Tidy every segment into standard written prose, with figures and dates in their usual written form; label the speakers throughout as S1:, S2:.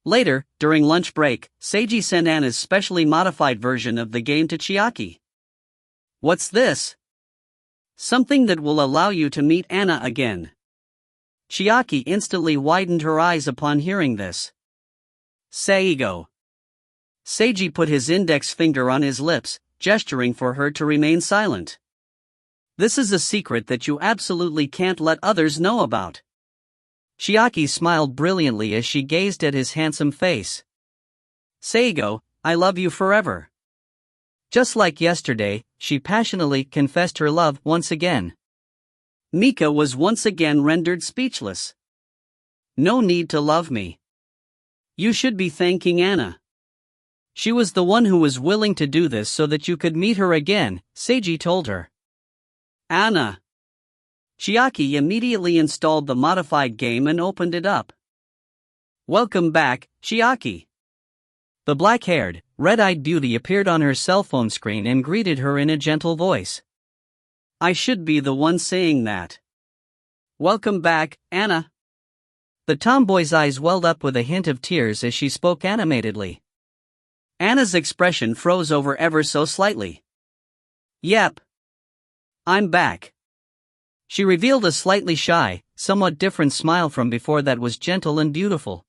S1: Later, during lunch break, Seiji sent Anna's specially modified version of the game to Chiaki. "What's this?" "Something that will allow you to meet Anna again." Chiaki instantly widened her eyes upon hearing this. "Seigo." Seiji put his index finger on his lips, gesturing for her to remain silent. "This is a secret that you absolutely can't let others know about." Chiaki smiled brilliantly as she gazed at his handsome face. "Seigo, I love you forever." Just like yesterday, she passionately confessed her love once again. Mika was once again rendered speechless. "No need to love me. You should be thanking Anna. She was the one who was willing to do this so that you could meet her again," Seiji told her. "Anna." Chiaki immediately installed the modified game and opened it up. "Welcome back, Chiaki." The black-haired, red-eyed beauty appeared on her cell phone screen and greeted her in a gentle voice. "I should be the one saying that. Welcome back, Anna." The tomboy's eyes welled up with a hint of tears as she spoke animatedly. Anna's expression froze over ever so slightly. "Yep. I'm back." She revealed a slightly shy, somewhat different smile from before that was gentle and beautiful.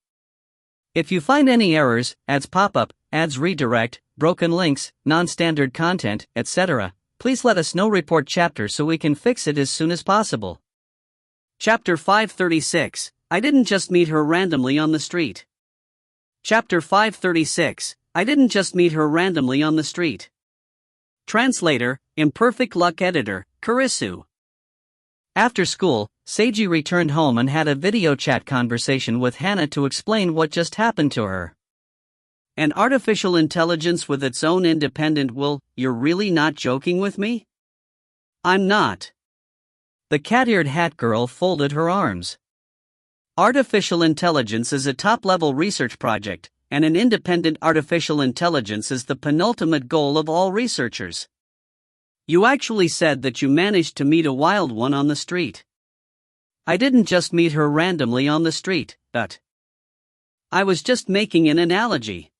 S1: "If you find any errors, ads pop up, ads redirect, broken links, non-standard content, etc., please let us know. Report chapter so we can fix it as soon as possible." Chapter 536, I didn't just meet her randomly on the street. Chapter 536, I didn't just meet her randomly on the street. Translator, Imperfect Luck Editor, Kurisu. After school, Seiji returned home and had a video chat conversation with Hana to explain what just happened to her. An artificial intelligence with its own independent will. You're really not joking with me? I'm not. The cat-eared hat girl folded her arms. Artificial intelligence is a top-level research project, and an independent artificial intelligence is the penultimate goal of all researchers. You actually said that you managed to meet a wild one on the street. I didn't just meet her randomly on the street, but I was just making an analogy.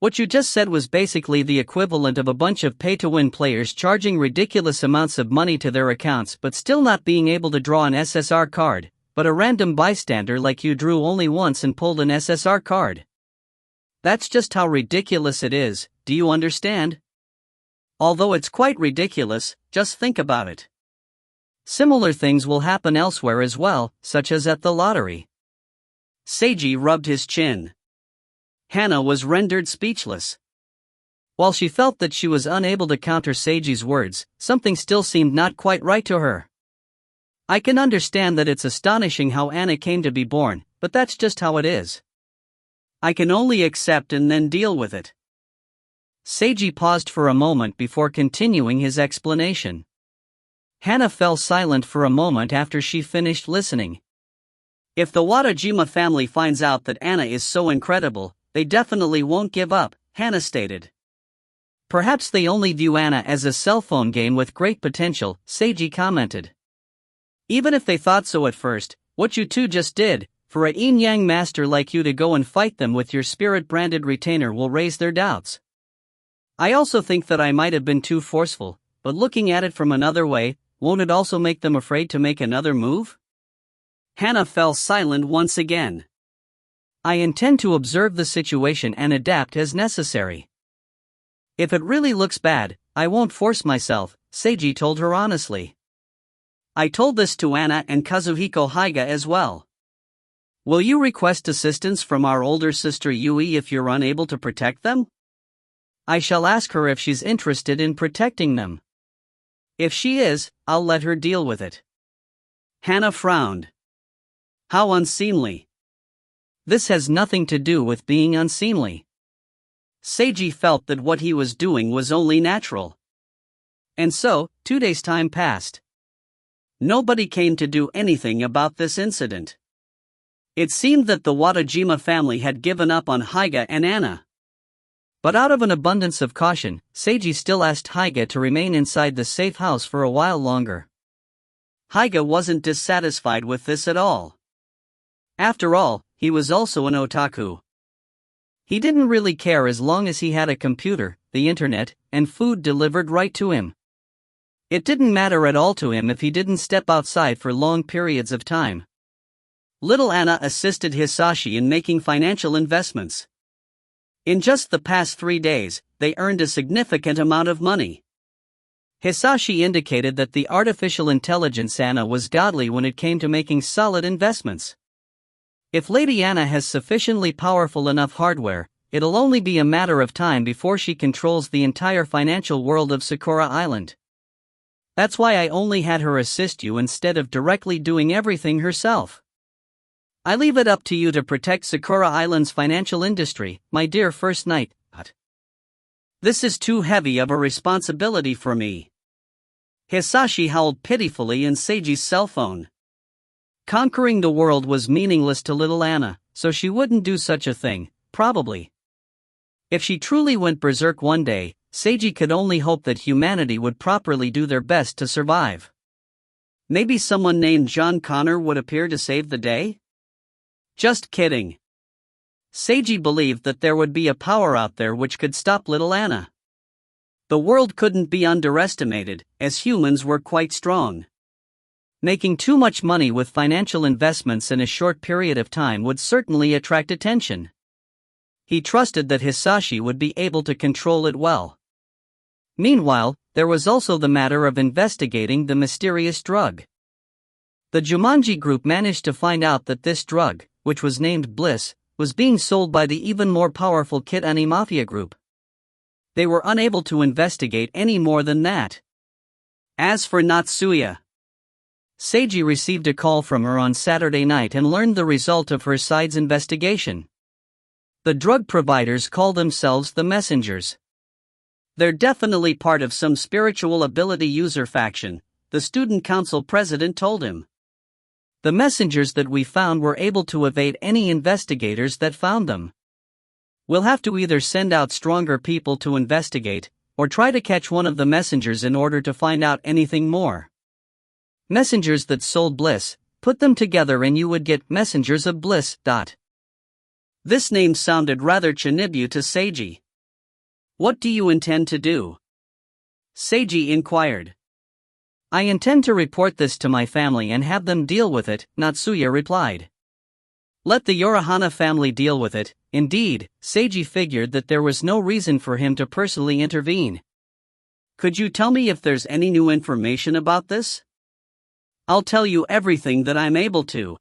S1: What you just said was basically the equivalent of a bunch of pay-to-win players charging ridiculous amounts of money to their accounts but still not being able to draw an SSR card, but a random bystander like you drew only once and pulled an SSR card. That's just how ridiculous it is, do you understand? Although it's quite ridiculous, just think about it. Similar things will happen elsewhere as well, such as at the lottery. Seiji rubbed his chin. Hana was rendered speechless. While she felt that she was unable to counter Seiji's words, something still seemed not quite right to her. I can understand that it's astonishing how Anna came to be born, but that's just how it is. I can only accept and then deal with it. Seiji paused for a moment before continuing his explanation. Hana fell silent for a moment after she finished listening. If the Watajima family finds out that Anna is so incredible, they definitely won't give up, Hana stated. Perhaps they only view Anna as a cell phone game with great potential, Seiji commented. Even if they thought so at first, what you two just did, for a yin-yang master like you to go and fight them with your spirit-branded retainer will raise their doubts. I also think that I might have been too forceful, but looking at it from another way, won't it also make them afraid to make another move? Hana fell silent once again. I intend to observe the situation and adapt as necessary. If it really looks bad, I won't force myself, Seiji told her honestly. I told this to Anna and Kazuhiko Hyga as well. Will you request assistance from our older sister Yui if you're unable to protect them? I shall ask her if she's interested in protecting them. If she is, I'll let her deal with it. Hana frowned. How unseemly. This has nothing to do with being unseemly. Seiji felt that what he was doing was only natural. And so, 2 days' time passed. Nobody came to do anything about this incident. It seemed that the Watajima family had given up on Hyga and Anna. But out of an abundance of caution, Seiji still asked Hyga to remain inside the safe house for a while longer. Hyga wasn't dissatisfied with this at all. After all, he was also an otaku. He didn't really care as long as he had a computer, the internet, and food delivered right to him. It didn't matter at all to him if he didn't step outside for long periods of time. Little Anna assisted Hisashi in making financial investments. In just the past 3 days, they earned a significant amount of money. Hisashi indicated that the artificial intelligence Anna was godly when it came to making solid investments. If Lady Anna has sufficiently powerful enough hardware, it'll only be a matter of time before she controls the entire financial world of Sakura Island. That's why I only had her assist you instead of directly doing everything herself. I leave it up to you to protect Sakura Island's financial industry, my dear First Knight. This is too heavy of a responsibility for me. Hisashi howled pitifully in Seiji's cell phone. Conquering the world was meaningless to little Anna, so she wouldn't do such a thing, probably. If she truly went berserk one day, Seiji could only hope that humanity would properly do their best to survive. Maybe someone named John Connor would appear to save the day? Just kidding. Seiji believed that there would be a power out there which could stop little Anna. The world couldn't be underestimated, as humans were quite strong. Making too much money with financial investments in a short period of time would certainly attract attention. He trusted that Hisashi would be able to control it well. Meanwhile, there was also the matter of investigating the mysterious drug. The Jumanji group managed to find out that this drug, which was named Bliss, was being sold by the even more powerful Kid Ani Mafia group. They were unable to investigate any more than that. As for Natsuya, Seiji received a call from her on Saturday night and learned the result of her side's investigation. The drug providers call themselves the Messengers. They're definitely part of some spiritual ability user faction, the student council president told him. The messengers that we found were able to evade any investigators that found them. We'll have to either send out stronger people to investigate, or try to catch one of the messengers in order to find out anything more. Messengers that sold Bliss, put them together and you would get Messengers of Bliss. This name sounded rather Chinibu to Seiji. What do you intend to do? Seiji inquired. I intend to report this to my family and have them deal with it, Natsuya replied. Let the Yorihana family deal with it. Indeed, Seiji figured that there was no reason for him to personally intervene. Could you tell me if there's any new information about this? I'll tell you everything that I'm able to.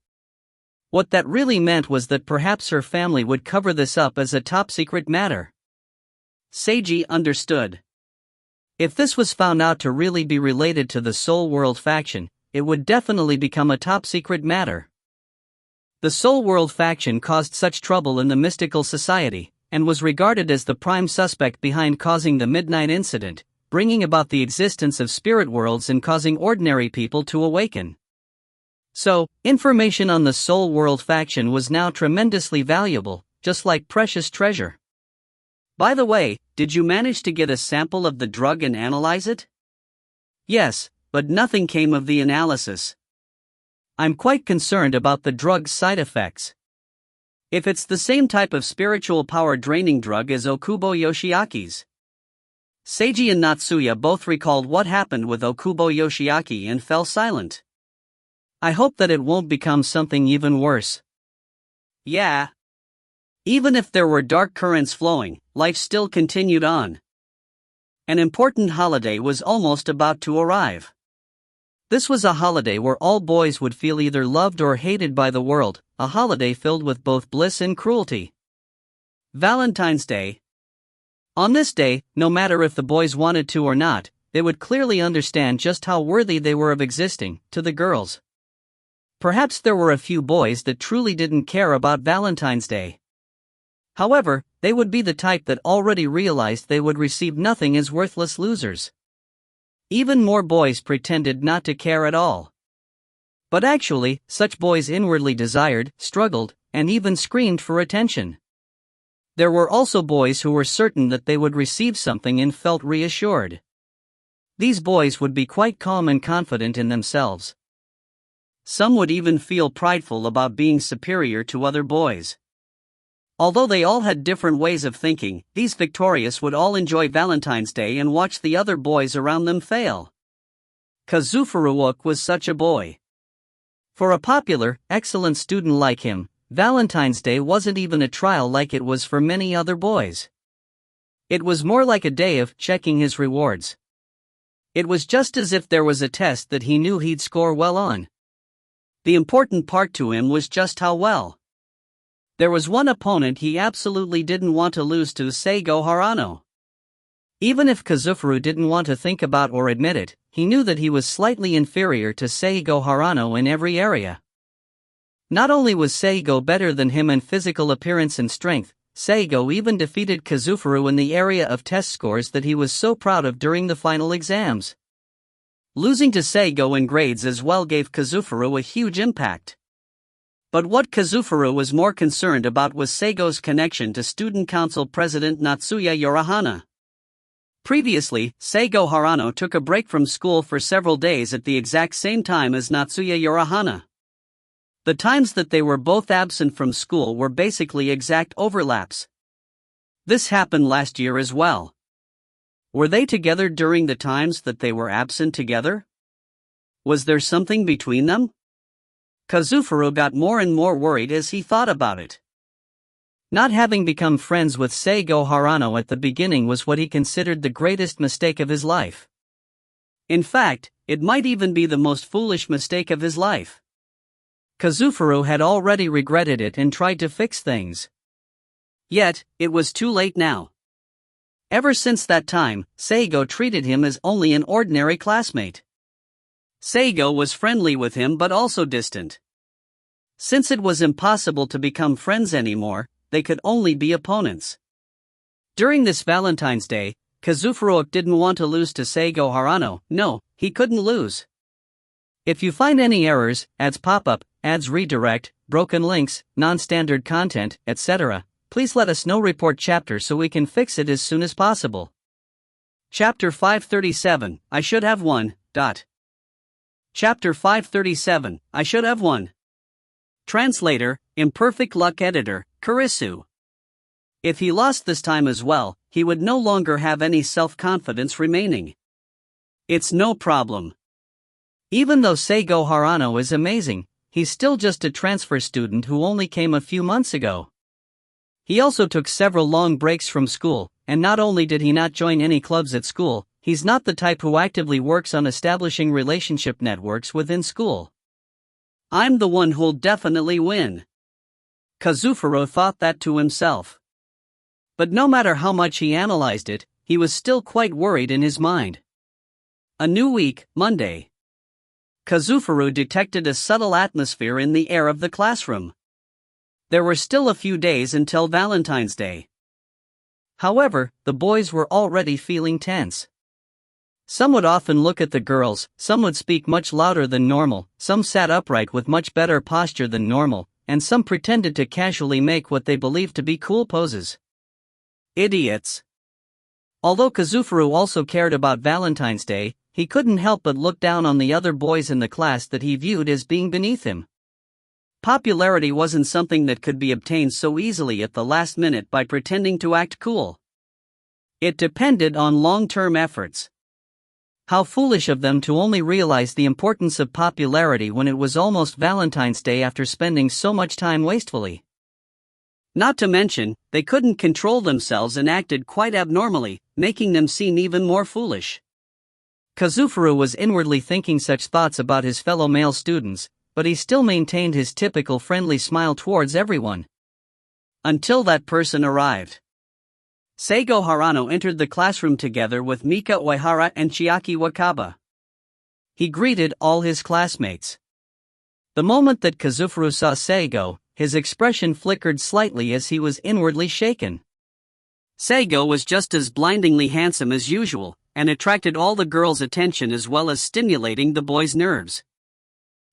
S1: What that really meant was that perhaps her family would cover this up as a top-secret matter. Seiji understood. If this was found out to really be related to the Soul World faction, it would definitely become a top-secret matter. The Soul World faction caused such trouble in the mystical society, and was regarded as the prime suspect behind causing the Midnight Incident, bringing about the existence of spirit worlds and causing ordinary people to awaken. So, information on the Soul World faction was now tremendously valuable, just like precious treasure. By the way, did you manage to get a sample of the drug and analyze it? Yes, but nothing came of the analysis. I'm quite concerned about the drug's side effects. If it's the same type of spiritual power draining drug as Okubo Yoshiaki's. Seiji and Natsuya both recalled what happened with Okubo Yoshiaki and fell silent. I hope that it won't become something even worse. Yeah. Even if there were dark currents flowing, life still continued on. An important holiday was almost about to arrive. This was a holiday where all boys would feel either loved or hated by the world, a holiday filled with both bliss and cruelty. Valentine's Day. On this day, no matter if the boys wanted to or not, they would clearly understand just how worthy they were of existing, to the girls. Perhaps there were a few boys that truly didn't care about Valentine's Day. However, they would be the type that already realized they would receive nothing as worthless losers. Even more boys pretended not to care at all. But actually, such boys inwardly desired, struggled, and even screamed for attention. There were also boys who were certain that they would receive something and felt reassured. These boys would be quite calm and confident in themselves. Some would even feel prideful about being superior to other boys. Although they all had different ways of thinking, these victorious would all enjoy Valentine's Day and watch the other boys around them fail. Kazufuru was such a boy. For a popular, excellent student like him, Valentine's Day wasn't even a trial like it was for many other boys. It was more like a day of checking his rewards. It was just as if there was a test that he knew he'd score well on. The important part to him was just how well. There was one opponent he absolutely didn't want to lose to: Seigo Harano. Even if Kazufuru didn't want to think about or admit it, he knew that he was slightly inferior to Seigo Harano in every area. Not only was Seigo better than him in physical appearance and strength, Seigo even defeated Kazufuru in the area of test scores that he was so proud of during the final exams. Losing to Seigo in grades as well gave Kazufuru a huge impact. But what Kazufuru was more concerned about was Seigo's connection to Student Council President Natsuya Yorihana. Previously, Seigo Harano took a break from school for several days at the exact same time as Natsuya Yorihana. The times that they were both absent from school were basically exact overlaps. This happened last year as well. Were they together during the times that they were absent together? Was there something between them? Kazufuru got more and more worried as he thought about it. Not having become friends with Seigo Harano at the beginning was what he considered the greatest mistake of his life. In fact, it might even be the most foolish mistake of his life. Kazufuru had already regretted it and tried to fix things. Yet, it was too late now. Ever since that time, Seigo treated him as only an ordinary classmate. Seigo was friendly with him but also distant. Since it was impossible to become friends anymore, they could only be opponents. During this Valentine's Day, Kazufuru didn't want to lose to Seigo Harano. No, he couldn't lose. If you find any errors, ads pop up, ads redirect, broken links, non-standard content, etc., please let us know. Report chapter so we can fix it as soon as possible. Chapter 537, I should have won. Chapter 537, I should have won. Translator, Imperfect Luck Editor, Kurisu. If he lost this time as well, he would no longer have any self-confidence remaining. It's no problem. Even though Seigo Harano is amazing, he's still just a transfer student who only came a few months ago. He also took several long breaks from school, and not only did he not join any clubs at school, he's not the type who actively works on establishing relationship networks within school. I'm the one who'll definitely win. Kazufuru thought that to himself. But no matter how much he analyzed it, he was still quite worried in his mind. A new week, Monday. Kazufuru detected a subtle atmosphere in the air of the classroom. There were still a few days until Valentine's Day. However, the boys were already feeling tense. Some would often look at the girls, some would speak much louder than normal, some sat upright with much better posture than normal, and some pretended to casually make what they believed to be cool poses. Idiots. Although Kazufuru also cared about Valentine's Day, he couldn't help but look down on the other boys in the class that he viewed as being beneath him. Popularity wasn't something that could be obtained so easily at the last minute by pretending to act cool. It depended on long-term efforts. How foolish of them to only realize the importance of popularity when it was almost Valentine's Day after spending so much time wastefully. Not to mention, they couldn't control themselves and acted quite abnormally, making them seem even more foolish. Kazufuru was inwardly thinking such thoughts about his fellow male students, but he still maintained his typical friendly smile towards everyone. Until that person arrived. Seigo Harano entered the classroom together with Mika Uehara and Chiaki Wakaba. He greeted all his classmates. The moment that Kazufuru saw Seigo, his expression flickered slightly as he was inwardly shaken. Seigo was just as blindingly handsome as usual, and attracted all the girls' attention as well as stimulating the boys' nerves.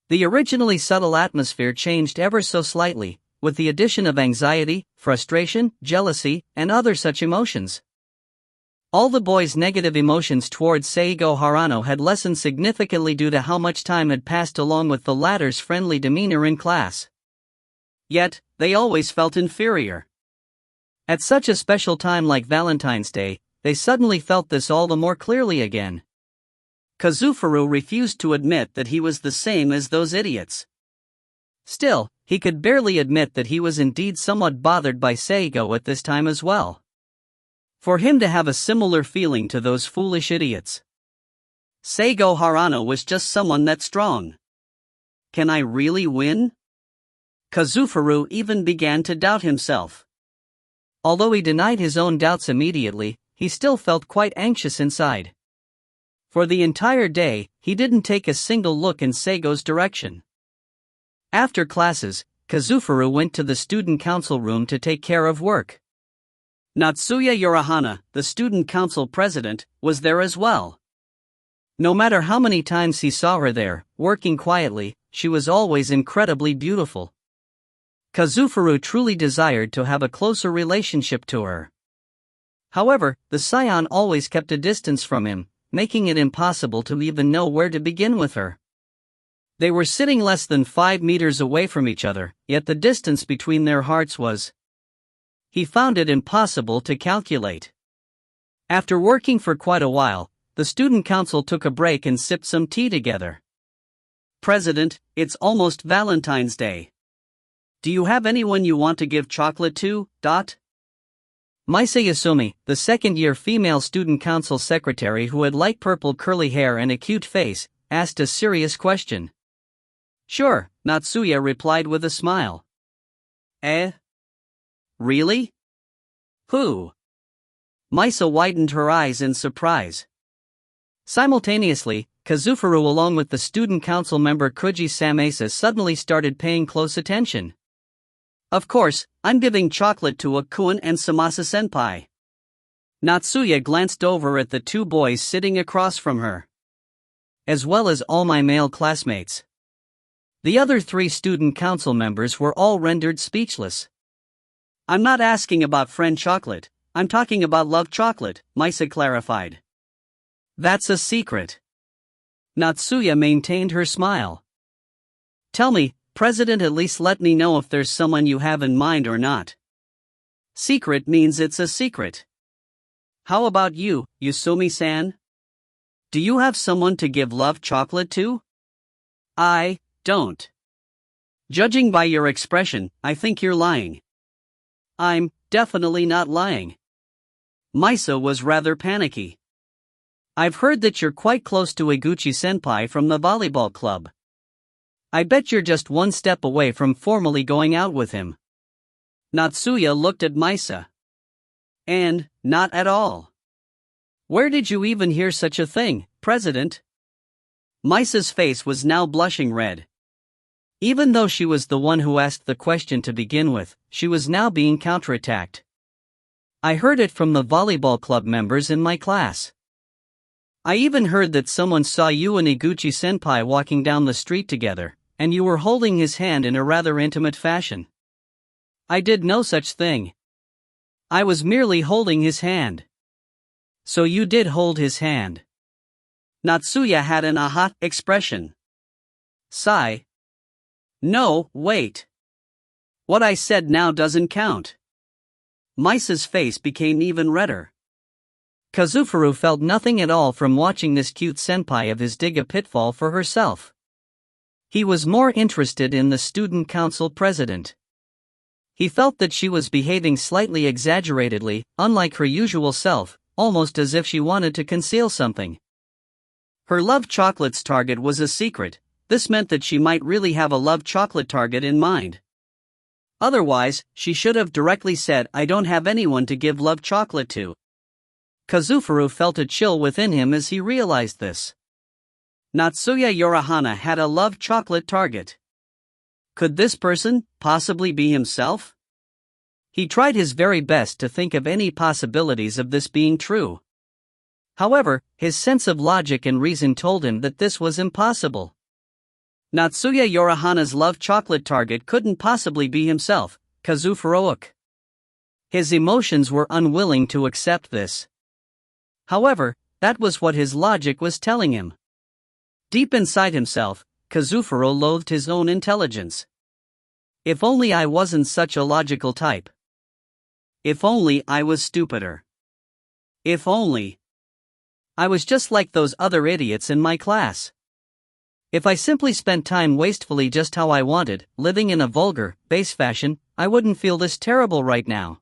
S1: The originally subtle atmosphere changed ever so slightly, with the addition of anxiety, frustration, jealousy, and other such emotions. All the boys' negative emotions towards Seigo Harano had lessened significantly due to how much time had passed along with the latter's friendly demeanor in class. Yet, they always felt inferior. At such a special time like Valentine's Day, they suddenly felt this all the more clearly again. Kazufuru refused to admit that he was the same as those idiots. Still, he could barely admit that he was indeed somewhat bothered by Seigo at this time as well. For him to have a similar feeling to those foolish idiots. Seigo Harano was just someone that strong. Can I really win? Kazufuru even began to doubt himself. Although he denied his own doubts immediately, he still felt quite anxious inside. For the entire day, he didn't take a single look in Seigo's direction. After classes, Kazufuru went to the student council room to take care of work. Natsuya Yorihana, the student council president, was there as well. No matter how many times he saw her there, working quietly, she was always incredibly beautiful. Kazufuru truly desired to have a closer relationship to her. However, the scion always kept a distance from him, making it impossible to even know where to begin with her. They were sitting less than 5 meters away from each other, yet the distance between their hearts was... He found it impossible to calculate. After working for quite a while, the student council took a break and sipped some tea together. President, it's almost Valentine's Day. Do you have anyone you want to give chocolate to? Maisa Yasumi, the second-year female student council secretary who had light purple curly hair and a cute face, asked a serious question. Sure, Natsuya replied with a smile. Really? Who? Maisa widened her eyes in surprise. Simultaneously, Kazufuru along with the student council member Kuji Samasa suddenly started paying close attention. Of course, I'm giving chocolate to Akun and Samasa senpai. Natsuya glanced over at the two boys sitting across from her. As well as all my male classmates. The other 3 student council members were all rendered speechless. I'm not asking about friend chocolate, I'm talking about love chocolate, Maisa clarified. That's a secret. Natsuya maintained her smile. Tell me, President, at least let me know if there's someone you have in mind or not. Secret means it's a secret. How about you, Yasumi-san? Do you have someone to give love chocolate to? I don't. Judging by your expression, I think you're lying. I'm definitely not lying. Maisa was rather panicky. I've heard that you're quite close to Iguchi-senpai from the volleyball club. I bet you're just one step away from formally going out with him. Natsuya looked at Maisa. And, not at all. Where did you even hear such a thing, President? Maisa's face was now blushing red. Even though she was the one who asked the question to begin with, she was now being counterattacked. I heard it from the volleyball club members in my class. I even heard that someone saw you and Iguchi-senpai walking down the street together, and you were holding his hand in a rather intimate fashion. I did no such thing. I was merely holding his hand. So you did hold his hand. Natsuya had an aha expression. Sigh. No, wait. What I said now doesn't count. Maisa's face became even redder. Kazufuru felt nothing at all from watching this cute senpai of his dig a pitfall for herself. He was more interested in the student council president. He felt that she was behaving slightly exaggeratedly, unlike her usual self, almost as if she wanted to conceal something. Her love chocolate's target was a secret. This meant that she might really have a love chocolate target in mind. Otherwise, she should have directly said, I don't have anyone to give love chocolate to. Kazufuru felt a chill within him as he realized this. Natsuya Yorihana had a love chocolate target. Could this person possibly be himself? He tried his very best to think of any possibilities of this being true. However, his sense of logic and reason told him that this was impossible. Natsuya Yorihana's love chocolate target couldn't possibly be himself, Kazufuru. His emotions were unwilling to accept this. However, that was what his logic was telling him. Deep inside himself, Kazufuru loathed his own intelligence. If only I wasn't such a logical type. If only I was stupider. If only I was just like those other idiots in my class. If I simply spent time wastefully just how I wanted, living in a vulgar, base fashion, I wouldn't feel this terrible right now.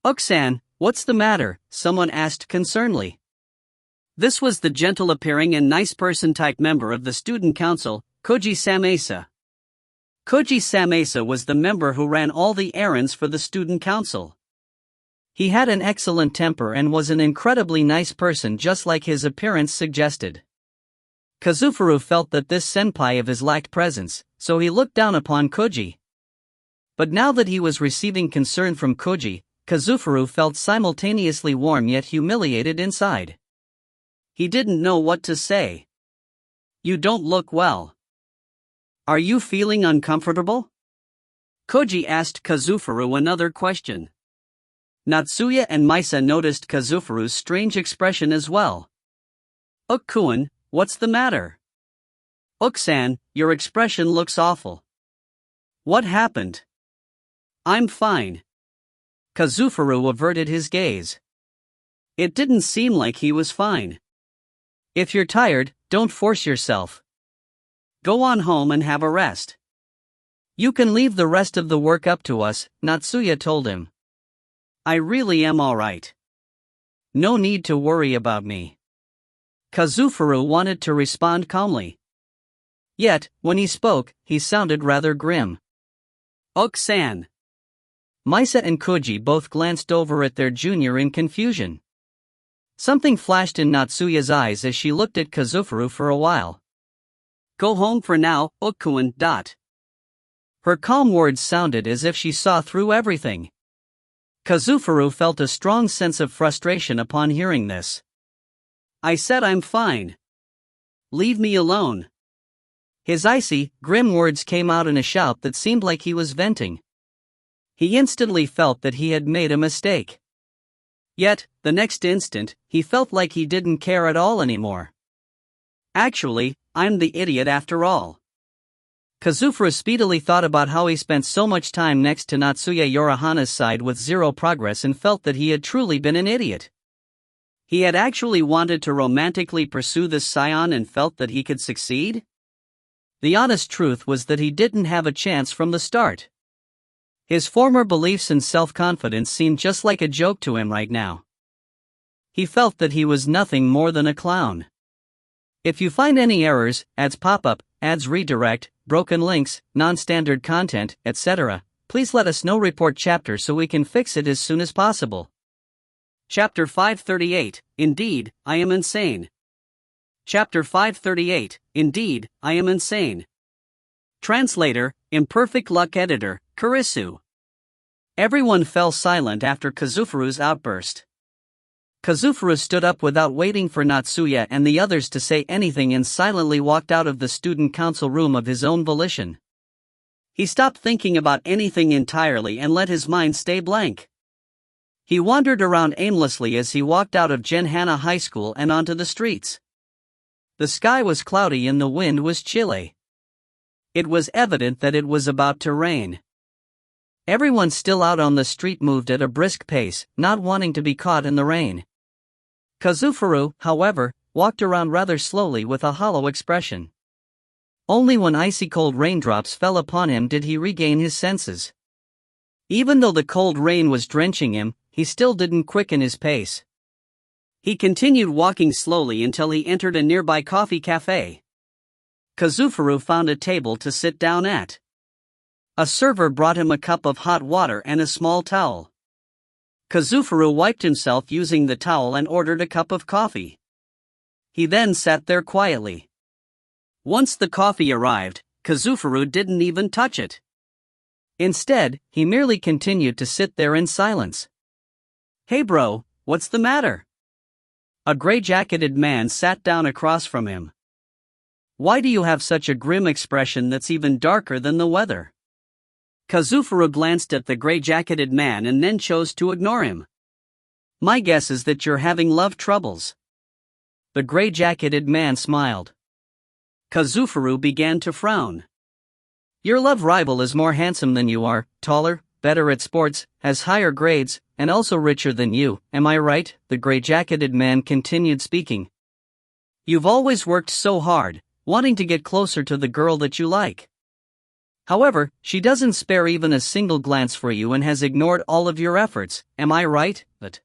S1: Uksan, what's the matter? Someone asked concernedly. This was the gentle-appearing and nice person-type member of the student council, Koji Samasa. Koji Samasa was the member who ran all the errands for the student council. He had an excellent temper and was an incredibly nice person, just like his appearance suggested. Kazufuru felt that this senpai of his lacked presence, so he looked down upon Koji. But now that he was receiving concern from Koji, Kazufuru felt simultaneously warm yet humiliated inside. He didn't know what to say. You don't look well. Are you feeling uncomfortable? Koji asked Kazufuru another question. Natsuya and Maisa noticed Kazufuru's strange expression as well. Ukkuan, what's the matter? Uksan, your expression looks awful. What happened? I'm fine. Kazufuru averted his gaze. It didn't seem like he was fine. If you're tired, don't force yourself. Go on home and have a rest. You can leave the rest of the work up to us, Natsuya told him. I really am alright. No need to worry about me. Kazufuru wanted to respond calmly. Yet, when he spoke, he sounded rather grim. Uksan. Maisa and Koji both glanced over at their junior in confusion. Something flashed in Natsuya's eyes as she looked at Kazufuru for a while. Go home for now, Ukkuan. Her calm words sounded as if she saw through everything. Kazufuru felt a strong sense of frustration upon hearing this. I said I'm fine. Leave me alone. His icy, grim words came out in a shout that seemed like he was venting. He instantly felt that he had made a mistake. Yet, the next instant, he felt like he didn't care at all anymore. Actually, I'm the idiot after all. Kazufuru speedily thought about how he spent so much time next to Natsuya Yorihana's side with zero progress and felt that he had truly been an idiot. He had actually wanted to romantically pursue this scion and felt that he could succeed? The honest truth was that he didn't have a chance from the start. His former beliefs and self-confidence seemed just like a joke to him right now. He felt that he was nothing more than a clown. If you find any errors, ads pop up, ads redirect, broken links, non-standard content, etc., please let us know. Report chapter so we can fix it as soon as possible. Chapter 538, Indeed, I am insane. Chapter 538, Indeed, I am insane. Translator, Imperfect Luck Editor, Kurisu. Everyone fell silent after Kazufuru's outburst. Kazufuru stood up without waiting for Natsuya and the others to say anything and silently walked out of the student council room of his own volition. He stopped thinking about anything entirely and let his mind stay blank. He wandered around aimlessly as he walked out of Genhana High School and onto the streets. The sky was cloudy and the wind was chilly. It was evident that it was about to rain. Everyone still out on the street moved at a brisk pace, not wanting to be caught in the rain. Kazufuru, however, walked around rather slowly with a hollow expression. Only when icy cold raindrops fell upon him did he regain his senses. Even though the cold rain was drenching him, he still didn't quicken his pace. He continued walking slowly until he entered a nearby coffee cafe. Kazufuru found a table to sit down at. A server brought him a cup of hot water and a small towel. Kazufuru wiped himself using the towel and ordered a cup of coffee. He then sat there quietly. Once the coffee arrived, Kazufuru didn't even touch it. Instead, he merely continued to sit there in silence. Hey bro, what's the matter? A gray-jacketed man sat down across from him. Why do you have such a grim expression that's even darker than the weather? Kazufuru glanced at the gray-jacketed man and then chose to ignore him. My guess is that you're having love troubles. The gray-jacketed man smiled. Kazufuru began to frown. Your love rival is more handsome than you are, taller, better at sports, has higher grades, and also richer than you, am I right?" the gray-jacketed man continued speaking. "You've always worked so hard, wanting to get closer to the girl that you like. However, she doesn't spare even a single glance for you and has ignored all of your efforts, am I right? But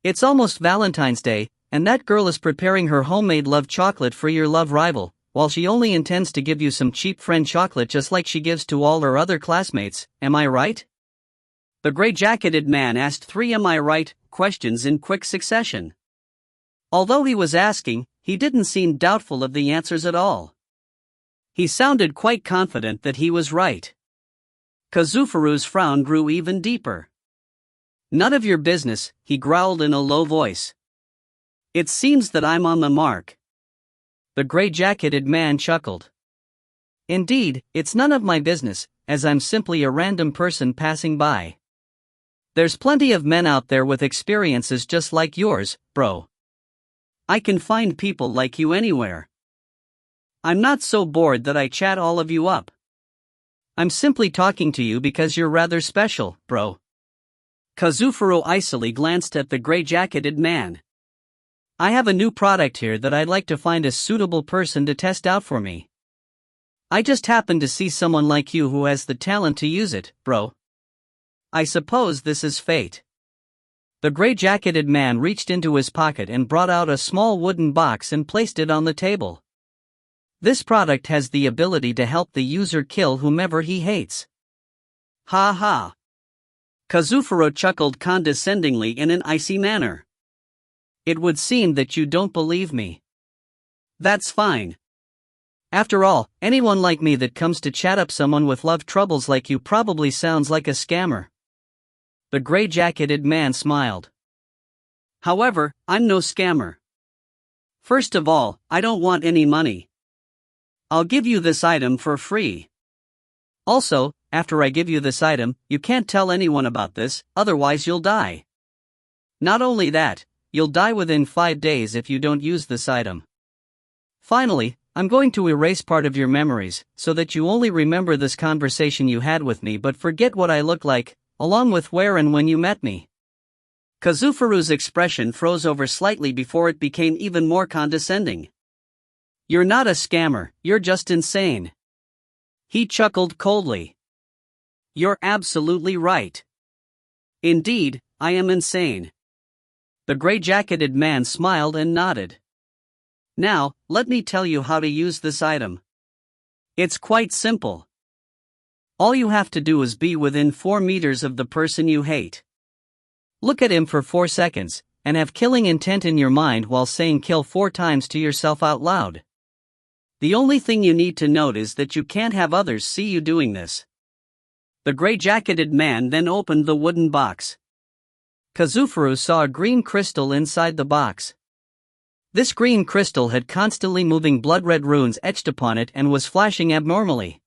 S1: it's almost Valentine's Day, and that girl is preparing her homemade love chocolate for your love rival, while she only intends to give you some cheap friend chocolate just like she gives to all her other classmates, am I right?" The gray-jacketed man asked 3 "am I right" questions in quick succession. Although he was asking, he didn't seem doubtful of the answers at all. He sounded quite confident that he was right. Kazufuru's frown grew even deeper. "None of your business," he growled in a low voice. "It seems that I'm on the mark." The gray-jacketed man chuckled. "Indeed, it's none of my business, as I'm simply a random person passing by. There's plenty of men out there with experiences just like yours, bro. I can find people like you anywhere. I'm not so bored that I chat all of you up. I'm simply talking to you because you're rather special, bro." Kazufuru icily glanced at the gray-jacketed man. "I have a new product here that I'd like to find a suitable person to test out for me. I just happened to see someone like you who has the talent to use it, bro. I suppose this is fate." The gray-jacketed man reached into his pocket and brought out a small wooden box and placed it on the table. "This product has the ability to help the user kill whomever he hates." "Ha ha." Kazufuru chuckled condescendingly in an icy manner. "It would seem that you don't believe me. That's fine. After all, anyone like me that comes to chat up someone with love troubles like you probably sounds like a scammer." The gray-jacketed man smiled. "However, I'm no scammer. First of all, I don't want any money. I'll give you this item for free. Also, after I give you this item, you can't tell anyone about this, otherwise you'll die. Not only that, you'll die within 5 days if you don't use this item. Finally, I'm going to erase part of your memories, so that you only remember this conversation you had with me but forget what I look like, along with where and when you met me." Kazufuru's expression froze over slightly before it became even more condescending. "You're not a scammer, you're just insane." He chuckled coldly. "You're absolutely right. Indeed, I am insane." The gray-jacketed man smiled and nodded. "Now, let me tell you how to use this item. It's quite simple. All you have to do is be within 4 meters of the person you hate. Look at him for 4 seconds, and have killing intent in your mind while saying kill 4 times to yourself out loud. The only thing you need to note is that you can't have others see you doing this." The gray-jacketed man then opened the wooden box. Kazufuru saw a green crystal inside the box. This green crystal had constantly moving blood-red runes etched upon it and was flashing abnormally.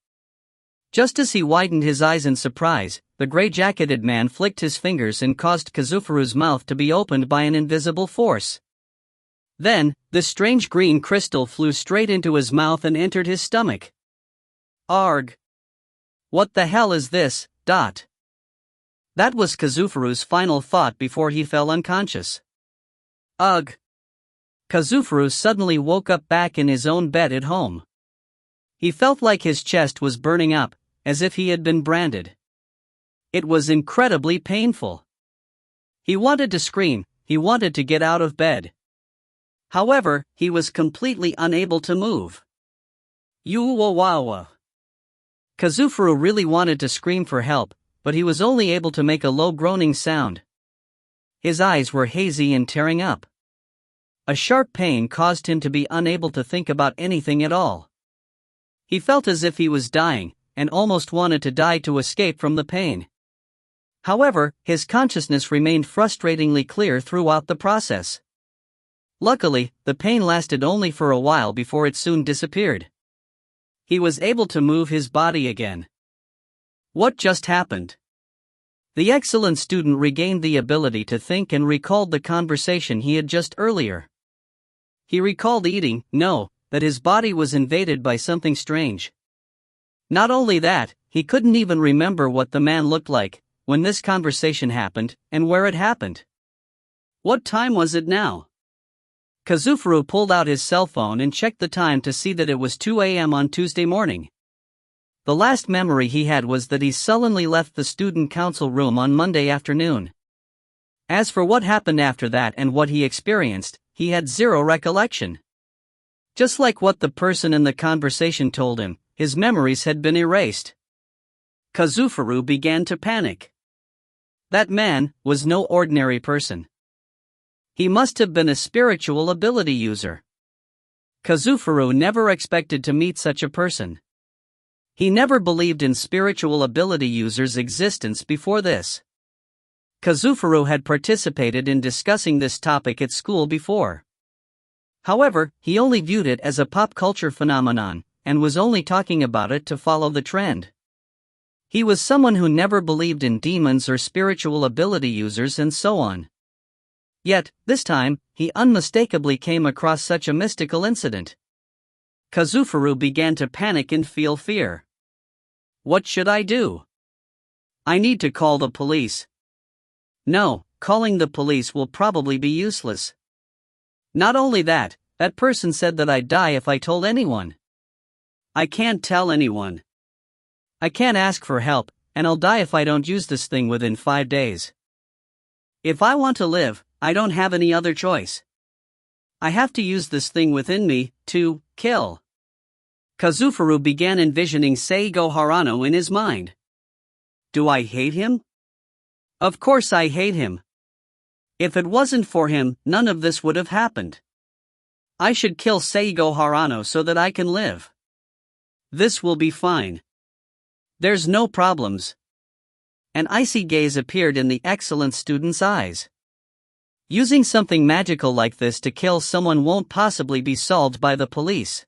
S1: Just as he widened his eyes in surprise, the gray-jacketed man flicked his fingers and caused Kazufuru's mouth to be opened by an invisible force. Then, this strange green crystal flew straight into his mouth and entered his stomach. "Arg! What the hell is this?" That was Kazufuru's final thought before he fell unconscious. Ugh! Kazufuru suddenly woke up back in his own bed at home. He felt like his chest was burning up, as if he had been branded. It was incredibly painful. He wanted to scream, he wanted to get out of bed. However, he was completely unable to move. Yuwawawa. Kazufuru really wanted to scream for help, but he was only able to make a low groaning sound. His eyes were hazy and tearing up. A sharp pain caused him to be unable to think about anything at all. He felt as if he was dying, and almost wanted to die to escape from the pain. However, his consciousness remained frustratingly clear throughout the process. Luckily, the pain lasted only for a while before it soon disappeared. He was able to move his body again. What just happened? The excellent student regained the ability to think and recalled the conversation he had just earlier. He recalled that his body was invaded by something strange. Not only that, he couldn't even remember what the man looked like when this conversation happened and where it happened. What time was it now? Kazufuru pulled out his cell phone and checked the time to see that it was 2 a.m. on Tuesday morning. The last memory he had was that he sullenly left the student council room on Monday afternoon. As for what happened after that and what he experienced, he had zero recollection. Just like what the person in the conversation told him, his memories had been erased. Kazufuru began to panic. That man was no ordinary person. He must have been a spiritual ability user. Kazufuru never expected to meet such a person. He never believed in spiritual ability users' existence before this. Kazufuru had participated in discussing this topic at school before. However, he only viewed it as a pop culture phenomenon, and was only talking about it to follow the trend. He was someone who never believed in demons or spiritual ability users and so on. Yet, this time, he unmistakably came across such a mystical incident. Kazufuru began to panic and feel fear. What should I do? I need to call the police. No, calling the police will probably be useless. Not only that, that person said that I'd die if I told anyone. I can't tell anyone. I can't ask for help, and I'll die if I don't use this thing within 5 days. If I want to live, I don't have any other choice. I have to use this thing within me to kill. Kazufuru began envisioning Seigo Harano in his mind. Do I hate him? Of course I hate him. If it wasn't for him, none of this would have happened. I should kill Seigo Harano so that I can live. This will be fine. There's no problems. An icy gaze appeared in the excellent student's eyes. Using something magical like this to kill someone won't possibly be solved by the police.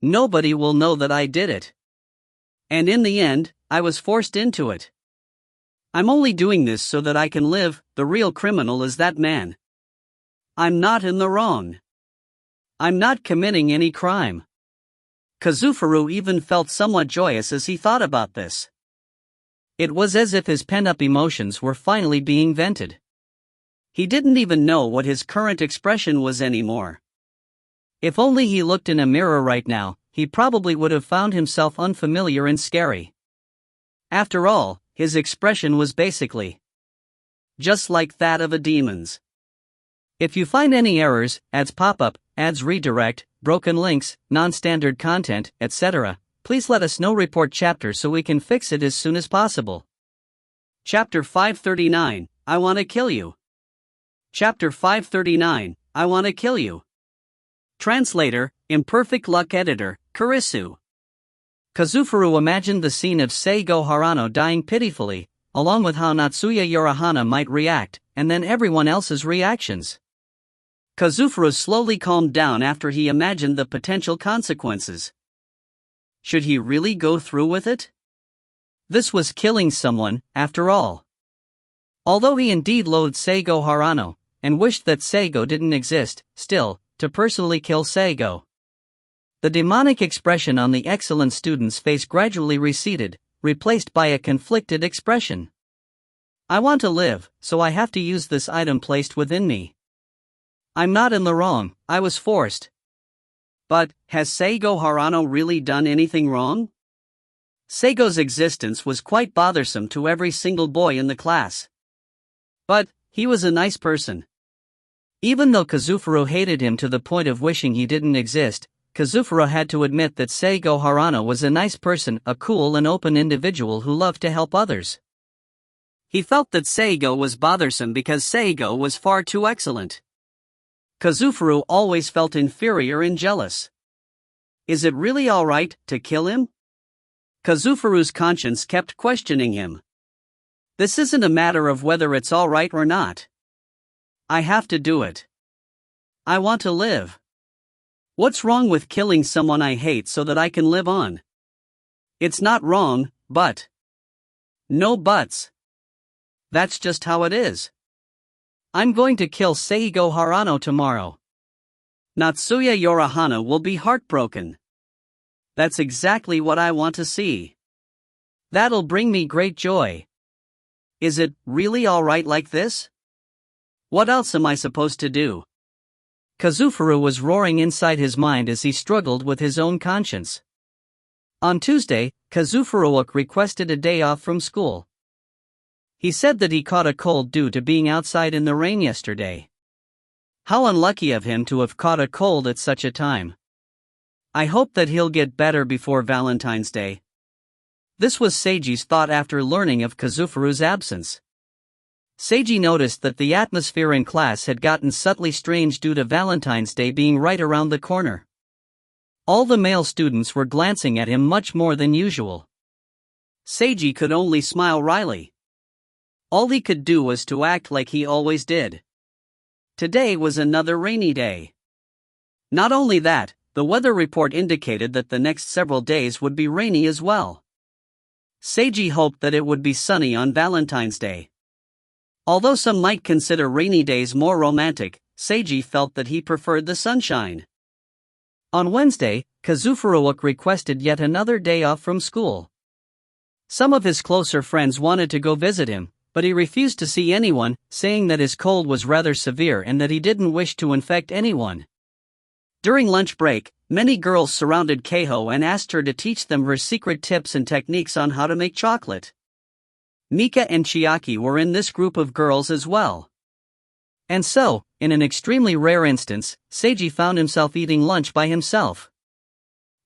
S1: Nobody will know that I did it. And in the end, I was forced into it. I'm only doing this so that I can live. The real criminal is that man. I'm not in the wrong. I'm not committing any crime. Kazufuru even felt somewhat joyous as he thought about this. It was as if his pent-up emotions were finally being vented. He didn't even know what his current expression was anymore. If only he looked in a mirror right now, he probably would have found himself unfamiliar and scary. After all, his expression was basically just like that of a demon's. If you find any errors, ads pop up, ads redirect, broken links, non-standard content, etc., please let us know. Report chapter so we can fix it as soon as possible. Chapter 539, I Wanna Kill You. Chapter 539, I Wanna Kill You. Translator, Imperfect Luck Editor, Kurisu. Kazufuru imagined the scene of Seigo Harano dying pitifully, along with how Natsuya Yorahana might react, and then everyone else's reactions. Kazufuru slowly calmed down after he imagined the potential consequences. Should he really go through with it? This was killing someone, after all. Although he indeed loathed Seigo Harano, and wished that Seigo didn't exist, still, to personally kill Seigo. The demonic expression on the excellent student's face gradually receded, replaced by a conflicted expression. I want to live, so I have to use this item placed within me. I'm not in the wrong, I was forced. But, has Seigo Harano really done anything wrong? Seigo's existence was quite bothersome to every single boy in the class. But, he was a nice person. Even though Kazufuru hated him to the point of wishing he didn't exist, Kazufuru had to admit that Seigo Harano was a nice person, a cool and open individual who loved to help others. He felt that Seigo was bothersome because Seigo was far too excellent. Kazufuru always felt inferior and jealous. Is it really alright to kill him? Kazufuru's conscience kept questioning him. This isn't a matter of whether it's alright or not. I have to do it. I want to live. What's wrong with killing someone I hate so that I can live on? It's not wrong, but. No buts. That's just how it is. I'm going to kill Seigo Harano tomorrow. Natsuya Yorahana will be heartbroken. That's exactly what I want to see. That'll bring me great joy. Is it really alright like this? What else am I supposed to do? Kazufuru was roaring inside his mind as he struggled with his own conscience. On Tuesday, Kazufuru requested a day off from school. He said that he caught a cold due to being outside in the rain yesterday. How unlucky of him to have caught a cold at such a time. I hope that he'll get better before Valentine's Day. This was Seiji's thought after learning of Kazufuru's absence. Seiji noticed that the atmosphere in class had gotten subtly strange due to Valentine's Day being right around the corner. All the male students were glancing at him much more than usual. Seiji could only smile wryly. All he could do was to act like he always did. Today was another rainy day. Not only that, the weather report indicated that the next several days would be rainy as well. Seiji hoped that it would be sunny on Valentine's Day. Although some might consider rainy days more romantic, Seiji felt that he preferred the sunshine. On Wednesday, Kazufuru requested yet another day off from school. Some of his closer friends wanted to go visit him, but he refused to see anyone, saying that his cold was rather severe and that he didn't wish to infect anyone. During lunch break, many girls surrounded Keiho and asked her to teach them her secret tips and techniques on how to make chocolate. Mika and Chiaki were in this group of girls as well. And so, in an extremely rare instance, Seiji found himself eating lunch by himself.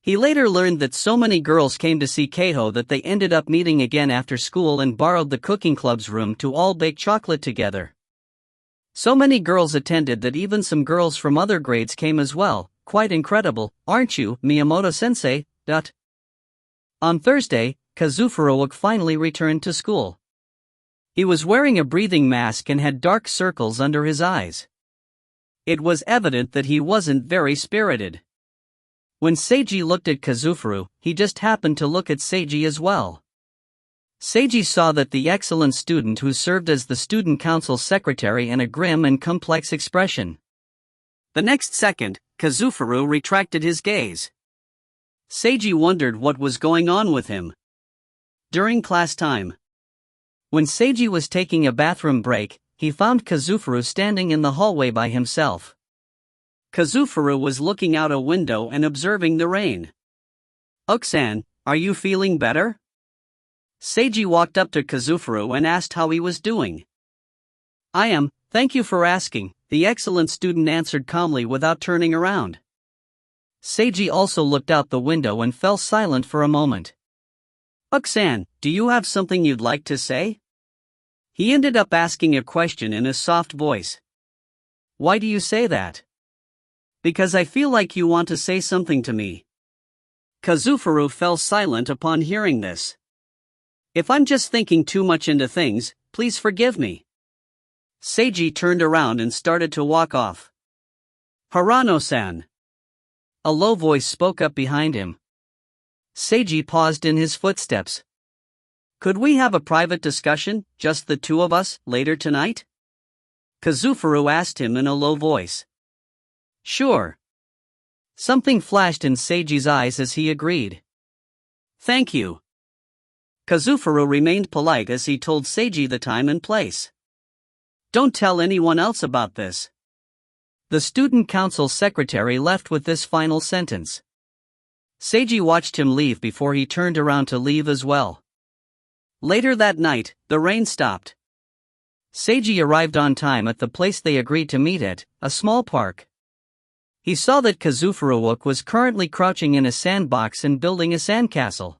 S1: He later learned that so many girls came to see Keiho that they ended up meeting again after school and borrowed the cooking club's room to all bake chocolate together. So many girls attended that even some girls from other grades came as well. Quite incredible, aren't you, Miyamoto-sensei? On Thursday, Kazufuru finally returned to school. He was wearing a breathing mask and had dark circles under his eyes. It was evident that he wasn't very spirited. When Seiji looked at Kazufuru, he just happened to look at Seiji as well. Seiji saw that the excellent student who served as the student council secretary in a grim and complex expression. The next second, Kazufuru retracted his gaze. Seiji wondered what was going on with him. During class time, when Seiji was taking a bathroom break, he found Kazufuru standing in the hallway by himself. Kazufuru was looking out a window and observing the rain. "Uksan, are you feeling better?" Seiji walked up to Kazufuru and asked how he was doing. "I am, thank you for asking," the excellent student answered calmly without turning around. Seiji also looked out the window and fell silent for a moment. "Uksan, do you have something you'd like to say?" He ended up asking a question in a soft voice. "Why do you say that?" "Because I feel like you want to say something to me." Kazufuru fell silent upon hearing this. "If I'm just thinking too much into things, please forgive me." Seiji turned around and started to walk off. "Harano-san." A low voice spoke up behind him. Seiji paused in his footsteps. "Could we have a private discussion, just the two of us, later tonight?" Kazufuru asked him in a low voice. "Sure." Something flashed in Seiji's eyes as he agreed. "Thank you." Kazufuru remained polite as he told Seiji the time and place. "Don't tell anyone else about this." The student council secretary left with this final sentence. Seiji watched him leave before he turned around to leave as well. Later that night, the rain stopped. Seiji arrived on time at the place they agreed to meet at, a small park. He saw that Kazufuru was currently crouching in a sandbox and building a sandcastle.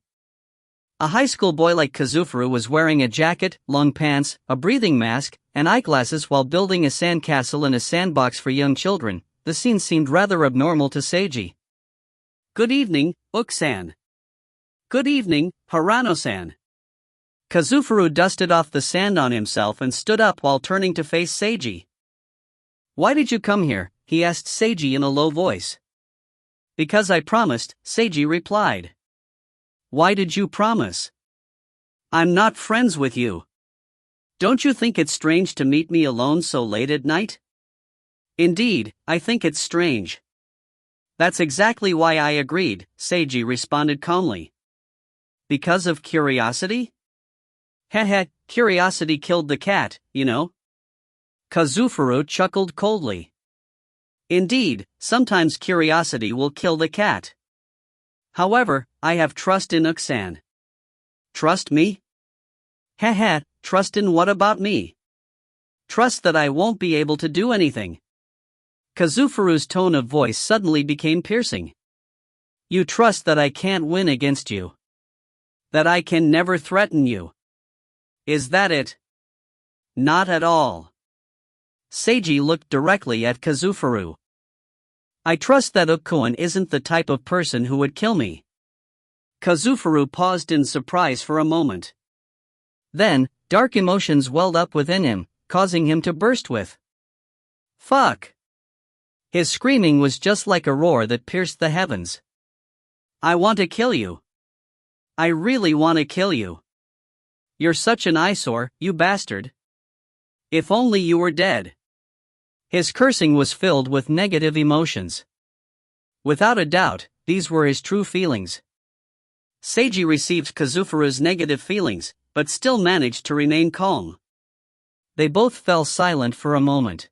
S1: A high school boy like Kazufuru was wearing a jacket, long pants, a breathing mask, and eyeglasses while building a sandcastle in a sandbox for young children. The scene seemed rather abnormal to Seiji. "Good evening, Uksan." "Good evening, Harano-san." Kazufuru dusted off the sand on himself and stood up while turning to face Seiji. "Why did you come here?" he asked Seiji in a low voice. "Because I promised," Seiji replied. "Why did you promise?" "I'm not friends with you." "Don't you think it's strange to meet me alone so late at night?" "Indeed, I think it's strange." "That's exactly why I agreed," Seiji responded calmly. Because of curiosity? Heh, curiosity killed the cat, you know. Kazufuru chuckled coldly. Indeed, sometimes curiosity will kill the cat. However, I have trust in Uksan. Trust me? Heh, trust in what about me? Trust that I won't be able to do anything. Kazufuru's tone of voice suddenly became piercing. You trust that I can't win against you. That I can never threaten you. Is that it? Not at all. Seiji looked directly at Kazufuru. I trust that Ukkoin isn't the type of person who would kill me. Kazufuru paused in surprise for a moment. Then, dark emotions welled up within him, causing him to burst with "Fuck!" His screaming was just like a roar that pierced the heavens. I want to kill you. I really want to kill you. You're such an eyesore, you bastard. If only you were dead. His cursing was filled with negative emotions. Without a doubt, these were his true feelings. Seiji received Kazufuru's negative feelings, but still managed to remain calm. They both fell silent for a moment.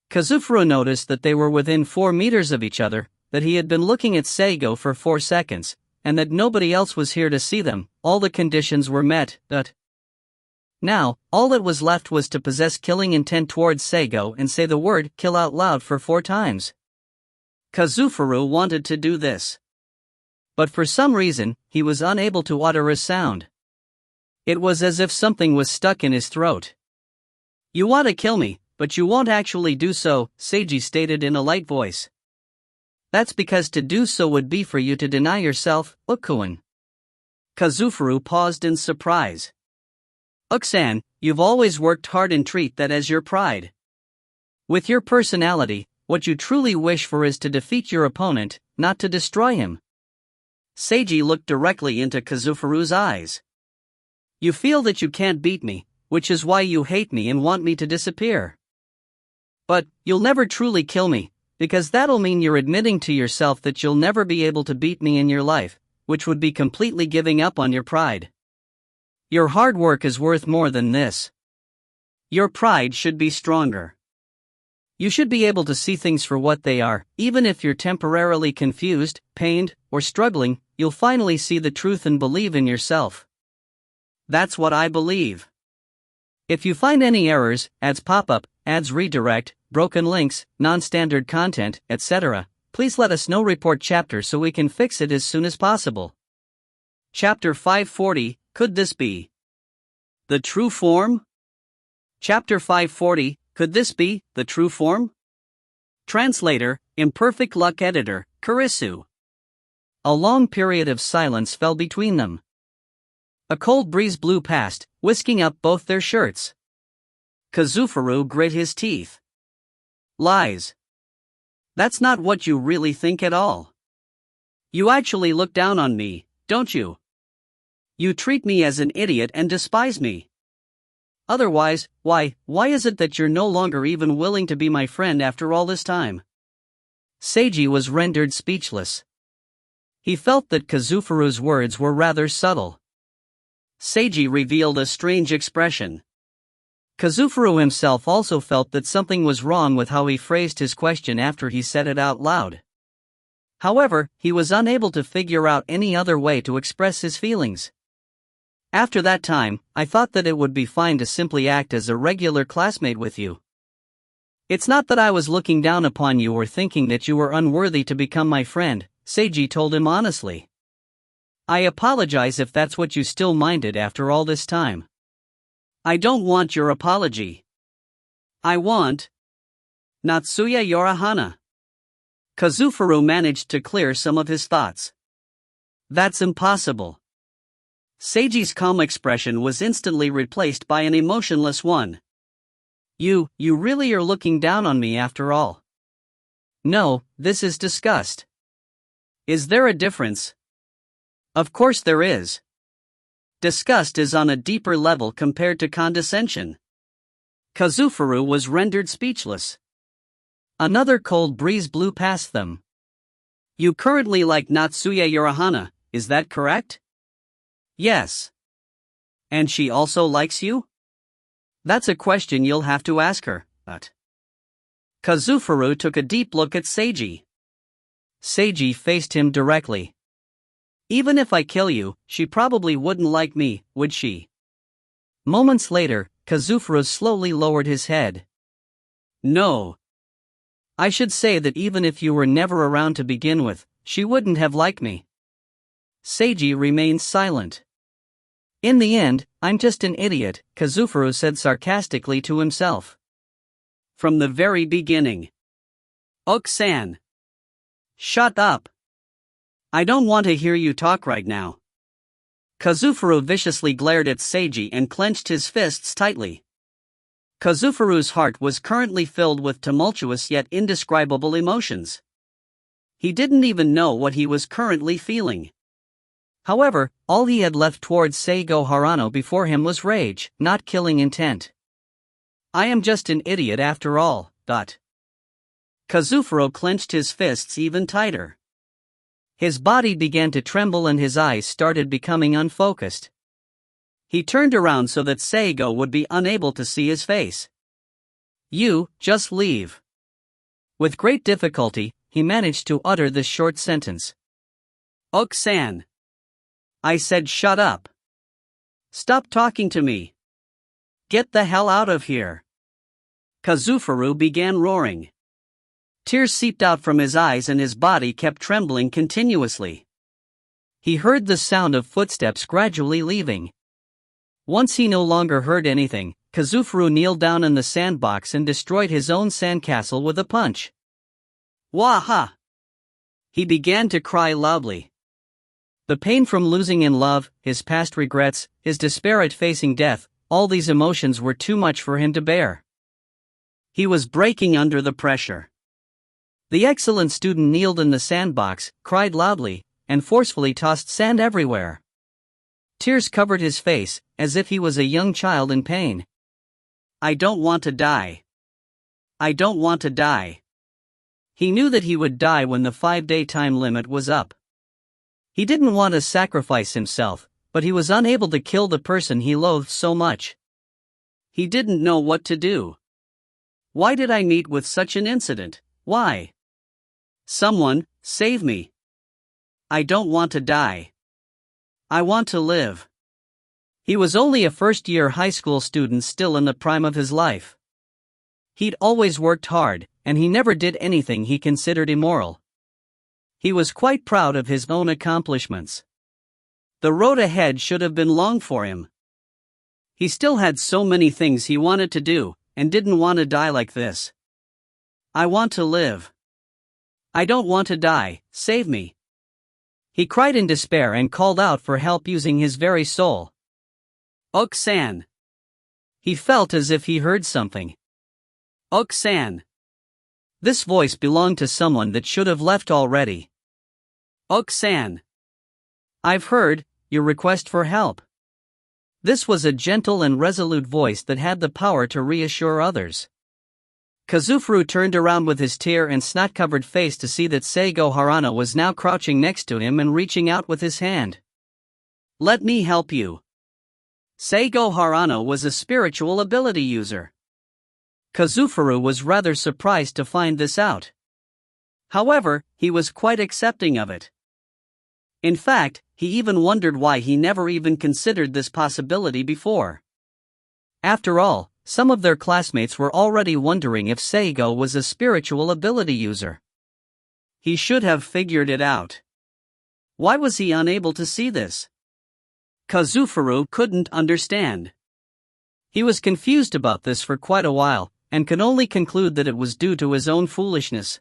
S1: Kazufuru noticed that they were within 4 meters of each other, that he had been looking at Seigo for 4 seconds, and that nobody else was here to see them. All the conditions were met, but now, all that was left was to possess killing intent towards Seigo and say the word kill out loud for 4 times. Kazufuru wanted to do this. But for some reason, he was unable to utter a sound. It was as if something was stuck in his throat. You want to kill me, but you won't actually do so, Seiji stated in a light voice. That's because to do so would be for you to deny yourself, Ukkoin. Kazufuru paused in surprise. Uksan, you've always worked hard and treat that as your pride. With your personality, what you truly wish for is to defeat your opponent, not to destroy him. Seiji looked directly into Kazufuru's eyes. You feel that you can't beat me, which is why you hate me and want me to disappear. But, you'll never truly kill me, because that'll mean you're admitting to yourself that you'll never be able to beat me in your life, which would be completely giving up on your pride. Your hard work is worth more than this. Your pride should be stronger. You should be able to see things for what they are, even if you're temporarily confused, pained, or struggling, you'll finally see the truth and believe in yourself. That's what I believe. If you find any errors, ads pop up, ads redirect, broken links, non-standard content, etc., please let us know. Report chapter so we can fix it as soon as possible. Chapter 540, Could this be the true form? Chapter 540, Could this be the true form? Translator, Imperfect Luck Editor, Kurisu. A long period of silence fell between them. A cold breeze blew past, whisking up both their shirts. Kazufuru grit his teeth. Lies. That's not what you really think at all. You actually look down on me, don't you? You treat me as an idiot and despise me. Otherwise, why is it that you're no longer even willing to be my friend after all this time? Seiji was rendered speechless. He felt that Kazufuru's words were rather subtle. Seiji revealed a strange expression. Kazufuru himself also felt that something was wrong with how he phrased his question after he said it out loud. However, he was unable to figure out any other way to express his feelings. After that time, I thought that it would be fine to simply act as a regular classmate with you. It's not that I was looking down upon you or thinking that you were unworthy to become my friend, Seiji told him honestly. I apologize if that's what you still minded after all this time. I don't want your apology. I want Natsuya Yorihana. Kazufuru managed to clear some of his thoughts. That's impossible. Seiji's calm expression was instantly replaced by an emotionless one. You really are looking down on me after all. No, this is disgust. Is there a difference? Of course there is. Disgust is on a deeper level compared to condescension. Kazufuru was rendered speechless. Another cold breeze blew past them. You currently like Natsuya Yorihana, is that correct? Yes. And she also likes you? That's a question you'll have to ask her, but. Kazufuru took a deep look at Seiji. Seiji faced him directly. Even if I kill you, she probably wouldn't like me, would she? Moments later, Kazufuru slowly lowered his head. No. I should say that even if you were never around to begin with, she wouldn't have liked me. Seiji remained silent. In the end, I'm just an idiot, Kazufuru said sarcastically to himself. From the very beginning. Uk-san. Shut up. I don't want to hear you talk right now. Kazufuru viciously glared at Seiji and clenched his fists tightly. Kazufuru's heart was currently filled with tumultuous yet indescribable emotions. He didn't even know what he was currently feeling. However, all he had left towards Seigo Harano before him was rage, not killing intent. I am just an idiot after all. Kazufuru clenched his fists even tighter. His body began to tremble and his eyes started becoming unfocused. He turned around so that Seigo would be unable to see his face. You, just leave. With great difficulty, he managed to utter this short sentence. Uk-san. I said shut up. Stop talking to me. Get the hell out of here. Kazufuru began roaring. Tears seeped out from his eyes and his body kept trembling continuously. He heard the sound of footsteps gradually leaving. Once he no longer heard anything, Kazufuru kneeled down in the sandbox and destroyed his own sandcastle with a punch. Waha! He began to cry loudly. The pain from losing in love, his past regrets, his despair at facing death, all these emotions were too much for him to bear. He was breaking under the pressure. The excellent student kneeled in the sandbox, cried loudly, and forcefully tossed sand everywhere. Tears covered his face, as if he was a young child in pain. I don't want to die. I don't want to die. He knew that he would die when the 5-day time limit was up. He didn't want to sacrifice himself, but he was unable to kill the person he loathed so much. He didn't know what to do. Why did I meet with such an incident? Why? Someone, save me. I don't want to die. I want to live. He was only a first-year high school student still in the prime of his life. He'd always worked hard, and he never did anything he considered immoral. He was quite proud of his own accomplishments. The road ahead should have been long for him. He still had so many things he wanted to do, and didn't want to die like this. I want to live. I don't want to die, save me. He cried in despair and called out for help using his very soul. Uk-san. He felt as if he heard something. Uk-san. This voice belonged to someone that should have left already. Uk-san. I've heard your request for help. This was a gentle and resolute voice that had the power to reassure others. Kazufuru turned around with his tear and snot-covered face to see that Seigo Harano was now crouching next to him and reaching out with his hand. Let me help you. Seigo Harano was a spiritual ability user. Kazufuru was rather surprised to find this out. However, he was quite accepting of it. In fact, he even wondered why he never even considered this possibility before. After all, some of their classmates were already wondering if Seigo was a spiritual ability user. He should have figured it out. Why was he unable to see this? Kazufuru couldn't understand. He was confused about this for quite a while, and could only conclude that it was due to his own foolishness.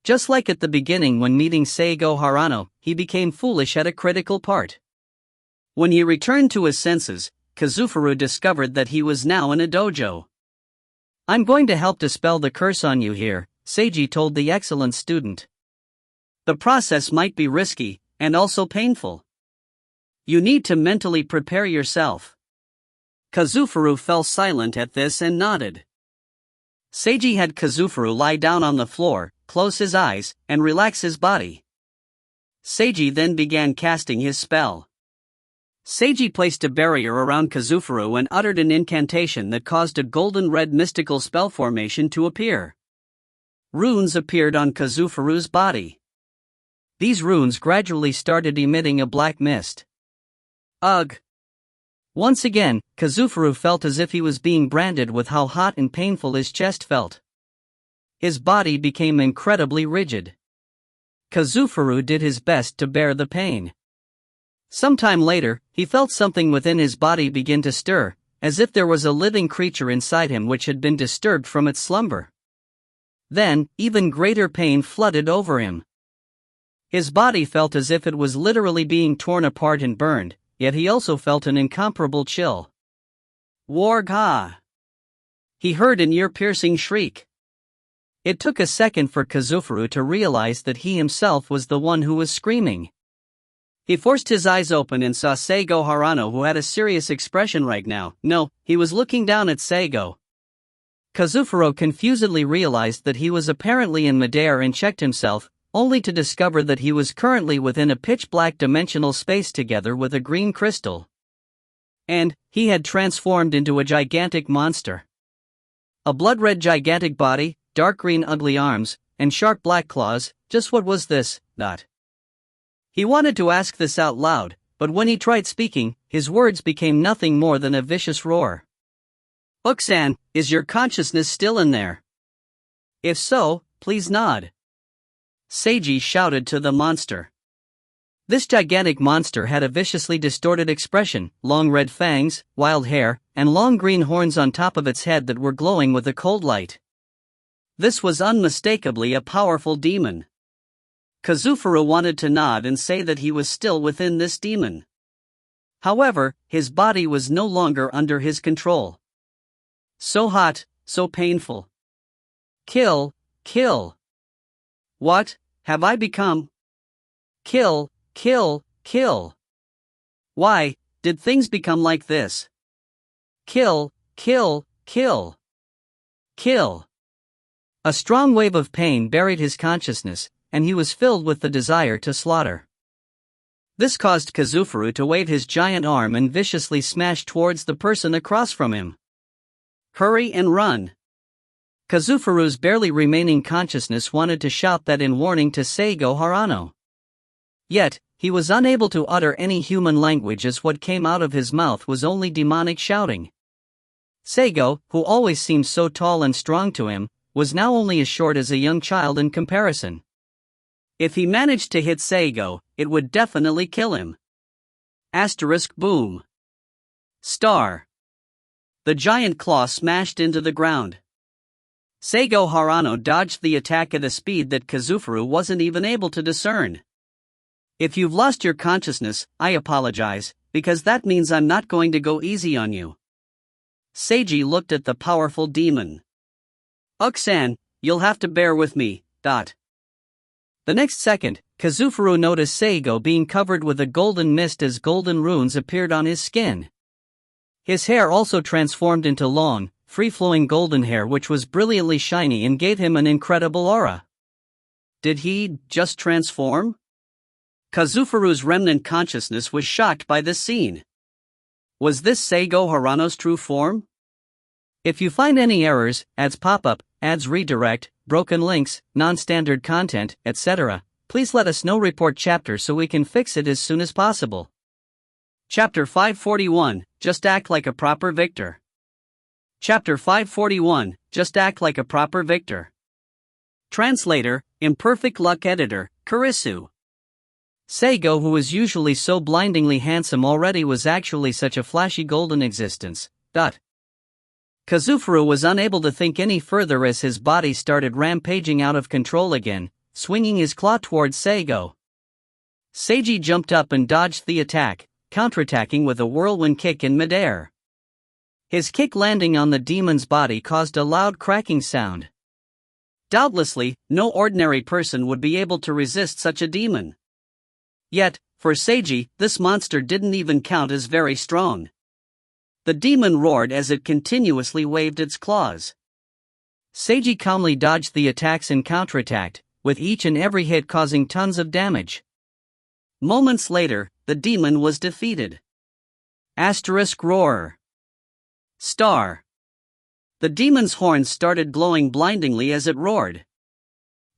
S1: Just like at the beginning when meeting Seigo Harano, he became foolish at a critical part. When he returned to his senses, Kazufuru discovered that he was now in a dojo. I'm going to help dispel the curse on you here, Seiji told the excellent student. The process might be risky, and also painful. You need to mentally prepare yourself. Kazufuru fell silent at this and nodded. Seiji had Kazufuru lie down on the floor, close his eyes, and relax his body. Seiji then began casting his spell. Seiji placed a barrier around Kazufuru and uttered an incantation that caused a golden-red mystical spell formation to appear. Runes appeared on Kazufuru's body. These runes gradually started emitting a black mist. Ugh! Once again, Kazufuru felt as if he was being branded with how hot and painful his chest felt. His body became incredibly rigid. Kazufuru did his best to bear the pain. Sometime later, he felt something within his body begin to stir, as if there was a living creature inside him which had been disturbed from its slumber. Then, even greater pain flooded over him. His body felt as if it was literally being torn apart and burned, yet he also felt an incomparable chill. Wargha! He heard an ear-piercing shriek. It took a second for Kazufuru to realize that he himself was the one who was screaming. He forced his eyes open and saw Seigo Harano, who had a serious expression right now. No, he was looking down at Seigo. Kazufuru confusedly realized that he was apparently in midair and checked himself, only to discover that he was currently within a pitch-black dimensional space together with a green crystal. And he had transformed into a gigantic monster. A blood-red gigantic body, dark green ugly arms, and sharp black claws. Just what was this? He wanted to ask this out loud, but when he tried speaking, his words became nothing more than a vicious roar. Uksan, is your consciousness still in there? If so, please nod. Seiji shouted to the monster. This gigantic monster had a viciously distorted expression, long red fangs, wild hair, and long green horns on top of its head that were glowing with a cold light. This was unmistakably a powerful demon. Kazufuru wanted to nod and say that he was still within this demon. However, his body was no longer under his control. So hot, so painful. Kill, kill. What have I become? Kill, kill, kill. Why did things become like this? Kill, kill, kill. Kill. A strong wave of pain buried his consciousness, and he was filled with the desire to slaughter. This caused Kazufuru to wave his giant arm and viciously smash towards the person across from him. Hurry and run! Kazufuru's barely remaining consciousness wanted to shout that in warning to Seigo Harano. Yet, he was unable to utter any human language as what came out of his mouth was only demonic shouting. Seigo, who always seemed so tall and strong to him, was now only as short as a young child in comparison. If he managed to hit Seigo, it would definitely kill him. Boom. Star. The giant claw smashed into the ground. Seigo Harano dodged the attack at a speed that Kazufuru wasn't even able to discern. If you've lost your consciousness, I apologize, because that means I'm not going to go easy on you. Seiji looked at the powerful demon. Uksan, you'll have to bear with me. The next second, Kazufuru noticed Seigo being covered with a golden mist as golden runes appeared on his skin. His hair also transformed into long, free-flowing golden hair which was brilliantly shiny and gave him an incredible aura. Did he just transform? Kazufuru's remnant consciousness was shocked by this scene. Was this Seigo Harano's true form? If you find any errors, ads pop up, ads redirect, broken links, non-standard content, etc., please let us know. Report chapter so we can fix it as soon as possible. Chapter 541, Just Act Like a Proper Victor. Chapter 541, Just Act Like a Proper Victor. Translator, Imperfect Luck Editor, Kurisu. Seigo, who was usually so blindingly handsome already, was actually such a flashy golden existence. Kazufuru was unable to think any further as his body started rampaging out of control again, swinging his claw towards Seigo. Seiji jumped up and dodged the attack, counterattacking with a whirlwind kick in midair. His kick landing on the demon's body caused a loud cracking sound. Doubtlessly, no ordinary person would be able to resist such a demon. Yet, for Seiji, this monster didn't even count as very strong. The demon roared as it continuously waved its claws. Seiji calmly dodged the attacks and counterattacked, with each and every hit causing tons of damage. Moments later, the demon was defeated. Roar. Star. The demon's horns started glowing blindingly as it roared.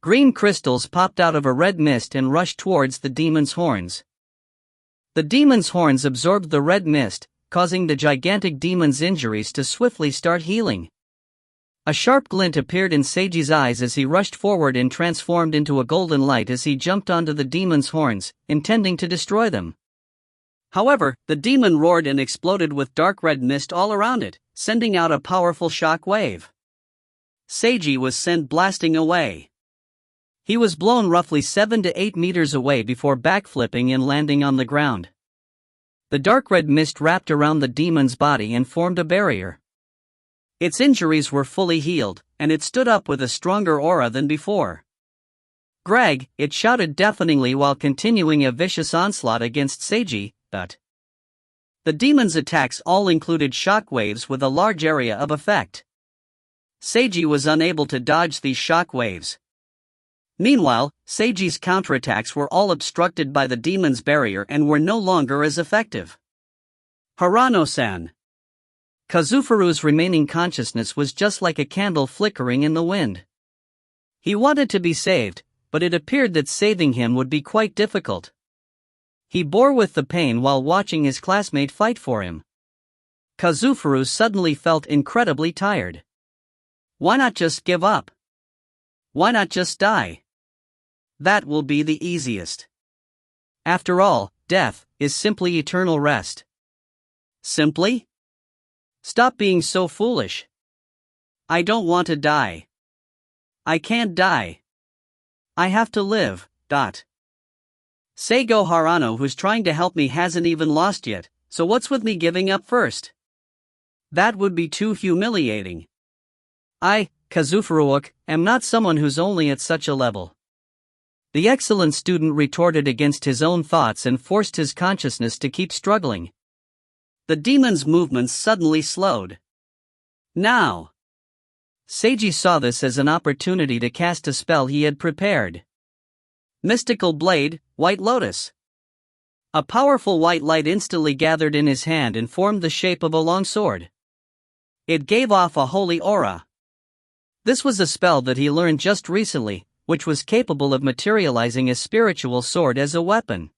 S1: Green crystals popped out of a red mist and rushed towards the demon's horns. The demon's horns absorbed the red mist, causing the gigantic demon's injuries to swiftly start healing. A sharp glint appeared in Seiji's eyes as he rushed forward and transformed into a golden light as he jumped onto the demon's horns, intending to destroy them. However, the demon roared and exploded with dark red mist all around it, sending out a powerful shock wave. Seiji was sent blasting away. He was blown roughly 7 to 8 meters away before backflipping and landing on the ground. The dark red mist wrapped around the demon's body and formed a barrier. Its injuries were fully healed, and it stood up with a stronger aura than before. Greg, it shouted deafeningly while continuing a vicious onslaught against Seiji, but the demon's attacks all included shockwaves with a large area of effect. Seiji was unable to dodge these shockwaves. Meanwhile, Seiji's counterattacks were all obstructed by the demon's barrier and were no longer as effective. Harano-san. Kazufuru's remaining consciousness was just like a candle flickering in the wind. He wanted to be saved, but it appeared that saving him would be quite difficult. He bore with the pain while watching his classmate fight for him. Kazufuru suddenly felt incredibly tired. Why not just give up? Why not just die? That will be the easiest. After all, death is simply eternal rest. Simply? Stop being so foolish. I don't want to die. I can't die. I have to live. Seigo Harano, who's trying to help me, hasn't even lost yet, so what's with me giving up first? That would be too humiliating. I, Kazufuruok, am not someone who's only at such a level. The excellent student retorted against his own thoughts and forced his consciousness to keep struggling. The demon's movements suddenly slowed. Now! Seiji saw this as an opportunity to cast a spell he had prepared. Mystical Blade, White Lotus. A powerful white light instantly gathered in his hand and formed the shape of a long sword. It gave off a holy aura. This was a spell that he learned just recently, which was capable of materializing a spiritual sword as a weapon.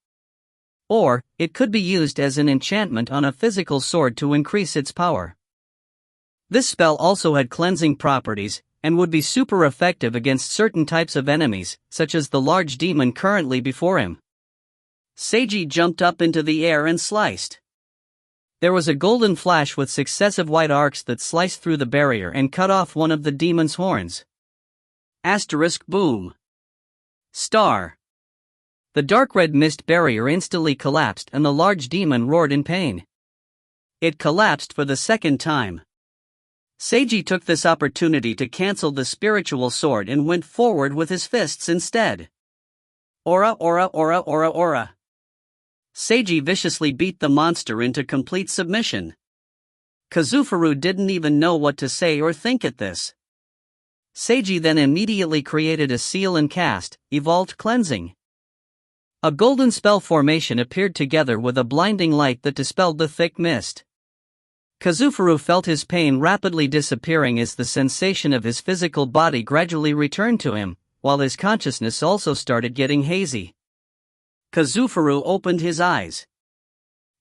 S1: Or, it could be used as an enchantment on a physical sword to increase its power. This spell also had cleansing properties, and would be super effective against certain types of enemies, such as the large demon currently before him. Seiji jumped up into the air and sliced. There was a golden flash with successive white arcs that sliced through the barrier and cut off one of the demon's horns. Boom. Star. The dark red mist barrier instantly collapsed and the large demon roared in pain. It collapsed for the second time. Seiji took this opportunity to cancel the spiritual sword and went forward with his fists instead. Aura. Seiji viciously beat the monster into complete submission. Kazufuru didn't even know what to say or think at this. Seiji then immediately created a seal and cast, Evolved Cleansing. A golden spell formation appeared together with a blinding light that dispelled the thick mist. Kazufuru felt his pain rapidly disappearing as the sensation of his physical body gradually returned to him, while his consciousness also started getting hazy. Kazufuru opened his eyes.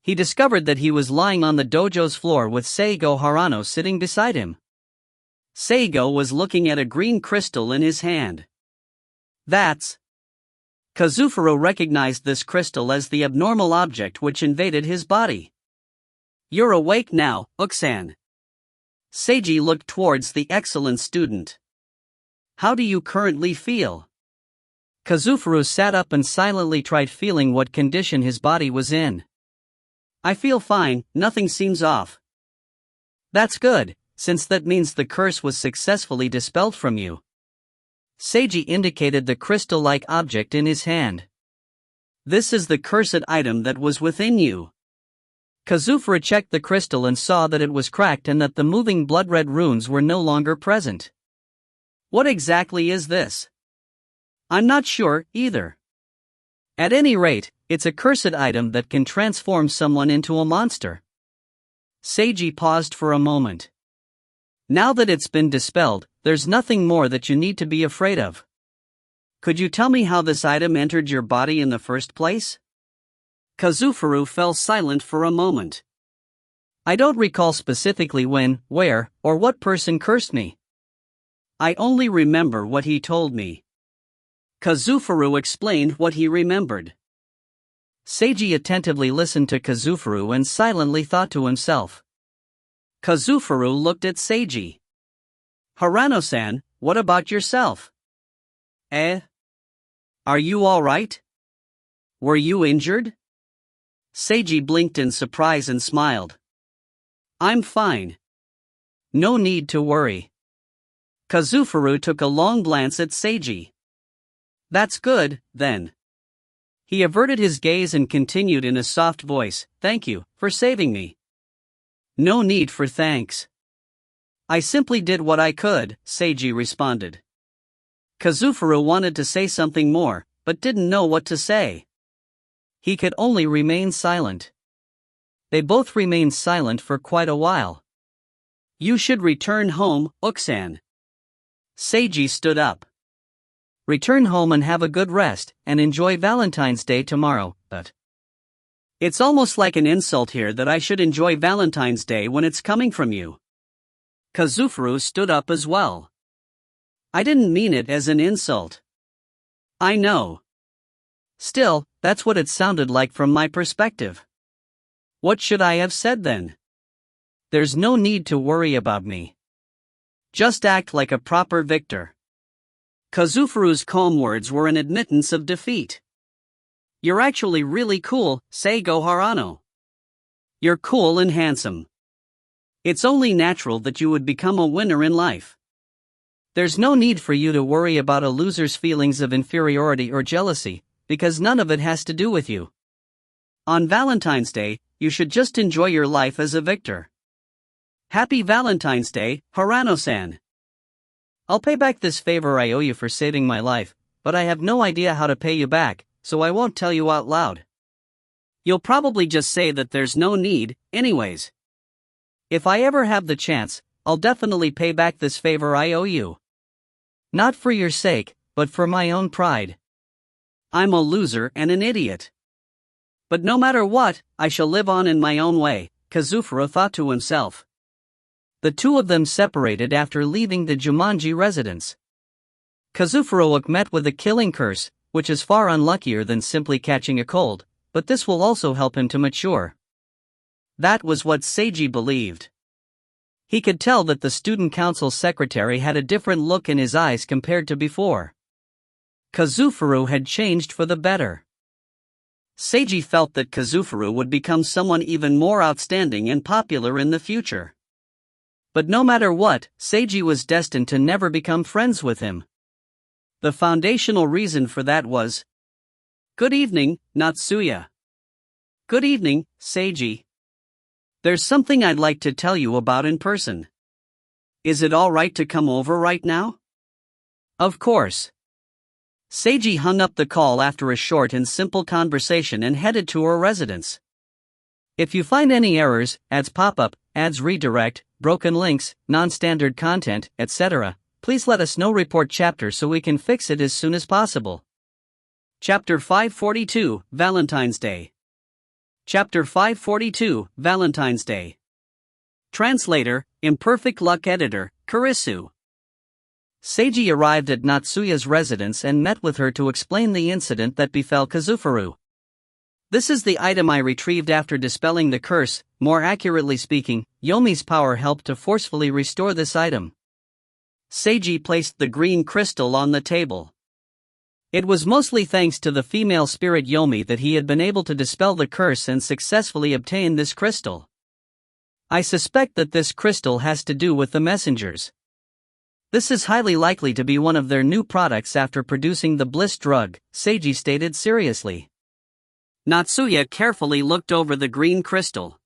S1: He discovered that he was lying on the dojo's floor with Seigo Harano sitting beside him. Seigo was looking at a green crystal in his hand. That's... Kazufuru recognized this crystal as the abnormal object which invaded his body. You're awake now, Uksan. Seiji looked towards the excellent student. How do you currently feel? Kazufuru sat up and silently tried feeling what condition his body was in. I feel fine, nothing seems off. That's good, since that means the curse was successfully dispelled from you. Seiji indicated the crystal-like object in his hand. This is the cursed item that was within you. Kazufuru checked the crystal and saw that it was cracked and that the moving blood-red runes were no longer present. What exactly is this? I'm not sure, either. At any rate, it's a cursed item that can transform someone into a monster. Seiji paused for a moment. Now that it's been dispelled, there's nothing more that you need to be afraid of. Could you tell me how this item entered your body in the first place? Kazufuru fell silent for a moment. I don't recall specifically when, where, or what person cursed me. I only remember what he told me. Kazufuru explained what he remembered. Seiji attentively listened to Kazufuru and silently thought to himself. Kazufuru looked at Seiji. Harano-san, what about yourself? Are you alright? Were you injured? Seiji blinked in surprise and smiled. I'm fine. No need to worry. Kazufuru took a long glance at Seiji. That's good, then. He averted his gaze and continued in a soft voice, thank you, for saving me. No need for thanks. I simply did what I could, Seiji responded. Kazufuru wanted to say something more, but didn't know what to say. He could only remain silent. They both remained silent for quite a while. You should return home, Uksan. Seiji stood up. Return home and have a good rest, and enjoy Valentine's Day tomorrow, but it's almost like an insult here that I should enjoy Valentine's Day when it's coming from you. Kazufuru stood up as well. I didn't mean it as an insult. I know. Still, that's what it sounded like from my perspective. What should I have said then? There's no need to worry about me. Just act like a proper victor. Kazufuru's calm words were an admittance of defeat. You're actually really cool, Seigo Harano. You're cool and handsome. It's only natural that you would become a winner in life. There's no need for you to worry about a loser's feelings of inferiority or jealousy, because none of it has to do with you. On Valentine's Day, you should just enjoy your life as a victor. Happy Valentine's Day, Harano-san. I'll pay back this favor I owe you for saving my life, but I have no idea how to pay you back, so I won't tell you out loud. You'll probably just say that there's no need, anyways. If I ever have the chance, I'll definitely pay back this favor I owe you. Not for your sake, but for my own pride. I'm a loser and an idiot. But no matter what, I shall live on in my own way, Kazufuru thought to himself. The two of them separated after leaving the Jumanji residence. Kazufuru met with a killing curse, which is far unluckier than simply catching a cold, but this will also help him to mature. That was what Seiji believed. He could tell that the student council secretary had a different look in his eyes compared to before. Kazufuru had changed for the better. Seiji felt that Kazufuru would become someone even more outstanding and popular in the future. But no matter what, Seiji was destined to never become friends with him. The foundational reason for that was, good evening, Natsuya. Good evening, Seiji. There's something I'd like to tell you about in person. Is it all right to come over right now? Of course. Seiji hung up the call after a short and simple conversation and headed to her residence. If you find any errors, ads pop up, ads redirect, broken links, non-standard content, etc., please let us know. Report chapter so we can fix it as soon as possible. Chapter 542, Valentine's Day. Chapter 542, Valentine's Day. Translator, Imperfect Luck Editor, Kurisu. Seiji arrived at Natsuya's residence and met with her to explain the incident that befell Kazufuru. This is the item I retrieved after dispelling the curse. More accurately speaking, Yomi's power helped to forcefully restore this item. Seiji placed the green crystal on the table. It was mostly thanks to the female spirit Yomi that he had been able to dispel the curse and successfully obtain this crystal. I suspect that this crystal has to do with the messengers. This is highly likely to be one of their new products after producing the bliss drug, Seiji stated seriously. Natsuya carefully looked over the green crystal.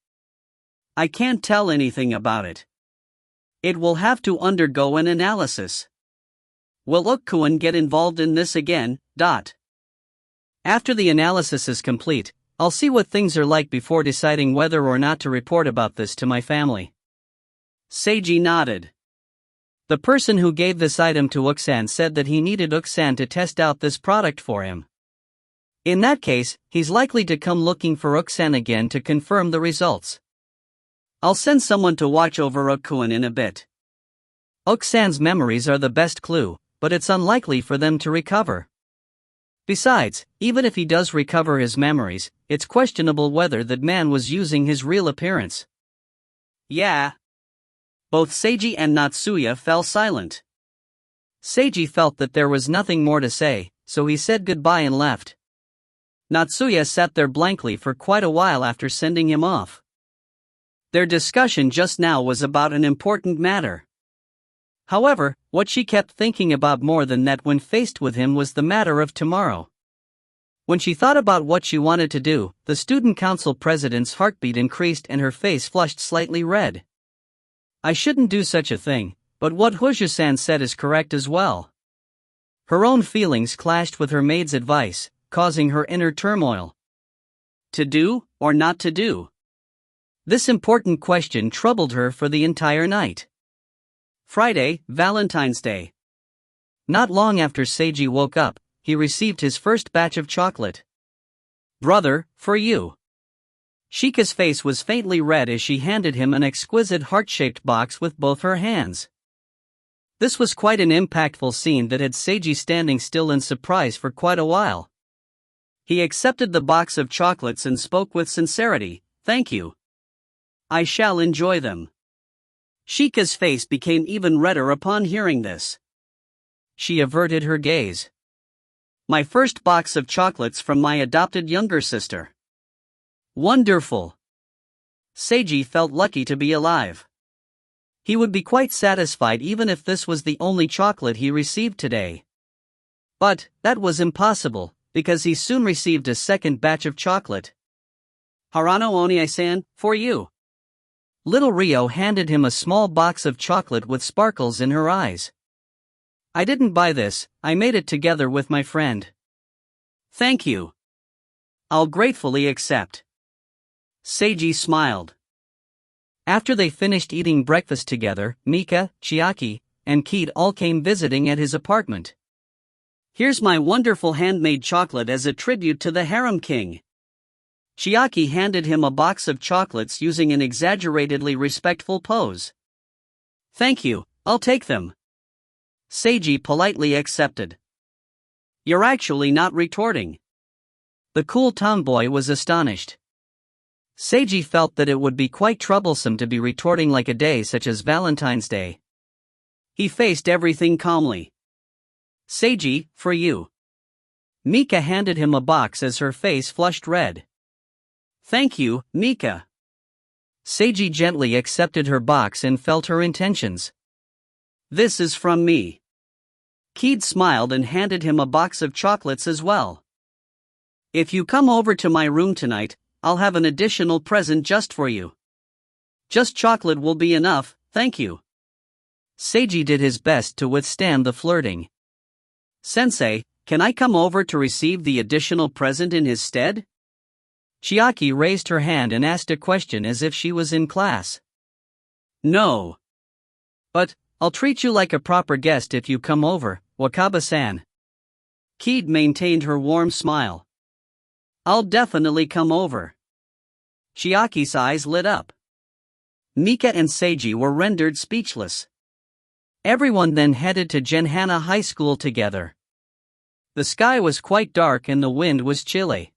S1: I can't tell anything about it. It will have to undergo an analysis. Will Ukkuin get involved in this again? After the analysis is complete, I'll see what things are like before deciding whether or not to report about this to my family. Seiji nodded. The person who gave this item to Uksan said that he needed Uksan to test out this product for him. In that case, he's likely to come looking for Uksan again to confirm the results. I'll send someone to watch over Uksan in a bit. Uksan's memories are the best clue, but it's unlikely for them to recover. Besides, even if he does recover his memories, it's questionable whether that man was using his real appearance. Yeah. Both Seiji and Natsuya fell silent. Seiji felt that there was nothing more to say, so he said goodbye and left. Natsuya sat there blankly for quite a while after sending him off. Their discussion just now was about an important matter. However, what she kept thinking about more than that when faced with him was the matter of tomorrow. When she thought about what she wanted to do, the student council president's heartbeat increased and her face flushed slightly red. I shouldn't do such a thing, but what Hojo-san said is correct as well. Her own feelings clashed with her maid's advice, causing her inner turmoil. To do, or not to do? This important question troubled her for the entire night. Friday, Valentine's Day. Not long after Seiji woke up, he received his first batch of chocolate. Brother, for you. Shika's face was faintly red as she handed him an exquisite heart-shaped box with both her hands. This was quite an impactful scene that had Seiji standing still in surprise for quite a while. He accepted the box of chocolates and spoke with sincerity, "Thank you. I shall enjoy them." Shika's face became even redder upon hearing this. She averted her gaze. My first box of chocolates from my adopted younger sister. Wonderful. Seiji felt lucky to be alive. He would be quite satisfied even if this was the only chocolate he received today. But that was impossible, because he soon received a second batch of chocolate. Harano Onie-san, for you. Little Rio handed him a small box of chocolate with sparkles in her eyes. I didn't buy this, I made it together with my friend. Thank you. I'll gratefully accept. Seiji smiled. After they finished eating breakfast together, Mika, Chiaki, and Keed all came visiting at his apartment. Here's my wonderful handmade chocolate as a tribute to the harem king. Chiaki handed him a box of chocolates using an exaggeratedly respectful pose. Thank you, I'll take them. Seiji politely accepted. You're actually not retorting. The cool tomboy was astonished. Seiji felt that it would be quite troublesome to be retorting like a day such as Valentine's Day. He faced everything calmly. Seiji, for you. Mika handed him a box as her face flushed red. Thank you, Mika. Seiji gently accepted her box and felt her intentions. This is from me. Keed smiled and handed him a box of chocolates as well. If you come over to my room tonight, I'll have an additional present just for you. Just chocolate will be enough, thank you. Seiji did his best to withstand the flirting. Sensei, can I come over to receive the additional present in his stead? Chiaki raised her hand and asked a question as if she was in class. No. But, I'll treat you like a proper guest if you come over, Wakaba-san. Keed maintained her warm smile. I'll definitely come over. Chiaki's eyes lit up. Mika and Seiji were rendered speechless. Everyone then headed to Genhana High School together. The sky was quite dark and the wind was chilly.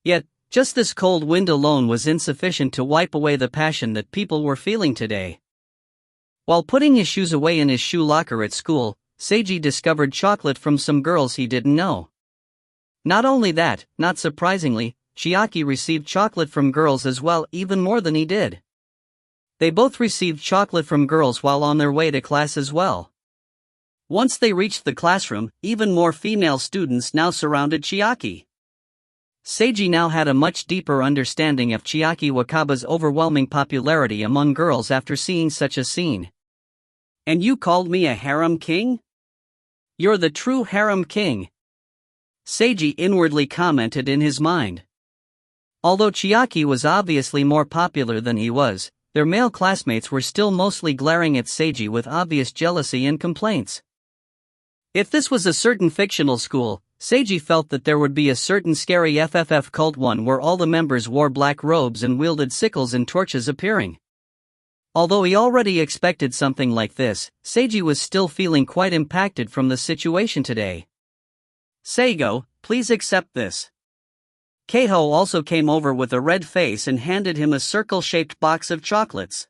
S1: Yet, just this cold wind alone was insufficient to wipe away the passion that people were feeling today. While putting his shoes away in his shoe locker at school, Seiji discovered chocolate from some girls he didn't know. Not only that, not surprisingly, Chiaki received chocolate from girls as well, even more than he did. They both received chocolate from girls while on their way to class as well. Once they reached the classroom, even more female students now surrounded Chiaki. Seiji now had a much deeper understanding of Chiaki Wakaba's overwhelming popularity among girls after seeing such a scene. And you called me a harem king? You're the true harem king. Seiji inwardly commented in his mind. Although Chiaki was obviously more popular than he was, their male classmates were still mostly glaring at Seiji with obvious jealousy and complaints. If this was a certain fictional school, Seiji felt that there would be a certain scary FFF cult one where all the members wore black robes and wielded sickles and torches appearing. Although he already expected something like this, Seiji was still feeling quite impacted from the situation today. Seigo, please accept this. Keiho also came over with a red face and handed him a circle-shaped box of chocolates.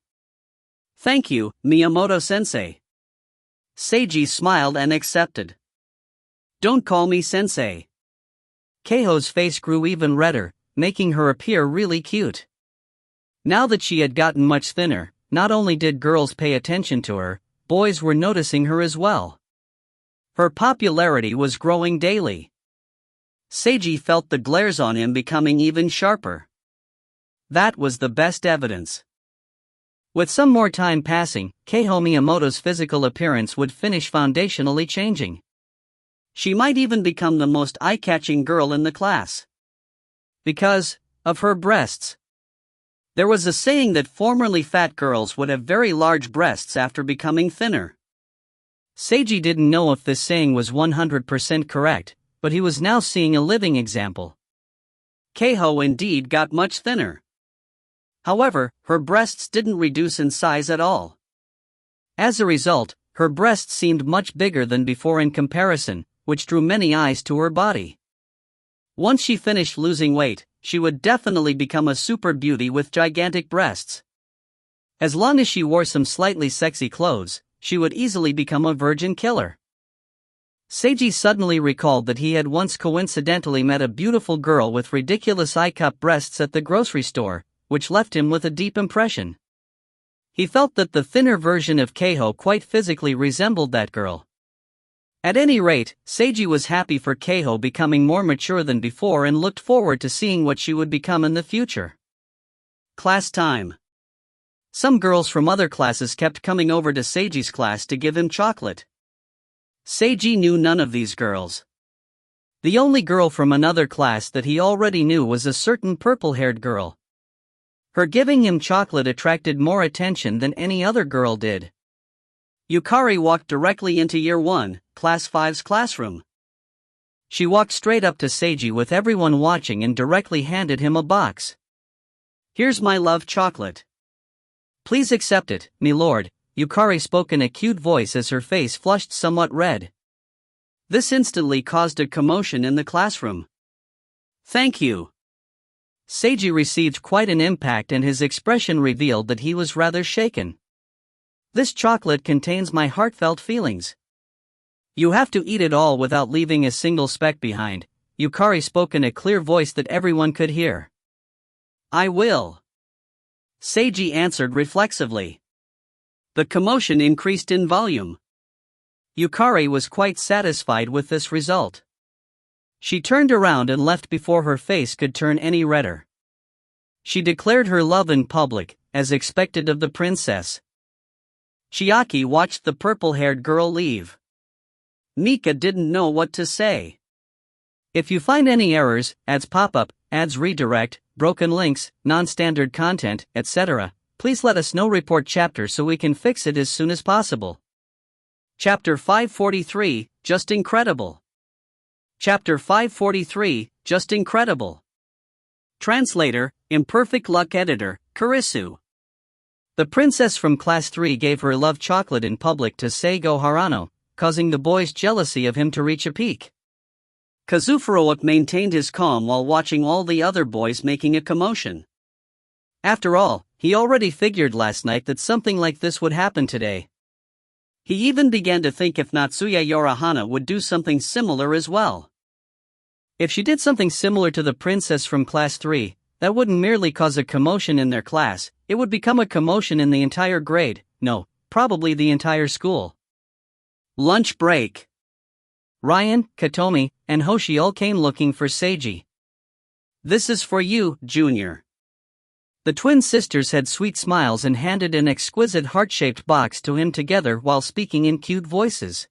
S1: Thank you, Miyamoto-sensei. Seiji smiled and accepted. Don't call me sensei. Keiho's face grew even redder, making her appear really cute. Now that she had gotten much thinner, not only did girls pay attention to her, boys were noticing her as well. Her popularity was growing daily. Seiji felt the glares on him becoming even sharper. That was the best evidence. With some more time passing, Keiho Miyamoto's physical appearance would finish foundationally changing. She might even become the most eye-catching girl in the class. Because of her breasts. There was a saying that formerly fat girls would have very large breasts after becoming thinner. Seiji didn't know if this saying was 100% correct, but he was now seeing a living example. Keiho indeed got much thinner. However, her breasts didn't reduce in size at all. As a result, her breasts seemed much bigger than before in comparison, which drew many eyes to her body. Once she finished losing weight, she would definitely become a super beauty with gigantic breasts. As long as she wore some slightly sexy clothes, she would easily become a virgin killer. Seiji suddenly recalled that he had once coincidentally met a beautiful girl with ridiculous eye-cup breasts at the grocery store, which left him with a deep impression. He felt that the thinner version of Keiho quite physically resembled that girl. At any rate, Seiji was happy for Keiho becoming more mature than before and looked forward to seeing what she would become in the future. Class time. Some girls from other classes kept coming over to Seiji's class to give him chocolate. Seiji knew none of these girls. The only girl from another class that he already knew was a certain purple-haired girl. Her giving him chocolate attracted more attention than any other girl did. Yukari walked directly into Year 1, Class 5's classroom. She walked straight up to Seiji with everyone watching and directly handed him a box. Here's my love chocolate. Please accept it, milord, Yukari spoke in a cute voice as her face flushed somewhat red. This instantly caused a commotion in the classroom. Thank you. Seiji received quite an impact and his expression revealed that he was rather shaken. This chocolate contains my heartfelt feelings. You have to eat it all without leaving a single speck behind, Yukari spoke in a clear voice that everyone could hear. I will. Seiji answered reflexively. The commotion increased in volume. Yukari was quite satisfied with this result. She turned around and left before her face could turn any redder. She declared her love in public, as expected of the princess. Chiaki watched the purple-haired girl leave. Mika didn't know what to say. If you find any errors, ads pop-up, ads redirect, broken links, non-standard content, etc., please let us know. Report chapter so we can fix it as soon as possible. Chapter 543, Just Incredible. Chapter 543, Just Incredible. Translator, Imperfect Luck Editor, Kurisu. The princess from Class 3 gave her love chocolate in public to Seigo Harano, causing the boys' jealousy of him to reach a peak. Kazufuroa maintained his calm while watching all the other boys making a commotion. After all, he already figured last night that something like this would happen today. He even began to think if Natsuya Yorahana would do something similar as well. If she did something similar to the princess from Class 3, that wouldn't merely cause a commotion in their class, it would become a commotion in the entire grade, no, probably the entire school. Lunch break. Ryan, Katomi, and Hoshi all came looking for Seiji. This is for you, Junior. The twin sisters had sweet smiles and handed an exquisite heart-shaped box to him together while speaking in cute voices.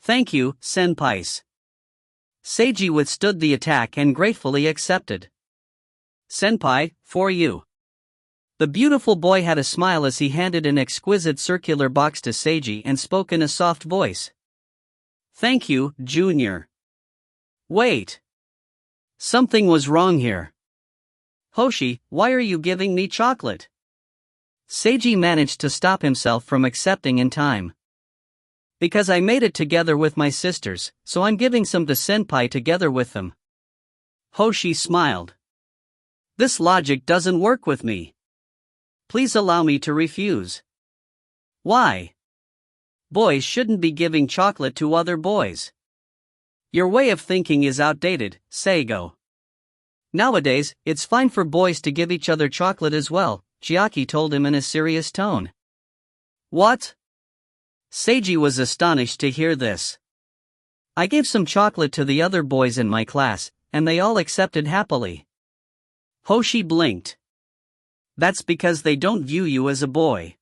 S1: Thank you, senpais. Seiji withstood the attack and gratefully accepted. Senpai, for you. The beautiful boy had a smile as he handed an exquisite circular box to Seiji and spoke in a soft voice. Thank you, Junior. Wait. Something was wrong here. Hoshi, why are you giving me chocolate? Seiji managed to stop himself from accepting in time. Because I made it together with my sisters, so I'm giving some to Senpai together with them. Hoshi smiled. This logic doesn't work with me. Please allow me to refuse. Why? Boys shouldn't be giving chocolate to other boys. Your way of thinking is outdated, Seigo. Nowadays, it's fine for boys to give each other chocolate as well, Chiaki told him in a serious tone. What? Seiji was astonished to hear this. I gave some chocolate to the other boys in my class, and they all accepted happily. Hoshi blinked. That's because they don't view you as a boy.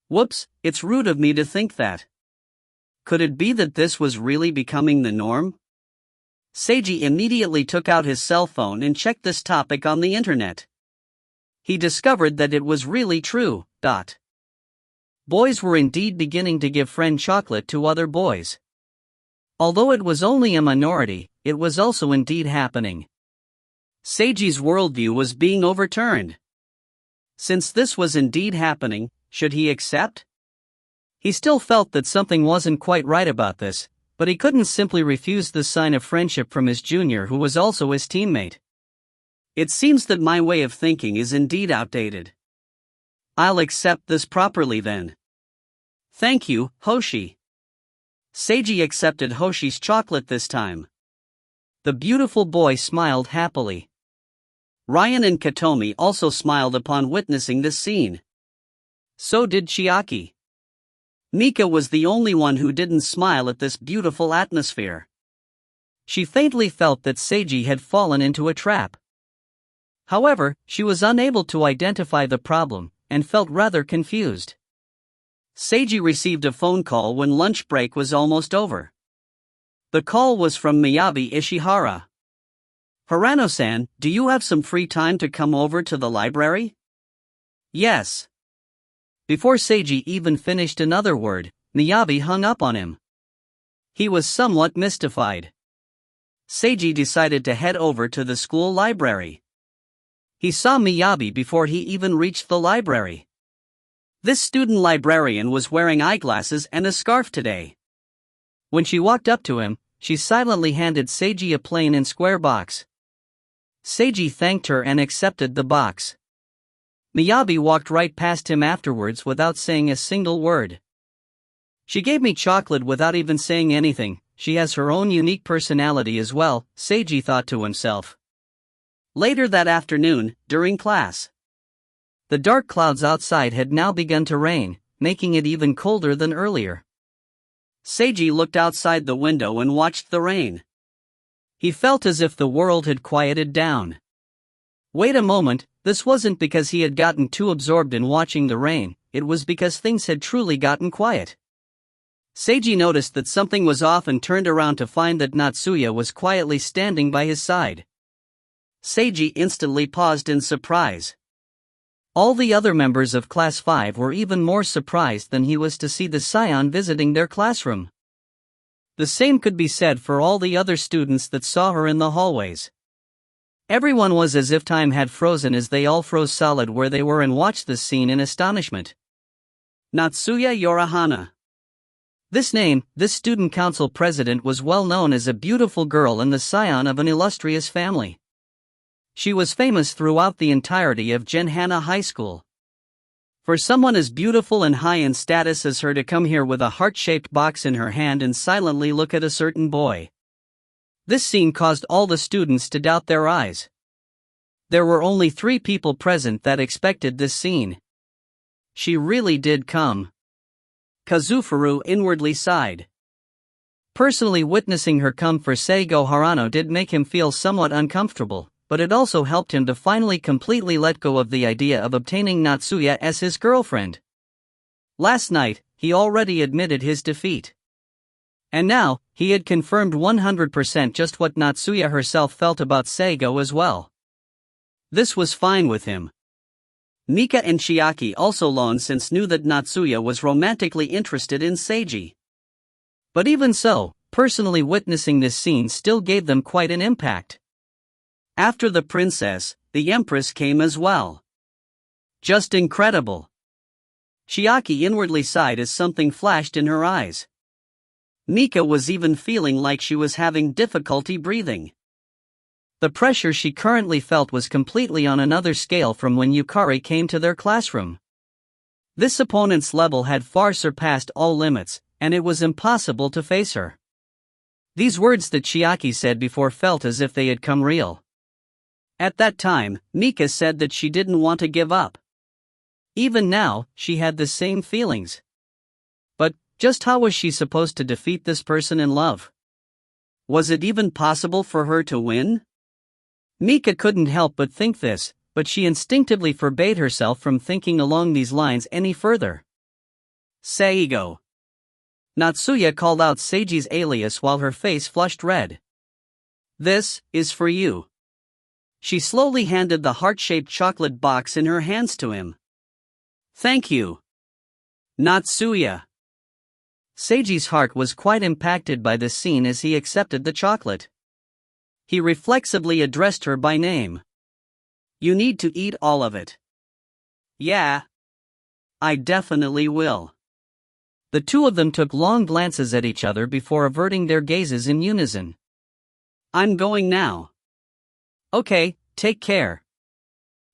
S1: Whoops, it's rude of me to think that. Could it be that this was really becoming the norm? Seiji immediately took out his cell phone and checked this topic on the internet. He discovered that it was really true. Boys were indeed beginning to give friend chocolate to other boys. Although it was only a minority, it was also indeed happening. Seiji's worldview was being overturned. Since this was indeed happening, should he accept? He still felt that something wasn't quite right about this, but he couldn't simply refuse this sign of friendship from his junior who was also his teammate. It seems that my way of thinking is indeed outdated. I'll accept this properly then. Thank you, Hoshi. Seiji accepted Hoshi's chocolate this time. The beautiful boy smiled happily. Ryan and Katomi also smiled upon witnessing this scene. So did Chiaki. Mika was the only one who didn't smile at this beautiful atmosphere. She faintly felt that Seiji had fallen into a trap. However, she was unable to identify the problem, and felt rather confused. Seiji received a phone call when lunch break was almost over. The call was from Miyabi Ishihara. Hirano-san, do you have some free time to come over to the library? Yes. Before Seiji even finished another word, Miyabi hung up on him. He was somewhat mystified. Seiji decided to head over to the school library. He saw Miyabi before he even reached the library. This student librarian was wearing eyeglasses and a scarf today. When she walked up to him, she silently handed Seiji a plain and square box. Seiji thanked her and accepted the box. Miyabi walked right past him afterwards without saying a single word. She gave me chocolate without even saying anything. She has her own unique personality as well, Seiji thought to himself. Later that afternoon, during class. The dark clouds outside had now begun to rain, making it even colder than earlier. Seiji looked outside the window and watched the rain. He felt as if the world had quieted down. Wait a moment, this wasn't because he had gotten too absorbed in watching the rain, it was because things had truly gotten quiet. Seiji noticed that something was off and turned around to find that Natsuya was quietly standing by his side. Seiji instantly paused in surprise. All the other members of Class 5 were even more surprised than he was to see the scion visiting their classroom. The same could be said for all the other students that saw her in the hallways. Everyone was as if time had frozen as they all froze solid where they were and watched this scene in astonishment. Natsuya Yorihana. This name, this student council president, was well known as a beautiful girl and the scion of an illustrious family. She was famous throughout the entirety of Genhana High School. For someone as beautiful and high in status as her to come here with a heart-shaped box in her hand and silently look at a certain boy. This scene caused all the students to doubt their eyes. There were only 3 people present that expected this scene. She really did come. Kazufuru inwardly sighed. Personally, witnessing her come for Seigo Harano did make him feel somewhat uncomfortable, but it also helped him to finally completely let go of the idea of obtaining Natsuya as his girlfriend. Last night, he already admitted his defeat. And now, he had confirmed 100% just what Natsuya herself felt about Seigo as well. This was fine with him. Mika and Chiaki also long since knew that Natsuya was romantically interested in Seiji. But even so, personally witnessing this scene still gave them quite an impact. After the princess, the empress came as well. Just incredible. Chiaki inwardly sighed as something flashed in her eyes. Mika was even feeling like she was having difficulty breathing. The pressure she currently felt was completely on another scale from when Yukari came to their classroom. This opponent's level had far surpassed all limits, and it was impossible to face her. These words that Chiaki said before felt as if they had come real. At that time, Mika said that she didn't want to give up. Even now, she had the same feelings. But, just how was she supposed to defeat this person in love? Was it even possible for her to win? Mika couldn't help but think this, but she instinctively forbade herself from thinking along these lines any further. Seigo. Natsuya called out Seiji's alias while her face flushed red. This is for you. She slowly handed the heart-shaped chocolate box in her hands to him. Thank you. Natsuya. Seiji's heart was quite impacted by this scene as he accepted the chocolate. He reflexively addressed her by name. You need to eat all of it. Yeah. I definitely will. The two of them took long glances at each other before averting their gazes in unison. I'm going now. Okay, take care.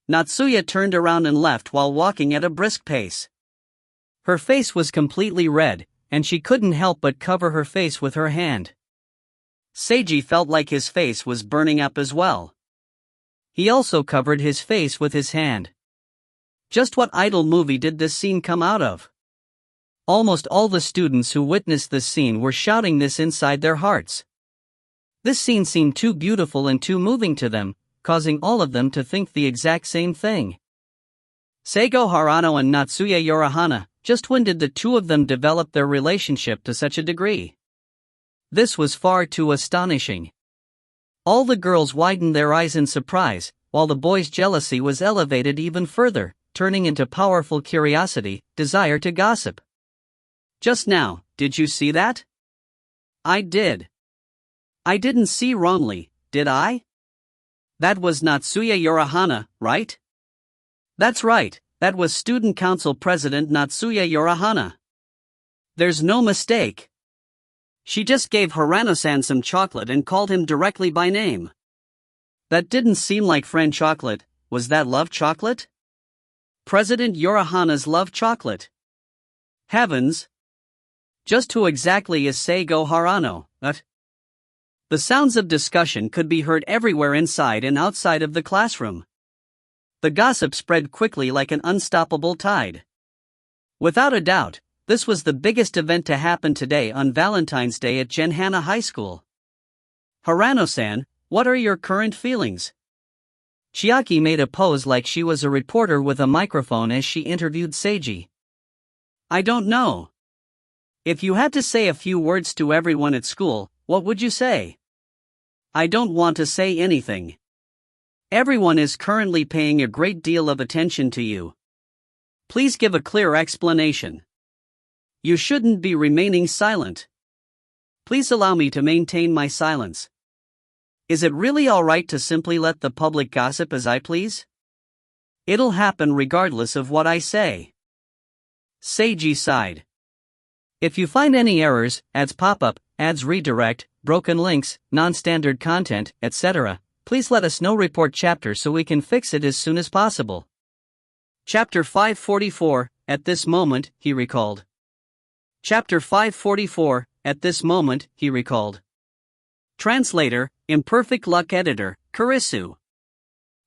S1: Natsuya turned around and left while walking at a brisk pace. Her face was completely red, and she couldn't help but cover her face with her hand. Seiji felt like his face was burning up as well. He also covered his face with his hand. Just what idol movie did this scene come out of? Almost all the students who witnessed this scene were shouting this inside their hearts. This scene seemed too beautiful and too moving to them, causing all of them to think the exact same thing. Seigo Harano and Natsuya Yorihana, just when did the two of them develop their relationship to such a degree? This was far too astonishing. All the girls widened their eyes in surprise, while the boys' jealousy was elevated even further, turning into powerful curiosity, desire to gossip. Just now, did you see that? I did. I didn't see wrongly, did I? That was Natsuya Yorihana, right? That's right, that was Student Council President Natsuya Yorihana. There's no mistake. She just gave Harano-san some chocolate and called him directly by name. That didn't seem like friend chocolate, was that love chocolate? President Yorihana's love chocolate. Heavens! Just who exactly is Seigo Harano? The sounds of discussion could be heard everywhere inside and outside of the classroom. The gossip spread quickly like an unstoppable tide. Without a doubt, this was the biggest event to happen today on Valentine's Day at Genhana High School. Harano-san, what are your current feelings? Chiaki made a pose like she was a reporter with a microphone as she interviewed Seiji. I don't know. If you had to say a few words to everyone at school, what would you say? I don't want to say anything. Everyone is currently paying a great deal of attention to you. Please give a clear explanation. You shouldn't be remaining silent. Please allow me to maintain my silence. Is it really alright to simply let the public gossip as I please? It'll happen regardless of what I say. Seiji sighed. If you find any errors, ads pop up, ads redirect, broken links, non-standard content, etc., please let us know. Report chapter so we can fix it as soon as possible. Chapter 544, at this moment, he recalled. Chapter 544, at this moment, he recalled. Translator, Imperfect Luck Editor, Kurisu.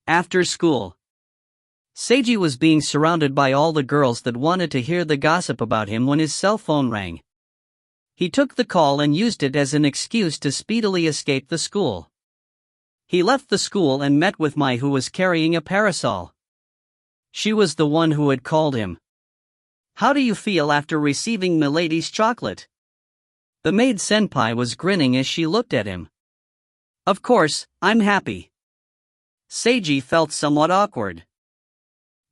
S1: After school. Seiji was being surrounded by all the girls that wanted to hear the gossip about him when his cell phone rang. He took the call and used it as an excuse to speedily escape the school. He left the school and met with Mai, who was carrying a parasol. She was the one who had called him. How do you feel after receiving Milady's chocolate? The maid senpai was grinning as she looked at him. Of course, I'm happy. Seiji felt somewhat awkward.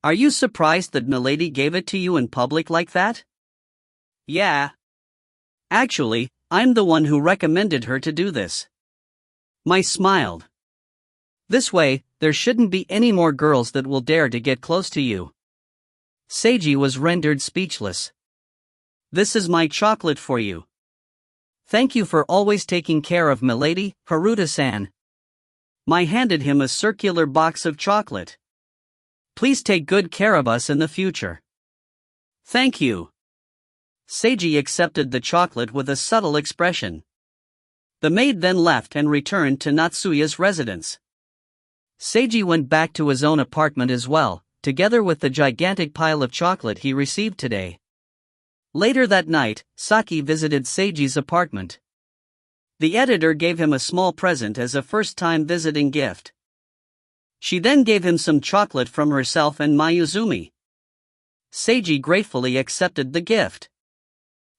S1: Are you surprised that Milady gave it to you in public like that? Yeah. Actually, I'm the one who recommended her to do this. Mai smiled. This way, there shouldn't be any more girls that will dare to get close to you. Seiji was rendered speechless. This is my chocolate for you. Thank you for always taking care of Milady, Haruta-san. Mai handed him a circular box of chocolate. Please take good care of us in the future. Thank you. Seiji accepted the chocolate with a subtle expression. The maid then left and returned to Natsuya's residence. Seiji went back to his own apartment as well, together with the gigantic pile of chocolate he received today. Later that night, Saki visited Seiji's apartment. The editor gave him a small present as a first-time visiting gift. She then gave him some chocolate from herself and Mayuzumi. Seiji gratefully accepted the gift.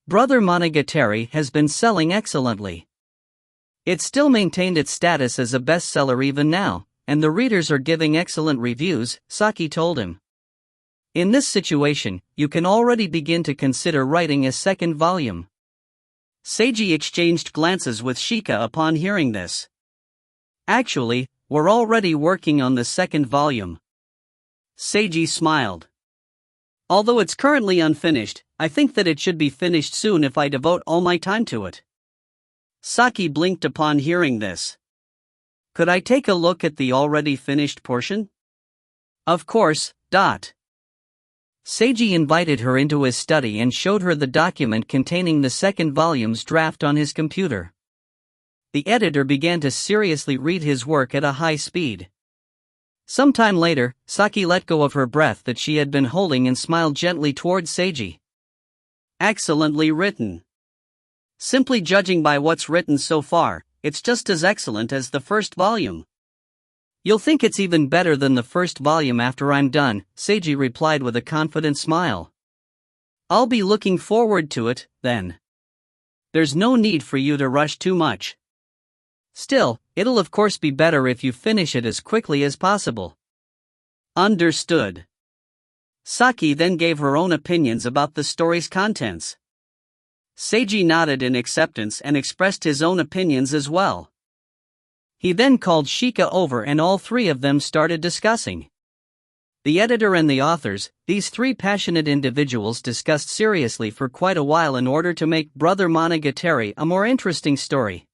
S1: Brother Monogatari has been selling excellently. It still maintained its status as a bestseller even now, and the readers are giving excellent reviews, Saki told him. In this situation, you can already begin to consider writing a second volume. Seiji exchanged glances with Shika upon hearing this. Actually, we're already working on the second volume. Seiji smiled. Although it's currently unfinished, I think that it should be finished soon if I devote all my time to it. Saki blinked upon hearing this. Could I take a look at the already finished portion? Of course. Seiji invited her into his study and showed her the document containing the second volume's draft on his computer. The editor began to seriously read his work at a high speed. Sometime later, Saki let go of her breath that she had been holding and smiled gently towards Seiji. Excellently written. Simply judging by what's written so far, it's just as excellent as the first volume. You'll think it's even better than the first volume after I'm done, Seiji replied with a confident smile. I'll be looking forward to it, then. There's no need for you to rush too much. Still, it'll of course be better if you finish it as quickly as possible. Understood. Saki then gave her own opinions about the story's contents. Seiji nodded in acceptance and expressed his own opinions as well. He then called Shika over and all three of them started discussing. The editor and the authors, these three passionate individuals discussed seriously for quite a while in order to make Brother Monogatari a more interesting story.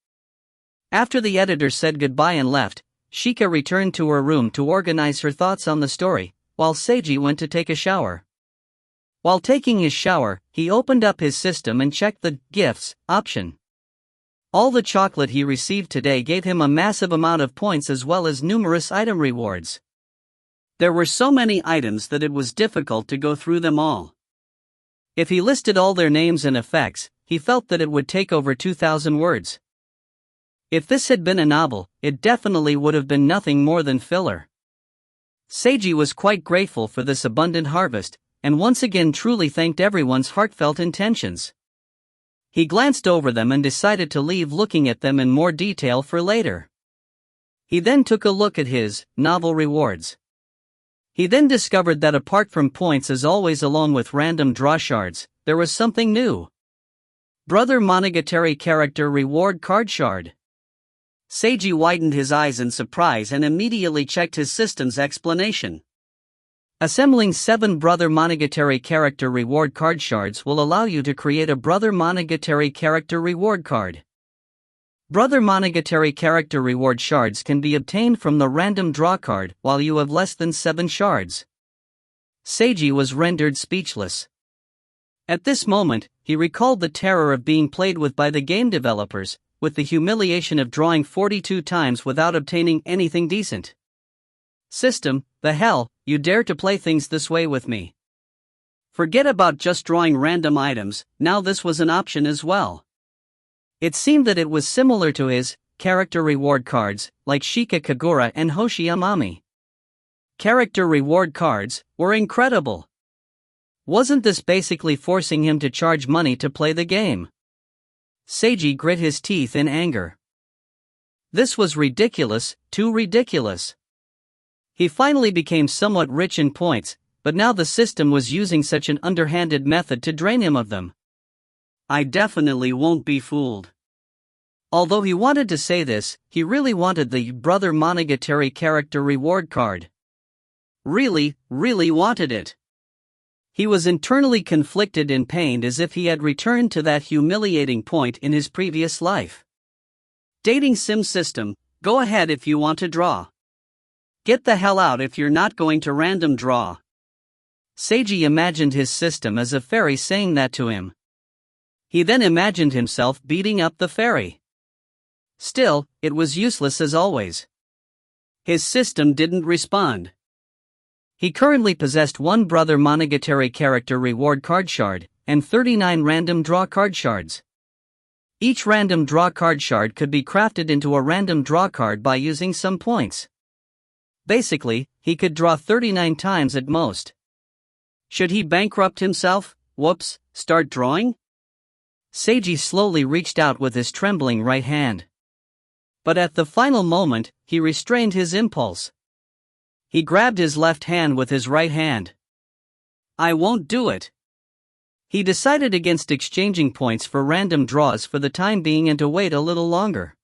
S1: After the editor said goodbye and left, Shika returned to her room to organize her thoughts on the story, while Seiji went to take a shower. While taking his shower, he opened up his system and checked the Gifts option. All the chocolate he received today gave him a massive amount of points as well as numerous item rewards. There were so many items that it was difficult to go through them all. If he listed all their names and effects, he felt that it would take over 2,000 words. If this had been a novel, it definitely would have been nothing more than filler. Seiji was quite grateful for this abundant harvest, and once again truly thanked everyone's heartfelt intentions. He glanced over them and decided to leave looking at them in more detail for later. He then took a look at his novel rewards. He then discovered that apart from points as always along with random draw shards, there was something new. Brother Monogatari Character Reward Card Shard. Seiji widened his eyes in surprise and immediately checked his system's explanation. Assembling 7 Brother Monogatari Character Reward Card Shards will allow you to create a Brother Monogatari Character Reward Card. Brother Monogatari Character Reward Shards can be obtained from the random draw card while you have less than 7 shards. Seiji was rendered speechless. At this moment, he recalled the terror of being played with by the game developers, with the humiliation of drawing 42 times without obtaining anything decent. System, the hell, you dare to play things this way with me? Forget about just drawing random items, now this was an option as well. It seemed that it was similar to his character reward cards, like Shika Kagura and Hoshi Amami. Character reward cards were incredible. Wasn't this basically forcing him to charge money to play the game? Seiji grit his teeth in anger. This was ridiculous, too ridiculous. He finally became somewhat rich in points, but now the system was using such an underhanded method to drain him of them. I definitely won't be fooled. Although he wanted to say this, he really wanted the Brother Monogatari character reward card. Really wanted it. He was internally conflicted and pained as if he had returned to that humiliating point in his previous life. Dating sim system, go ahead if you want to draw. Get the hell out if you're not going to random draw. Seiji imagined his system as a fairy saying that to him. He then imagined himself beating up the fairy. Still, it was useless as always. His system didn't respond. He currently possessed one Brother Monogatari character reward card shard, and 39 random draw card shards. Each random draw card shard could be crafted into a random draw card by using some points. Basically, he could draw 39 times at most. Should he bankrupt himself? Whoops, start drawing? Seiji slowly reached out with his trembling right hand. But at the final moment, he restrained his impulse. He grabbed his left hand with his right hand. I won't do it. He decided against exchanging points for random draws for the time being and to wait a little longer.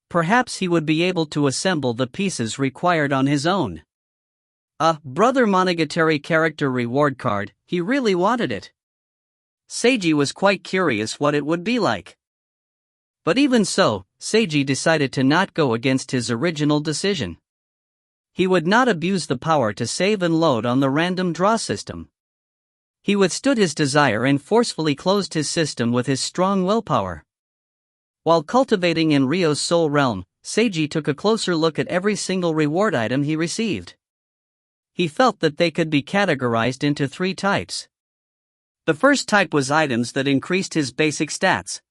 S1: Perhaps he would be able to assemble the pieces required on his own. A Brother Monogatari character reward card, he really wanted it. Seiji was quite curious what it would be like. But even so, Seiji decided to not go against his original decision. He would not abuse the power to save and load on the random draw system. He withstood his desire and forcefully closed his system with his strong willpower. While cultivating in Ryo's soul realm, Seiji took a closer look at every single reward item he received. He felt that they could be categorized into 3 types. The first type was items that increased his basic stats.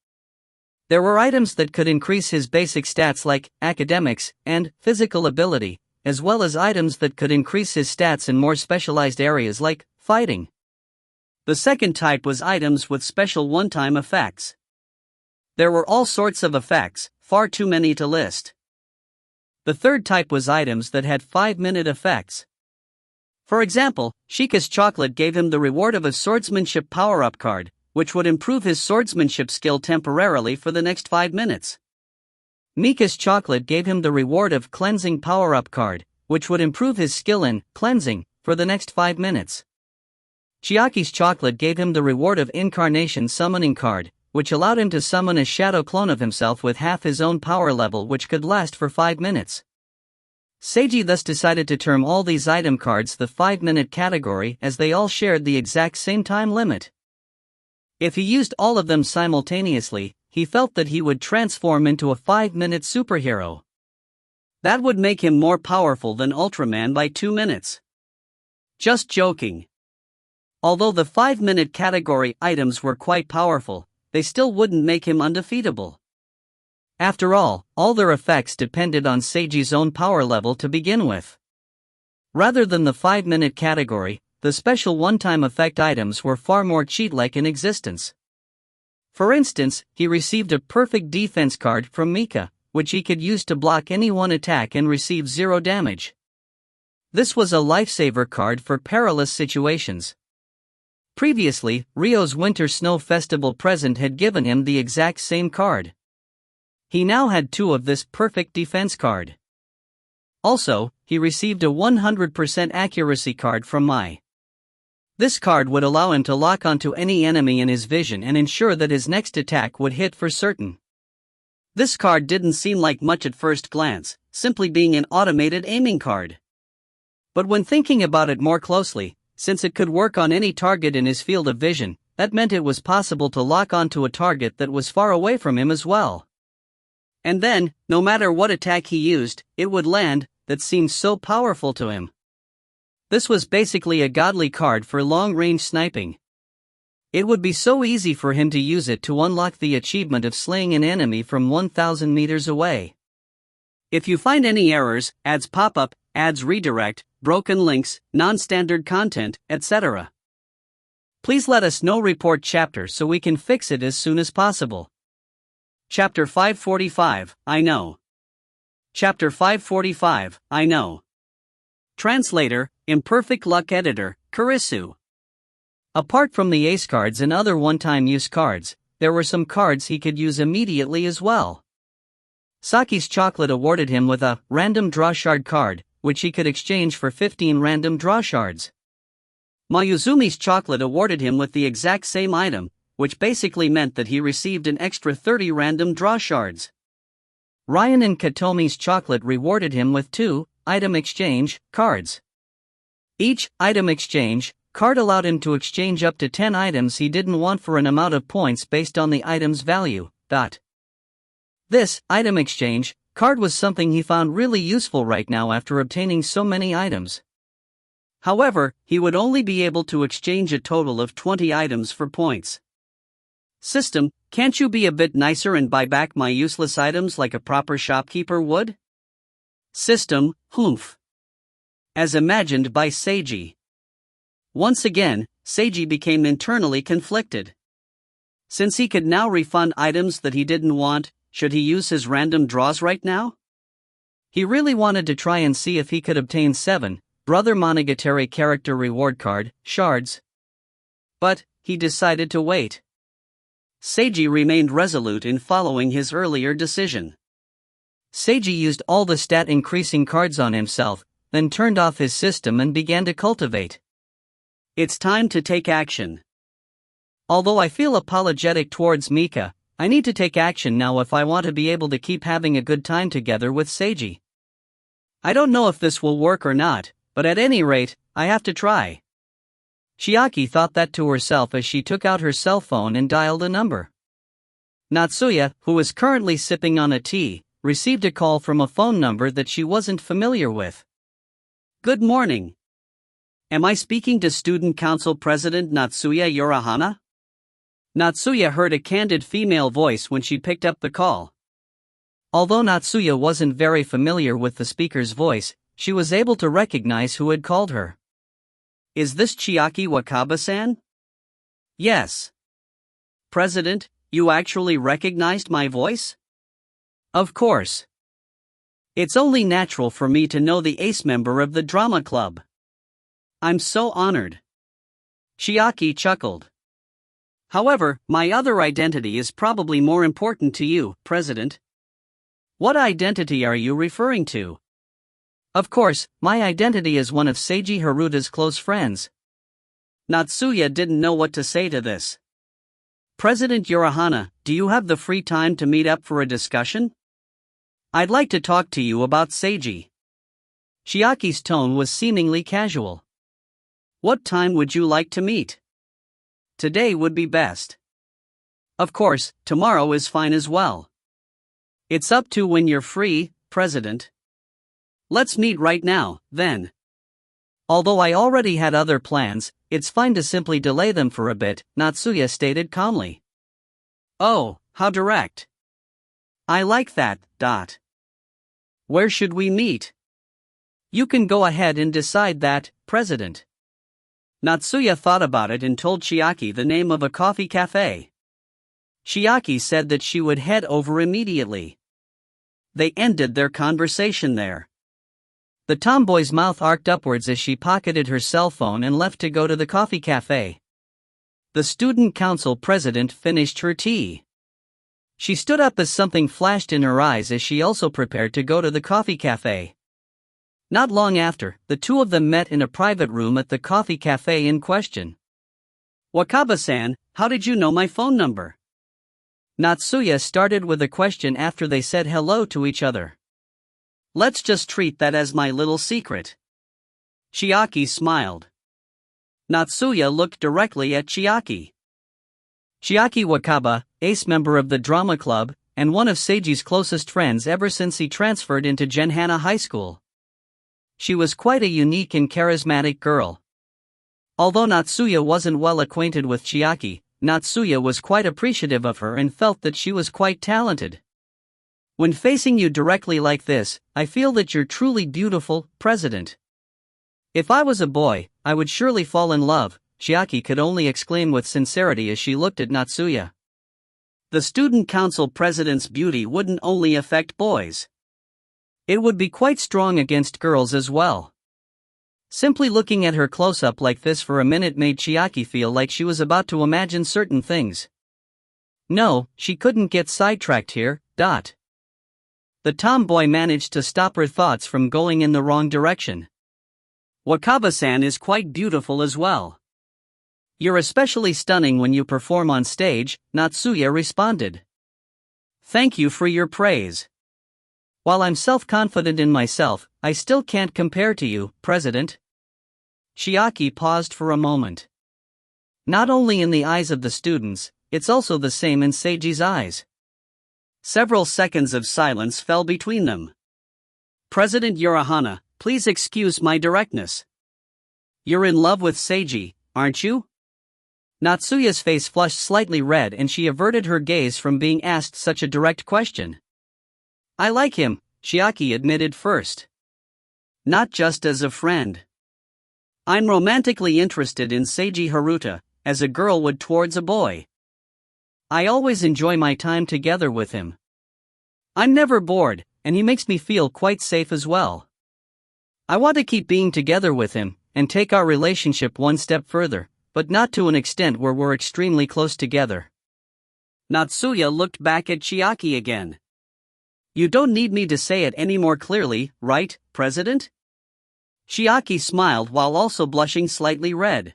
S1: There were items that could increase his basic stats like academics and physical ability, as well as items that could increase his stats in more specialized areas like fighting. The second type was items with special one-time effects. There were all sorts of effects, far too many to list. The third type was items that had 5-minute effects. For example, Shika's chocolate gave him the reward of a swordsmanship power-up card, which would improve his swordsmanship skill temporarily for the next 5 minutes. Mika's chocolate gave him the reward of cleansing power-up card, which would improve his skill in cleansing for the next 5 minutes. Chiaki's chocolate gave him the reward of incarnation summoning card, which allowed him to summon a shadow clone of himself with half his own power level, which could last for 5 minutes. Seiji thus decided to term all these item cards the 5-minute category as they all shared the exact same time limit. If he used all of them simultaneously, he felt that he would transform into a 5-minute superhero. That would make him more powerful than Ultraman by 2 minutes. Just joking. Although the 5-minute category items were quite powerful, they still wouldn't make him undefeatable. After all their effects depended on Seiji's own power level to begin with. Rather than the 5-minute category, the special one-time effect items were far more cheat-like in existence. For instance, he received a perfect defense card from Mika, which he could use to block any one attack and receive 0 damage. This was a lifesaver card for perilous situations. Previously, Ryo's Winter Snow Festival present had given him the exact same card. He now had 2 of this perfect defense card. Also, he received a 100% accuracy card from Mai. This card would allow him to lock onto any enemy in his vision and ensure that his next attack would hit for certain. This card didn't seem like much at first glance, simply being an automated aiming card. But when thinking about it more closely, since it could work on any target in his field of vision, that meant it was possible to lock onto a target that was far away from him as well. And then, no matter what attack he used, it would land. That seemed so powerful to him. This was basically a godly card for long-range sniping. It would be so easy for him to use it to unlock the achievement of slaying an enemy from 1,000 meters away. If you find any errors, ads pop up, ads redirect, broken links, non-standard content, etc., please let us know. Report chapter so we can fix it as soon as possible. Chapter 545, I know. Chapter 545, I know. Translator, Imperfect Luck Editor, Kurisu. Apart from the ace cards and other one-time use cards, there were some cards he could use immediately as well. Saki's chocolate awarded him with a random draw shard card, which he could exchange for 15 random draw shards. Mayuzumi's chocolate awarded him with the exact same item, which basically meant that he received an extra 30 random draw shards. Ryan and Katomi's chocolate rewarded him with 2 item exchange cards. Each item exchange card allowed him to exchange up to 10 items he didn't want for an amount of points based on the item's value. This item exchange card was something he found really useful right now after obtaining so many items. However, he would only be able to exchange a total of 20 items for points. System, can't you be a bit nicer and buy back my useless items like a proper shopkeeper would? System, humph. As imagined by Seiji. Once again, Seiji became internally conflicted. Since he could now refund items that he didn't want, should he use his random draws right now? He really wanted to try and see if he could obtain 7 Brother Monogatari character reward card shards. But he decided to wait. Seiji remained resolute in following his earlier decision. Seiji used all the stat increasing cards on himself, then turned off his system and began to cultivate. It's time to take action. Although I feel apologetic towards Mika, I need to take action now if I want to be able to keep having a good time together with Seiji. I don't know if this will work or not, but at any rate, I have to try. Chiaki thought that to herself as she took out her cell phone and dialed a number. Natsuya, who was currently sipping on a tea, received a call from a phone number that she wasn't familiar with. Good morning. Am I speaking to Student Council President Natsuya Yorahana? Natsuya heard a candid female voice when she picked up the call. Although Natsuya wasn't very familiar with the speaker's voice, she was able to recognize who had called her. Is this Chiaki Wakaba-san? Yes. President, you actually recognized my voice? Of course. It's only natural for me to know the ace member of the drama club. I'm so honored. Chiaki chuckled. However, my other identity is probably more important to you, President. What identity are you referring to? Of course, my identity is one of Seiji Haruta's close friends. Natsuya didn't know what to say to this. President Yorahana, do you have the free time to meet up for a discussion? I'd like to talk to you about Seiji. Chiaki's tone was seemingly casual. What time would you like to meet? Today would be best. Of course, tomorrow is fine as well. It's up to when you're free, President. Let's meet right now, then. Although I already had other plans, it's fine to simply delay them for a bit, Natsuya stated calmly. Oh, how direct. I like that. Where should we meet? You can go ahead and decide that, President. Natsuya thought about it and told Chiaki the name of a coffee cafe. Chiaki said that she would head over immediately. They ended their conversation there. The tomboy's mouth arced upwards as she pocketed her cell phone and left to go to the coffee cafe. The student council president finished her tea. She stood up as something flashed in her eyes as she also prepared to go to the coffee cafe. Not long after, the two of them met in a private room at the coffee cafe in question. Wakaba-san, how did you know my phone number? Natsuya started with a question after they said hello to each other. Let's just treat that as my little secret. Chiaki smiled. Natsuya looked directly at Chiaki. Chiaki Wakaba, ace member of the drama club, and one of Seiji's closest friends ever since he transferred into Genhana High School. She was quite a unique and charismatic girl. Although Natsuya wasn't well acquainted with Chiaki, Natsuya was quite appreciative of her and felt that she was quite talented. When facing you directly like this, I feel that you're truly beautiful, President. If I was a boy, I would surely fall in love, Chiaki could only exclaim with sincerity as she looked at Natsuya. The student council president's beauty wouldn't only affect boys. It would be quite strong against girls as well. Simply looking at her close-up like this for a minute made Chiaki feel like she was about to imagine certain things. No, she couldn't get sidetracked here. The tomboy managed to stop her thoughts from going in the wrong direction. Wakaba-san is quite beautiful as well. You're especially stunning when you perform on stage, Natsuya responded. Thank you for your praise. While I'm self-confident in myself, I still can't compare to you, President. Chiaki paused for a moment. Not only in the eyes of the students, it's also the same in Seiji's eyes. Several seconds of silence fell between them. President Urahana, please excuse my directness. You're in love with Seiji, aren't you? Natsuya's face flushed slightly red and she averted her gaze from being asked such a direct question. I like him, Chiaki admitted first. Not just as a friend. I'm romantically interested in Seiji Haruta, as a girl would towards a boy. I always enjoy my time together with him. I'm never bored, and he makes me feel quite safe as well. I want to keep being together with him, and take our relationship one step further, but not to an extent where we're extremely close together. Natsuya looked back at Chiaki again. You don't need me to say it any more clearly, right, President? Chiaki smiled while also blushing slightly red.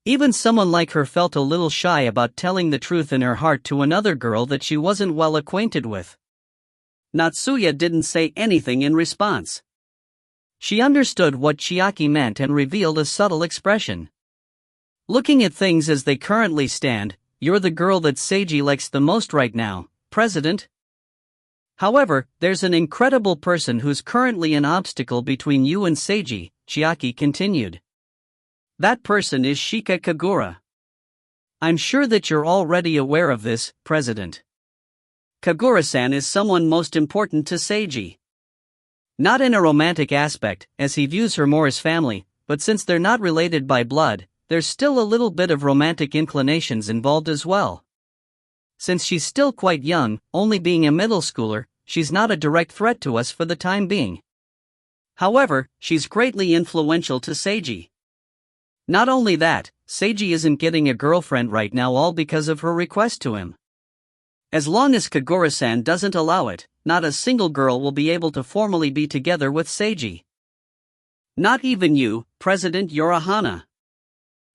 S1: Even someone like her felt a little shy about telling the truth in her heart to another girl that she wasn't well acquainted with. Natsuya didn't say anything in response. She understood what Chiaki meant and revealed a subtle expression. Looking at things as they currently stand, you're the girl that Seiji likes the most right now, President. However, there's an incredible person who's currently an obstacle between you and Seiji, Chiaki continued. That person is Shika Kagura. I'm sure that you're already aware of this, President. Kagura-san is someone most important to Seiji. Not in a romantic aspect, as he views her more as family, but since they're not related by blood, there's still a little bit of romantic inclinations involved as well. Since she's still quite young, only being a middle schooler, she's not a direct threat to us for the time being. However, she's greatly influential to Seiji. Not only that, Seiji isn't getting a girlfriend right now all because of her request to him. As long as Kagura-san doesn't allow it, not a single girl will be able to formally be together with Seiji. Not even you, President Urahana.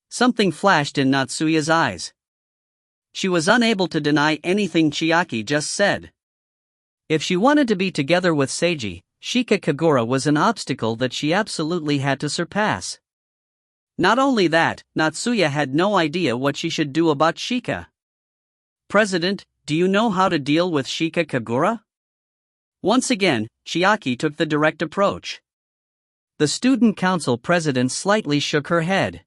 S1: Something flashed in Natsuya's eyes. She was unable to deny anything Chiaki just said. If she wanted to be together with Seiji, Shika Kagura was an obstacle that she absolutely had to surpass. Not only that, Natsuya had no idea what she should do about Shika. President, do you know how to deal with Shika Kagura? Once again, Chiaki took the direct approach. The student council president slightly shook her head.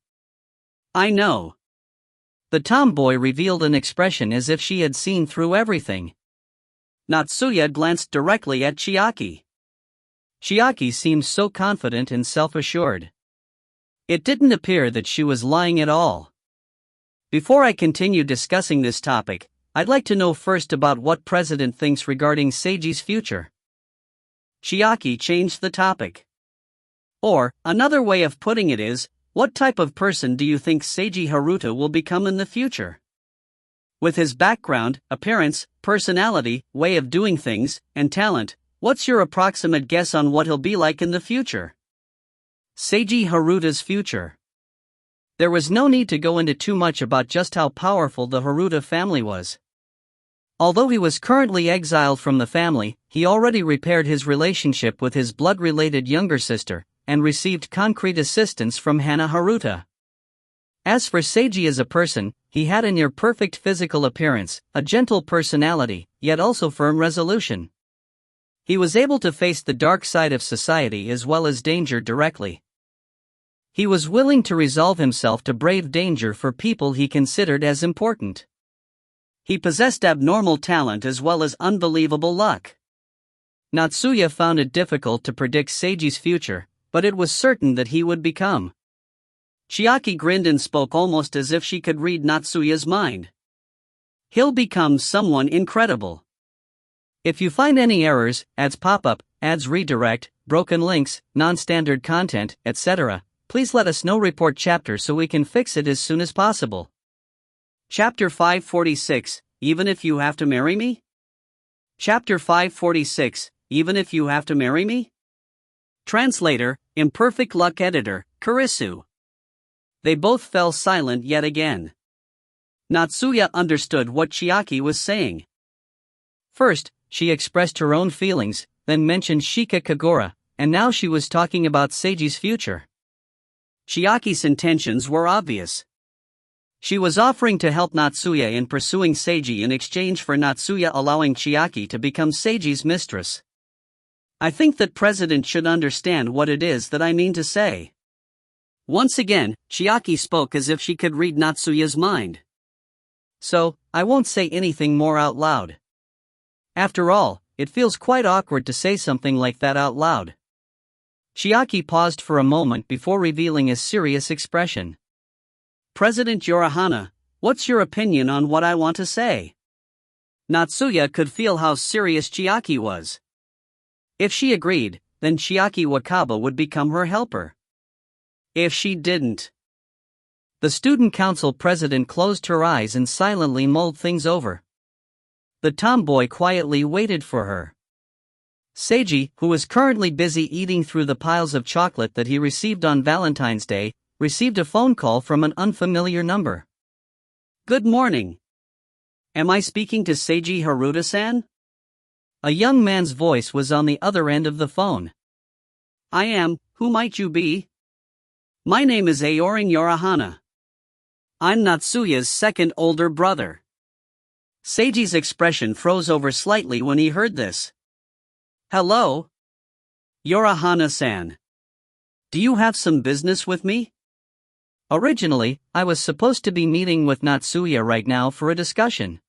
S1: I know. The tomboy revealed an expression as if she had seen through everything. Natsuya glanced directly at Chiaki. Chiaki seemed so confident and self-assured. It didn't appear that she was lying at all. Before I continue discussing this topic, I'd like to know first about what President thinks regarding Seiji's future. Chiaki changed the topic. Or, another way of putting it is, what type of person do you think Seiji Haruta will become in the future? With his background, appearance, personality, way of doing things, and talent, what's your approximate guess on what he'll be like in the future? Seiji Haruta's future. There was no need to go into too much about just how powerful the Haruta family was. Although he was currently exiled from the family, he already repaired his relationship with his blood-related younger sister, and received concrete assistance from Hana Haruta. As for Seiji as a person, he had a near-perfect physical appearance, a gentle personality, yet also firm resolution. He was able to face the dark side of society as well as danger directly. He was willing to resolve himself to brave danger for people he considered as important. He possessed abnormal talent as well as unbelievable luck. Natsuya found it difficult to predict Seiji's future, but it was certain that he would become. Chiaki grinned and spoke almost as if she could read Natsuya's mind. He'll become someone incredible. If you find any errors, ads pop up, ads redirect, broken links, non-standard content, etc., please let us know. Report chapter so we can fix it as soon as possible. Chapter 546, Even if you have to marry me? Chapter 546, Even if you have to marry me? Translator, Imperfect Luck Editor, Kurisu. They both fell silent yet again. Natsuya understood what Chiaki was saying. First, she expressed her own feelings, then mentioned Shika Kagura, and now she was talking about Seiji's future. Chiaki's intentions were obvious. She was offering to help Natsuya in pursuing Seiji in exchange for Natsuya allowing Chiaki to become Seiji's mistress. I think that President should understand what it is that I mean to say. Once again, Chiaki spoke as if she could read Natsuya's mind. So, I won't say anything more out loud. After all, it feels quite awkward to say something like that out loud. Chiaki paused for a moment before revealing a serious expression. President Yorahana, what's your opinion on what I want to say? Natsuya could feel how serious Chiaki was. If she agreed, then Chiaki Wakaba would become her helper. If she didn't. The student council president closed her eyes and silently mulled things over. The tomboy quietly waited for her. Seiji, who was currently busy eating through the piles of chocolate that he received on Valentine's Day, received a phone call from an unfamiliar number. Good morning. Am I speaking to Seiji Haruta-san? A young man's voice was on the other end of the phone. I am. Who might you be? My name is Aorin Yorahana. I'm Natsuya's second older brother. Seiji's expression froze over slightly when he heard this. Hello? Yorahana-san. Do you have some business with me? Originally, I was supposed to be meeting with Natsuya right now for a discussion.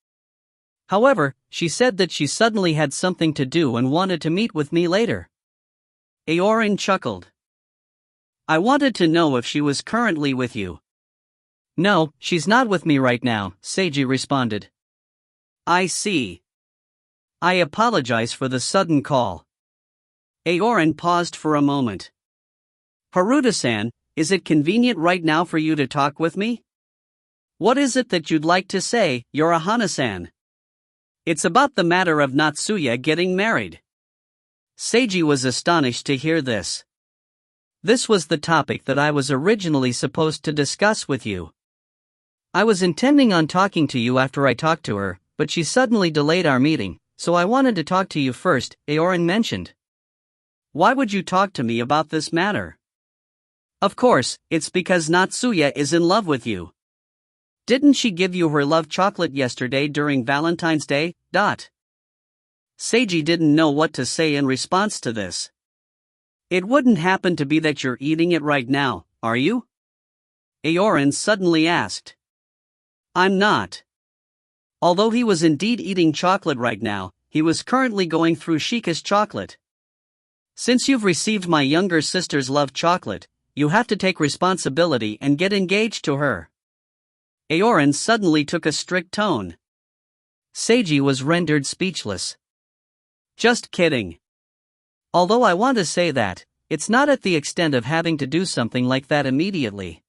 S1: However, she said that she suddenly had something to do and wanted to meet with me later. Aorin chuckled. I wanted to know if she was currently with you. No, she's not with me right now, Seiji responded. I see. I apologize for the sudden call. Aorin paused for a moment. Haruta-san, is it convenient right now for you to talk with me? What is it that you'd like to say, Yorahana-san? It's about the matter of Natsuya getting married. Seiji was astonished to hear this. This was the topic that I was originally supposed to discuss with you. I was intending on talking to you after I talked to her, but she suddenly delayed our meeting, so I wanted to talk to you first, Aorin mentioned. Why would you talk to me about this matter? Of course, it's because Natsuya is in love with you. Didn't she give you her love chocolate yesterday during Valentine's Day? Seiji didn't know what to say in response to this. It wouldn't happen to be that you're eating it right now, are you? Aorin suddenly asked. I'm not. Although he was indeed eating chocolate right now, he was currently going through Shika's chocolate. Since you've received my younger sister's love chocolate, you have to take responsibility and get engaged to her. Aorin suddenly took a strict tone. Seiji was rendered speechless. Just kidding. Although I want to say that, it's not at the extent of having to do something like that immediately.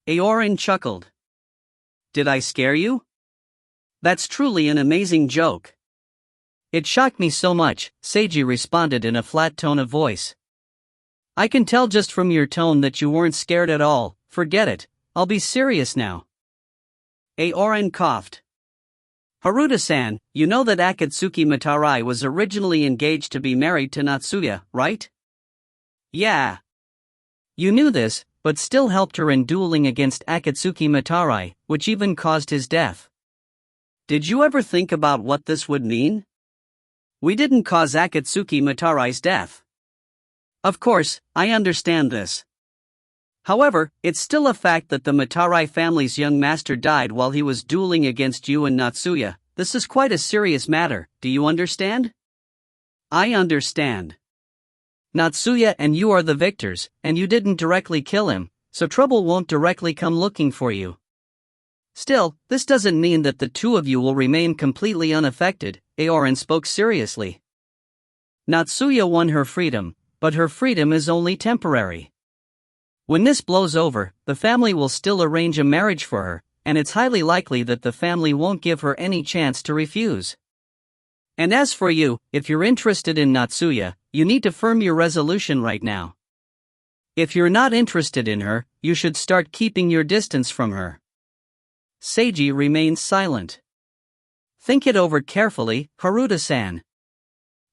S1: Aorin chuckled. Did I scare you? That's truly an amazing joke. It shocked me so much, Seiji responded in a flat tone of voice. I can tell just from your tone that you weren't scared at all. Forget it, I'll be serious now. Aorin coughed. Haruta-san, you know that Akatsuki Matarai was originally engaged to be married to Natsuya, right? Yeah. You knew this, but still helped her in dueling against Akatsuki Matarai, which even caused his death. Did you ever think about what this would mean? We didn't cause Akatsuki Matarai's death. Of course, I understand this. However, it's still a fact that the Matarai family's young master died while he was dueling against you and Natsuya. This is quite a serious matter, do you understand? I understand. Natsuya and you are the victors, and you didn't directly kill him, so trouble won't directly come looking for you. Still, this doesn't mean that the two of you will remain completely unaffected, Aoran spoke seriously. Natsuya won her freedom, but her freedom is only temporary. When this blows over, the family will still arrange a marriage for her, and it's highly likely that the family won't give her any chance to refuse. And as for you, if you're interested in Natsuya, you need to firm your resolution right now. If you're not interested in her, you should start keeping your distance from her. Seiji remained silent. Think it over carefully, Haruta-san.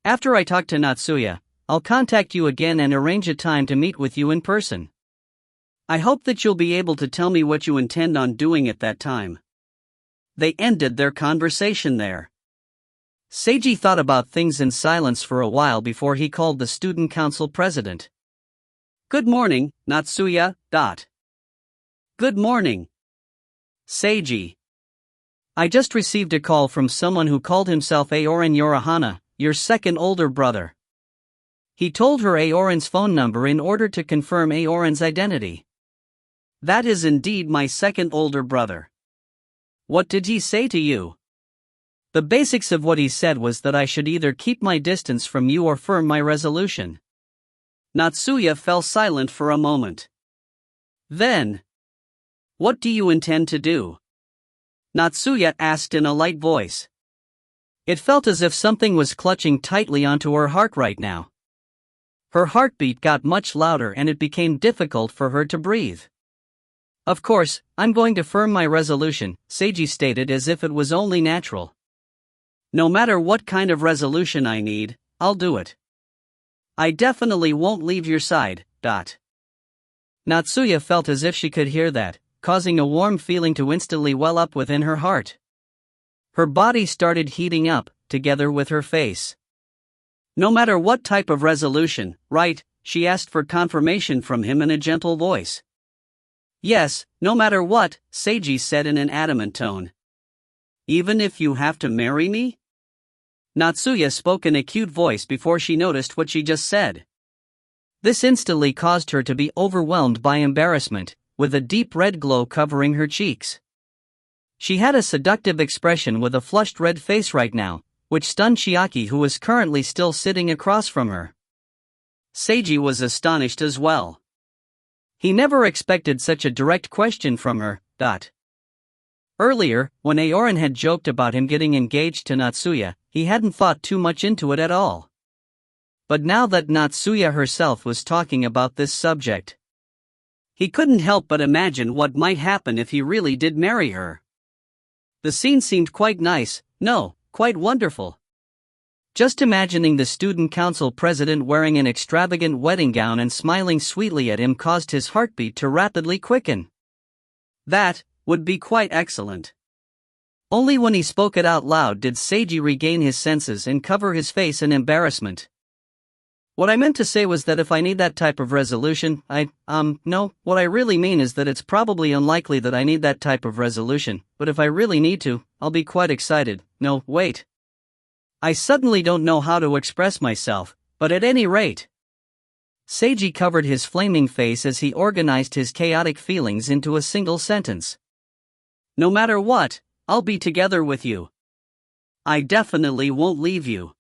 S1: After I talk to Natsuya, I'll contact you again and arrange a time to meet with you in person. I hope that you'll be able to tell me what you intend on doing at that time. They ended their conversation there. Seiji thought about things in silence for a while before he called the student council president. Good morning, Natsuya. Good morning. Seiji. I just received a call from someone who called himself Aoran Yorihana, your second older brother. He told her Aoran's phone number in order to confirm Aoran's identity. That is indeed my second older brother. What did he say to you? The basics of what he said was that I should either keep my distance from you or firm my resolution. Natsuya fell silent for a moment. Then, what do you intend to do? Natsuya asked in a light voice. It felt as if something was clutching tightly onto her heart right now. Her heartbeat got much louder and it became difficult for her to breathe. Of course, I'm going to firm my resolution, Seiji stated as if it was only natural. No matter what kind of resolution I need, I'll do it. I definitely won't leave your side. Natsuya felt as if she could hear that, causing a warm feeling to instantly well up within her heart. Her body started heating up, together with her face. No matter what type of resolution, right? She asked for confirmation from him in a gentle voice. Yes, no matter what, Seiji said in an adamant tone. Even if you have to marry me? Natsuya spoke in a cute voice before she noticed what she just said. This instantly caused her to be overwhelmed by embarrassment, with a deep red glow covering her cheeks. She had a seductive expression with a flushed red face right now, which stunned Chiaki, who was currently still sitting across from her. Seiji was astonished as well. He never expected such a direct question from her. Earlier, when Aoran had joked about him getting engaged to Natsuya, he hadn't thought too much into it at all. But now that Natsuya herself was talking about this subject, he couldn't help but imagine what might happen if he really did marry her. The scene seemed quite nice, no, quite wonderful. Just imagining the student council president wearing an extravagant wedding gown and smiling sweetly at him caused his heartbeat to rapidly quicken. That would be quite excellent. Only when he spoke it out loud did Seiji regain his senses and cover his face in embarrassment. What I meant to say was that if I need that type of resolution, no, what I really mean is that it's probably unlikely that I need that type of resolution, but if I really need to, I'll be quite excited. No, wait. I suddenly don't know how to express myself, but at any rate. Seiji covered his flaming face as he organized his chaotic feelings into a single sentence. No matter what, I'll be together with you. I definitely won't leave you.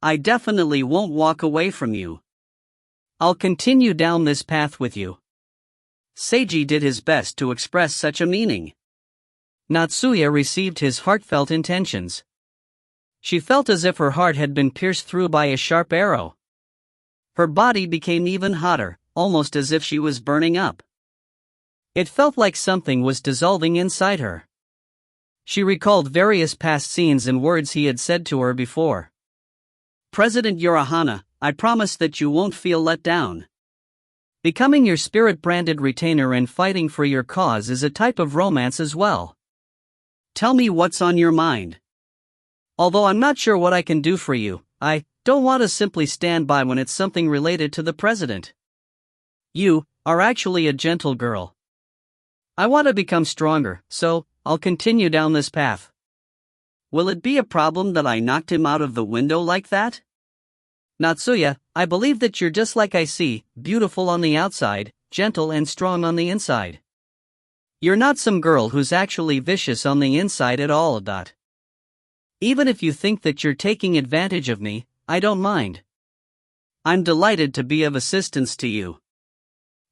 S1: I definitely won't walk away from you. I'll continue down this path with you. Seiji did his best to express such a meaning. Natsuya received his heartfelt intentions. She felt as if her heart had been pierced through by a sharp arrow. Her body became even hotter, almost as if she was burning up. It felt like something was dissolving inside her. She recalled various past scenes and words he had said to her before. President Yorihana, I promise that you won't feel let down. Becoming your spirit-branded retainer and fighting for your cause is a type of romance as well. Tell me what's on your mind. Although I'm not sure what I can do for you, I don't want to simply stand by when it's something related to the president. You are actually a gentle girl. I want to become stronger, so I'll continue down this path. Will it be a problem that I knocked him out of the window like that? Natsuya, I believe that you're just like I see, beautiful on the outside, gentle and strong on the inside. You're not some girl who's actually vicious on the inside at all. Even if you think that you're taking advantage of me, I don't mind. I'm delighted to be of assistance to you.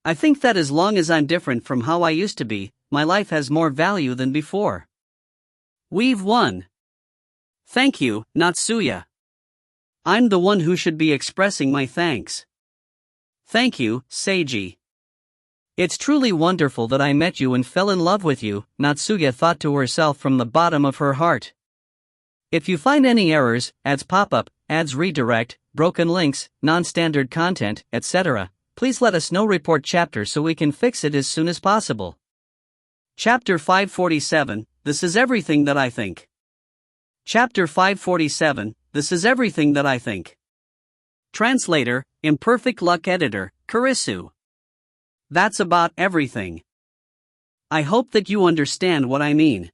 S1: I think that as long as I'm different from how I used to be, my life has more value than before. We've won. Thank you, Natsuya. I'm the one who should be expressing my thanks. Thank you, Seiji. It's truly wonderful that I met you and fell in love with you, Natsuya thought to herself from the bottom of her heart. If you find any errors, ads pop up, ads redirect, broken links, non-standard content, etc., please let us know. Report chapter so we can fix it as soon as possible. Chapter 547, This is everything that I think. Chapter 547, This is everything that I think. Translator, Imperfect Luck Editor, Kurisu. That's about everything. I hope that you understand what I mean.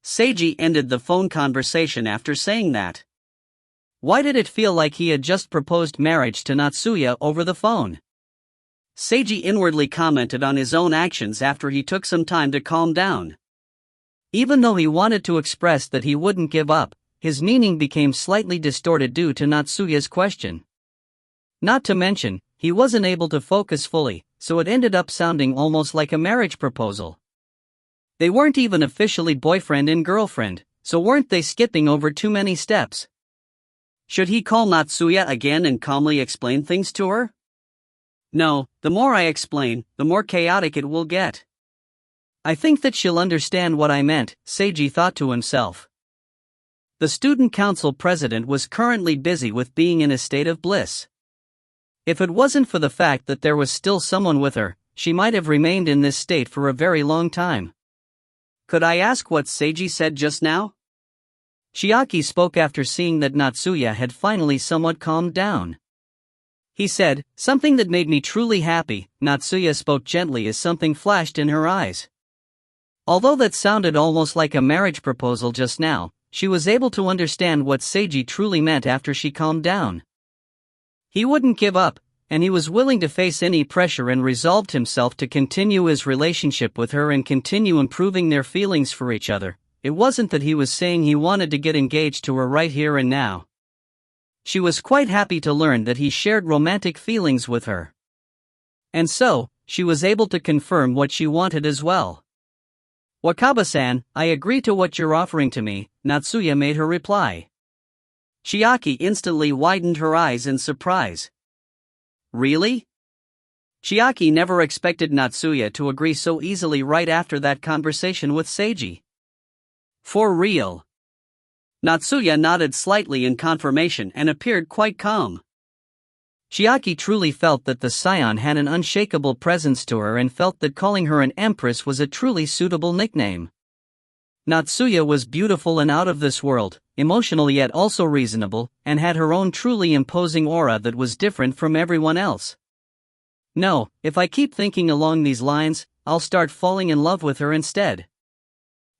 S1: Seiji ended the phone conversation after saying that. Why did it feel like he had just proposed marriage to Natsuya over the phone? Seiji inwardly commented on his own actions after he took some time to calm down. Even though he wanted to express that he wouldn't give up, his meaning became slightly distorted due to Natsuya's question. Not to mention, he wasn't able to focus fully, so it ended up sounding almost like a marriage proposal. They weren't even officially boyfriend and girlfriend, so weren't they skipping over too many steps? Should he call Natsuya again and calmly explain things to her? No, the more I explain, the more chaotic it will get. I think that she'll understand what I meant, Seiji thought to himself. The student council president was currently busy with being in a state of bliss. If it wasn't for the fact that there was still someone with her, she might have remained in this state for a very long time. Could I ask what Seiji said just now? Chiaki spoke after seeing that Natsuya had finally somewhat calmed down. He said, something that made me truly happy. Natsuya spoke gently as something flashed in her eyes. Although that sounded almost like a marriage proposal just now, she was able to understand what Seiji truly meant after she calmed down. He wouldn't give up, and he was willing to face any pressure and resolved himself to continue his relationship with her and continue improving their feelings for each other. It wasn't that he was saying he wanted to get engaged to her right here and now. She was quite happy to learn that he shared romantic feelings with her. And so, she was able to confirm what she wanted as well. Wakaba-san, I agree to what you're offering to me, Natsuya made her reply. Chiaki instantly widened her eyes in surprise. Really? Chiaki never expected Natsuya to agree so easily right after that conversation with Seiji. For real? Natsuya nodded slightly in confirmation and appeared quite calm. Chiaki truly felt that the scion had an unshakable presence to her and felt that calling her an empress was a truly suitable nickname. Natsuya was beautiful and out of this world, emotional yet also reasonable, and had her own truly imposing aura that was different from everyone else. No, if I keep thinking along these lines, I'll start falling in love with her instead.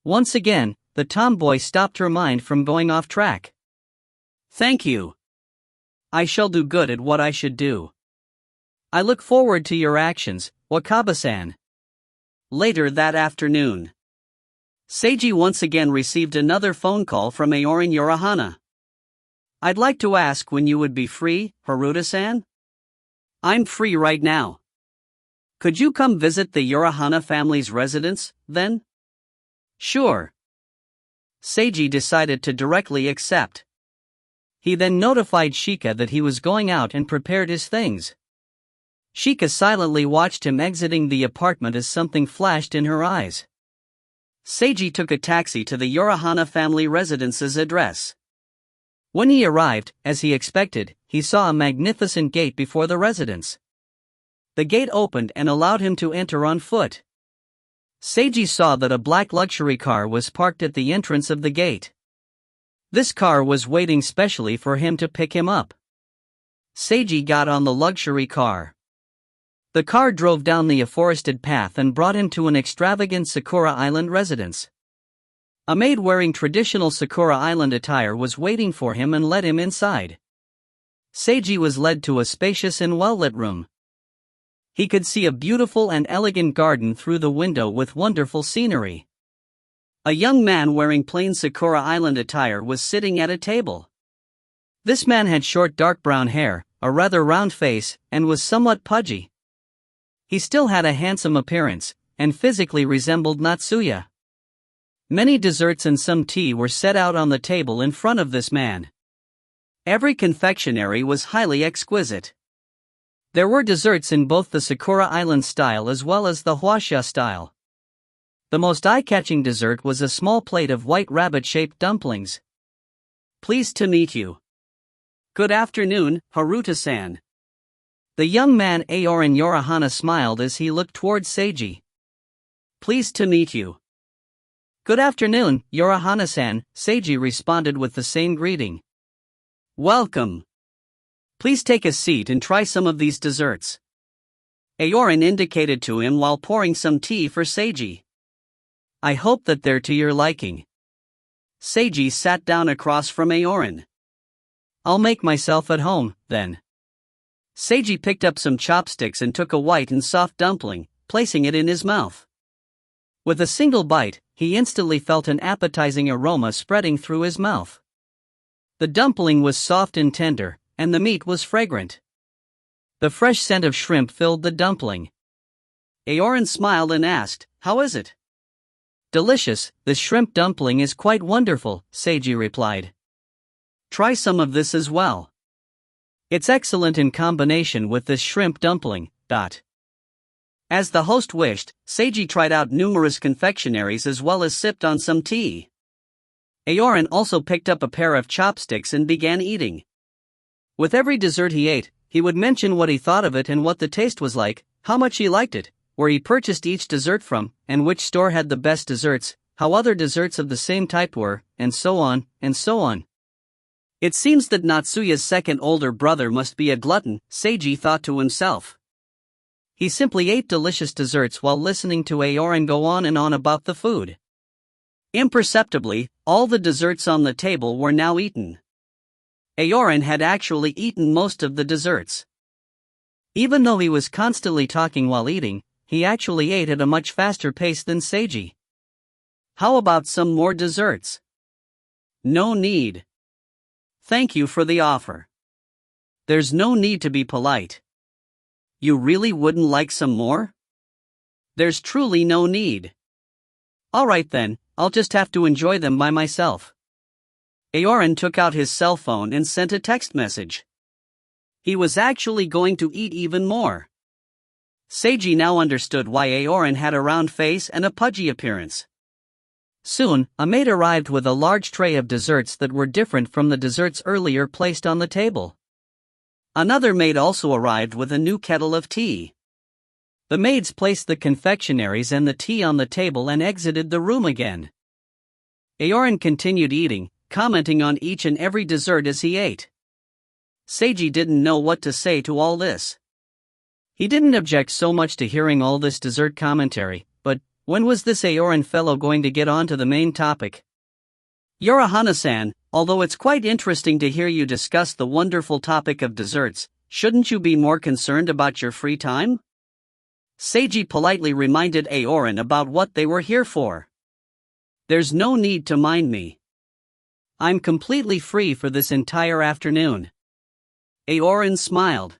S1: Once again, the tomboy stopped her mind from going off track. Thank you. I shall do good at what I should do. I look forward to your actions, Wakaba-san. Later that afternoon, Seiji once again received another phone call from Aorin Urahana. I'd like to ask when you would be free, Haruta-san? I'm free right now. Could you come visit the Urahana family's residence, then? Sure. Seiji decided to directly accept. He then notified Shika that he was going out and prepared his things. Shika silently watched him exiting the apartment as something flashed in her eyes. Seiji took a taxi to the Urahana family residence's address. When he arrived, as he expected, he saw a magnificent gate before the residence. The gate opened and allowed him to enter on foot. Seiji saw that a black luxury car was parked at the entrance of the gate. This car was waiting specially for him to pick him up. Seiji got on the luxury car. The car drove down the afforested path and brought him to an extravagant Sakura Island residence. A maid wearing traditional Sakura Island attire was waiting for him and led him inside. Seiji was led to a spacious and well-lit room. He could see a beautiful and elegant garden through the window with wonderful scenery. A young man wearing plain Sakura Island attire was sitting at a table. This man had short dark brown hair, a rather round face, and was somewhat pudgy. He still had a handsome appearance, and physically resembled Natsuya. Many desserts and some tea were set out on the table in front of this man. Every confectionery was highly exquisite. There were desserts in both the Sakura Island style as well as the Huaxia style. The most eye-catching dessert was a small plate of white rabbit-shaped dumplings. Pleased to meet you. Good afternoon, Haruta-san. The young man Aoran Yorihana smiled as he looked towards Seiji. Pleased to meet you. Good afternoon, Yorihana-san, Seiji responded with the same greeting. Welcome. Please take a seat and try some of these desserts. Aoran indicated to him while pouring some tea for Seiji. I hope that they're to your liking. Seiji sat down across from Aoran. I'll make myself at home, then. Seiji picked up some chopsticks and took a white and soft dumpling, placing it in his mouth. With a single bite, he instantly felt an appetizing aroma spreading through his mouth. The dumpling was soft and tender, and the meat was fragrant. The fresh scent of shrimp filled the dumpling. Aoran smiled and asked, "How is it?" "Delicious, the shrimp dumpling is quite wonderful," Seiji replied. "Try some of this as well. It's excellent in combination with this shrimp dumpling." As the host wished, Seiji tried out numerous confectionaries as well as sipped on some tea. Aoran also picked up a pair of chopsticks and began eating. With every dessert he ate, he would mention what he thought of it and what the taste was like, how much he liked it, where he purchased each dessert from, and which store had the best desserts, how other desserts of the same type were, and so on, and so on. It seems that Natsuya's second older brother must be a glutton, Seiji thought to himself. He simply ate delicious desserts while listening to Aoran go on and on about the food. Imperceptibly, all the desserts on the table were now eaten. Aoran had actually eaten most of the desserts. Even though he was constantly talking while eating, he actually ate at a much faster pace than Seiji. How about some more desserts? No need. Thank you for the offer. There's no need to be polite. You really wouldn't like some more? There's truly no need. Alright then, I'll just have to enjoy them by myself. Aoran took out his cell phone and sent a text message. He was actually going to eat even more. Seiji now understood why Aoran had a round face and a pudgy appearance. Soon, a maid arrived with a large tray of desserts that were different from the desserts earlier placed on the table. Another maid also arrived with a new kettle of tea. The maids placed the confectionaries and the tea on the table and exited the room again. Aoran continued eating, commenting on each and every dessert as he ate. Seiji didn't know what to say to all this. He didn't object so much to hearing all this dessert commentary, but when was this Aoran fellow going to get on to the main topic? Yorihana-san, although it's quite interesting to hear you discuss the wonderful topic of desserts, shouldn't you be more concerned about your free time? Seiji politely reminded Aoran about what they were here for. There's no need to mind me. I'm completely free for this entire afternoon. Aoran smiled.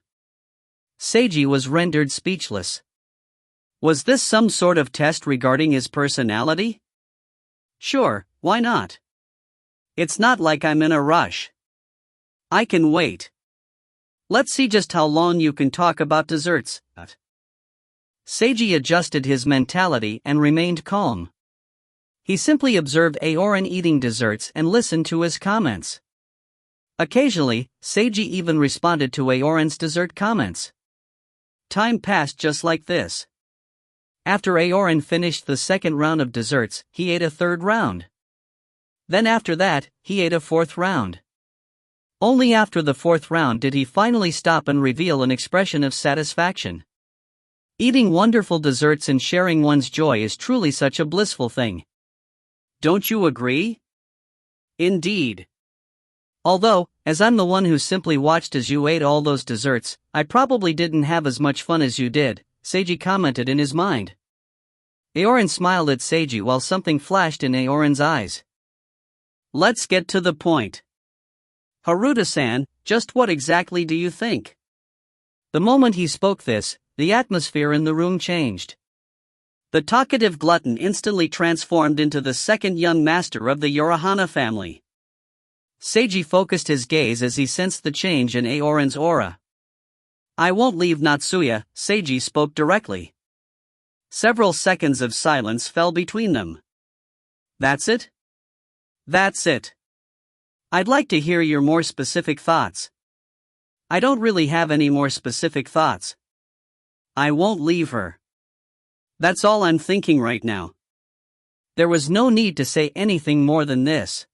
S1: Seiji was rendered speechless. Was this some sort of test regarding his personality? Sure, why not? It's not like I'm in a rush. I can wait. Let's see just how long you can talk about desserts. Seiji adjusted his mentality and remained calm. He simply observed Aoran eating desserts and listened to his comments. Occasionally, Seiji even responded to Aoran's dessert comments. Time passed just like this. After Aoran finished the second round of desserts, he ate a third round. Then after that, he ate a fourth round. Only after the fourth round did he finally stop and reveal an expression of satisfaction. Eating wonderful desserts and sharing one's joy is truly such a blissful thing. Don't you agree? Indeed. Although, as I'm the one who simply watched as you ate all those desserts, I probably didn't have as much fun as you did, Seiji commented in his mind. Aoran smiled at Seiji while something flashed in Aoran's eyes. Let's get to the point. Haruta-san, just what exactly do you think? The moment he spoke this, the atmosphere in the room changed. The talkative glutton instantly transformed into the second young master of the Uruhana family. Seiji focused his gaze as he sensed the change in Aoran's aura. I won't leave Natsuya, Seiji spoke directly. Several seconds of silence fell between them. That's it? That's it. I'd like to hear your more specific thoughts. I don't really have any more specific thoughts. I won't leave her. That's all I'm thinking right now. There was no need to say anything more than this.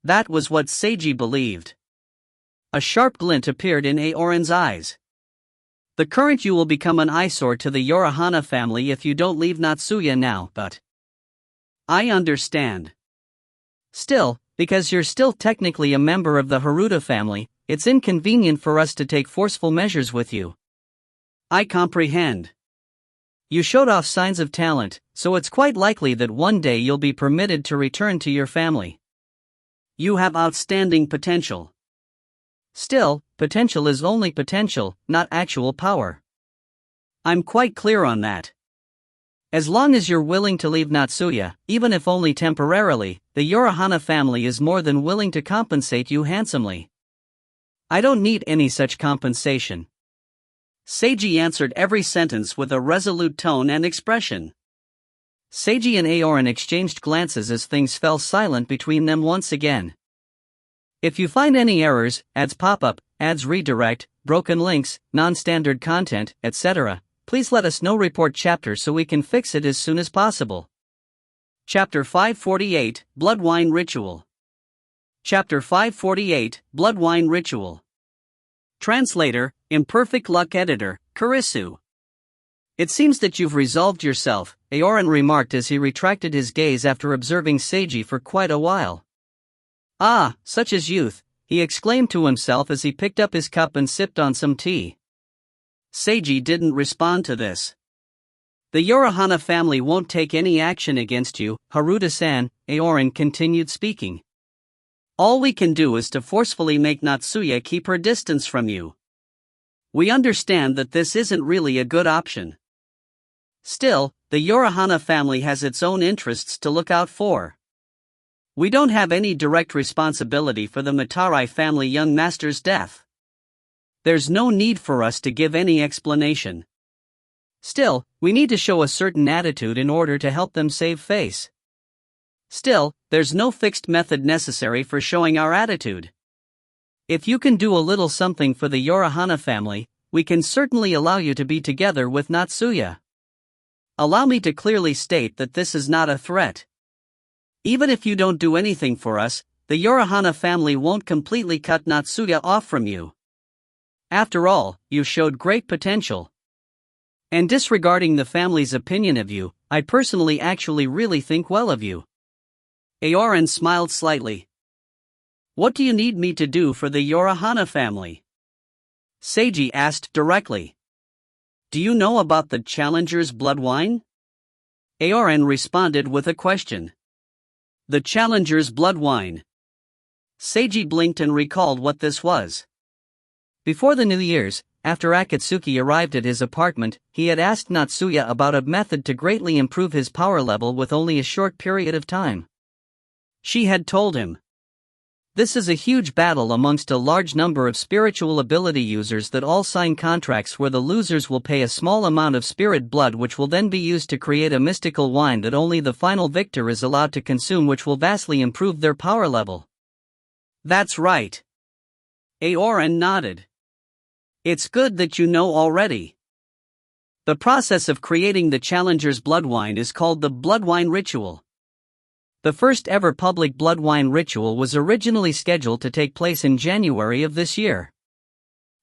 S1: That was what Seiji believed. A sharp glint appeared in Aoran's eyes. The current you will become an eyesore to the Uruhana family if you don't leave Natsuya now, but I understand. Still, because you're still technically a member of the Haruta family, it's inconvenient for us to take forceful measures with you. I comprehend. You showed off signs of talent, so it's quite likely that one day you'll be permitted to return to your family. You have outstanding potential. Still, potential is only potential, not actual power. I'm quite clear on that. As long as you're willing to leave Natsuya, even if only temporarily, the Uruhana family is more than willing to compensate you handsomely. I don't need any such compensation. Seiji answered every sentence with a resolute tone and expression. Seiji and Aoran exchanged glances as things fell silent between them once again. If you find any errors, ads pop up, ads redirect, broken links, non-standard content, etc., please let us know. Report chapter so we can fix it as soon as possible. Chapter 548, Blood Wine Ritual. Chapter 548, Blood Wine Ritual. Translator, Imperfect Luck Editor, Kurisu. It seems that you've resolved yourself, Aoran remarked as he retracted his gaze after observing Seiji for quite a while. Ah, such is youth, he exclaimed to himself as he picked up his cup and sipped on some tea. Seiji didn't respond to this. The Uruhana family won't take any action against you, Haruta-san, Aoran continued speaking. All we can do is to forcefully make Natsuya keep her distance from you. We understand that this isn't really a good option. Still, the Uruhana family has its own interests to look out for. We don't have any direct responsibility for the Matarai family young master's death. There's no need for us to give any explanation. Still, we need to show a certain attitude in order to help them save face. Still, there's no fixed method necessary for showing our attitude. If you can do a little something for the Uruhana family, we can certainly allow you to be together with Natsuya. Allow me to clearly state that this is not a threat. Even if you don't do anything for us, the Uruhana family won't completely cut Natsuya off from you. After all, you showed great potential. And disregarding the family's opinion of you, I personally actually really think well of you. Aoran smiled slightly. What do you need me to do for the Uruhana family? Seiji asked directly. Do you know about the Challenger's blood wine? Aoran responded with a question. The Challenger's blood wine. Seiji blinked and recalled what this was. Before the New Year's, after Akatsuki arrived at his apartment, he had asked Natsuya about a method to greatly improve his power level with only a short period of time. She had told him. This is a huge battle amongst a large number of spiritual ability users that all sign contracts where the losers will pay a small amount of spirit blood which will then be used to create a mystical wine that only the final victor is allowed to consume, which will vastly improve their power level. That's right. Aoran nodded. It's good that you know already. The process of creating the Challenger's blood wine is called the blood wine ritual. The first ever public blood wine ritual was originally scheduled to take place in January of this year.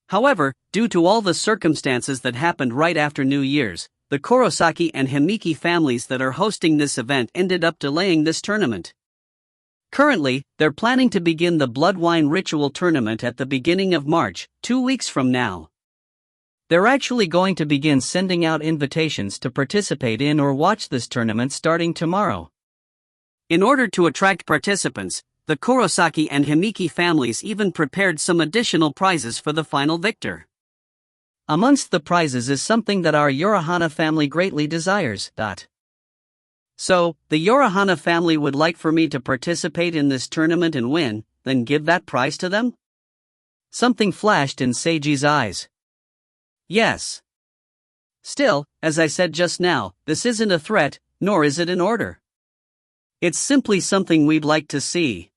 S1: However, due to all the circumstances that happened right after New Year's, the Kurosaki and Himiki families that are hosting this event ended up delaying this tournament. Currently, they're planning to begin the blood wine ritual tournament at the beginning of March, 2 weeks from now. They're actually going to begin sending out invitations to participate in or watch this tournament starting tomorrow. In order to attract participants, the Kurosaki and Himiki families even prepared some additional prizes for the final victor. Amongst the prizes is something that our Yorihana family greatly desires. So, the Yorihana family would like for me to participate in this tournament and win, then give that prize to them? Something flashed in Seiji's eyes. Yes. Still, as I said just now, this isn't a threat, nor is it an order. It's simply something we'd like to see.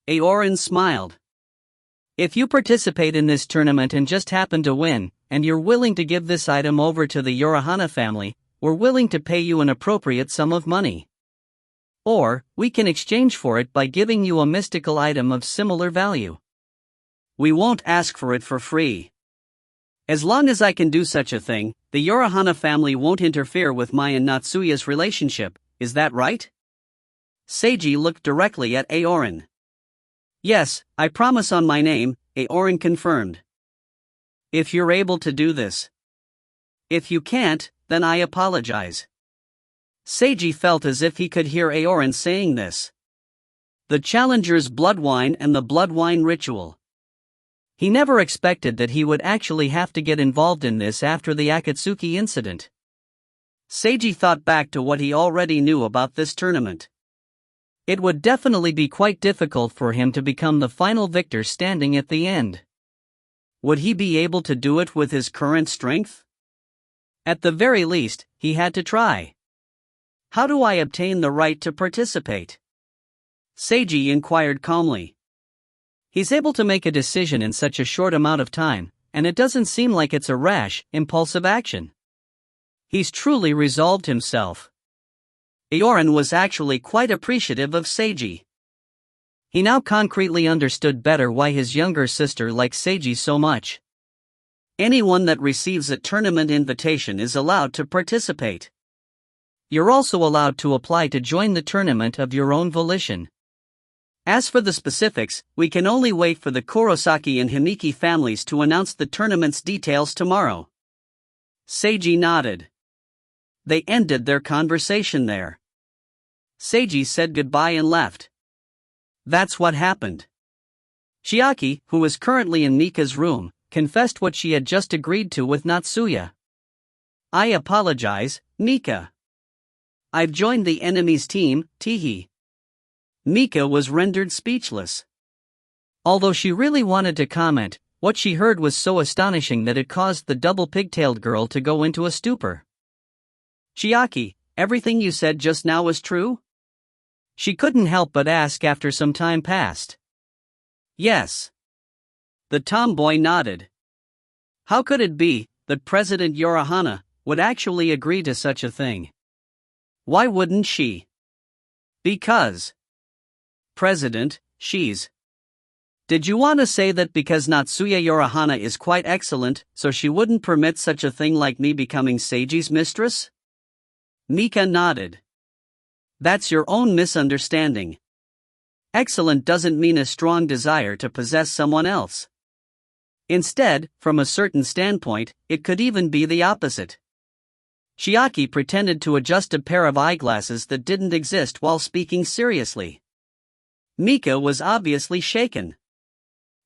S1: Aoran smiled. If you participate in this tournament and just happen to win, and you're willing to give this item over to the Yorihana family, we're willing to pay you an appropriate sum of money. Or, we can exchange for it by giving you a mystical item of similar value. We won't ask for it for free. As long as I can do such a thing, the Yorihana family won't interfere with my and Natsuya's relationship, is that right? Seiji looked directly at Aoran. Yes, I promise on my name, Aoran confirmed. If you're able to do this. If you can't, then I apologize. Seiji felt as if he could hear Aoran saying this. The challenger's blood wine and the blood wine ritual. He never expected that he would actually have to get involved in this after the Akatsuki incident. Seiji thought back to what he already knew about this tournament. It would definitely be quite difficult for him to become the final victor standing at the end. Would he be able to do it with his current strength? At the very least, he had to try. How do I obtain the right to participate? Seiji inquired calmly. He's able to make a decision in such a short amount of time, and it doesn't seem like it's a rash, impulsive action. He's truly resolved himself. Aoran was actually quite appreciative of Seiji. He now concretely understood better why his younger sister liked Seiji so much. Anyone that receives a tournament invitation is allowed to participate. You're also allowed to apply to join the tournament of your own volition. As for the specifics, we can only wait for the Kurosaki and Himiki families to announce the tournament's details tomorrow. Seiji nodded. They ended their conversation there. Seiji said goodbye and left. That's what happened. Chiaki, who was currently in Mika's room, confessed what she had just agreed to with Natsuya. I apologize, Mika. I've joined the enemy's team, Teehee. Mika was rendered speechless. Although she really wanted to comment, what she heard was so astonishing that it caused the double pigtailed girl to go into a stupor. Chiaki, everything you said just now was true? She couldn't help but ask after some time passed. Yes. The tomboy nodded. How could it be that President Yorihana would actually agree to such a thing? Why wouldn't she? Because. President, she's. Did you want to say that because Natsuya Yorihana is quite excellent, so she wouldn't permit such a thing like me becoming Seiji's mistress? Mika nodded. That's your own misunderstanding. Excellent doesn't mean a strong desire to possess someone else. Instead, from a certain standpoint, it could even be the opposite. Chiaki pretended to adjust a pair of eyeglasses that didn't exist while speaking seriously. Mika was obviously shaken.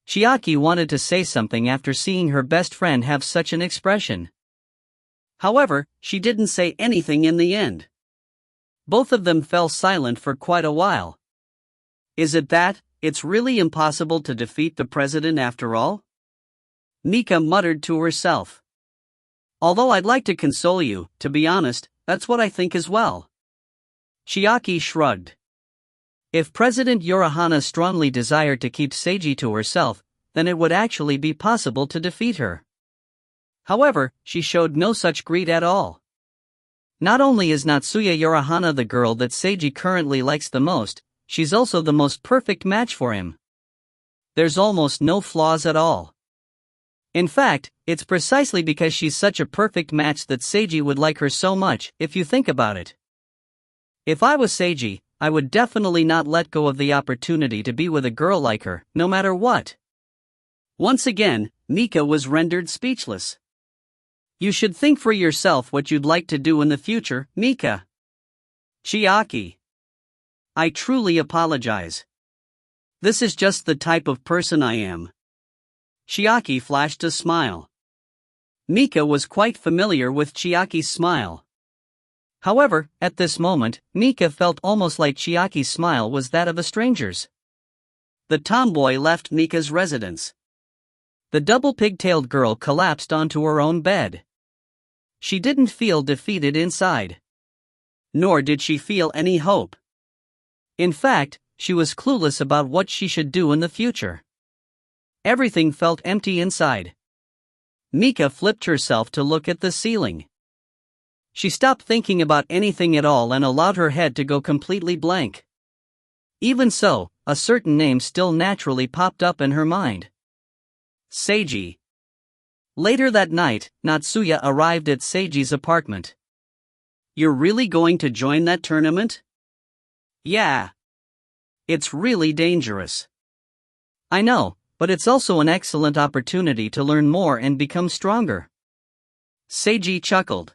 S1: Chiaki wanted to say something after seeing her best friend have such an expression. However, she didn't say anything in the end. Both of them fell silent for quite a while. Is it that it's really impossible to defeat the president after all? Mika muttered to herself. Although I'd like to console you, to be honest, that's what I think as well. Chiaki shrugged. If President Yorihana strongly desired to keep Seiji to herself, then it would actually be possible to defeat her. However, she showed no such greed at all. Not only is Natsuya Yorihana the girl that Seiji currently likes the most, she's also the most perfect match for him. There's almost no flaws at all. In fact, it's precisely because she's such a perfect match that Seiji would like her so much, if you think about it. If I was Seiji, I would definitely not let go of the opportunity to be with a girl like her, no matter what. Once again, Mika was rendered speechless. You should think for yourself what you'd like to do in the future, Mika. Chiaki. I truly apologize. This is just the type of person I am. Chiaki flashed a smile. Mika was quite familiar with Chiaki's smile. However, at this moment, Mika felt almost like Chiaki's smile was that of a stranger's. The tomboy left Mika's residence. The double-pigtailed girl collapsed onto her own bed. She didn't feel defeated inside. Nor did she feel any hope. In fact, she was clueless about what she should do in the future. Everything felt empty inside. Mika flipped herself to look at the ceiling. She stopped thinking about anything at all and allowed her head to go completely blank. Even so, a certain name still naturally popped up in her mind. Seiji. Later that night, Natsuya arrived at Seiji's apartment. You're really going to join that tournament? Yeah. It's really dangerous. I know, but it's also an excellent opportunity to learn more and become stronger. Seiji chuckled.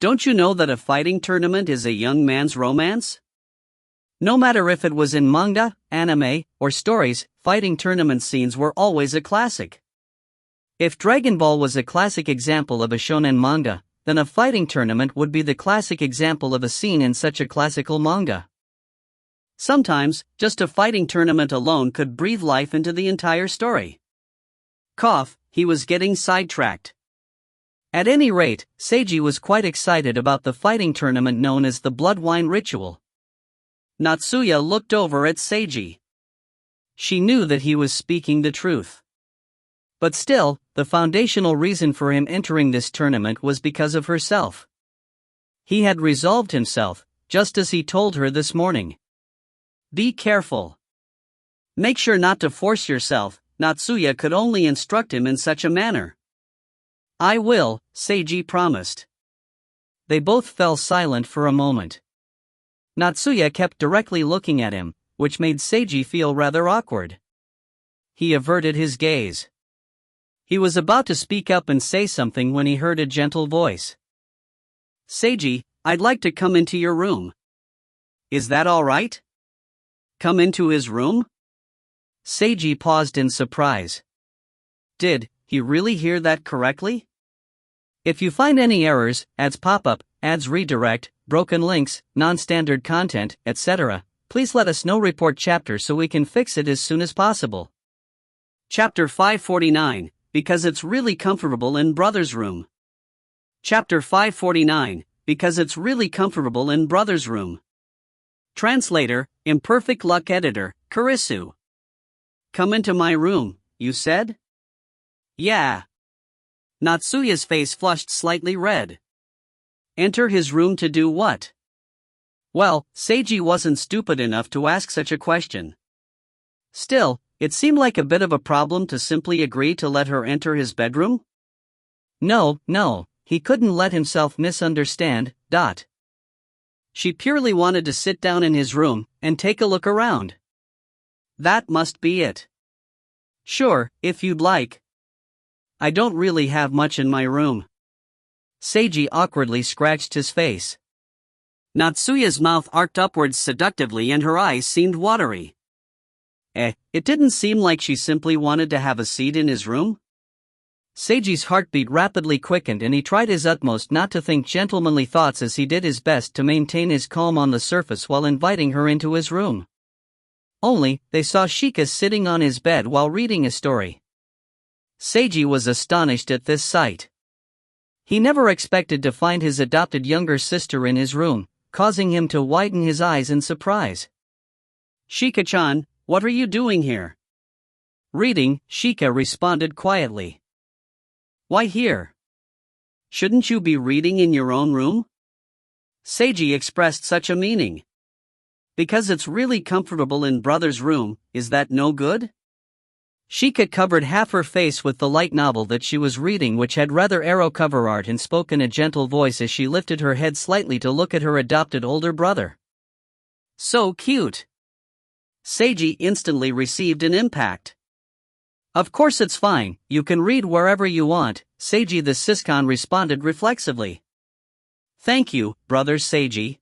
S1: Don't you know that a fighting tournament is a young man's romance? No matter if it was in manga, anime, or stories, fighting tournament scenes were always a classic. If Dragon Ball was a classic example of a shonen manga, then a fighting tournament would be the classic example of a scene in such a classical manga. Sometimes, just a fighting tournament alone could breathe life into the entire story. Cough, he was getting sidetracked. At any rate, Seiji was quite excited about the fighting tournament known as the Blood Wine Ritual. Natsuya looked over at Seiji. She knew that he was speaking the truth. But still, the foundational reason for him entering this tournament was because of herself. He had resolved himself, just as he told her this morning. Be careful. Make sure not to force yourself. Natsuya could only instruct him in such a manner. I will, Seiji promised. They both fell silent for a moment. Natsuya kept directly looking at him, which made Seiji feel rather awkward. He averted his gaze. He was about to speak up and say something when he heard a gentle voice. Seiji, I'd like to come into your room. Is that all right? Come into his room? Seiji paused in surprise. Did he really hear that correctly? If you find any errors, ads pop up, ads redirect, broken links, non-standard content, etc., please let us know. Report chapter so we can fix it as soon as possible. Chapter 549, because it's really comfortable in brother's room. Chapter 549, because it's really comfortable in brother's room. Translator, Imperfect Luck Editor, Kurisu. Come into my room, you said? Yeah. Natsuya's face flushed slightly red. Enter his room to do what? Well, Seiji wasn't stupid enough to ask such a question. Still, it seemed like a bit of a problem to simply agree to let her enter his bedroom. No, he couldn't let himself misunderstand. She purely wanted to sit down in his room and take a look around. That must be it. Sure, if you'd like. I don't really have much in my room. Seiji awkwardly scratched his face. Natsuya's mouth arced upwards seductively and her eyes seemed watery. It didn't seem like she simply wanted to have a seat in his room. Seiji's heartbeat rapidly quickened and he tried his utmost not to think gentlemanly thoughts as he did his best to maintain his calm on the surface while inviting her into his room. Only, they saw Shika sitting on his bed while reading a story. Seiji was astonished at this sight. He never expected to find his adopted younger sister in his room, causing him to widen his eyes in surprise. Shika-chan, what are you doing here? Reading, Shika responded quietly. Why here? Shouldn't you be reading in your own room? Seiji expressed such a meaning. Because it's really comfortable in brother's room, is that no good? Shika covered half her face with the light novel that she was reading, which had rather arrow cover art, and spoke in a gentle voice as she lifted her head slightly to look at her adopted older brother. So cute! Seiji instantly received an impact. Of course it's fine, you can read wherever you want, Seiji the Siscon responded reflexively. Thank you, brother Seiji.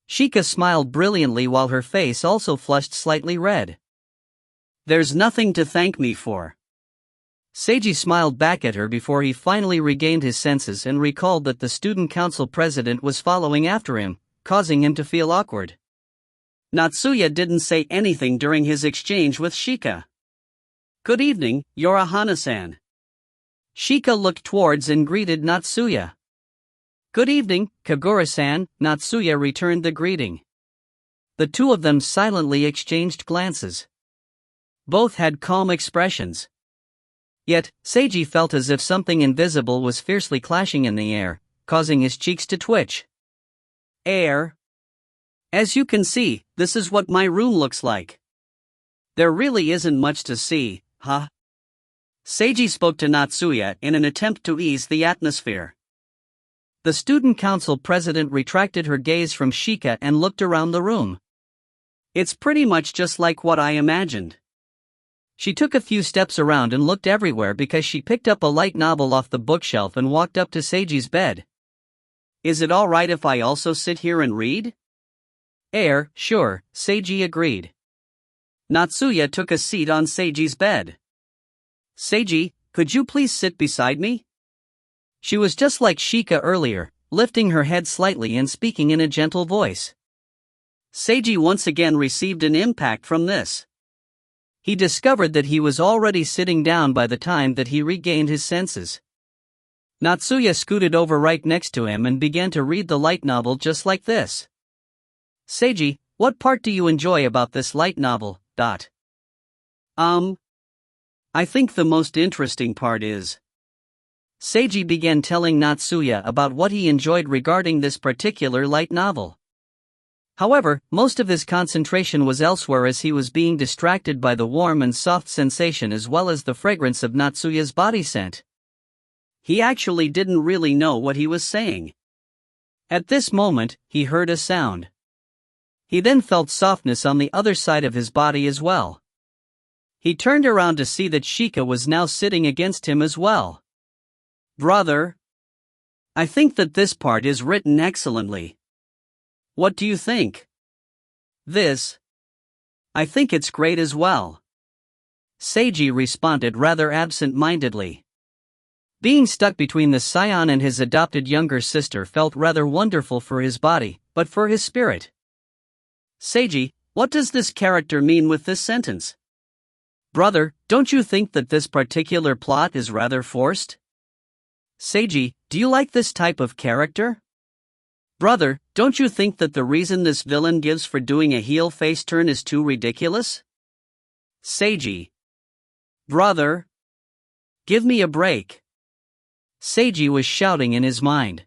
S1: Shika smiled brilliantly while her face also flushed slightly red. There's nothing to thank me for. Seiji smiled back at her before he finally regained his senses and recalled that the student council president was following after him, causing him to feel awkward. Natsuya didn't say anything during his exchange with Shika. Good evening, Yorahana-san. Shika looked towards and greeted Natsuya. Good evening, Kagura-san, Natsuya returned the greeting. The two of them silently exchanged glances. Both had calm expressions. Yet, Seiji felt as if something invisible was fiercely clashing in the air, causing his cheeks to twitch. Air. As you can see, this is what my room looks like. There really isn't much to see, huh? Seiji spoke to Natsuya in an attempt to ease the atmosphere. The student council president retracted her gaze from Shika and looked around the room. It's pretty much just like what I imagined. She took a few steps around and looked everywhere because she picked up a light novel off the bookshelf and walked up to Seiji's bed. Is it alright if I also sit here and read? Sure, Seiji agreed. Natsuya took a seat on Seiji's bed. Seiji, could you please sit beside me? She was just like Shika earlier, lifting her head slightly and speaking in a gentle voice. Seiji once again received an impact from this. He discovered that he was already sitting down by the time that he regained his senses. Natsuya scooted over right next to him and began to read the light novel just like this. Seiji, what part do you enjoy about this light novel? I think the most interesting part is. Seiji began telling Natsuya about what he enjoyed regarding this particular light novel. However, most of his concentration was elsewhere as he was being distracted by the warm and soft sensation as well as the fragrance of Natsuya's body scent. He actually didn't really know what he was saying. At this moment, he heard a sound. He then felt softness on the other side of his body as well. He turned around to see that Shika was now sitting against him as well. Brother, I think that this part is written excellently. What do you think? I think it's great as well. Seiji responded rather absent-mindedly. Being stuck between the scion and his adopted younger sister felt rather wonderful for his body, but for his spirit. Seiji, what does this character mean with this sentence? Brother, don't you think that this particular plot is rather forced? Seiji, do you like this type of character? Brother, don't you think that the reason this villain gives for doing a heel face turn is too ridiculous? Seiji. Brother. Give me a break. Seiji was shouting in his mind.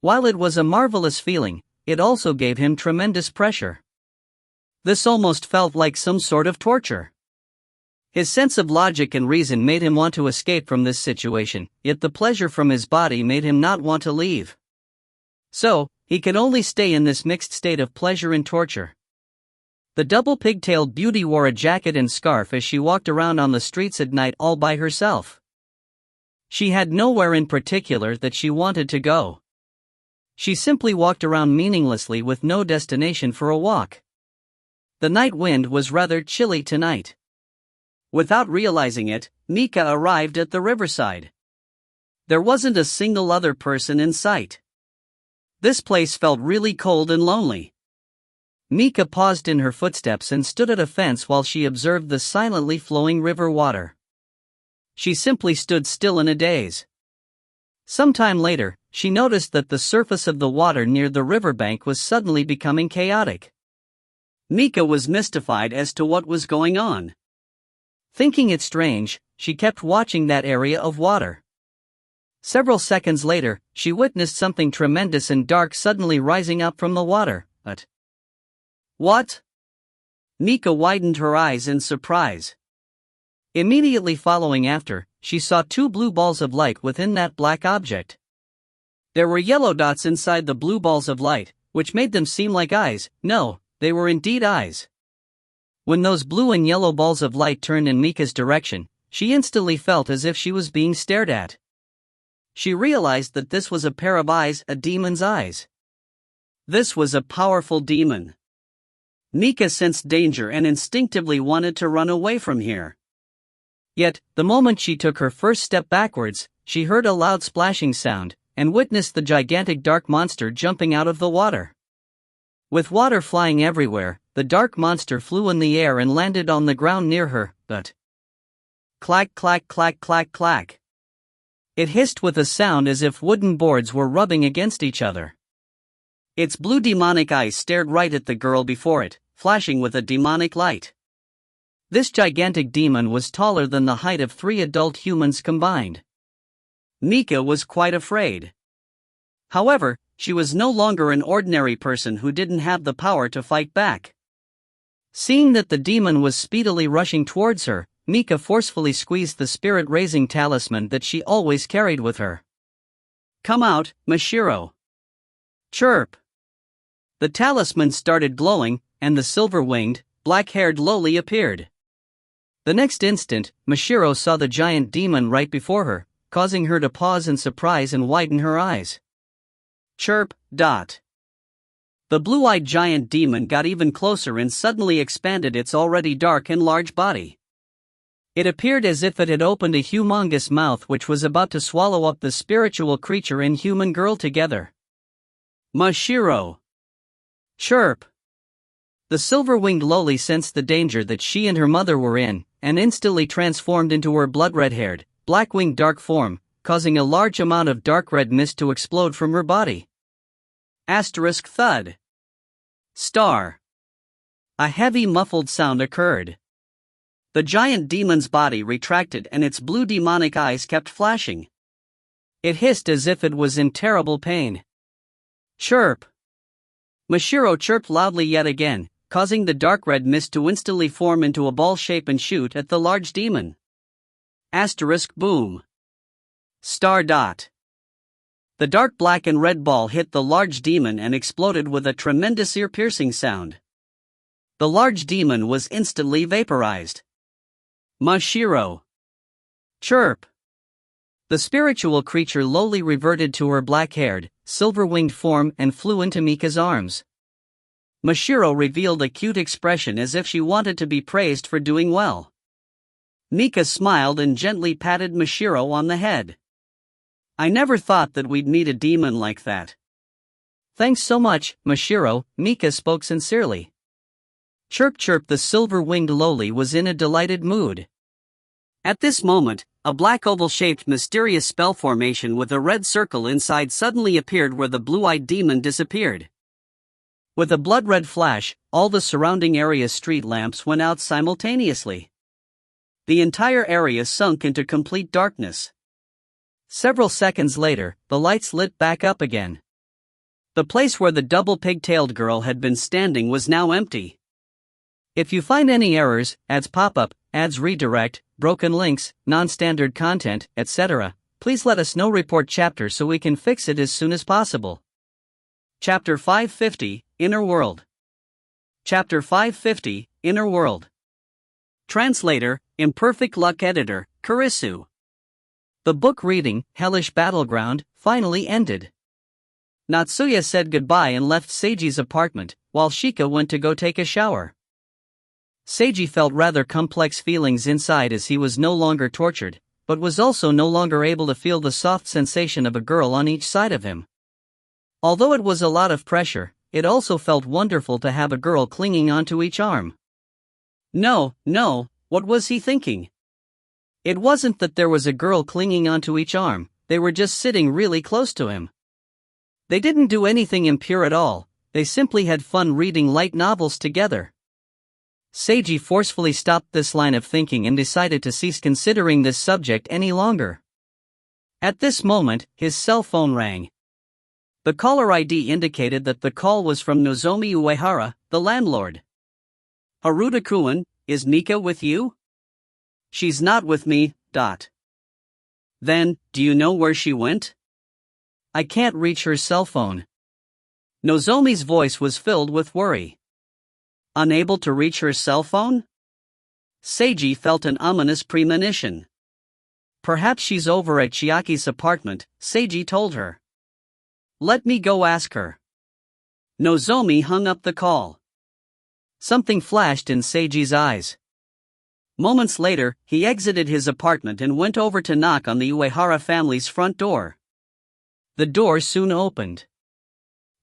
S1: While it was a marvelous feeling, it also gave him tremendous pressure. This almost felt like some sort of torture. His sense of logic and reason made him want to escape from this situation, yet the pleasure from his body made him not want to leave. So, he could only stay in this mixed state of pleasure and torture. The double pigtailed beauty wore a jacket and scarf as she walked around on the streets at night all by herself. She had nowhere in particular that she wanted to go. She simply walked around meaninglessly with no destination for a walk. The night wind was rather chilly tonight. Without realizing it, Mika arrived at the riverside. There wasn't a single other person in sight. This place felt really cold and lonely. Mika paused in her footsteps and stood at a fence while she observed the silently flowing river water. She simply stood still in a daze. Sometime later, she noticed that the surface of the water near the riverbank was suddenly becoming chaotic. Mika was mystified as to what was going on. Thinking it strange, she kept watching that area of water. Several seconds later, she witnessed something tremendous and dark suddenly rising up from the water. What? Mika widened her eyes in surprise. Immediately following after, she saw two blue balls of light within that black object. There were yellow dots inside the blue balls of light, which made them seem like eyes. No, they were indeed eyes. When those blue and yellow balls of light turned in Mika's direction, she instantly felt as if she was being stared at. She realized that this was a pair of eyes, a demon's eyes. This was a powerful demon. Mika sensed danger and instinctively wanted to run away from here. Yet, the moment she took her first step backwards, she heard a loud splashing sound, and witnessed the gigantic dark monster jumping out of the water. With water flying everywhere, the dark monster flew in the air and landed on the ground near her, but clack clack clack clack clack. It hissed with a sound as if wooden boards were rubbing against each other. Its blue demonic eyes stared right at the girl before it, flashing with a demonic light. This gigantic demon was taller than the height of 3 adult humans combined. Mika was quite afraid. However, she was no longer an ordinary person who didn't have the power to fight back. Seeing that the demon was speedily rushing towards her, Mika forcefully squeezed the spirit-raising talisman that she always carried with her. "Come out, Mashiro." Chirp. The talisman started glowing, and the silver-winged, black-haired loli appeared. The next instant, Mashiro saw the giant demon right before her, causing her to pause in surprise and widen her eyes. Chirp. The blue-eyed giant demon got even closer and suddenly expanded its already dark and large body. It appeared as if it had opened a humongous mouth which was about to swallow up the spiritual creature and human girl together. Mashiro. Chirp. The silver-winged loli sensed the danger that she and her mother were in, and instantly transformed into her blood-red-haired, black-winged dark form, causing a large amount of dark red mist to explode from her body. Thud. Star. A heavy muffled sound occurred. The giant demon's body retracted and its blue demonic eyes kept flashing. It hissed as if it was in terrible pain. Chirp. Mashiro chirped loudly yet again, causing the dark red mist to instantly form into a ball shape and shoot at the large demon. Boom. Star. The dark black and red ball hit the large demon and exploded with a tremendous ear-piercing sound. The large demon was instantly vaporized. Mashiro. Chirp. The spiritual creature lowly reverted to her black-haired, silver-winged form and flew into Mika's arms. Mashiro revealed a cute expression as if she wanted to be praised for doing well. Mika smiled and gently patted Mashiro on the head. "I never thought that we'd meet a demon like that." "Thanks so much, Mashiro," Mika spoke sincerely. Chirp chirp, the silver-winged loli was in a delighted mood. At this moment, a black oval-shaped mysterious spell formation with a red circle inside suddenly appeared where the blue-eyed demon disappeared. With a blood-red flash, all the surrounding area's street lamps went out simultaneously. The entire area sunk into complete darkness. Several seconds later, the lights lit back up again. The place where the double pigtailed girl had been standing was now empty. If you find any errors, ads pop up, ads redirect, broken links, non-standard content, etc., please let us know. Report chapter so we can fix it as soon as possible. Chapter 550, Inner World. Chapter 550, Inner World. Translator, Imperfect Luck Editor, Kurisu. The book reading, Hellish Battleground, finally ended. Natsuya said goodbye and left Seiji's apartment, while Shika went to go take a shower. Seiji felt rather complex feelings inside as he was no longer tortured, but was also no longer able to feel the soft sensation of a girl on each side of him. Although it was a lot of pressure, it also felt wonderful to have a girl clinging onto each arm. No, what was he thinking? It wasn't that there was a girl clinging onto each arm, they were just sitting really close to him. They didn't do anything impure at all, they simply had fun reading light novels together. Seiji forcefully stopped this line of thinking and decided to cease considering this subject any longer. At this moment, his cell phone rang. The caller ID indicated that the call was from Nozomi Uehara, the landlord. "Haruta-kun, is Mika with you?" "She's not with me, Then, do you know where she went?" "I can't reach her cell phone." Nozomi's voice was filled with worry. Unable to reach her cell phone? Seiji felt an ominous premonition. Perhaps she's over at Chiaki's apartment, Seiji told her. Let me go ask her. Nozomi hung up the call. Something flashed in Seiji's eyes. Moments later, he exited his apartment and went over to knock on the Uehara family's front door. The door soon opened.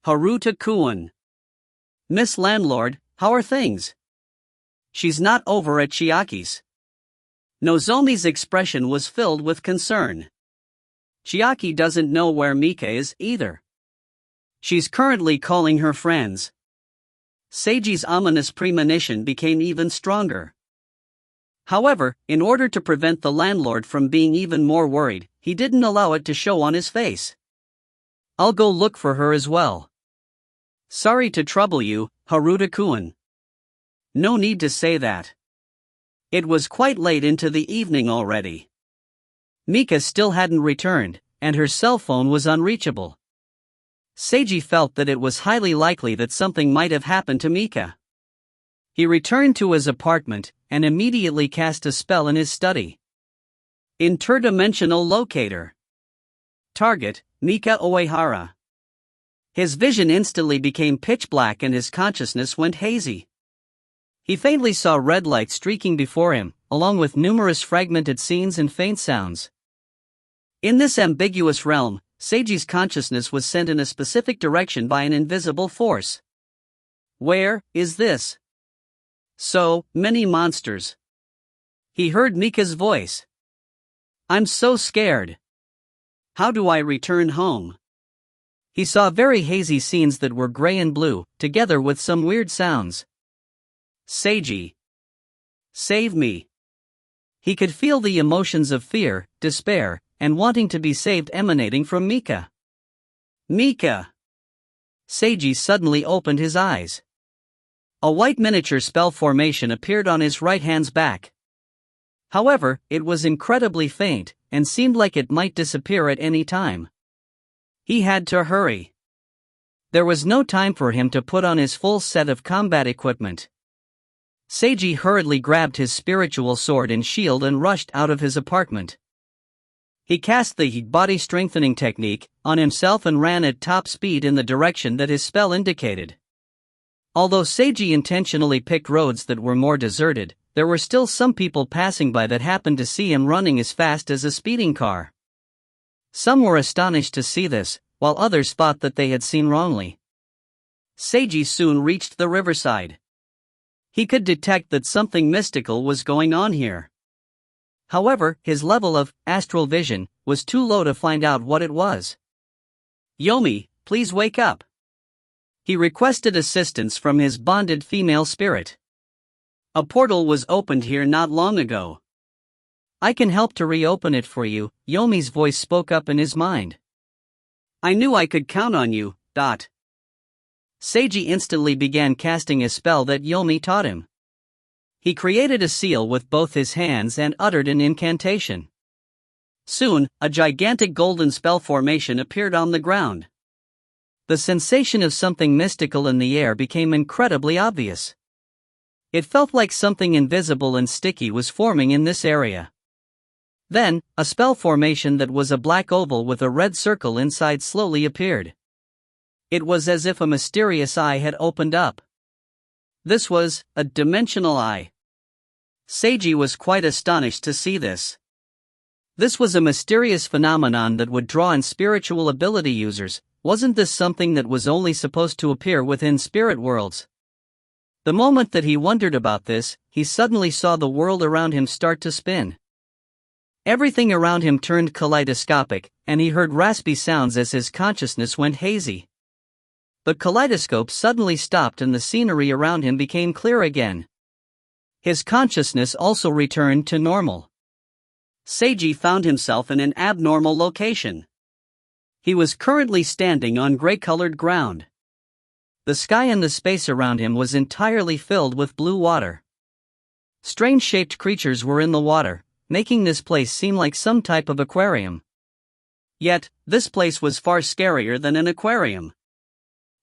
S1: Haruta-kun. Miss Landlord, how are things? She's not over at Chiaki's. Nozomi's expression was filled with concern. Chiaki doesn't know where Mika is either. She's currently calling her friends. Seiji's ominous premonition became even stronger. However, in order to prevent the landlord from being even more worried, he didn't allow it to show on his face. I'll go look for her as well. Sorry to trouble you, Haruta-kun. No need to say that. It was quite late into the evening already. Mika still hadn't returned, and her cell phone was unreachable. Seiji felt that it was highly likely that something might have happened to Mika. He returned to his apartment, and immediately cast a spell in his study. Interdimensional Locator. Target, Mika Uehara. His vision instantly became pitch black and his consciousness went hazy. He faintly saw red light streaking before him, along with numerous fragmented scenes and faint sounds. In this ambiguous realm, Seiji's consciousness was sent in a specific direction by an invisible force. Where is this? So many monsters. He heard Mika's voice. I'm so scared. How do I return home? He saw very hazy scenes that were gray and blue, together with some weird sounds. Seiji. Save me. He could feel the emotions of fear, despair, and wanting to be saved emanating from Mika. Mika! Seiji suddenly opened his eyes. A white miniature spell formation appeared on his right hand's back. However, it was incredibly faint, and seemed like it might disappear at any time. He had to hurry. There was no time for him to put on his full set of combat equipment. Seiji hurriedly grabbed his spiritual sword and shield and rushed out of his apartment. He cast the body strengthening technique on himself and ran at top speed in the direction that his spell indicated. Although Seiji intentionally picked roads that were more deserted, there were still some people passing by that happened to see him running as fast as a speeding car. Some were astonished to see this, while others thought that they had seen wrongly. Seiji soon reached the riverside. He could detect that something mystical was going on here. However, his level of astral vision was too low to find out what it was. Yomi, please wake up. He requested assistance from his bonded female spirit. A portal was opened here not long ago. I can help to reopen it for you, Yomi's voice spoke up in his mind. I knew I could count on you, Seiji instantly began casting a spell that Yomi taught him. He created a seal with both his hands and uttered an incantation. Soon, a gigantic golden spell formation appeared on the ground. The sensation of something mystical in the air became incredibly obvious. It felt like something invisible and sticky was forming in this area. Then, a spell formation that was a black oval with a red circle inside slowly appeared. It was as if a mysterious eye had opened up. This was a dimensional eye. Seiji was quite astonished to see this. This was a mysterious phenomenon that would draw in spiritual ability users. Wasn't this something that was only supposed to appear within spirit worlds? The moment that he wondered about this, he suddenly saw the world around him start to spin. Everything around him turned kaleidoscopic, and he heard raspy sounds as his consciousness went hazy. The kaleidoscope suddenly stopped and the scenery around him became clear again. His consciousness also returned to normal. Seiji found himself in an abnormal location. He was currently standing on gray-colored ground. The sky and the space around him was entirely filled with blue water. Strange-shaped creatures were in the water, making this place seem like some type of aquarium. Yet, this place was far scarier than an aquarium.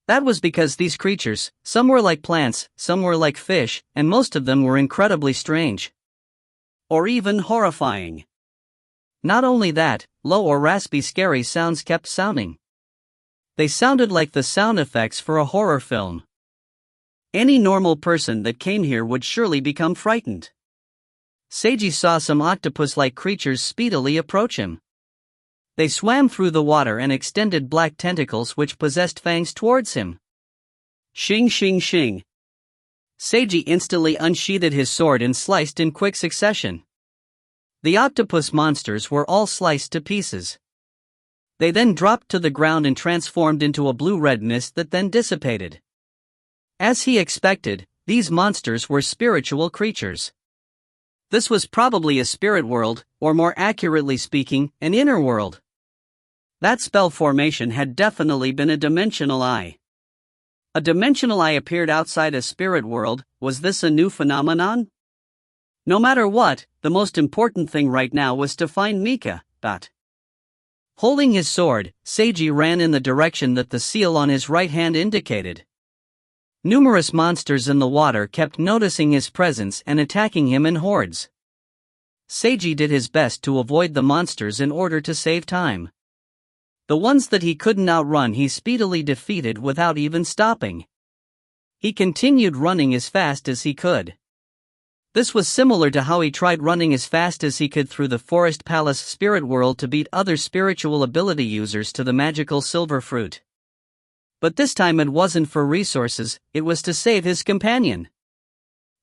S1: That was because these creatures, some were like plants, some were like fish, and most of them were incredibly strange. Or even horrifying. Not only that, low or raspy scary sounds kept sounding. They sounded like the sound effects for a horror film. Any normal person that came here would surely become frightened. Seiji saw some octopus-like creatures speedily approach him. They swam through the water and extended black tentacles which possessed fangs towards him. Shing shing shing. Seiji instantly unsheathed his sword and sliced in quick succession. The octopus monsters were all sliced to pieces. They then dropped to the ground and transformed into a blue-red mist that then dissipated. As he expected, these monsters were spiritual creatures. This was probably a spirit world, or more accurately speaking, an inner world. That spell formation had definitely been a dimensional eye. A dimensional eye appeared outside a spirit world. Was this a new phenomenon? No matter what, the most important thing right now was to find Mika. Holding his sword, Seiji ran in the direction that the seal on his right hand indicated. Numerous monsters in the water kept noticing his presence and attacking him in hordes. Seiji did his best to avoid the monsters in order to save time. The ones that he couldn't outrun he speedily defeated without even stopping. He continued running as fast as he could. This was similar to how he tried running as fast as he could through the Forest Palace spirit world to beat other spiritual ability users to the magical silver fruit. But this time it wasn't for resources, it was to save his companion.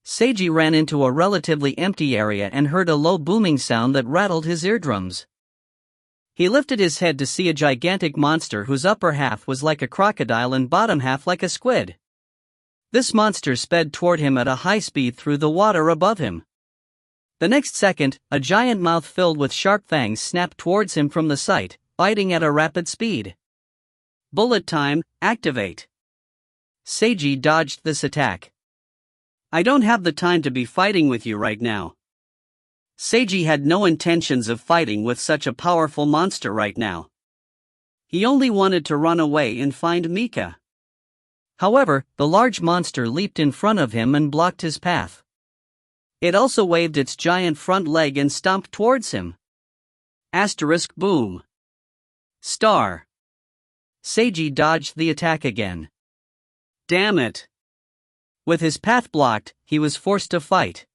S1: Seiji ran into a relatively empty area and heard a low booming sound that rattled his eardrums. He lifted his head to see a gigantic monster whose upper half was like a crocodile and bottom half like a squid. This monster sped toward him at a high speed through the water above him. The next second, a giant mouth filled with sharp fangs snapped towards him from the sight, biting at a rapid speed. Bullet time, activate. Seiji dodged this attack. I don't have the time to be fighting with you right now. Seiji had no intentions of fighting with such a powerful monster right now. He only wanted to run away and find Mika. However, the large monster leaped in front of him and blocked his path. It also waved its giant front leg and stomped towards him. Asterisk boom. Star. Seiji dodged the attack again. Damn it. With his path blocked, he was forced to fight.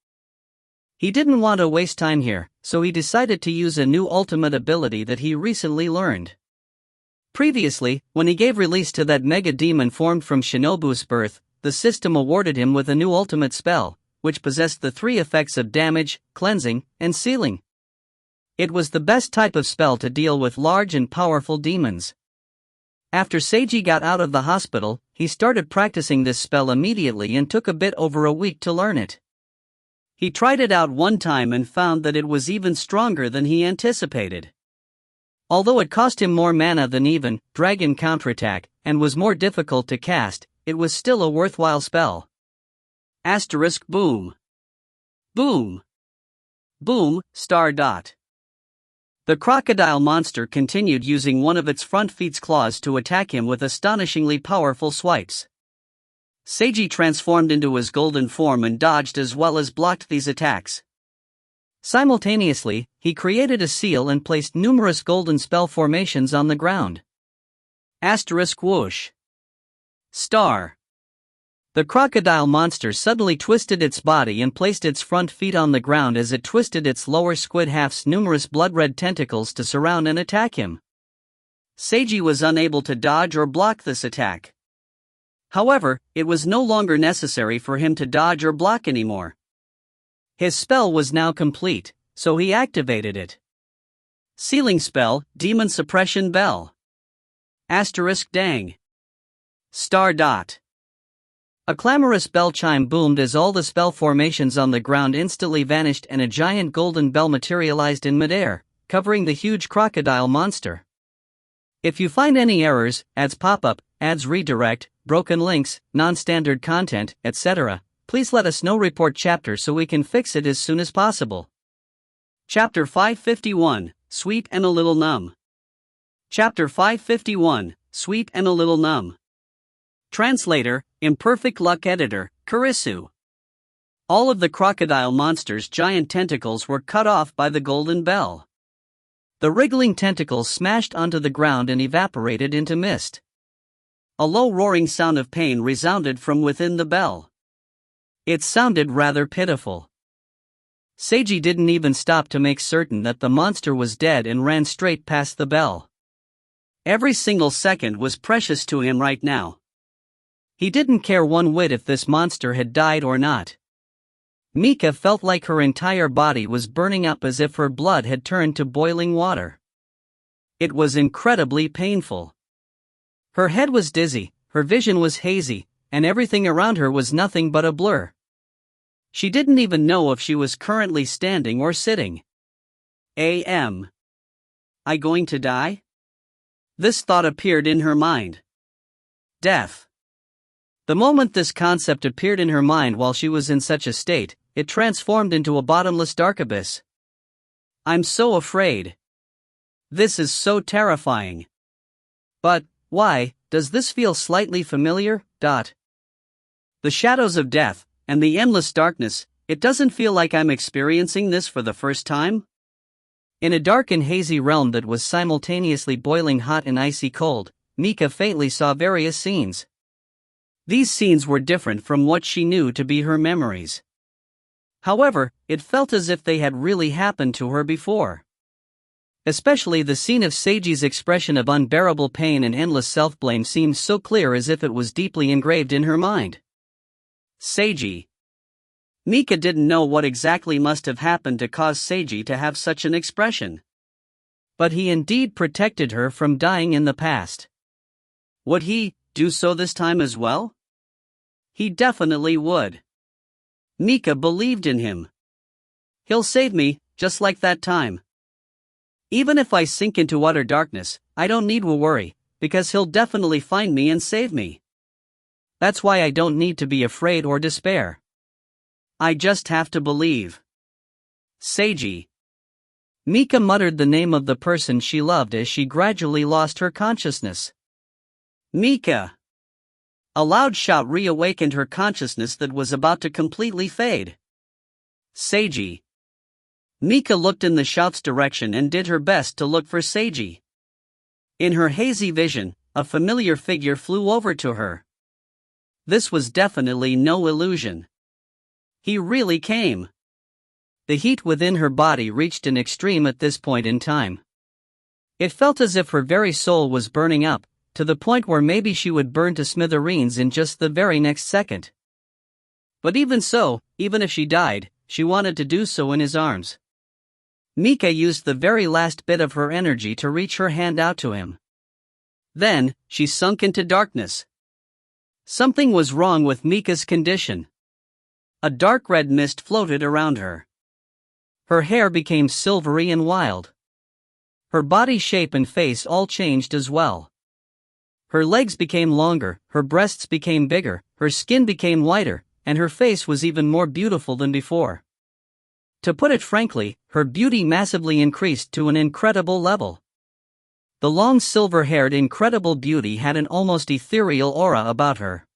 S1: He didn't want to waste time here, so he decided to use a new ultimate ability that he recently learned. Previously, when he gave release to that mega demon formed from Shinobu's birth, the system awarded him with a new ultimate spell, which possessed the three effects of damage, cleansing, and sealing. It was the best type of spell to deal with large and powerful demons. After Seiji got out of the hospital, he started practicing this spell immediately and took a bit over a week to learn it. He tried it out one time and found that it was even stronger than he anticipated. Although it cost him more mana than even Dragon Counterattack and was more difficult to cast, it was still a worthwhile spell. Asterisk boom. Boom. Boom, star dot. The crocodile monster continued using one of its front feet's claws to attack him with astonishingly powerful swipes. Seiji transformed into his golden form and dodged as well as blocked these attacks. Simultaneously, he created a seal and placed numerous golden spell formations on the ground. Asterisk whoosh. Star. The crocodile monster suddenly twisted its body and placed its front feet on the ground as it twisted its lower squid half's numerous blood-red tentacles to surround and attack him. Seiji was unable to dodge or block this attack. However, it was no longer necessary for him to dodge or block anymore. His spell was now complete, so he activated it. Sealing spell, Demon Suppression Bell. Asterisk dang. Star dot. A clamorous bell chime boomed as all the spell formations on the ground instantly vanished and a giant golden bell materialized in midair, covering the huge crocodile monster. If you find any errors, ads pop up, ads redirect, broken links, non-standard content, etc., please let us know. Report chapter so we can fix it as soon as possible. Chapter 551, Sweet and a Little Numb. Chapter 551, Sweet and a Little Numb. Translator, Imperfect Luck Editor, Kurisu. All of the crocodile monster's giant tentacles were cut off by the golden bell. The wriggling tentacles smashed onto the ground and evaporated into mist. A low roaring sound of pain resounded from within the bell. It sounded rather pitiful. Seiji didn't even stop to make certain that the monster was dead and ran straight past the bell. Every single second was precious to him right now. He didn't care one whit if this monster had died or not. Mika felt like her entire body was burning up as if her blood had turned to boiling water. It was incredibly painful. Her head was dizzy, her vision was hazy, and everything around her was nothing but a blur. She didn't even know if she was currently standing or sitting. Am I going to die? This thought appeared in her mind. Death. The moment this concept appeared in her mind while she was in such a state, it transformed into a bottomless dark abyss. I'm so afraid. This is so terrifying. But, why, does this feel slightly familiar? The shadows of death, and the endless darkness, it doesn't feel like I'm experiencing this for the first time? In a dark and hazy realm that was simultaneously boiling hot and icy cold, Mika faintly saw various scenes. These scenes were different from what she knew to be her memories. However, it felt as if they had really happened to her before. Especially the scene of Seiji's expression of unbearable pain and endless self-blame seemed so clear as if it was deeply engraved in her mind. Seiji. Mika didn't know what exactly must have happened to cause Seiji to have such an expression. But he indeed protected her from dying in the past. Would he do so this time as well? He definitely would. Mika believed in him. He'll save me, just like that time. Even if I sink into utter darkness, I don't need to worry, because he'll definitely find me and save me. That's why I don't need to be afraid or despair. I just have to believe. Seiji. Mika muttered the name of the person she loved as she gradually lost her consciousness. Mika. A loud shout reawakened her consciousness that was about to completely fade. Seiji. Mika looked in the shout's direction and did her best to look for Seiji. In her hazy vision, a familiar figure flew over to her. This was definitely no illusion. He really came. The heat within her body reached an extreme at this point in time. It felt as if her very soul was burning up, to the point where maybe she would burn to smithereens in just the very next second. But even so, even if she died, she wanted to do so in his arms. Mika used the very last bit of her energy to reach her hand out to him. Then, she sunk into darkness. Something was wrong with Mika's condition. A dark red mist floated around her. Her hair became silvery and wild. Her body shape and face all changed as well. Her legs became longer, her breasts became bigger, her skin became whiter, and her face was even more beautiful than before. To put it frankly, her beauty massively increased to an incredible level. The long silver-haired incredible beauty had an almost ethereal aura about her.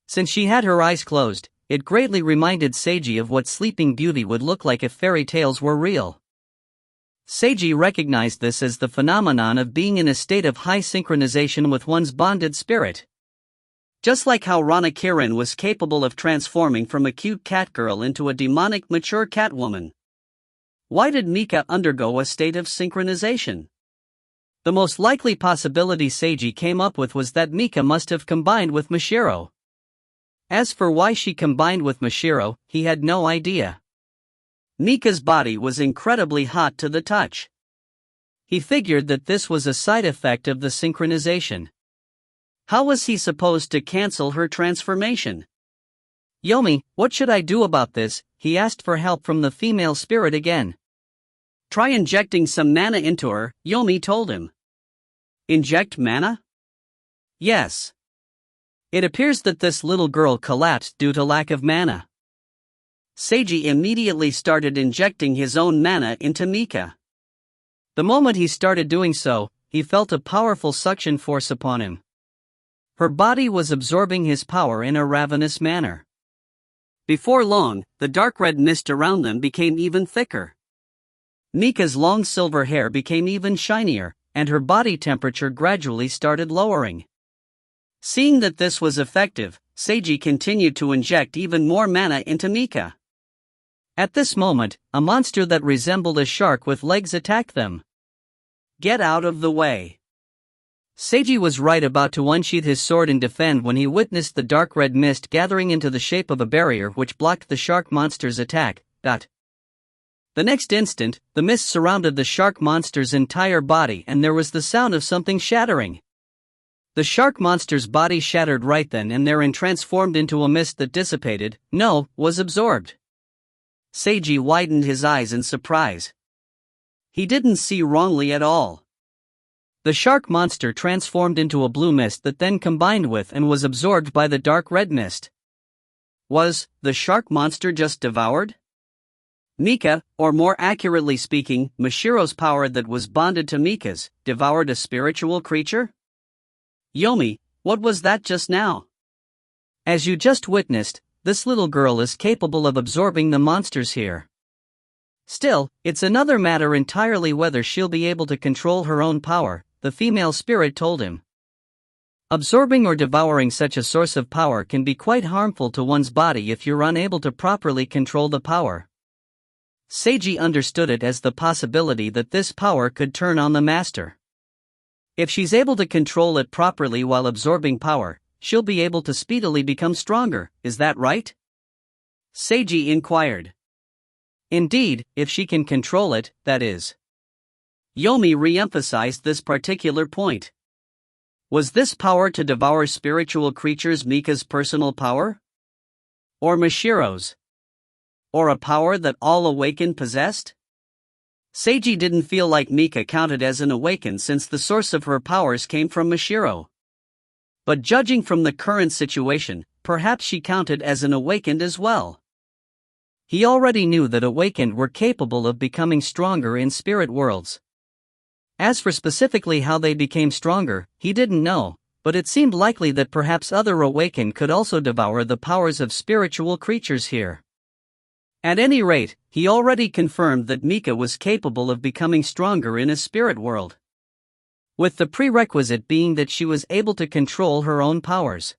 S1: Since she had her eyes closed, it greatly reminded Seiji of what Sleeping Beauty would look like if fairy tales were real. Seiji recognized this as the phenomenon of being in a state of high synchronization with one's bonded spirit. Just like how Rana Kirin was capable of transforming from a cute cat girl into a demonic mature catwoman. Why did Mika undergo a state of synchronization? The most likely possibility Seiji came up with was that Mika must have combined with Mashiro. As for why she combined with Mashiro, he had no idea. Mika's body was incredibly hot to the touch. He figured that this was a side effect of the synchronization. How was he supposed to cancel her transformation? Yomi, what should I do about this? He asked for help from the female spirit again. Try injecting some mana into her, Yomi told him. Inject mana? Yes. It appears that this little girl collapsed due to lack of mana. Seiji immediately started injecting his own mana into Mika. The moment he started doing so, he felt a powerful suction force upon him. Her body was absorbing his power in a ravenous manner. Before long, the dark red mist around them became even thicker. Mika's long silver hair became even shinier, and her body temperature gradually started lowering. Seeing that this was effective, Seiji continued to inject even more mana into Mika. At this moment, a monster that resembled a shark with legs attacked them. "Get out of the way." Seiji was right about to unsheath his sword and defend when he witnessed the dark red mist gathering into the shape of a barrier which blocked the shark monster's attack. The next instant, the mist surrounded the shark monster's entire body and there was the sound of something shattering. The shark monster's body shattered right then and there and transformed into a mist that dissipated, was absorbed. Seiji widened his eyes in surprise. He didn't see wrongly at all. The shark monster transformed into a blue mist that then combined with and was absorbed by the dark red mist. Was the shark monster just devoured? Mika, or more accurately speaking, Mashiro's power that was bonded to Mika's, devoured a spiritual creature? Yomi, what was that just now? As you just witnessed, this little girl is capable of absorbing the monsters here. Still, it's another matter entirely whether she'll be able to control her own power, the female spirit told him. Absorbing or devouring such a source of power can be quite harmful to one's body if you're unable to properly control the power. Seiji understood it as the possibility that this power could turn on the master. If she's able to control it properly while absorbing power, she'll be able to speedily become stronger, is that right? Seiji inquired. Indeed, if she can control it, that is. Yomi re-emphasized this particular point. Was this power to devour spiritual creatures Mika's personal power? Or Mashiro's? Or a power that all awakened possessed? Seiji didn't feel like Mika counted as an awakened since the source of her powers came from Mashiro. But judging from the current situation, perhaps she counted as an awakened as well. He already knew that awakened were capable of becoming stronger in spirit worlds. As for specifically how they became stronger, he didn't know, but it seemed likely that perhaps other awakened could also devour the powers of spiritual creatures here. At any rate, he already confirmed that Mika was capable of becoming stronger in a spirit world. With the prerequisite being that she was able to control her own powers.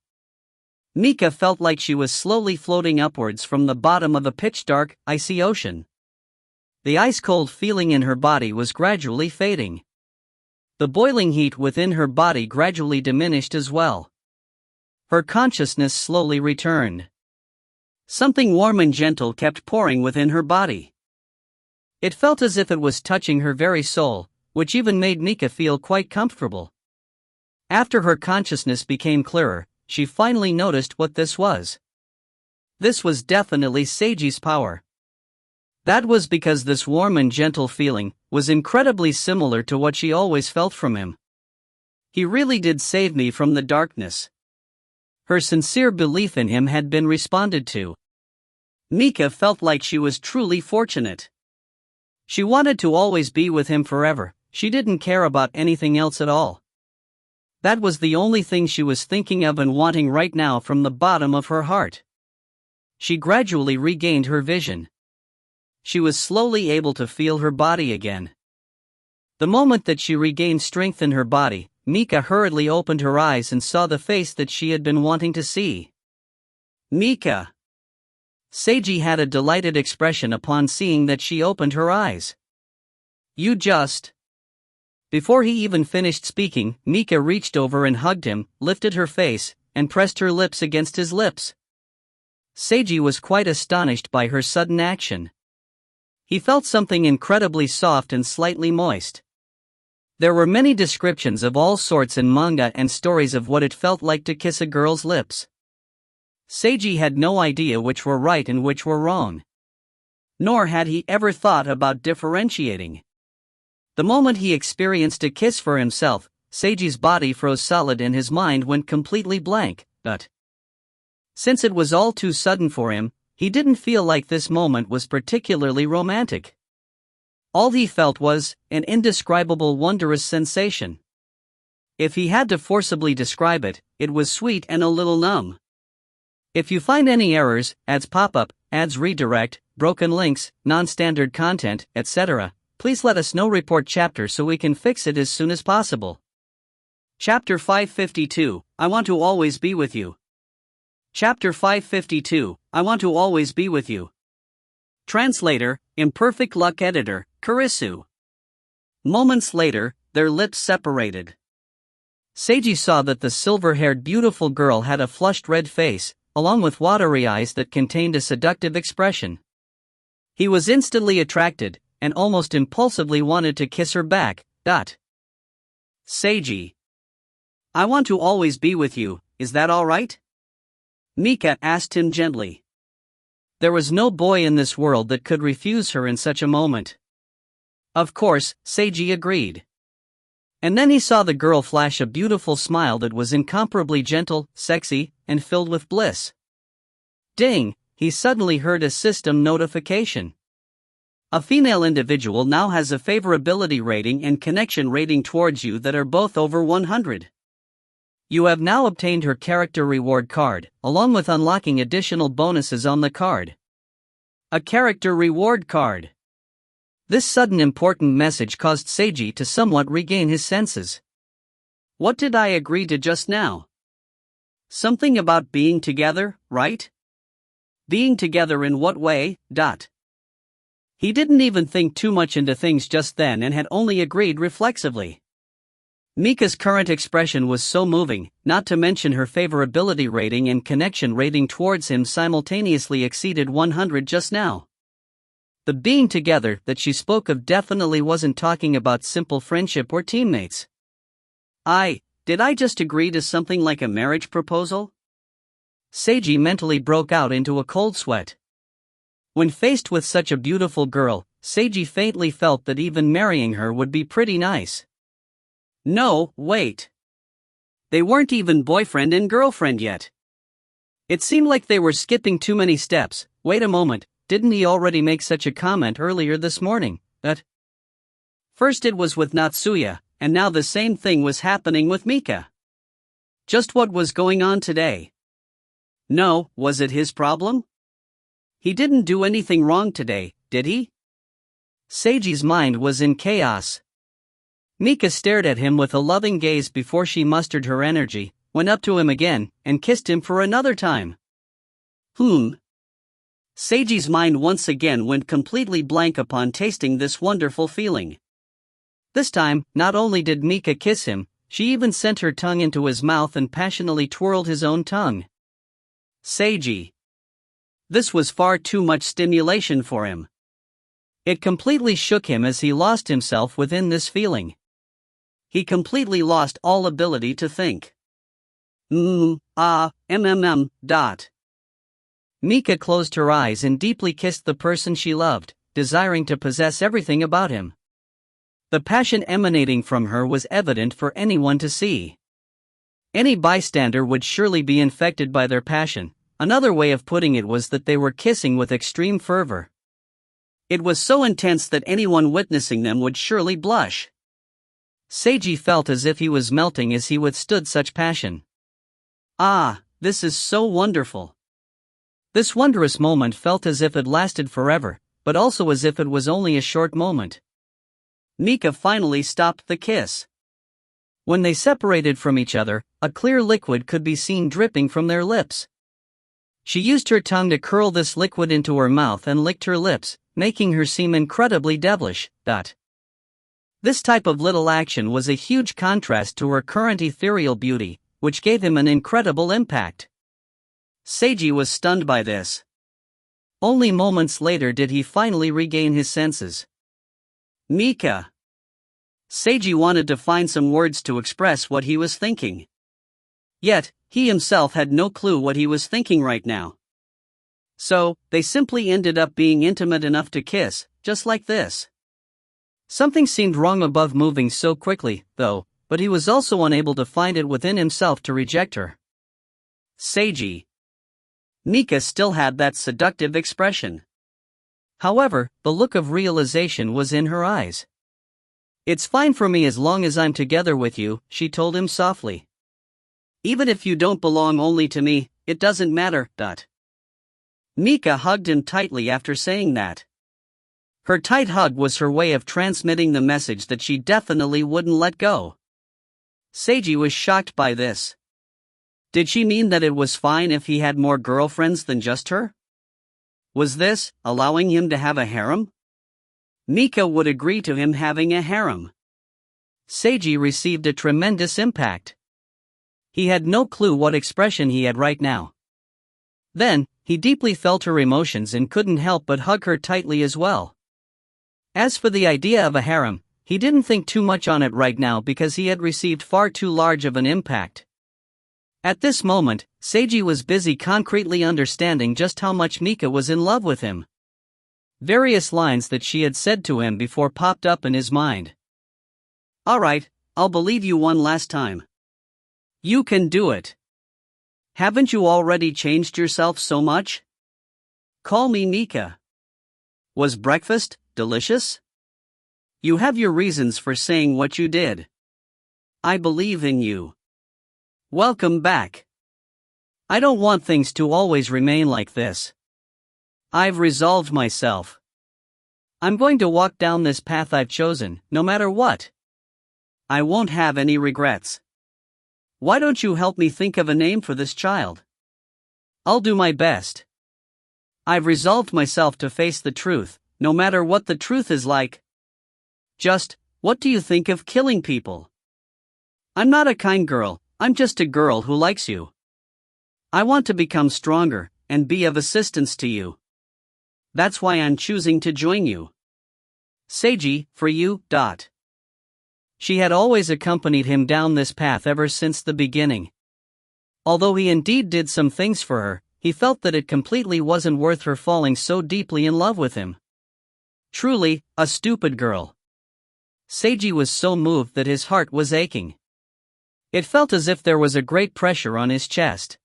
S1: Mika felt like she was slowly floating upwards from the bottom of a pitch-dark, icy ocean. The ice-cold feeling in her body was gradually fading. The boiling heat within her body gradually diminished as well. Her consciousness slowly returned. Something warm and gentle kept pouring within her body. It felt as if it was touching her very soul, which even made Mika feel quite comfortable. After her consciousness became clearer, she finally noticed what this was. This was definitely Seiji's power. That was because this warm and gentle feeling was incredibly similar to what she always felt from him. He really did save me from the darkness. Her sincere belief in him had been responded to. Mika felt like she was truly fortunate. She wanted to always be with him forever, she didn't care about anything else at all. That was the only thing she was thinking of and wanting right now from the bottom of her heart. She gradually regained her vision. She was slowly able to feel her body again. The moment that she regained strength in her body, Mika hurriedly opened her eyes and saw the face that she had been wanting to see. Mika! Seiji had a delighted expression upon seeing that she opened her eyes. You just... Before he even finished speaking, Mika reached over and hugged him, lifted her face, and pressed her lips against his lips. Seiji was quite astonished by her sudden action. He felt something incredibly soft and slightly moist. There were many descriptions of all sorts in manga and stories of what it felt like to kiss a girl's lips. Seiji had no idea which were right and which were wrong. Nor had he ever thought about differentiating. The moment he experienced a kiss for himself, Seiji's body froze solid and his mind went completely blank, but since it was all too sudden for him, he didn't feel like this moment was particularly romantic. All he felt was an indescribable wondrous sensation. If he had to forcibly describe it, it was sweet and a little numb. If you find any errors, ads pop up, ads redirect, broken links, non-standard content, etc., please let us know. Report chapter so we can fix it as soon as possible. Chapter 552, I want to always be with you. Chapter 552, I want to always be with you. Translator, Imperfect Luck Editor, Kurisu. Moments later, their lips separated. Seiji saw that the silver-haired beautiful girl had a flushed red face, along with watery eyes that contained a seductive expression. He was instantly attracted, and almost impulsively wanted to kiss her back. Seiji. I want to always be with you, is that alright? Mika asked him gently. There was no boy in this world that could refuse her in such a moment. Of course, Seiji agreed. And then he saw the girl flash a beautiful smile that was incomparably gentle, sexy, and filled with bliss. Ding, he suddenly heard a system notification. A female individual now has a favorability rating and connection rating towards you that are both over 100. You have now obtained her character reward card, along with unlocking additional bonuses on the card. A character reward card. This sudden important message caused Seiji to somewhat regain his senses. What did I agree to just now? Something about being together, right? Being together in what way? He didn't even think too much into things just then and had only agreed reflexively. Mika's current expression was so moving, not to mention her favorability rating and connection rating towards him simultaneously exceeded 100 just now. The being together that she spoke of definitely wasn't talking about simple friendship or teammates. Did I just agree to something like a marriage proposal? Seiji mentally broke out into a cold sweat. When faced with such a beautiful girl, Seiji faintly felt that even marrying her would be pretty nice. No, wait. They weren't even boyfriend and girlfriend yet. It seemed like they were skipping too many steps. Wait a moment. Didn't he already make such a comment earlier this morning, that first it was with Natsuya, and now the same thing was happening with Mika? Just what was going on today? No, was it his problem? He didn't do anything wrong today, did he? Seiji's mind was in chaos. Mika stared at him with a loving gaze before she mustered her energy, went up to him again, and kissed him for another time. Seiji's mind once again went completely blank upon tasting this wonderful feeling. This time, not only did Mika kiss him, she even sent her tongue into his mouth and passionately twirled his own tongue. Seiji. This was far too much stimulation for him. It completely shook him as he lost himself within this feeling. He completely lost all ability to think. Mika closed her eyes and deeply kissed the person she loved, desiring to possess everything about him. The passion emanating from her was evident for anyone to see. Any bystander would surely be infected by their passion. Another way of putting it was that they were kissing with extreme fervor. It was so intense that anyone witnessing them would surely blush. Seiji felt as if he was melting as he withstood such passion. This is so wonderful. This wondrous moment felt as if it lasted forever, but also as if it was only a short moment. Mika finally stopped the kiss. When they separated from each other, a clear liquid could be seen dripping from their lips. She used her tongue to curl this liquid into her mouth and licked her lips, making her seem incredibly devilish. This type of little action was a huge contrast to her current ethereal beauty, which gave him an incredible impact. Seiji was stunned by this. Only moments later did he finally regain his senses. Mika. Seiji wanted to find some words to express what he was thinking. Yet, he himself had no clue what he was thinking right now. So, they simply ended up being intimate enough to kiss, just like this. Something seemed wrong above moving so quickly, though, but he was also unable to find it within himself to reject her. Seiji. Mika still had that seductive expression. However, the look of realization was in her eyes. It's fine for me as long as I'm together with you, she told him softly. Even if you don't belong only to me, it doesn't matter. Mika hugged him tightly after saying that. Her tight hug was her way of transmitting the message that she definitely wouldn't let go. Seiji was shocked by this. Did she mean that it was fine if he had more girlfriends than just her? Was this allowing him to have a harem? Mika would agree to him having a harem. Seiji received a tremendous impact. He had no clue what expression he had right now. Then, he deeply felt her emotions and couldn't help but hug her tightly as well. As for the idea of a harem, he didn't think too much on it right now because he had received far too large of an impact. At this moment, Seiji was busy concretely understanding just how much Mika was in love with him. Various lines that she had said to him before popped up in his mind. Alright, I'll believe you one last time. You can do it. Haven't you already changed yourself so much? Call me Mika. Was breakfast delicious? You have your reasons for saying what you did. I believe in you. Welcome back. I don't want things to always remain like this. I've resolved myself. I'm going to walk down this path I've chosen, no matter what. I won't have any regrets. Why don't you help me think of a name for this child? I'll do my best. I've resolved myself to face the truth, no matter what the truth is like. Just, what do you think of killing people? I'm not a kind girl, I'm just a girl who likes you. I want to become stronger, and be of assistance to you. That's why I'm choosing to join you. Seiji, for you. She had always accompanied him down this path ever since the beginning. Although he indeed did some things for her, he felt that it completely wasn't worth her falling so deeply in love with him. Truly, a stupid girl. Seiji was so moved that his heart was aching. It felt as if there was a great pressure on his chest.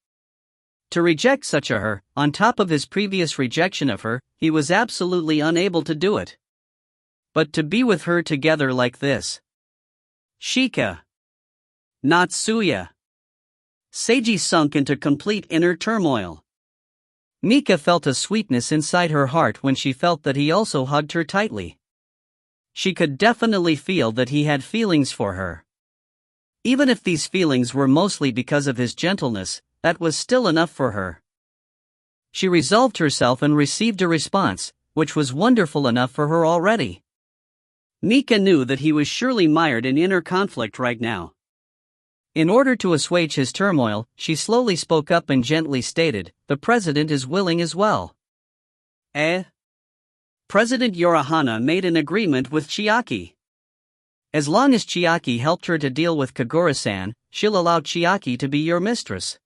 S1: To reject such a her, on top of his previous rejection of her, he was absolutely unable to do it. But to be with her together like this. Shika. Natsuya. Seiji sunk into complete inner turmoil. Mika felt a sweetness inside her heart when she felt that he also hugged her tightly. She could definitely feel that he had feelings for her. Even if these feelings were mostly because of his gentleness, that was still enough for her. She resolved herself and received a response, which was wonderful enough for her already. Mika knew that he was surely mired in inner conflict right now. In order to assuage his turmoil, she slowly spoke up and gently stated, "The president is willing as well." President Yorihana made an agreement with Chiaki. As long as Chiaki helped her to deal with Kagura-san, she'll allow Chiaki to be your mistress.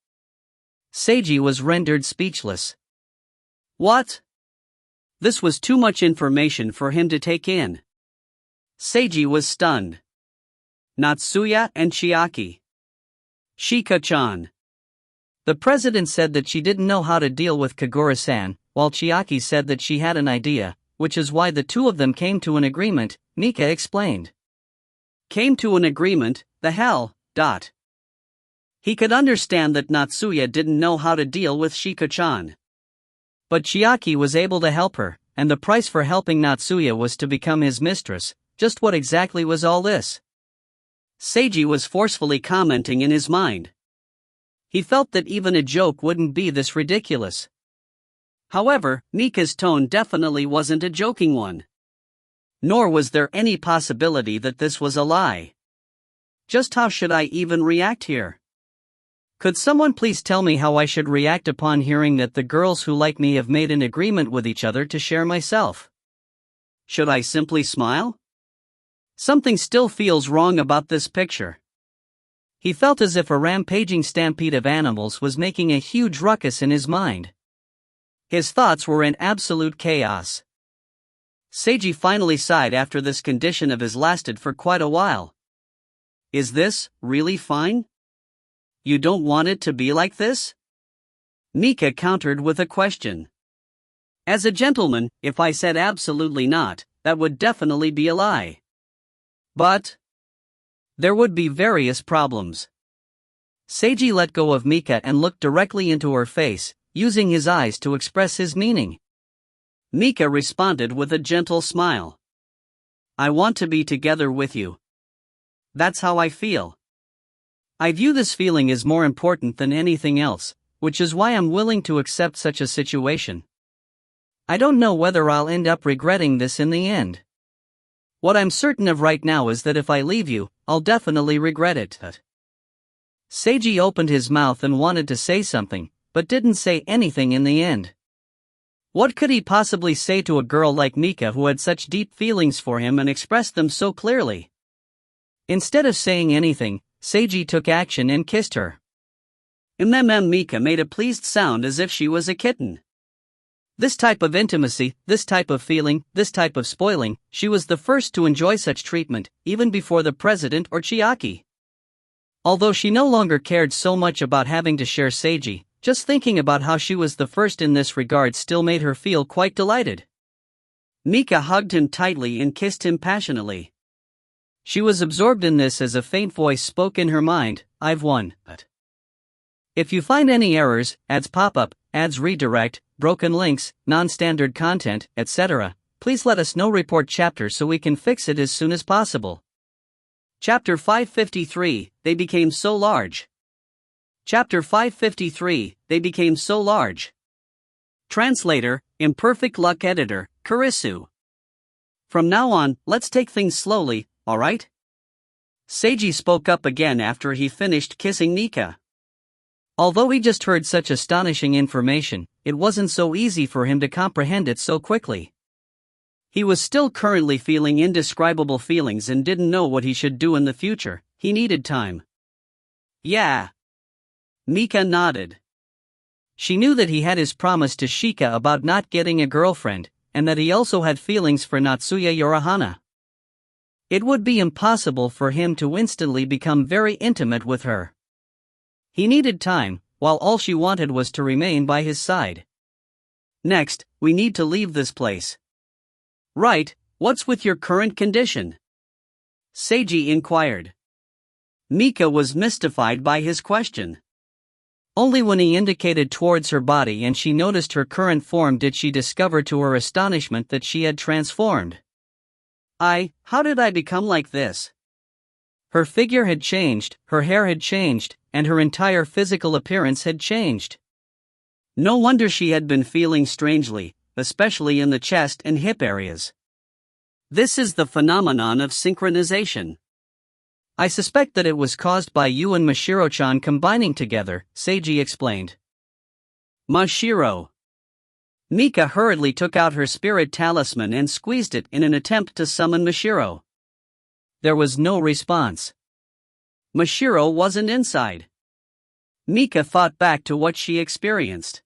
S1: Seiji was rendered speechless. What? This was too much information for him to take in. Seiji was stunned. Natsuya and Chiaki. Shika-chan. The president said that she didn't know how to deal with Kagura-san, while Chiaki said that she had an idea, which is why the two of them came to an agreement, Mika explained. Came to an agreement, the hell. He could understand that Natsuya didn't know how to deal with Shika-chan. But Chiaki was able to help her, and the price for helping Natsuya was to become his mistress. Just what exactly was all this? Seiji was forcefully commenting in his mind. He felt that even a joke wouldn't be this ridiculous. However, Mika's tone definitely wasn't a joking one. Nor was there any possibility that this was a lie. Just how should I even react here? Could someone please tell me how I should react upon hearing that the girls who like me have made an agreement with each other to share myself? Should I simply smile? Something still feels wrong about this picture. He felt as if a rampaging stampede of animals was making a huge ruckus in his mind. His thoughts were in absolute chaos. Seiji finally sighed after this condition of his lasted for quite a while. Is this really fine? You don't want it to be like this? Mika countered with a question. As a gentleman, if I said absolutely not, that would definitely be a lie. But there would be various problems. Seiji let go of Mika and looked directly into her face, using his eyes to express his meaning. Mika responded with a gentle smile. I want to be together with you. That's how I feel. I view this feeling as more important than anything else, which is why I'm willing to accept such a situation. I don't know whether I'll end up regretting this in the end. What I'm certain of right now is that if I leave you, I'll definitely regret it. Seiji opened his mouth and wanted to say something, but didn't say anything in the end. What could he possibly say to a girl like Mika who had such deep feelings for him and expressed them so clearly? Instead of saying anything, Seiji took action and kissed her. Mika made a pleased sound as if she was a kitten. This type of intimacy, this type of feeling, this type of spoiling, she was the first to enjoy such treatment, even before the president or Chiaki. Although she no longer cared so much about having to share Seiji, just thinking about how she was the first in this regard still made her feel quite delighted. Mika hugged him tightly and kissed him passionately. She was absorbed in this as a faint voice spoke in her mind, I've won. If you find any errors, ads pop up, ads redirect, broken links, non-standard content, etc., please let us know. Report chapter so we can fix it as soon as possible. Chapter 553, They Became So Large. Chapter 553, They Became So Large. Translator, Imperfect Luck Editor, Kurisu. From now on, let's take things slowly, alright? Seiji spoke up again after he finished kissing Mika. Although he just heard such astonishing information, it wasn't so easy for him to comprehend it so quickly. He was still currently feeling indescribable feelings and didn't know what he should do in the future. He needed time. Yeah. Mika nodded. She knew that he had his promise to Shika about not getting a girlfriend, and that he also had feelings for Natsuya Yorihana. It would be impossible for him to instantly become very intimate with her. He needed time, while all she wanted was to remain by his side. Next, we need to leave this place. Right, what's with your current condition? Seiji inquired. Mika was mystified by his question. Only when he indicated towards her body and she noticed her current form did she discover to her astonishment that she had transformed. How did I become like this? Her figure had changed, her hair had changed, and her entire physical appearance had changed. No wonder she had been feeling strangely, especially in the chest and hip areas. This is the phenomenon of synchronization. I suspect that it was caused by you and Mashiro-chan combining together, Seiji explained. Mashiro. Mika hurriedly took out her spirit talisman and squeezed it in an attempt to summon Mashiro. There was no response. Mashiro wasn't inside. Mika thought back to what she experienced.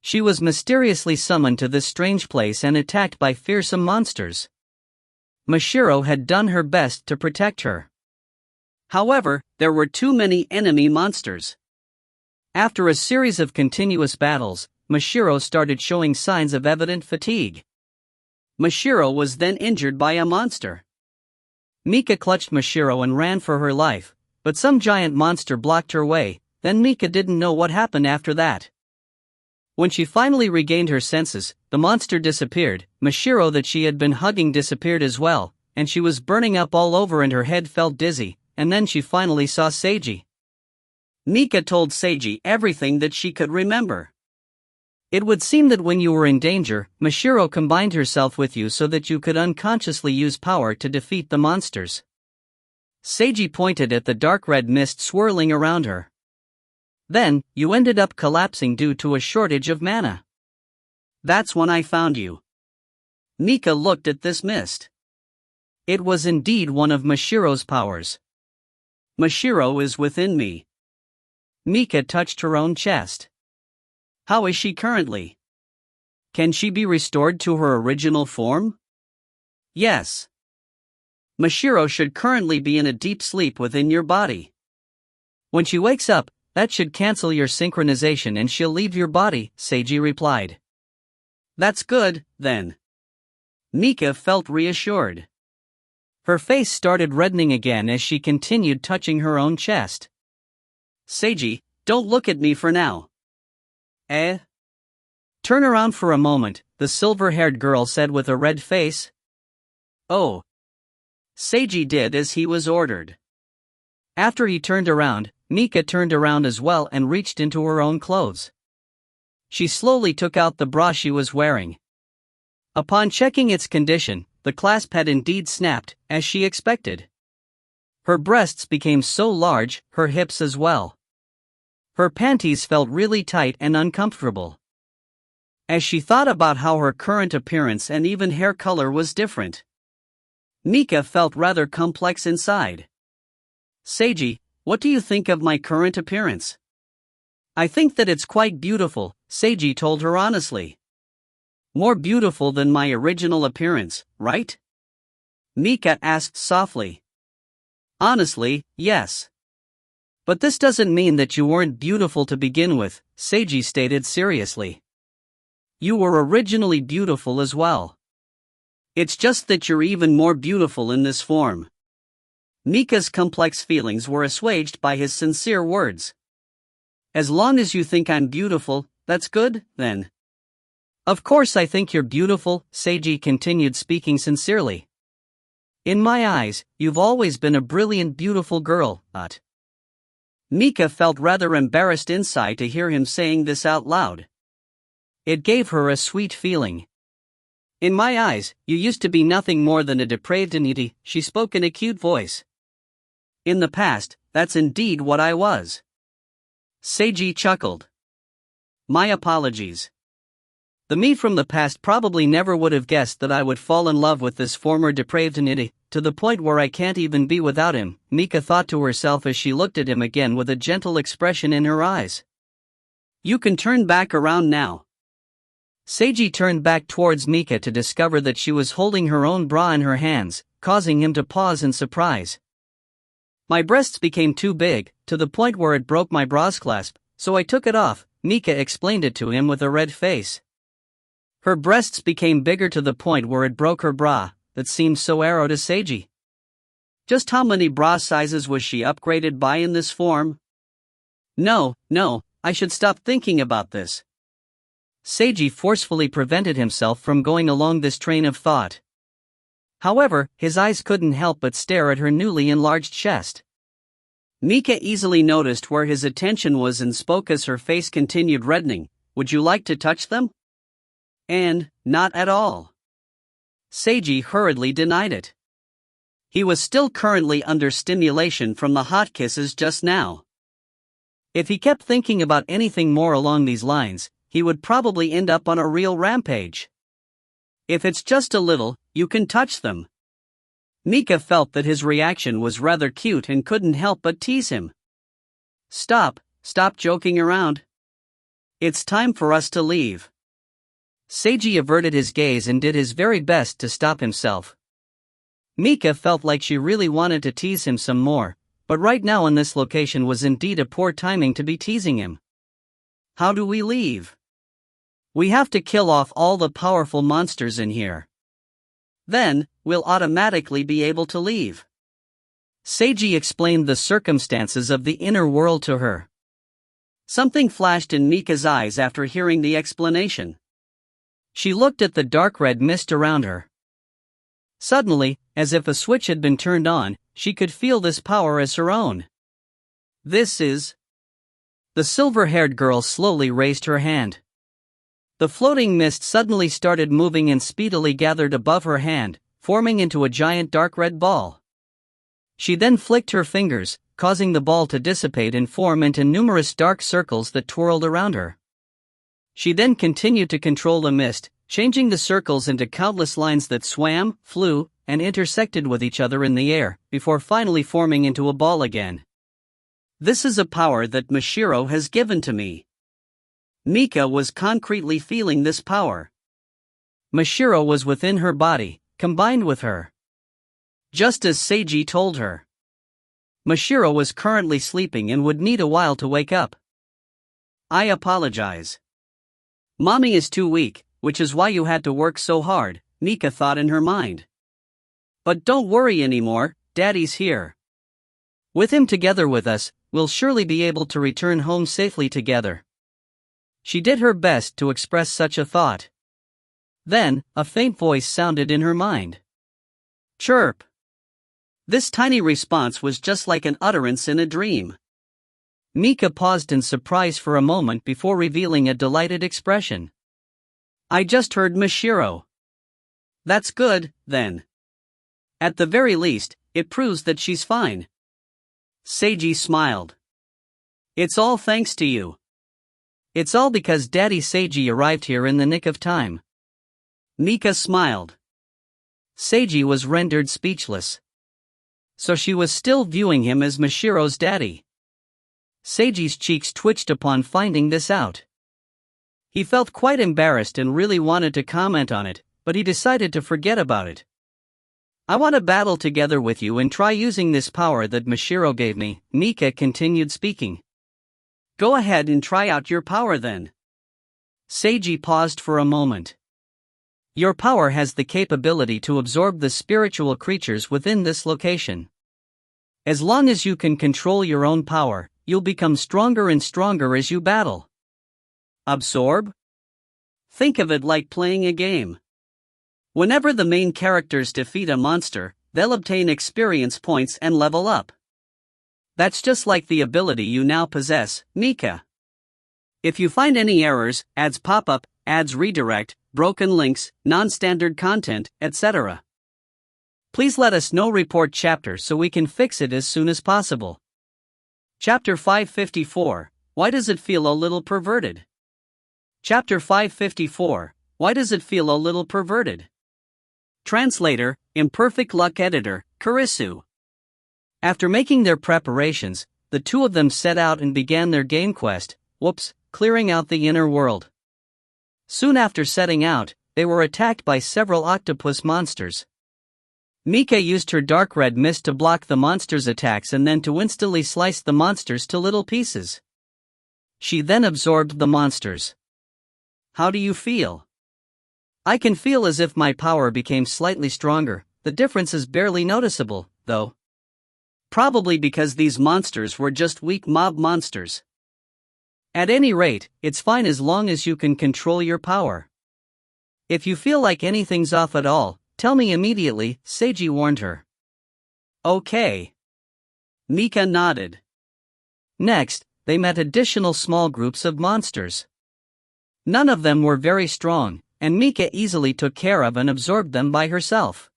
S1: She was mysteriously summoned to this strange place and attacked by fearsome monsters. Mashiro had done her best to protect her. However, there were too many enemy monsters. After a series of continuous battles, Mashiro started showing signs of evident fatigue. Mashiro was then injured by a monster. Mika clutched Mashiro and ran for her life, but some giant monster blocked her way, then Mika didn't know what happened after that. When she finally regained her senses, the monster disappeared, Mashiro that she had been hugging disappeared as well, and she was burning up all over and her head felt dizzy, and then she finally saw Seiji. Mika told Seiji everything that she could remember. It would seem that when you were in danger, Mashiro combined herself with you so that you could unconsciously use power to defeat the monsters. Seiji pointed at the dark red mist swirling around her. Then, you ended up collapsing due to a shortage of mana. That's when I found you. Mika looked at this mist. It was indeed one of Mashiro's powers. Mashiro is within me. Mika touched her own chest. How is she currently? Can she be restored to her original form? Yes. Mashiro should currently be in a deep sleep within your body. When she wakes up, that should cancel your synchronization and she'll leave your body, Seiji replied. That's good, then. Mika felt reassured. Her face started reddening again as she continued touching her own chest. Seiji, don't look at me for now. Eh? Turn around for a moment, the silver-haired girl said with a red face. Oh. Seiji did as he was ordered. After he turned around, Mika turned around as well and reached into her own clothes. She slowly took out the bra she was wearing. Upon checking its condition, the clasp had indeed snapped, as she expected. Her breasts became so large, her hips as well. Her panties felt really tight and uncomfortable. As she thought about how her current appearance and even hair color was different, Mika felt rather complex inside. Seiji, what do you think of my current appearance? I think that it's quite beautiful, Seiji told her honestly. More beautiful than my original appearance, right? Mika asked softly. Honestly, yes. But this doesn't mean that you weren't beautiful to begin with, Seiji stated seriously. You were originally beautiful as well. It's just that you're even more beautiful in this form. Mika's complex feelings were assuaged by his sincere words. As long as you think I'm beautiful, that's good, then. Of course I think you're beautiful, Seiji continued speaking sincerely. In my eyes, you've always been a brilliant, beautiful girl, but. Mika felt rather embarrassed inside to hear him saying this out loud. It gave her a sweet feeling. In my eyes, you used to be nothing more than a depraved entity, she spoke in a cute voice. In the past, that's indeed what I was. Seiji chuckled. My apologies. The me from the past probably never would have guessed that I would fall in love with this former depraved entity, to the point where I can't even be without him, Mika thought to herself as she looked at him again with a gentle expression in her eyes. You can turn back around now. Seiji turned back towards Mika to discover that she was holding her own bra in her hands, causing him to pause in surprise. My breasts became too big, to the point where it broke my bra's clasp, so I took it off, Mika explained it to him with a red face. Her breasts became bigger to the point where it broke her bra, that seemed so arrow to Seiji. Just how many bra sizes was she upgraded by in this form? No, I should stop thinking about this. Seiji forcefully prevented himself from going along this train of thought. However, his eyes couldn't help but stare at her newly enlarged chest. Mika easily noticed where his attention was and spoke as her face continued reddening. Would you like to touch them? And, not at all. Seiji hurriedly denied it. He was still currently under stimulation from the hot kisses just now. If he kept thinking about anything more along these lines, he would probably end up on a real rampage. If it's just a little, you can touch them. Mika felt that his reaction was rather cute and couldn't help but tease him. Stop joking around. It's time for us to leave. Seiji averted his gaze and did his very best to stop himself. Mika felt like she really wanted to tease him some more, but right now in this location was indeed a poor timing to be teasing him. How do we leave? We have to kill off all the powerful monsters in here. Then, we'll automatically be able to leave. Seiji explained the circumstances of the inner world to her. Something flashed in Mika's eyes after hearing the explanation. She looked at the dark red mist around her. Suddenly, as if a switch had been turned on, she could feel this power as her own. This is... The silver-haired girl slowly raised her hand. The floating mist suddenly started moving and speedily gathered above her hand, forming into a giant dark red ball. She then flicked her fingers, causing the ball to dissipate and form into numerous dark circles that twirled around her. She then continued to control the mist, changing the circles into countless lines that swam, flew, and intersected with each other in the air, before finally forming into a ball again. This is a power that Mashiro has given to me. Mika was concretely feeling this power. Mashiro was within her body, combined with her. Just as Seiji told her. Mashiro was currently sleeping and would need a while to wake up. I apologize. Mommy is too weak, which is why you had to work so hard, Mika thought in her mind. But don't worry anymore, Daddy's here. With him together with us, we'll surely be able to return home safely together. She did her best to express such a thought. Then, a faint voice sounded in her mind. Chirp. This tiny response was just like an utterance in a dream. Mika paused in surprise for a moment before revealing a delighted expression. I just heard Mashiro. That's good, then. At the very least, it proves that she's fine. Seiji smiled. It's all thanks to you. It's all because Daddy Seiji arrived here in the nick of time. Mika smiled. Seiji was rendered speechless. So she was still viewing him as Mashiro's daddy. Seiji's cheeks twitched upon finding this out. He felt quite embarrassed and really wanted to comment on it, but he decided to forget about it. I want to battle together with you and try using this power that Mashiro gave me, Mika continued speaking. Go ahead and try out your power then. Seiji paused for a moment. Your power has the capability to absorb the spiritual creatures within this location. As long as you can control your own power, you'll become stronger and stronger as you battle. Absorb? Think of it like playing a game. Whenever the main characters defeat a monster, they'll obtain experience points and level up. That's just like the ability you now possess, Mika. If you find any errors, ads pop up, ads redirect, broken links, non-standard content, etc. Please let us know. Report chapter so we can fix it as soon as possible. Chapter 554, Why does it feel a little perverted? Chapter 554, Why does it feel a little perverted? Translator, Imperfect Luck Editor, Kurisu. After making their preparations, the two of them set out and began their game quest, clearing out the inner world. Soon after setting out, they were attacked by several octopus monsters. Mika used her dark red mist to block the monsters' attacks and then to instantly slice the monsters to little pieces. She then absorbed the monsters. How do you feel? I can feel as if my power became slightly stronger. The difference is barely noticeable, though. Probably because these monsters were just weak mob monsters. At any rate, it's fine as long as you can control your power. If you feel like anything's off at all, tell me immediately, Seiji warned her. Okay. Mika nodded. Next, they met additional small groups of monsters. None of them were very strong, and Mika easily took care of and absorbed them by herself.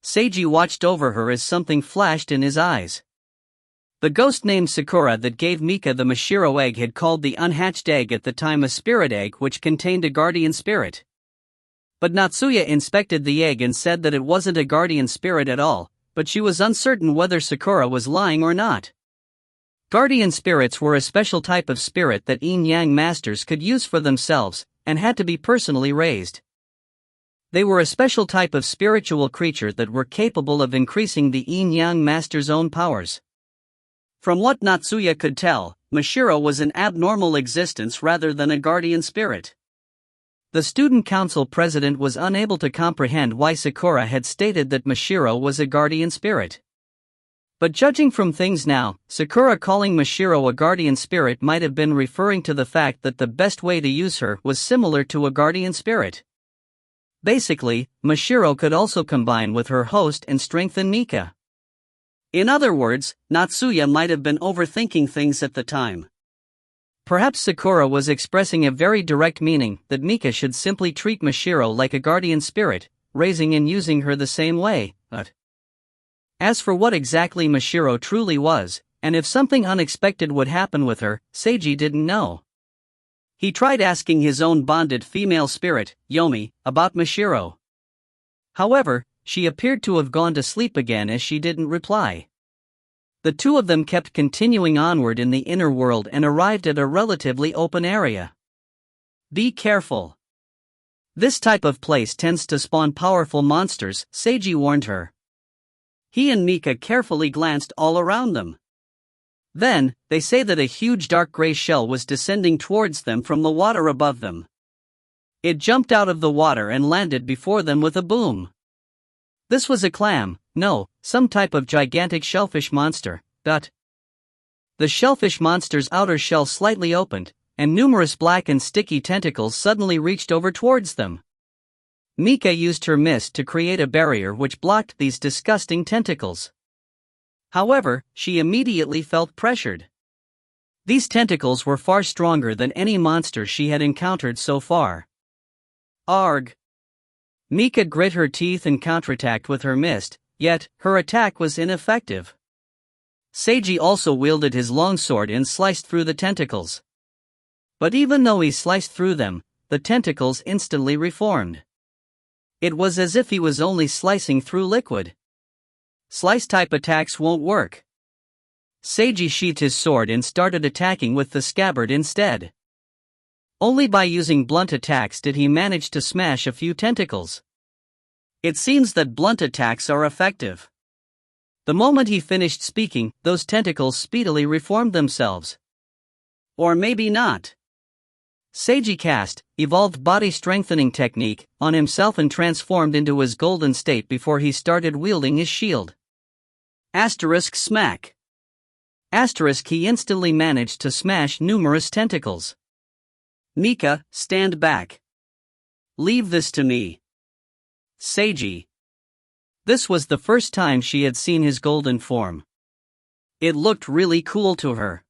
S1: Seiji watched over her as something flashed in his eyes. The ghost named Sakura that gave Mika the Mashiro egg had called the unhatched egg at the time a spirit egg which contained a guardian spirit. But Natsuya inspected the egg and said that it wasn't a guardian spirit at all, but she was uncertain whether Sakura was lying or not. Guardian spirits were a special type of spirit that yin-yang masters could use for themselves, and had to be personally raised. They were a special type of spiritual creature that were capable of increasing the yin-yang master's own powers. From what Natsuya could tell, Mashiro was an abnormal existence rather than a guardian spirit. The student council president was unable to comprehend why Sakura had stated that Mashiro was a guardian spirit. But judging from things now, Sakura calling Mashiro a guardian spirit might have been referring to the fact that the best way to use her was similar to a guardian spirit. Basically, Mashiro could also combine with her host and strengthen Mika. In other words, Natsuya might have been overthinking things at the time. Perhaps Sakura was expressing a very direct meaning that Mika should simply treat Mashiro like a guardian spirit, raising and using her the same way, but as for what exactly Mashiro truly was, and if something unexpected would happen with her, Seiji didn't know. He tried asking his own bonded female spirit, Yomi, about Mashiro. However, she appeared to have gone to sleep again as she didn't reply. The two of them kept continuing onward in the inner world and arrived at a relatively open area. Be careful. This type of place tends to spawn powerful monsters, Seiji warned her. He and Mika carefully glanced all around them. Then, they say that a huge dark gray shell was descending towards them from the water above them. It jumped out of the water and landed before them with a boom. This was a clam, no, some type of gigantic shellfish monster. The shellfish monster's outer shell slightly opened, and numerous black and sticky tentacles suddenly reached over towards them. Mika used her mist to create a barrier which blocked these disgusting tentacles. However, she immediately felt pressured. These tentacles were far stronger than any monster she had encountered so far. Arg! Mika grit her teeth and counterattacked with her mist, yet, her attack was ineffective. Seiji also wielded his longsword and sliced through the tentacles. But even though he sliced through them, the tentacles instantly reformed. It was as if he was only slicing through liquid. Slice-type attacks won't work. Seiji sheathed his sword and started attacking with the scabbard instead. Only by using blunt attacks did he manage to smash a few tentacles. It seems that blunt attacks are effective. The moment he finished speaking, those tentacles speedily reformed themselves. Or maybe not. Seiji cast evolved body strengthening technique on himself and transformed into his golden state before he started wielding his shield. Asterisk smack. Asterisk he instantly managed to smash numerous tentacles. Mika, stand back. Leave this to me. Seiji. This was the first time she had seen his golden form. It looked really cool to her.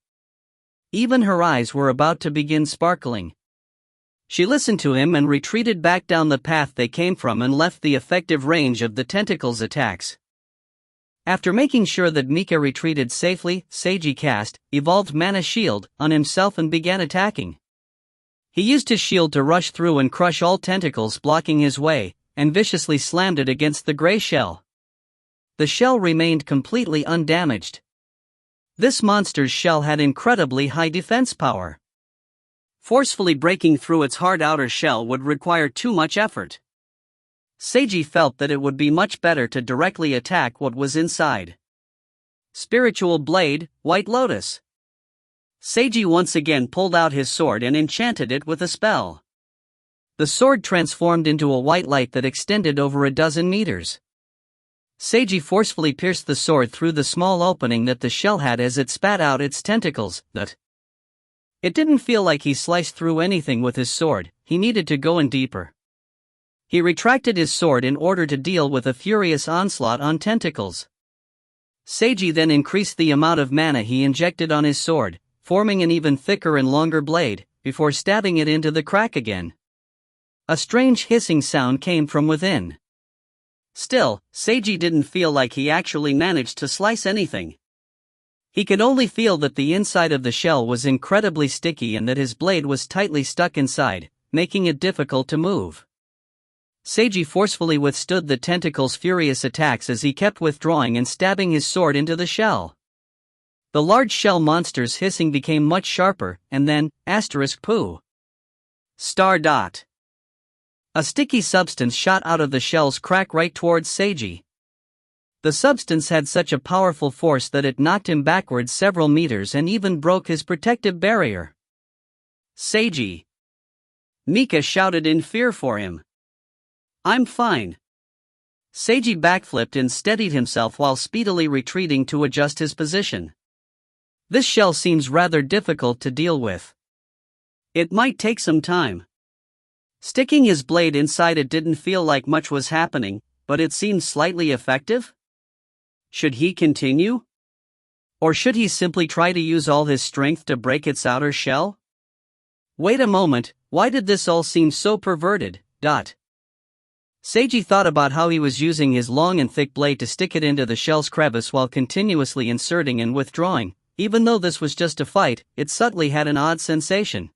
S1: Even her eyes were about to begin sparkling. She listened to him and retreated back down the path they came from and left the effective range of the tentacles' attacks. After making sure that Mika retreated safely, Seiji cast evolved mana shield on himself and began attacking. He used his shield to rush through and crush all tentacles blocking his way, and viciously slammed it against the gray shell. The shell remained completely undamaged. This monster's shell had incredibly high defense power. Forcefully breaking through its hard outer shell would require too much effort. Seiji felt that it would be much better to directly attack what was inside. Spiritual Blade, White Lotus. Seiji once again pulled out his sword and enchanted it with a spell. The sword transformed into a white light that extended over a dozen meters. Seiji forcefully pierced the sword through the small opening that the shell had as it spat out its tentacles. It didn't feel like he sliced through anything with his sword, he needed to go in deeper. He retracted his sword in order to deal with a furious onslaught on tentacles. Seiji then increased the amount of mana he injected on his sword, forming an even thicker and longer blade, before stabbing it into the crack again. A strange hissing sound came from within. Still, Seiji didn't feel like he actually managed to slice anything. He could only feel that the inside of the shell was incredibly sticky and that his blade was tightly stuck inside, making it difficult to move. Seiji forcefully withstood the tentacle's furious attacks as he kept withdrawing and stabbing his sword into the shell. The large shell monster's hissing became much sharper, and then, poo. Star dot. A sticky substance shot out of the shell's crack right towards Seiji. The substance had such a powerful force that it knocked him backwards several meters and even broke his protective barrier. Seiji. Mika shouted in fear for him. I'm fine. Seiji backflipped and steadied himself while speedily retreating to adjust his position. This shell seems rather difficult to deal with. It might take some time. Sticking his blade inside it didn't feel like much was happening, but it seemed slightly effective? Should he continue? Or should he simply try to use all his strength to break its outer shell? Wait a moment, why did this all seem so perverted? Seiji thought about how he was using his long and thick blade to stick it into the shell's crevice while continuously inserting and withdrawing. Even though this was just a fight, it subtly had an odd sensation.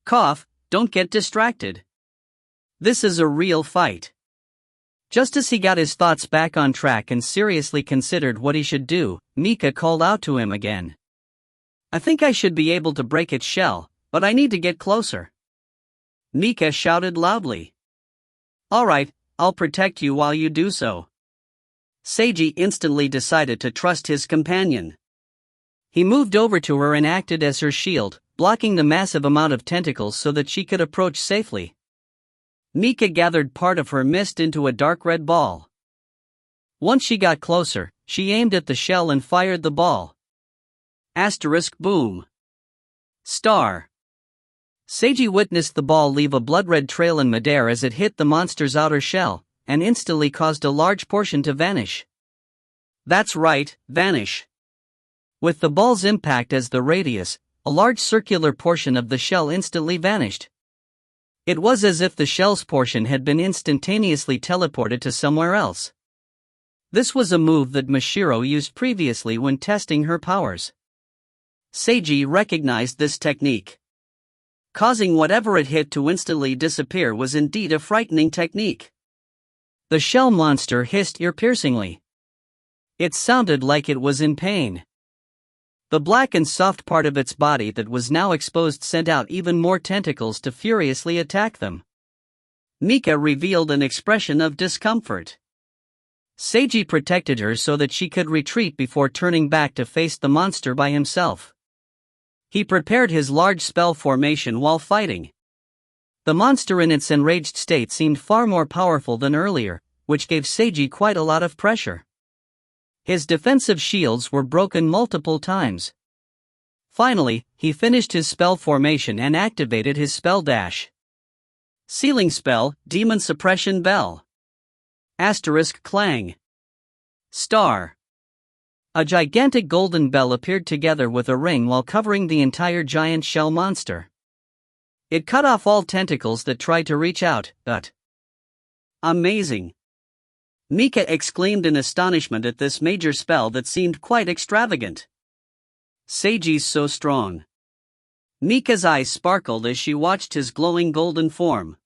S1: Cough, don't get distracted. This is a real fight. Just as he got his thoughts back on track and seriously considered what he should do, Mika called out to him again. I think I should be able to break its shell, but I need to get closer. Mika shouted loudly. Alright, I'll protect you while you do so. Seiji instantly decided to trust his companion. He moved over to her and acted as her shield, blocking the massive amount of tentacles so that she could approach safely. Mika gathered part of her mist into a dark red ball. Once she got closer, she aimed at the shell and fired the ball. Asterisk boom. Star. Seiji witnessed the ball leave a blood-red trail in midair as it hit the monster's outer shell, and instantly caused a large portion to vanish. That's right, vanish. With the ball's impact as the radius, a large circular portion of the shell instantly vanished. It was as if the shell's portion had been instantaneously teleported to somewhere else. This was a move that Mashiro used previously when testing her powers. Seiji recognized this technique. Causing whatever it hit to instantly disappear was indeed a frightening technique. The shell monster hissed ear-piercingly. It sounded like it was in pain. The black and soft part of its body that was now exposed sent out even more tentacles to furiously attack them. Mika revealed an expression of discomfort. Seiji protected her so that she could retreat before turning back to face the monster by himself. He prepared his large spell formation while fighting. The monster in its enraged state seemed far more powerful than earlier, which gave Seiji quite a lot of pressure. His defensive shields were broken multiple times. Finally, he finished his spell formation and activated his spell dash. Sealing spell, Demon Suppression Bell. Asterisk clang. Star. A gigantic golden bell appeared together with a ring while covering the entire giant shell monster. It cut off all tentacles that tried to reach out, but... Amazing! Mika exclaimed in astonishment at this major spell that seemed quite extravagant. Seiji's so strong. Mika's eyes sparkled as she watched his glowing golden form.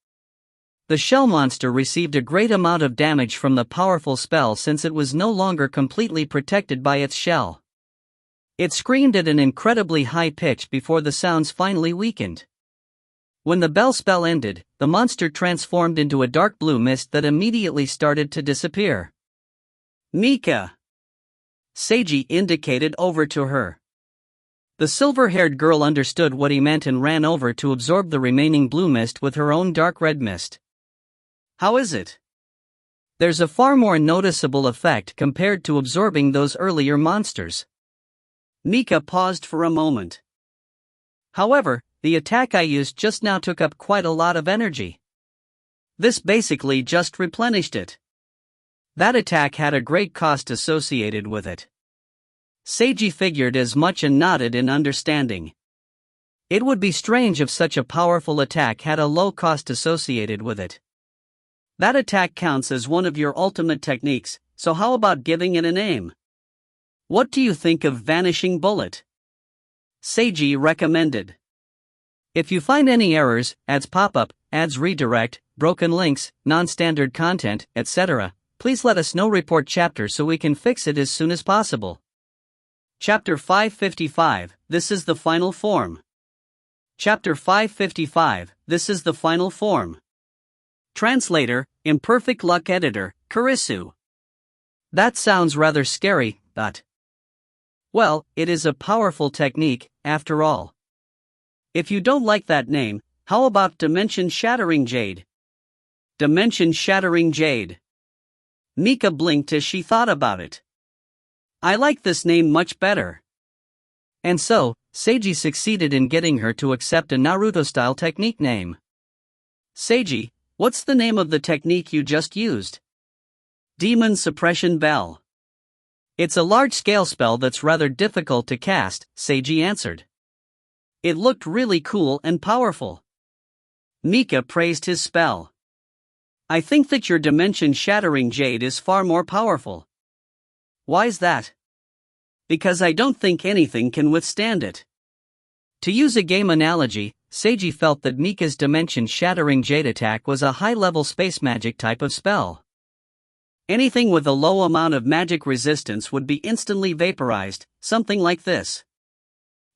S1: The shell monster received a great amount of damage from the powerful spell since it was no longer completely protected by its shell. It screamed at an incredibly high pitch before the sounds finally weakened. When the bell spell ended, the monster transformed into a dark blue mist that immediately started to disappear. Mika! Seiji indicated over to her. The silver-haired girl understood what he meant and ran over to absorb the remaining blue mist with her own dark red mist. How is it? There's a far more noticeable effect compared to absorbing those earlier monsters. Mika paused for a moment. However, the attack I used just now took up quite a lot of energy. This basically just replenished it. That attack had a great cost associated with it. Seiji figured as much and nodded in understanding. It would be strange if such a powerful attack had a low cost associated with it. That attack counts as one of your ultimate techniques, so how about giving it a name? What do you think of Vanishing Bullet? Seiji recommended. If you find any errors, ads pop up, ads redirect, broken links, non-standard content, etc., please let us know. Report chapter so we can fix it as soon as possible. Chapter 555, This is the Final Form. Chapter 555, This is the Final Form. Translator, Imperfect Luck Editor, Kurisu. That sounds rather scary, but... Well, it is a powerful technique, after all. If you don't like that name, how about Dimension Shattering Jade? Dimension Shattering Jade. Mika blinked as she thought about it. I like this name much better. And so, Seiji succeeded in getting her to accept a Naruto-style technique name. Seiji, what's the name of the technique you just used? Demon Suppression Bell. It's a large-scale spell that's rather difficult to cast, Seiji answered. It looked really cool and powerful. Mika praised his spell. I think that your Dimension Shattering Jade is far more powerful. Why's that? Because I don't think anything can withstand it. To use a game analogy, Seiji felt that Mika's Dimension Shattering Jade attack was a high-level space magic type of spell. Anything with a low amount of magic resistance would be instantly vaporized, something like this.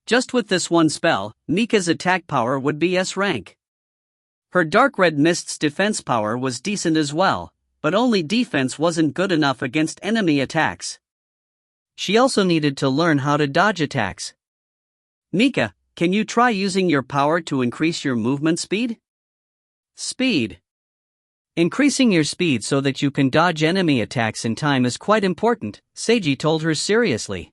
S1: Just with this one spell, Mika's attack power would be S rank. Her Dark Red Mist's defense power was decent as well, but only defense wasn't good enough against enemy attacks. She also needed to learn how to dodge attacks. Mika, can you try using your power to increase your movement speed? Speed. Increasing your speed so that you can dodge enemy attacks in time is quite important, Seiji told her seriously.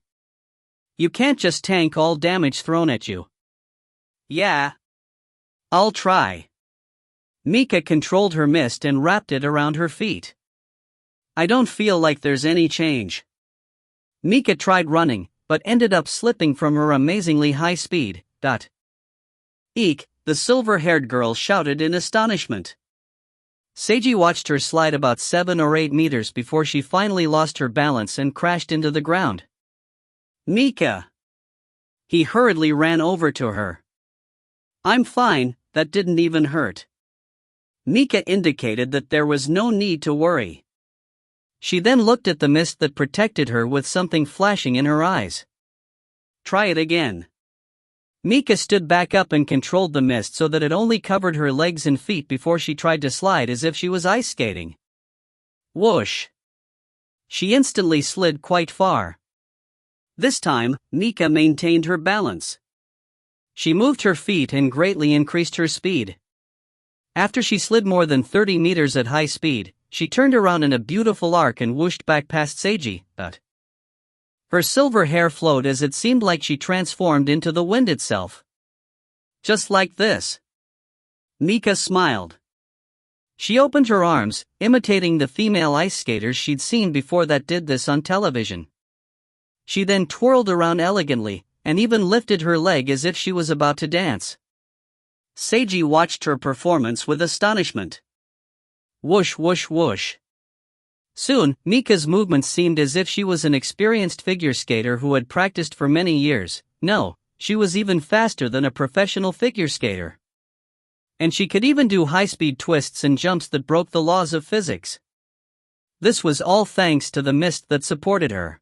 S1: You can't just tank all damage thrown at you. Yeah. I'll try. Mika controlled her mist and wrapped it around her feet. I don't feel like there's any change. Mika tried running, but ended up slipping from her amazingly high speed. Eek, the silver-haired girl shouted in astonishment. Seiji watched her slide about 7 or 8 meters before she finally lost her balance and crashed into the ground. Mika! He hurriedly ran over to her. I'm fine, that didn't even hurt. Mika indicated that there was no need to worry. She then looked at the mist that protected her with something flashing in her eyes. Try it again. Mika stood back up and controlled the mist so that it only covered her legs and feet before she tried to slide as if she was ice skating. Whoosh! She instantly slid quite far. This time, Mika maintained her balance. She moved her feet and greatly increased her speed. After she slid more than 30 meters at high speed, she turned around in a beautiful arc and whooshed back past Seiji. Her silver hair flowed as it seemed like she transformed into the wind itself. Just like this. Mika smiled. She opened her arms, imitating the female ice skaters she'd seen before that did this on television. She then twirled around elegantly, and even lifted her leg as if she was about to dance. Seiji watched her performance with astonishment. Whoosh whoosh whoosh. Soon, Mika's movements seemed as if she was an experienced figure skater who had practiced for many years. No, she was even faster than a professional figure skater. And she could even do high-speed twists and jumps that broke the laws of physics. This was all thanks to the mist that supported her.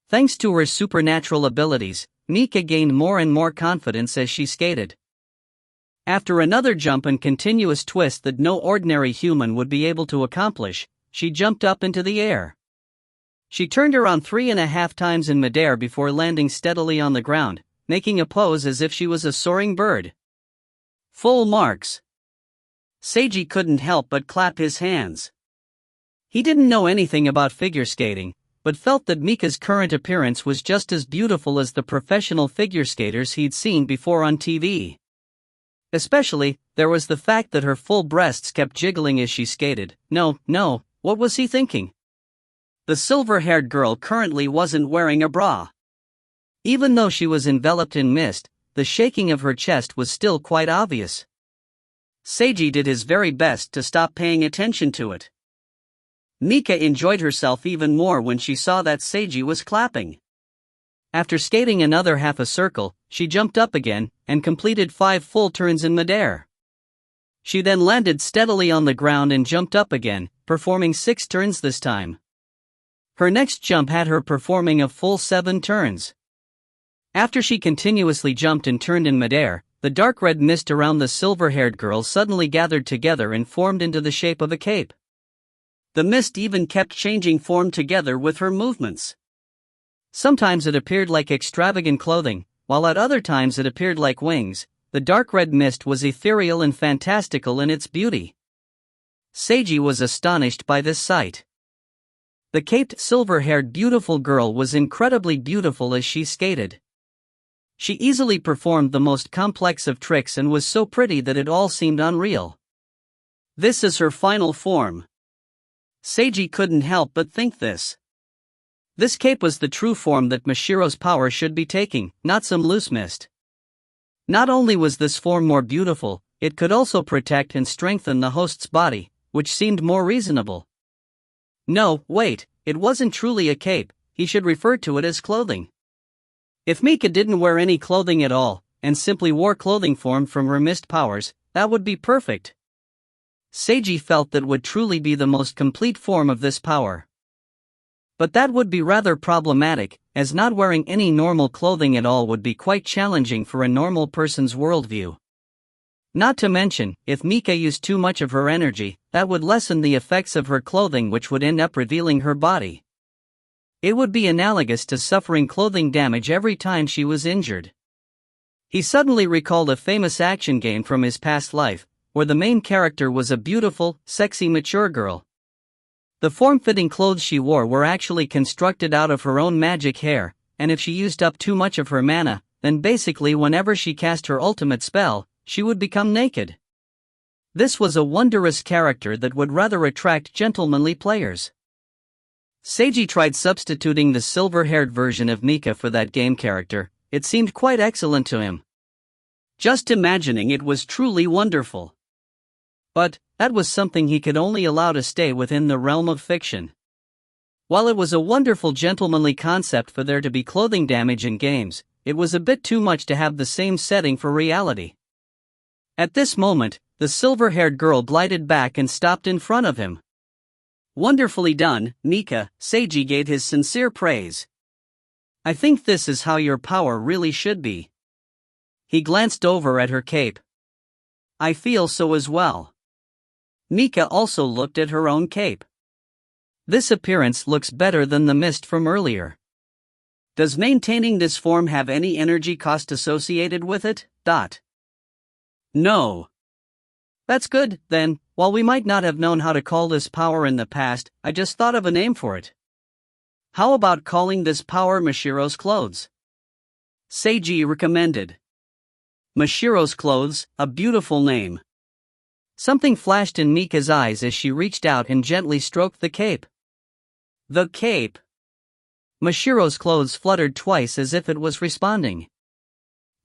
S1: Thanks to her supernatural abilities, Mika gained more and more confidence as she skated. After another jump and continuous twist that no ordinary human would be able to accomplish, she jumped up into the air. She turned around 3.5 times in midair before landing steadily on the ground, making a pose as if she was a soaring bird. Full marks. Seiji couldn't help but clap his hands. He didn't know anything about figure skating, but felt that Mika's current appearance was just as beautiful as the professional figure skaters he'd seen before on TV. Especially, there was the fact that her full breasts kept jiggling as she skated. No, what was he thinking? The silver-haired girl currently wasn't wearing a bra. Even though she was enveloped in mist, the shaking of her chest was still quite obvious. Seiji did his very best to stop paying attention to it. Mika enjoyed herself even more when she saw that Seiji was clapping. After skating another half a circle, she jumped up again and completed 5 full turns in midair. She then landed steadily on the ground and jumped up again, performing 6 turns this time. Her next jump had her performing a full 7 turns. After she continuously jumped and turned in midair, the dark red mist around the silver-haired girl suddenly gathered together and formed into the shape of a cape. The mist even kept changing form together with her movements. Sometimes it appeared like extravagant clothing, while at other times it appeared like wings. The dark red mist was ethereal and fantastical in its beauty. Seiji was astonished by this sight. The caped, silver-haired beautiful girl was incredibly beautiful as she skated. She easily performed the most complex of tricks and was so pretty that it all seemed unreal. This is her final form. Seiji couldn't help but think this. This cape was the true form that Mashiro's power should be taking, not some loose mist. Not only was this form more beautiful, it could also protect and strengthen the host's body, which seemed more reasonable. No, wait, it wasn't truly a cape, he should refer to it as clothing. If Mika didn't wear any clothing at all, and simply wore clothing formed from her mist powers, that would be perfect. Seiji felt that would truly be the most complete form of this power. But that would be rather problematic, as not wearing any normal clothing at all would be quite challenging for a normal person's worldview. Not to mention, if Mika used too much of her energy, that would lessen the effects of her clothing, which would end up revealing her body. It would be analogous to suffering clothing damage every time she was injured. He suddenly recalled a famous action game from his past life, where the main character was a beautiful, sexy mature girl. The form-fitting clothes she wore were actually constructed out of her own magic hair, and if she used up too much of her mana, then basically whenever she cast her ultimate spell, she would become naked. This was a wondrous character that would rather attract gentlemanly players. Seiji tried substituting the silver-haired version of Mika for that game character. It seemed quite excellent to him. Just imagining it was truly wonderful. But that was something he could only allow to stay within the realm of fiction. While it was a wonderful gentlemanly concept for there to be clothing damage in games, it was a bit too much to have the same setting for reality. At this moment, the silver-haired girl glided back and stopped in front of him. "Wonderfully done, Mika," Seiji gave his sincere praise. "I think this is how your power really should be." He glanced over at her cape. "I feel so as well." Mika also looked at her own cape. "This appearance looks better than the mist from earlier. Does maintaining this form have any energy cost associated with it? No. That's good, then. While we might not have known how to call this power in the past, I just thought of a name for it. How about calling this power Mashiro's Clothes?" Seiji recommended. Mashiro's Clothes, a beautiful name. Something flashed in Mika's eyes as she reached out and gently stroked the cape. The cape. Mashiro's clothes fluttered twice as if it was responding.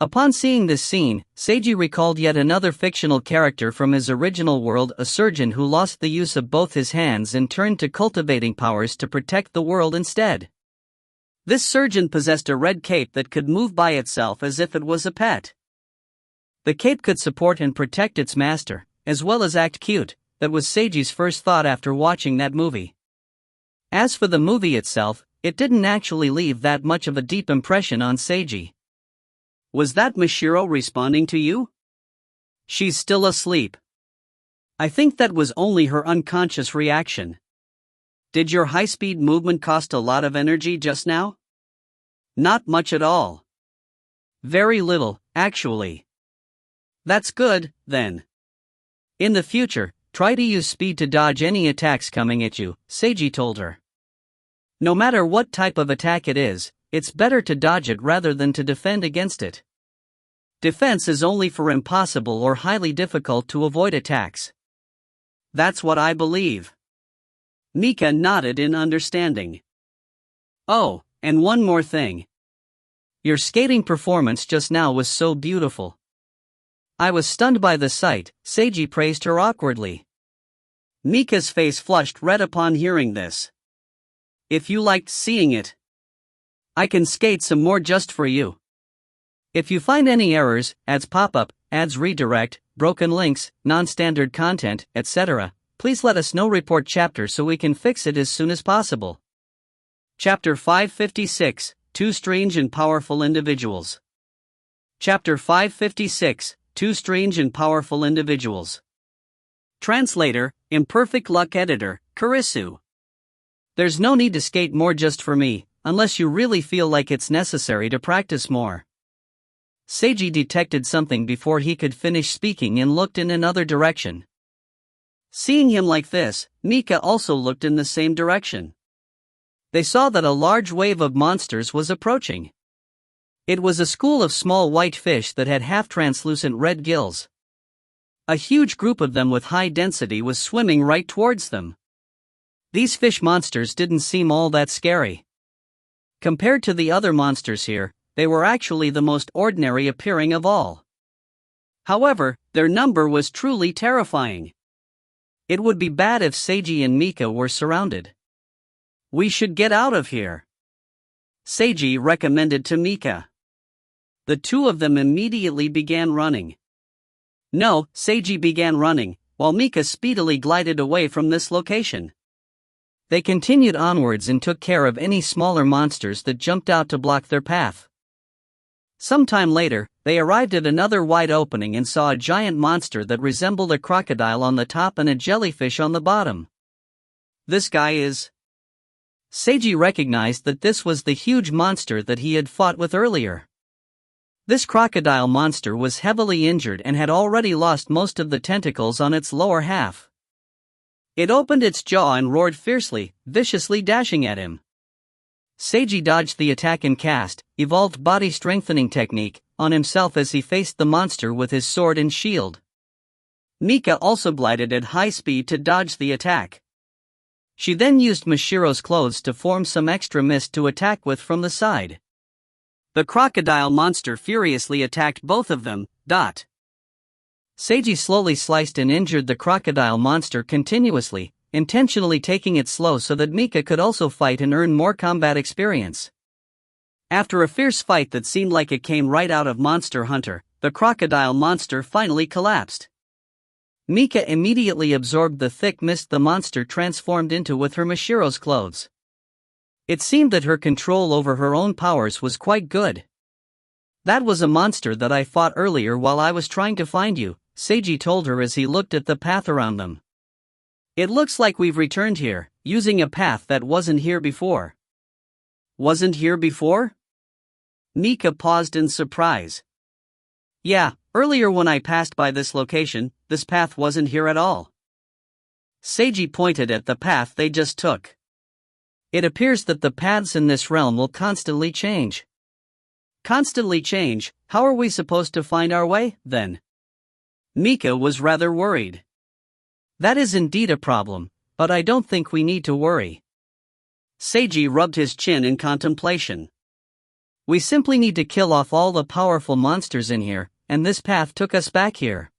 S1: Upon seeing this scene, Seiji recalled yet another fictional character from his original world, a surgeon who lost the use of both his hands and turned to cultivating powers to protect the world instead. This surgeon possessed a red cape that could move by itself as if it was a pet. The cape could support and protect its master, as well as act cute. That was Seiji's first thought after watching that movie. As for the movie itself, it didn't actually leave that much of a deep impression on Seiji. "Was that Mashiro responding to you?" "She's still asleep." "I think that was only her unconscious reaction." "Did your high-speed movement cost a lot of energy just now?" "Not much at all. Very little, actually." "That's good, then. In the future, try to use speed to dodge any attacks coming at you," Seiji told her. "No matter what type of attack it is, it's better to dodge it rather than to defend against it. Defense is only for impossible or highly difficult to avoid attacks." "That's what I believe." Mika nodded in understanding. "Oh, and one more thing. Your skating performance just now was so beautiful." "I was stunned by the sight," Seiji praised her awkwardly. Mika's face flushed red upon hearing this. "If you liked seeing it, I can skate some more just for you. If you find any errors, ads pop up, ads redirect, broken links, non-standard content, etc., please let us know. Report chapter so we can fix it as soon as possible." Chapter 556, Two Strange and Powerful Individuals. Chapter 556, Two Strange and Powerful Individuals. Translator, Imperfect Luck Editor, Kurisu. There's no need to skate more just for me, unless you really feel like it's necessary to practice more. Seiji detected something before he could finish speaking and looked in another direction. Seeing him like this, Mika also looked in the same direction. They saw that a large wave of monsters was approaching. It was a school of small white fish that had half-translucent red gills. A huge group of them with high density was swimming right towards them. These fish monsters didn't seem all that scary. Compared to the other monsters here, they were actually the most ordinary appearing of all. However, their number was truly terrifying. It would be bad if Seiji and Mika were surrounded. "We should get out of here," Seiji recommended to Mika. The two of them immediately began running. "No," Seiji began running, while Mika speedily glided away from this location. They continued onwards and took care of any smaller monsters that jumped out to block their path. Sometime later, they arrived at another wide opening and saw a giant monster that resembled a crocodile on the top and a jellyfish on the bottom. "This guy is..." Seiji recognized that this was the huge monster that he had fought with earlier. This crocodile monster was heavily injured and had already lost most of the tentacles on its lower half. It opened its jaw and roared fiercely, viciously dashing at him. Seiji dodged the attack and cast, evolved body strengthening technique, on himself as he faced the monster with his sword and shield. Mika also glided at high speed to dodge the attack. She then used Mashiro's clothes to form some extra mist to attack with from the side. The crocodile monster furiously attacked both of them. Seiji slowly sliced and injured the crocodile monster continuously, intentionally taking it slow so that Mika could also fight and earn more combat experience. After a fierce fight that seemed like it came right out of Monster Hunter, the crocodile monster finally collapsed. Mika immediately absorbed the thick mist the monster transformed into with her Mashiro's clothes. It seemed that her control over her own powers was quite good. "That was a monster that I fought earlier while I was trying to find you," Seiji told her as he looked at the path around them. "It looks like we've returned here, using a path that wasn't here before." "Wasn't here before?" Mika paused in surprise. "Yeah, earlier when I passed by this location, this path wasn't here at all." Seiji pointed at the path they just took. "It appears that the paths in this realm will constantly change." "Constantly change? How are we supposed to find our way, then?" Mika was rather worried. "That is indeed a problem, but I don't think we need to worry." Seiji rubbed his chin in contemplation. "We simply need to kill off all the powerful monsters in here, and this path took us back here.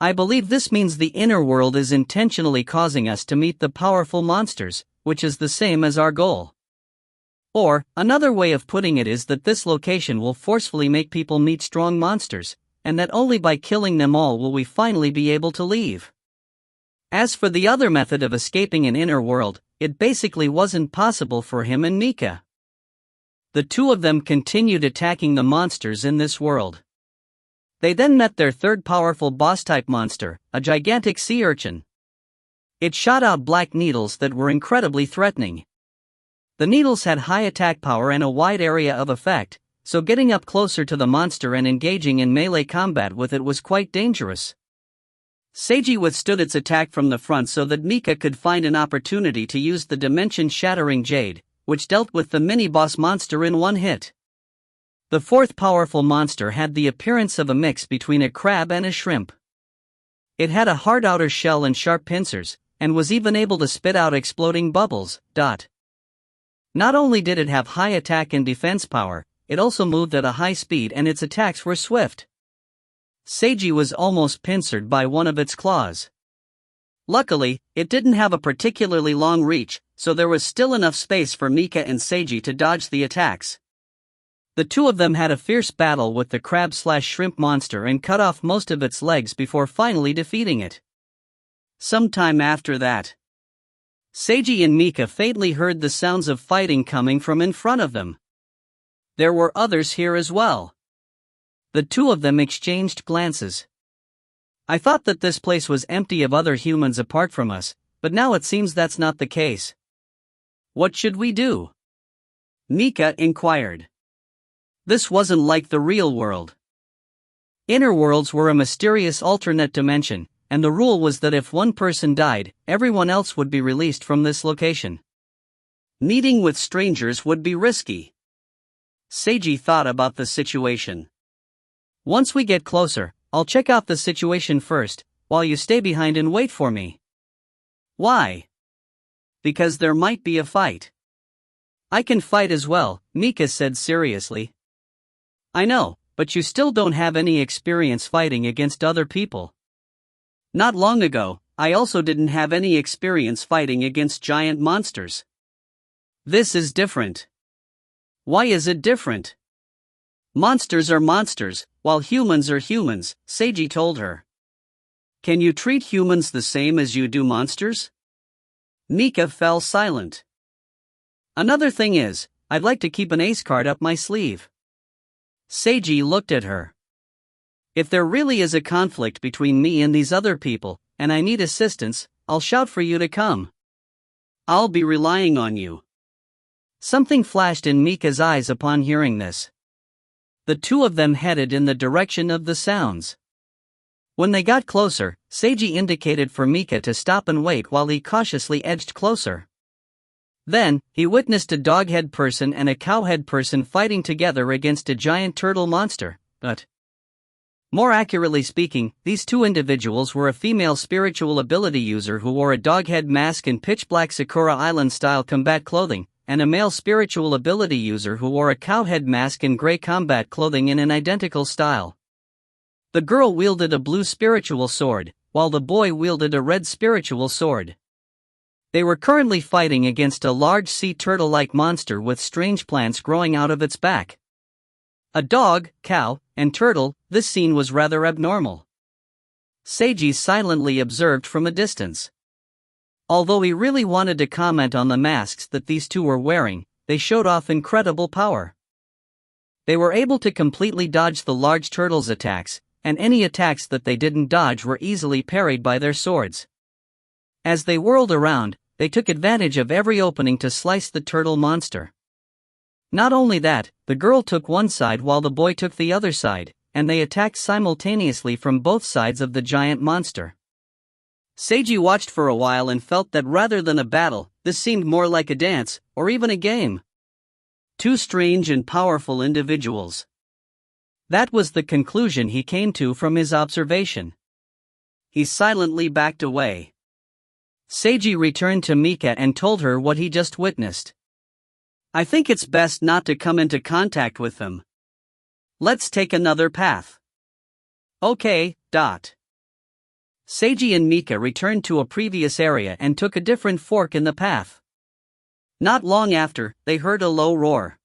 S1: I believe this means the inner world is intentionally causing us to meet the powerful monsters, which is the same as our goal. Or, another way of putting it is that this location will forcefully make people meet strong monsters, and that only by killing them all will we finally be able to leave. As for the other method of escaping an inner world, it basically wasn't possible for him and Mika. The two of them continued attacking the monsters in this world. They then met their third powerful boss-type monster, a gigantic sea urchin. It shot out black needles that were incredibly threatening. The needles had high attack power and a wide area of effect, so getting up closer to the monster and engaging in melee combat with it was quite dangerous. Seiji withstood its attack from the front so that Mika could find an opportunity to use the dimension-shattering jade, which dealt with the mini-boss monster in one hit. The fourth powerful monster had the appearance of a mix between a crab and a shrimp. It had a hard outer shell and sharp pincers, and was even able to spit out exploding bubbles. Not only did it have high attack and defense power, it also moved at a high speed and its attacks were swift. Seiji was almost pincered by one of its claws. Luckily, it didn't have a particularly long reach, so there was still enough space for Mika and Seiji to dodge the attacks. The two of them had a fierce battle with the crab/shrimp monster and cut off most of its legs before finally defeating it. Sometime after that, Seiji and Mika faintly heard the sounds of fighting coming from in front of them. There were others here as well. The two of them exchanged glances. "I thought that this place was empty of other humans apart from us, but now it seems that's not the case. What should we do?" Mika inquired. This wasn't like the real world. Inner worlds were a mysterious alternate dimension, and the rule was that if one person died, everyone else would be released from this location. Meeting with strangers would be risky. Seiji thought about the situation. "Once we get closer, I'll check out the situation first, while you stay behind and wait for me." "Why?" "Because there might be a fight." "I can fight as well," Mika said seriously. "I know, but you still don't have any experience fighting against other people." "Not long ago, I also didn't have any experience fighting against giant monsters. This is different." "Why is it different?" "Monsters are monsters, while humans are humans," Seiji told her. "Can you treat humans the same as you do monsters?" Mika fell silent. "Another thing is, I'd like to keep an ace card up my sleeve." Seiji looked at her. "If there really is a conflict between me and these other people, and I need assistance, I'll shout for you to come. I'll be relying on you." Something flashed in Mika's eyes upon hearing this. The two of them headed in the direction of the sounds. When they got closer, Seiji indicated for Mika to stop and wait while he cautiously edged closer. Then, he witnessed a dog-head person and a cow-head person fighting together against a giant turtle monster, but more accurately speaking, these two individuals were a female spiritual ability user who wore a dog-head mask and pitch-black Sakura Island-style combat clothing, and a male spiritual ability user who wore a cow-head mask and gray combat clothing in an identical style. The girl wielded a blue spiritual sword, while the boy wielded a red spiritual sword. They were currently fighting against a large sea turtle-like monster with strange plants growing out of its back. A dog, cow, and turtle, this scene was rather abnormal. Seiji silently observed from a distance. Although he really wanted to comment on the masks that these two were wearing, they showed off incredible power. They were able to completely dodge the large turtle's attacks, and any attacks that they didn't dodge were easily parried by their swords. As they whirled around, they took advantage of every opening to slice the turtle monster. Not only that, the girl took one side while the boy took the other side, and they attacked simultaneously from both sides of the giant monster. Seiji watched for a while and felt that rather than a battle, this seemed more like a dance, or even a game. Two strange and powerful individuals. That was the conclusion he came to from his observation. He silently backed away. Seiji returned to Mika and told her what he just witnessed. I think it's best not to come into contact with them. Let's take another path. Okay. Seiji and Mika returned to a previous area and took a different fork in the path. Not long after, they heard a low roar.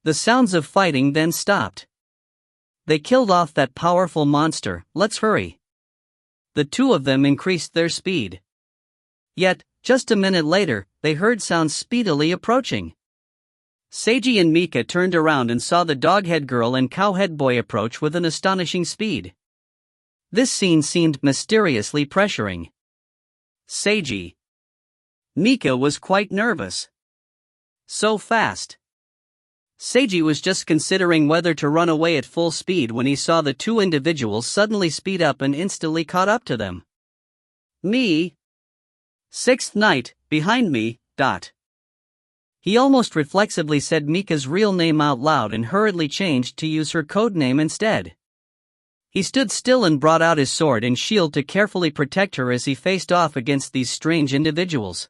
S1: The sounds of fighting then stopped. They killed off that powerful monster. Let's hurry. The two of them increased their speed. Yet, just a minute later, they heard sounds speedily approaching. Seiji and Mika turned around and saw the dog-head girl and cow-head boy approach with an astonishing speed. This scene seemed mysteriously pressuring. Seiji. Mika was quite nervous. So fast. Seiji was just considering whether to run away at full speed when he saw the two individuals suddenly speed up and instantly caught up to them. Me? Sixth Night, behind me. He almost reflexively said Mika's real name out loud and hurriedly changed to use her code name instead. He stood still and brought out his sword and shield to carefully protect her as he faced off against these strange individuals.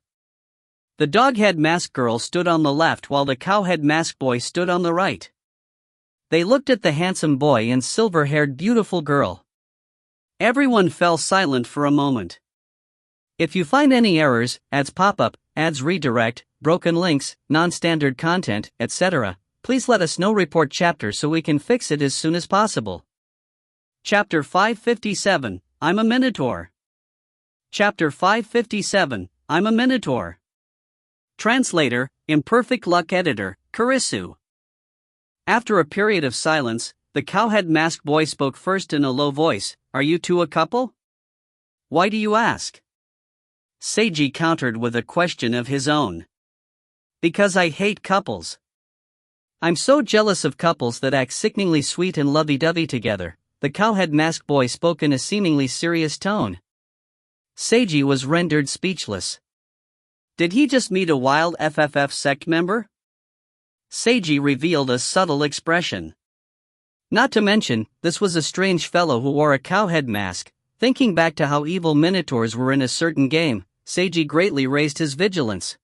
S1: The dog-head mask girl stood on the left while the cow-head mask boy stood on the right. They looked at the handsome boy and silver-haired beautiful girl. Everyone fell silent for a moment. If you find any errors, ads pop up, ads redirect, broken links, non-standard content, etc., please let us know. Report chapter so we can fix it as soon as possible. Chapter 557, I'm a Minotaur. Chapter 557, I'm a Minotaur. Translator, Imperfect Luck Editor, Kurisu. After a period of silence, the cowhead mask boy spoke first in a low voice. Are you two a couple? Why do you ask? Seiji countered with a question of his own. Because I hate couples. I'm so jealous of couples that act sickeningly sweet and lovey-dovey together, the cowhead mask boy spoke in a seemingly serious tone. Seiji was rendered speechless. Did he just meet a wild FFF sect member? Seiji revealed a subtle expression. Not to mention, this was a strange fellow who wore a cowhead mask. Thinking back to how evil minotaurs were in a certain game, Seiji greatly raised his vigilance.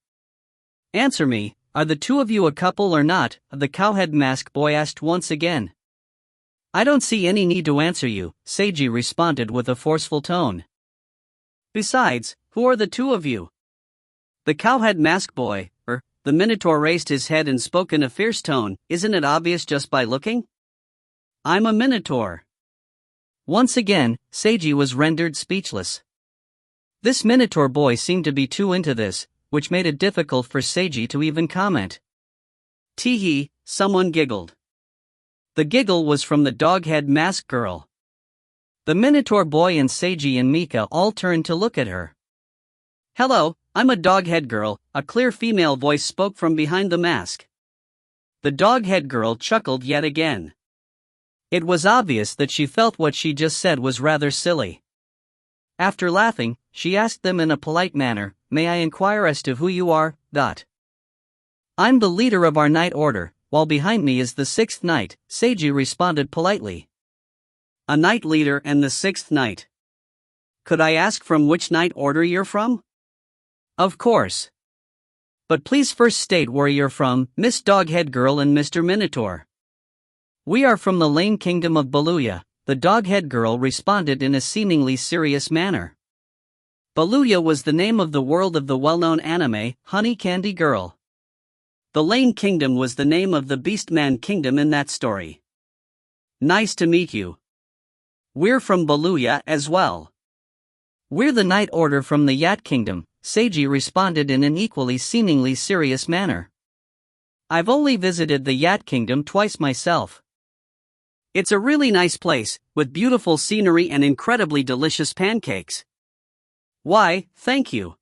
S1: Answer me, are the two of you a couple or not? The cowhead mask boy asked once again. I don't see any need to answer you, Seiji responded with a forceful tone. Besides, who are the two of you? The cowhead mask boy, the minotaur raised his head and spoke in a fierce tone. Isn't it obvious just by looking? I'm a minotaur. Once again, Seiji was rendered speechless. This minotaur boy seemed to be too into this, which made it difficult for Seiji to even comment. Teehee, someone giggled. The giggle was from the dog-head mask girl. The minotaur boy and Seiji and Mika all turned to look at her. Hello, I'm a dog-head girl, a clear female voice spoke from behind the mask. The dog-head girl chuckled yet again. It was obvious that she felt what she just said was rather silly. After laughing, she asked them in a polite manner, "May I inquire as to who you are?" "I'm the leader of our night order, while behind me is the sixth knight," Seiji responded politely. "A knight leader and the sixth knight. Could I ask from which knight order you're from?" "Of course. But please first state where you're from, Miss Doghead Girl and Mr. Minotaur." "We are from the Lane Kingdom of Baluya," the Doghead Girl responded in a seemingly serious manner. Baluya was the name of the world of the well-known anime, Honey Candy Girl. The Lane Kingdom was the name of the Beastman Kingdom in that story. "Nice to meet you. We're from Baluya as well." "We're the Night Order from the Yat Kingdom," Seiji responded in an equally seemingly serious manner. "I've only visited the Yat Kingdom twice myself. It's a really nice place, with beautiful scenery and incredibly delicious pancakes." "Why, thank you.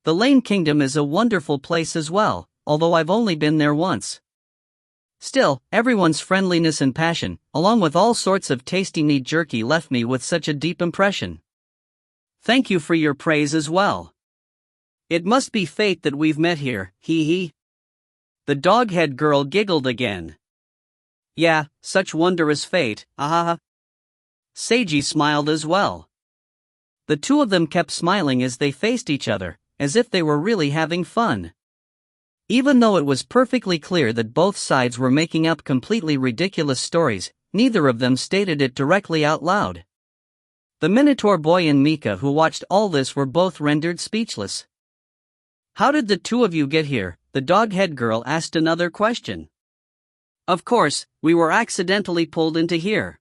S1: The Lane Kingdom is a wonderful place as well, although I've only been there once. Still, everyone's friendliness and passion, along with all sorts of tasty meat jerky, left me with such a deep impression." "Thank you for your praise as well. It must be fate that we've met here, hee hee." The Doghead Girl giggled again. "Yeah, such wondrous fate, ahaha." Seiji smiled as well. The two of them kept smiling as they faced each other, as if they were really having fun. Even though it was perfectly clear that both sides were making up completely ridiculous stories, neither of them stated it directly out loud. The Minotaur boy and Mika, who watched all this, were both rendered speechless. "How did the two of you get here?" the Doghead Girl asked another question. "Of course, we were accidentally pulled into here."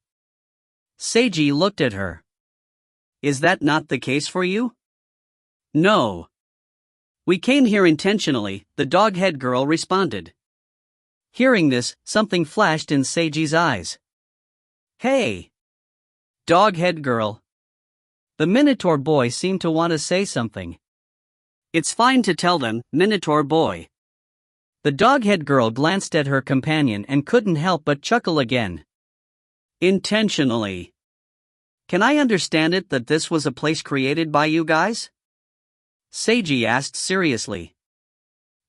S1: Seiji looked at her. "Is that not the case for you?" "No. We came here intentionally," the Doghead Girl responded. Hearing this, something flashed in Seiji's eyes. "Hey! Doghead Girl." The Minotaur boy seemed to want to say something. "It's fine to tell them, Minotaur boy." The Doghead Girl glanced at her companion and couldn't help but chuckle again. "Intentionally. Can I understand it that this was a place created by you guys?" Seiji asked seriously.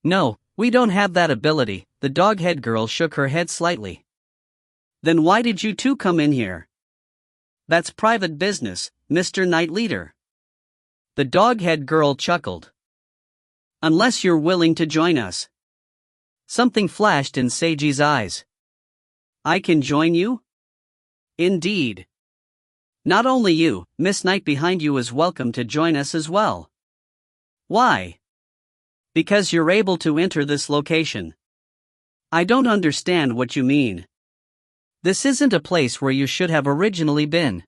S1: "No, we don't have that ability," the Doghead Girl shook her head slightly. "Then why did you two come in here?" "That's private business, Mr. Knight Leader." The Doghead Girl chuckled. "Unless you're willing to join us." Something flashed in Seiji's eyes. "I can join you?" "Indeed. Not only you, Miss Knight behind you is welcome to join us as well." "Why?" "Because you're able to enter this location." "I don't understand what you mean." "This isn't a place where you should have originally been.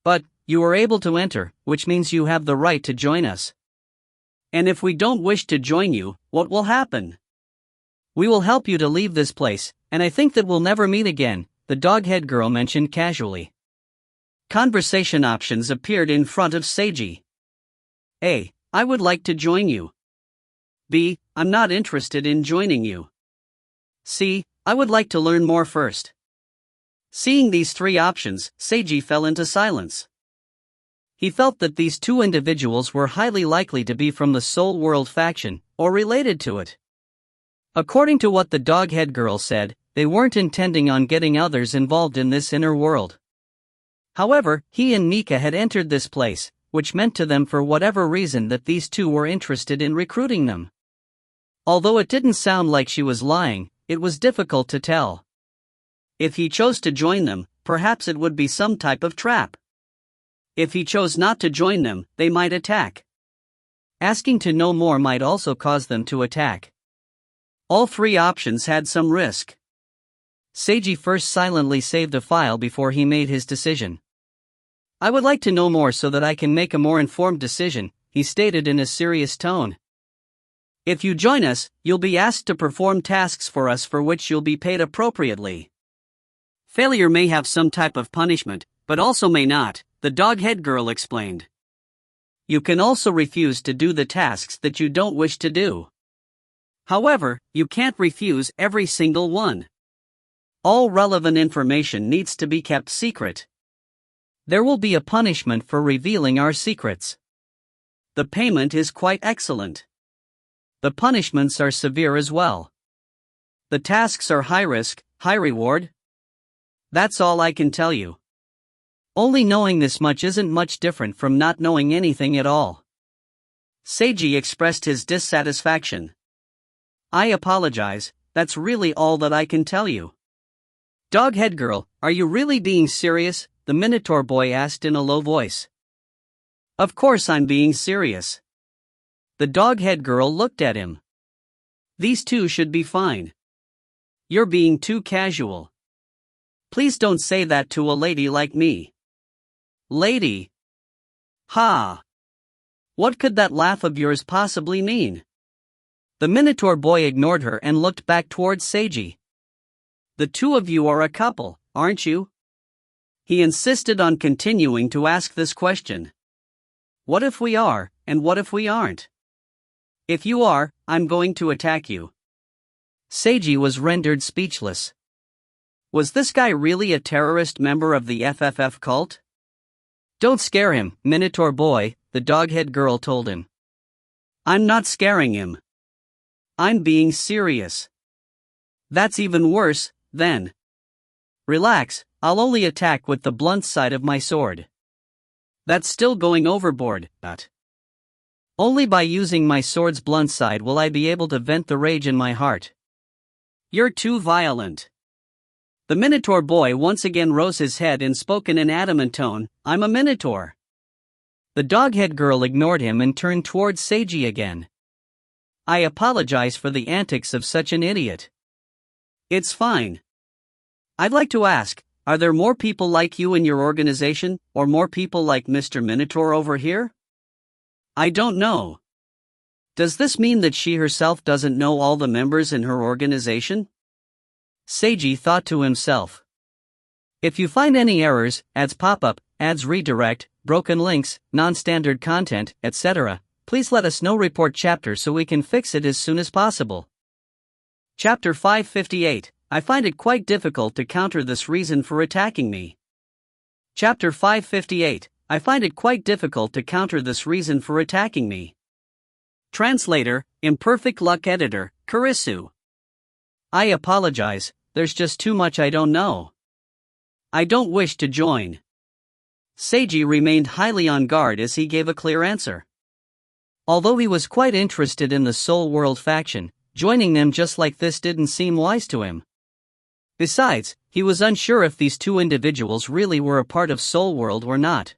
S1: But, you are able to enter, which means you have the right to join us." "And if we don't wish to join you, what will happen?" "We will help you to leave this place, and I think that we'll never meet again," the Doghead Girl mentioned casually. Conversation options appeared in front of Seiji. A. I would like to join you. B. I'm not interested in joining you. C. I would like to learn more first. Seeing these three options, Seiji fell into silence. He felt that these two individuals were highly likely to be from the Soul World faction, or related to it. According to what the Doghead Girl said, they weren't intending on getting others involved in this inner world. However, he and Mika had entered this place, which meant to them for whatever reason that these two were interested in recruiting them. Although it didn't sound like she was lying, it was difficult to tell. If he chose to join them, perhaps it would be some type of trap. If he chose not to join them, they might attack. Asking to know more might also cause them to attack. All three options had some risk. Seiji first silently saved a file before he made his decision. "I would like to know more so that I can make a more informed decision," he stated in a serious tone. "If you join us, you'll be asked to perform tasks for us for which you'll be paid appropriately. Failure may have some type of punishment, but also may not," the Doghead Girl explained. "You can also refuse to do the tasks that you don't wish to do. However, you can't refuse every single one. All relevant information needs to be kept secret. There will be a punishment for revealing our secrets. The payment is quite excellent. The punishments are severe as well. The tasks are high risk, high reward. That's all I can tell you. Only knowing this much isn't much different from not knowing anything at all. Seiji expressed his dissatisfaction. I apologize, that's really all that I can tell you. Doghead girl, are you really being serious? The Minotaur boy asked in a low voice. Of course I'm being serious. The doghead girl looked at him. These two should be fine. You're being too casual. Please don't say that to a lady like me. Lady? Ha! What could that laugh of yours possibly mean? The Minotaur boy ignored her and looked back towards Seiji. The two of you are a couple, aren't you? He insisted on continuing to ask this question. What if we are, and what if we aren't? If you are, I'm going to attack you. Seiji was rendered speechless. Was this guy really a terrorist member of the FFF cult? Don't scare him, Minotaur boy, the doghead girl told him. I'm not scaring him. I'm being serious. That's even worse, then. Relax, I'll only attack with the blunt side of my sword. That's still going overboard, but only by using my sword's blunt side will I be able to vent the rage in my heart. You're too violent. The Minotaur boy once again rose his head and spoke in an adamant tone, I'm a Minotaur. The doghead girl ignored him and turned towards Seiji again. I apologize for the antics of such an idiot. It's fine. I'd like to ask, are there more people like you in your organization, or more people like Mr. Minotaur over here? I don't know. Does this mean that she herself doesn't know all the members in her organization? Seiji thought to himself. If you find any errors, ads pop up, ads redirect, broken links, non-standard content, etc., please let us know. Report chapter so we can fix it as soon as possible. Chapter 558. I find it quite difficult to counter this reason for attacking me. Chapter 558. I find it quite difficult to counter this reason for attacking me. Translator, Imperfect Luck Editor, Kurisu. I apologize, there's just too much I don't know. I don't wish to join. Seiji remained highly on guard as he gave a clear answer. Although he was quite interested in the Soul World faction, joining them just like this didn't seem wise to him. Besides, he was unsure if these two individuals really were a part of Soul World or not.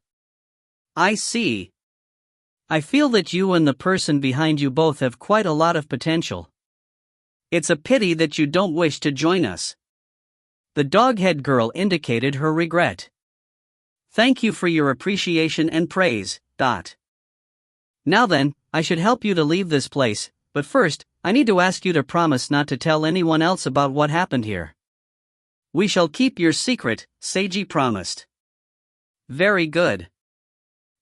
S1: I see. I feel that you and the person behind you both have quite a lot of potential. It's a pity that you don't wish to join us. The doghead girl indicated her regret. Thank you for your appreciation and praise. Now then, I should help you to leave this place, but first, I need to ask you to promise not to tell anyone else about what happened here. We shall keep your secret, Seiji promised. Very good.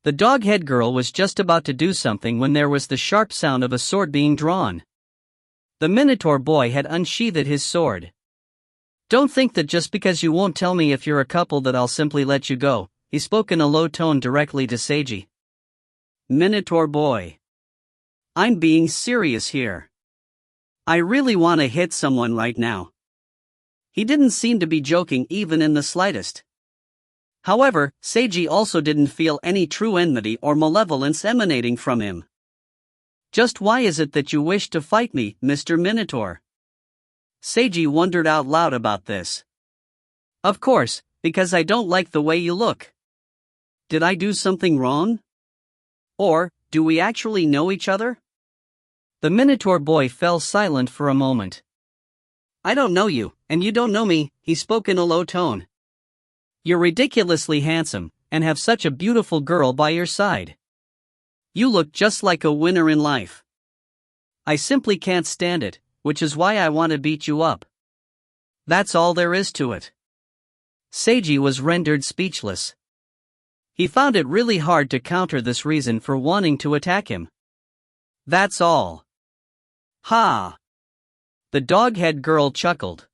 S1: The doghead girl was just about to do something when there was the sharp sound of a sword being drawn. The Minotaur boy had unsheathed his sword. Don't think that just because you won't tell me if you're a couple that I'll simply let you go, he spoke in a low tone directly to Seiji. Minotaur boy. I'm being serious here. I really want to hit someone right now. He didn't seem to be joking even in the slightest. However, Seiji also didn't feel any true enmity or malevolence emanating from him. Just why is it that you wish to fight me, Mr. Minotaur? Seiji wondered out loud about this. Of course, because I don't like the way you look. Did I do something wrong? Or, do we actually know each other? The Minotaur boy fell silent for a moment. I don't know you, and you don't know me, he spoke in a low tone. You're ridiculously handsome, and have such a beautiful girl by your side. You look just like a winner in life. I simply can't stand it, which is why I want to beat you up. That's all there is to it. Seiji was rendered speechless. He found it really hard to counter this reason for wanting to attack him. That's all. Ha! The doghead girl chuckled.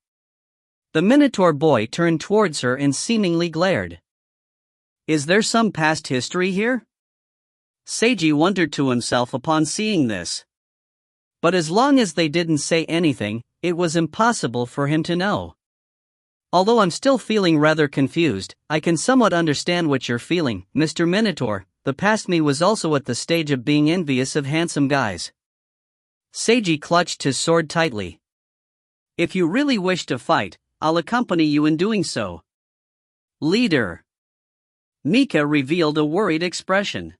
S1: The Minotaur boy turned towards her and seemingly glared. Is there some past history here? Seiji wondered to himself upon seeing this. But as long as they didn't say anything, it was impossible for him to know. Although I'm still feeling rather confused, I can somewhat understand what you're feeling, Mr. Minotaur. The past me was also at the stage of being envious of handsome guys. Seiji clutched his sword tightly. If you really wish to fight, I'll accompany you in doing so. Leader. Mika revealed a worried expression.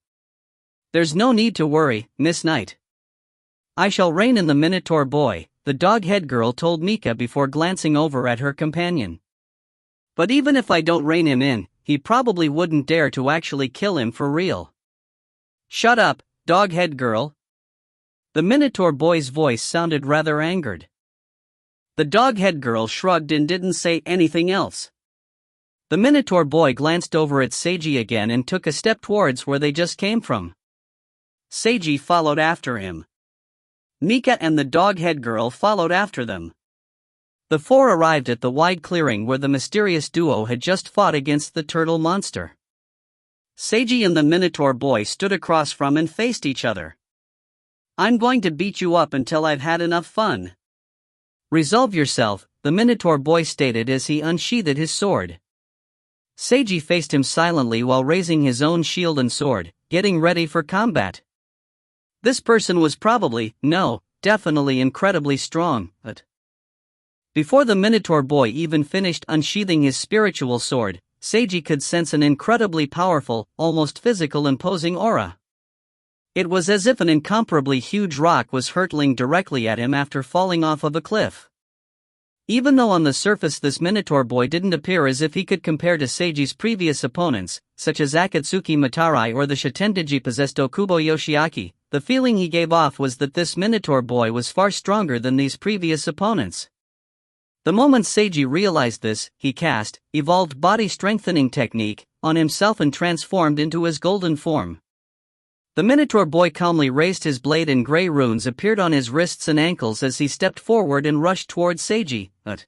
S1: There's no need to worry, Miss Knight. I shall rein in the Minotaur boy, the dog-head girl told Mika before glancing over at her companion. But even if I don't rein him in, he probably wouldn't dare to actually kill him for real. Shut up, dog-head girl. The Minotaur boy's voice sounded rather angered. The dog-head girl shrugged and didn't say anything else. The Minotaur boy glanced over at Seiji again and took a step towards where they just came from. Seiji followed after him. Mika and the dog-head girl followed after them. The four arrived at the wide clearing where the mysterious duo had just fought against the turtle monster. Seiji and the Minotaur boy stood across from and faced each other. I'm going to beat you up until I've had enough fun. Resolve yourself, the Minotaur boy stated as he unsheathed his sword. Seiji faced him silently while raising his own shield and sword, getting ready for combat. This person was definitely incredibly strong, but before the Minotaur boy even finished unsheathing his spiritual sword, Seiji could sense an incredibly powerful, almost physical imposing aura. It was as if an incomparably huge rock was hurtling directly at him after falling off of a cliff. Even though on the surface this Minotaur boy didn't appear as if he could compare to Seiji's previous opponents, such as Akatsuki Matarai or the Shitendeji-possessed Okubo Yoshiaki, the feeling he gave off was that this Minotaur boy was far stronger than these previous opponents. The moment Seiji realized this, he cast evolved body strengthening technique on himself and transformed into his golden form. The Minotaur boy calmly raised his blade and gray runes appeared on his wrists and ankles as he stepped forward and rushed towards Seiji, but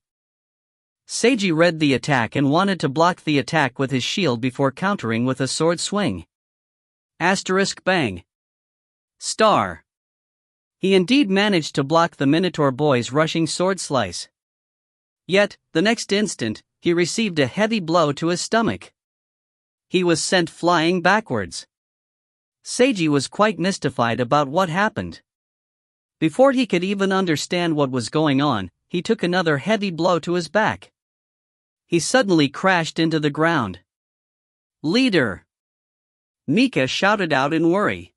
S1: Seiji read the attack and wanted to block the attack with his shield before countering with a sword swing. Bang. Star. He indeed managed to block the Minotaur boy's rushing sword slice. Yet, the next instant, he received a heavy blow to his stomach. He was sent flying backwards. Seiji was quite mystified about what happened. Before he could even understand what was going on, he took another heavy blow to his back. He suddenly crashed into the ground. Leader! Mika shouted out in worry.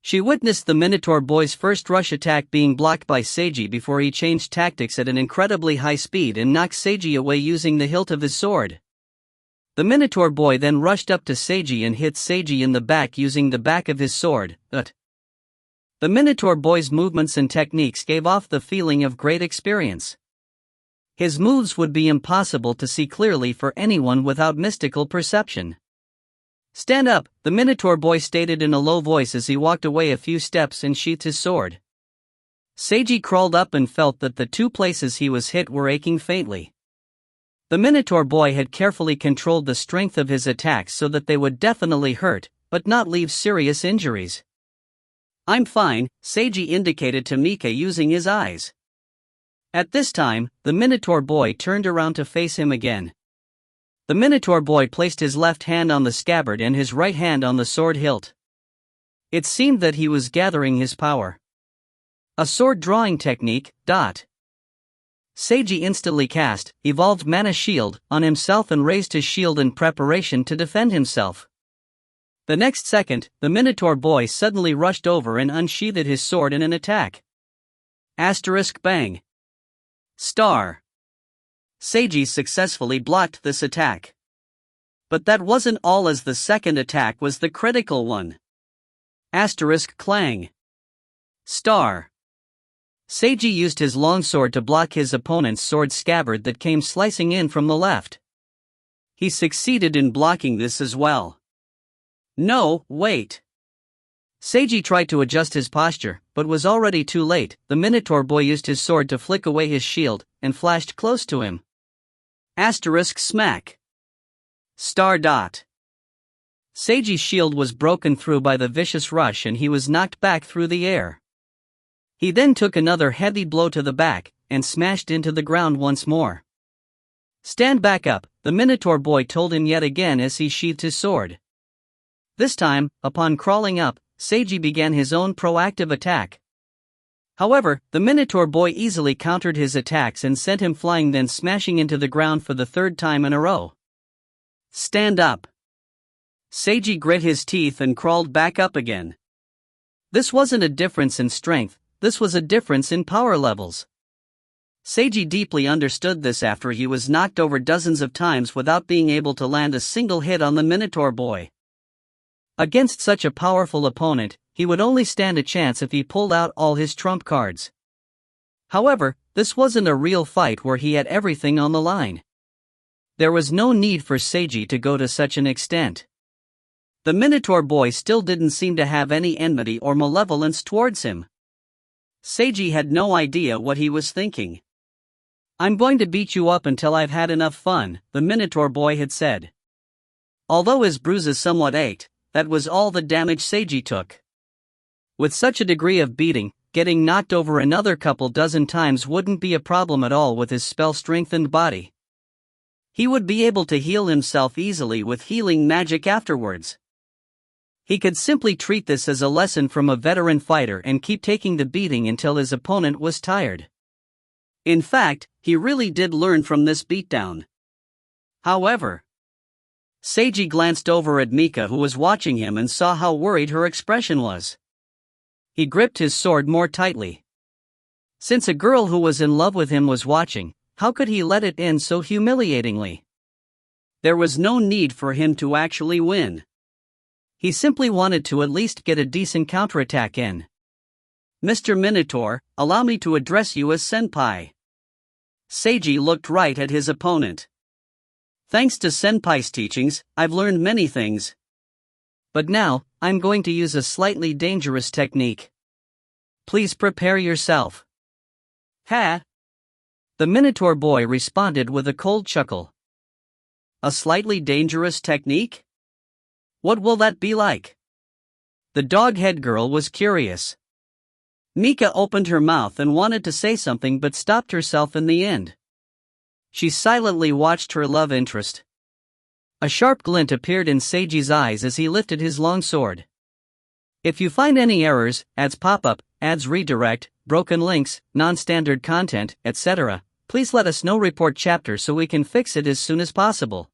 S1: She witnessed the Minotaur boy's first rush attack being blocked by Seiji before he changed tactics at an incredibly high speed and knocked Seiji away using the hilt of his sword. The Minotaur boy then rushed up to Seiji and hit Seiji in the back using the back of his sword, but the Minotaur boy's movements and techniques gave off the feeling of great experience. His moves would be impossible to see clearly for anyone without mystical perception. Stand up, the Minotaur boy stated in a low voice as he walked away a few steps and sheathed his sword. Seiji crawled up and felt that the two places he was hit were aching faintly. The Minotaur boy had carefully controlled the strength of his attacks so that they would definitely hurt, but not leave serious injuries. I'm fine, Seiji indicated to Mika using his eyes. At this time, the Minotaur boy turned around to face him again. The Minotaur boy placed his left hand on the scabbard and his right hand on the sword hilt. It seemed that he was gathering his power. A sword drawing technique. Seiji instantly cast evolved mana shield on himself and raised his shield in preparation to defend himself. The next second, the Minotaur boy suddenly rushed over and unsheathed his sword in an attack. Bang. Star. Seiji successfully blocked this attack. But that wasn't all, as the second attack was the critical one. Clang. Star. Seiji used his longsword to block his opponent's sword scabbard that came slicing in from the left. He succeeded in blocking this as well. No, wait. Seiji tried to adjust his posture, but was already too late. The Minotaur boy used his sword to flick away his shield, and flashed close to him. Asterisk smack. Star dot. Seiji's shield was broken through by the vicious rush and he was knocked back through the air. He then took another heavy blow to the back, and smashed into the ground once more. Stand back up, the Minotaur boy told him yet again as he sheathed his sword. This time, upon crawling up, Seiji began his own proactive attack. However, the Minotaur boy easily countered his attacks and sent him flying, then smashing into the ground for the third time in a row. Stand up. Seiji grit his teeth and crawled back up again. This wasn't a difference in strength, this was a difference in power levels. Seiji deeply understood this after he was knocked over dozens of times without being able to land a single hit on the Minotaur boy. Against such a powerful opponent, he would only stand a chance if he pulled out all his trump cards. However, this wasn't a real fight where he had everything on the line. There was no need for Seiji to go to such an extent. The Minotaur boy still didn't seem to have any enmity or malevolence towards him. Seiji had no idea what he was thinking. "I'm going to beat you up until I've had enough fun," the Minotaur boy had said. Although his bruises somewhat ached, that was all the damage Seiji took. With such a degree of beating, getting knocked over another couple dozen times wouldn't be a problem at all with his spell-strengthened body. He would be able to heal himself easily with healing magic afterwards. He could simply treat this as a lesson from a veteran fighter and keep taking the beating until his opponent was tired. In fact, he really did learn from this beatdown. However, Seiji glanced over at Mika, who was watching him, and saw how worried her expression was. He gripped his sword more tightly. Since a girl who was in love with him was watching, how could he let it end so humiliatingly? There was no need for him to actually win. He simply wanted to at least get a decent counterattack in. "Mr. Minotaur, allow me to address you as Senpai." Seiji looked right at his opponent. "Thanks to Senpai's teachings, I've learned many things. But now, I'm going to use a slightly dangerous technique. Please prepare yourself." "Ha!" The Minotaur boy responded with a cold chuckle. "A slightly dangerous technique? What will that be like?" The dog-head girl was curious. Mika opened her mouth and wanted to say something but stopped herself in the end. She silently watched her love interest. A sharp glint appeared in Seiji's eyes as he lifted his long sword. If you find any errors, ads pop up, ads redirect, broken links, non-standard content, etc., please let us know. Report chapter so we can fix it as soon as possible.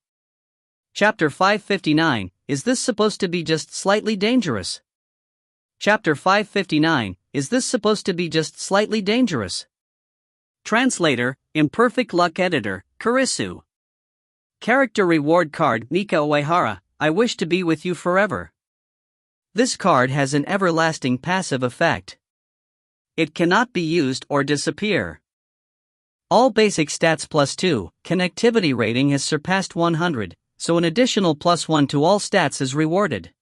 S1: Chapter 559, is this supposed to be just slightly dangerous? Chapter 559, is this supposed to be just slightly dangerous? Translator, Imperfect Luck Editor, Kurisu. Character Reward Card, Mika Uehara, I wish to be with you forever. This card has an everlasting passive effect. It cannot be used or disappear. All basic stats +2, connectivity rating has surpassed 100, so an additional +1 to all stats is rewarded.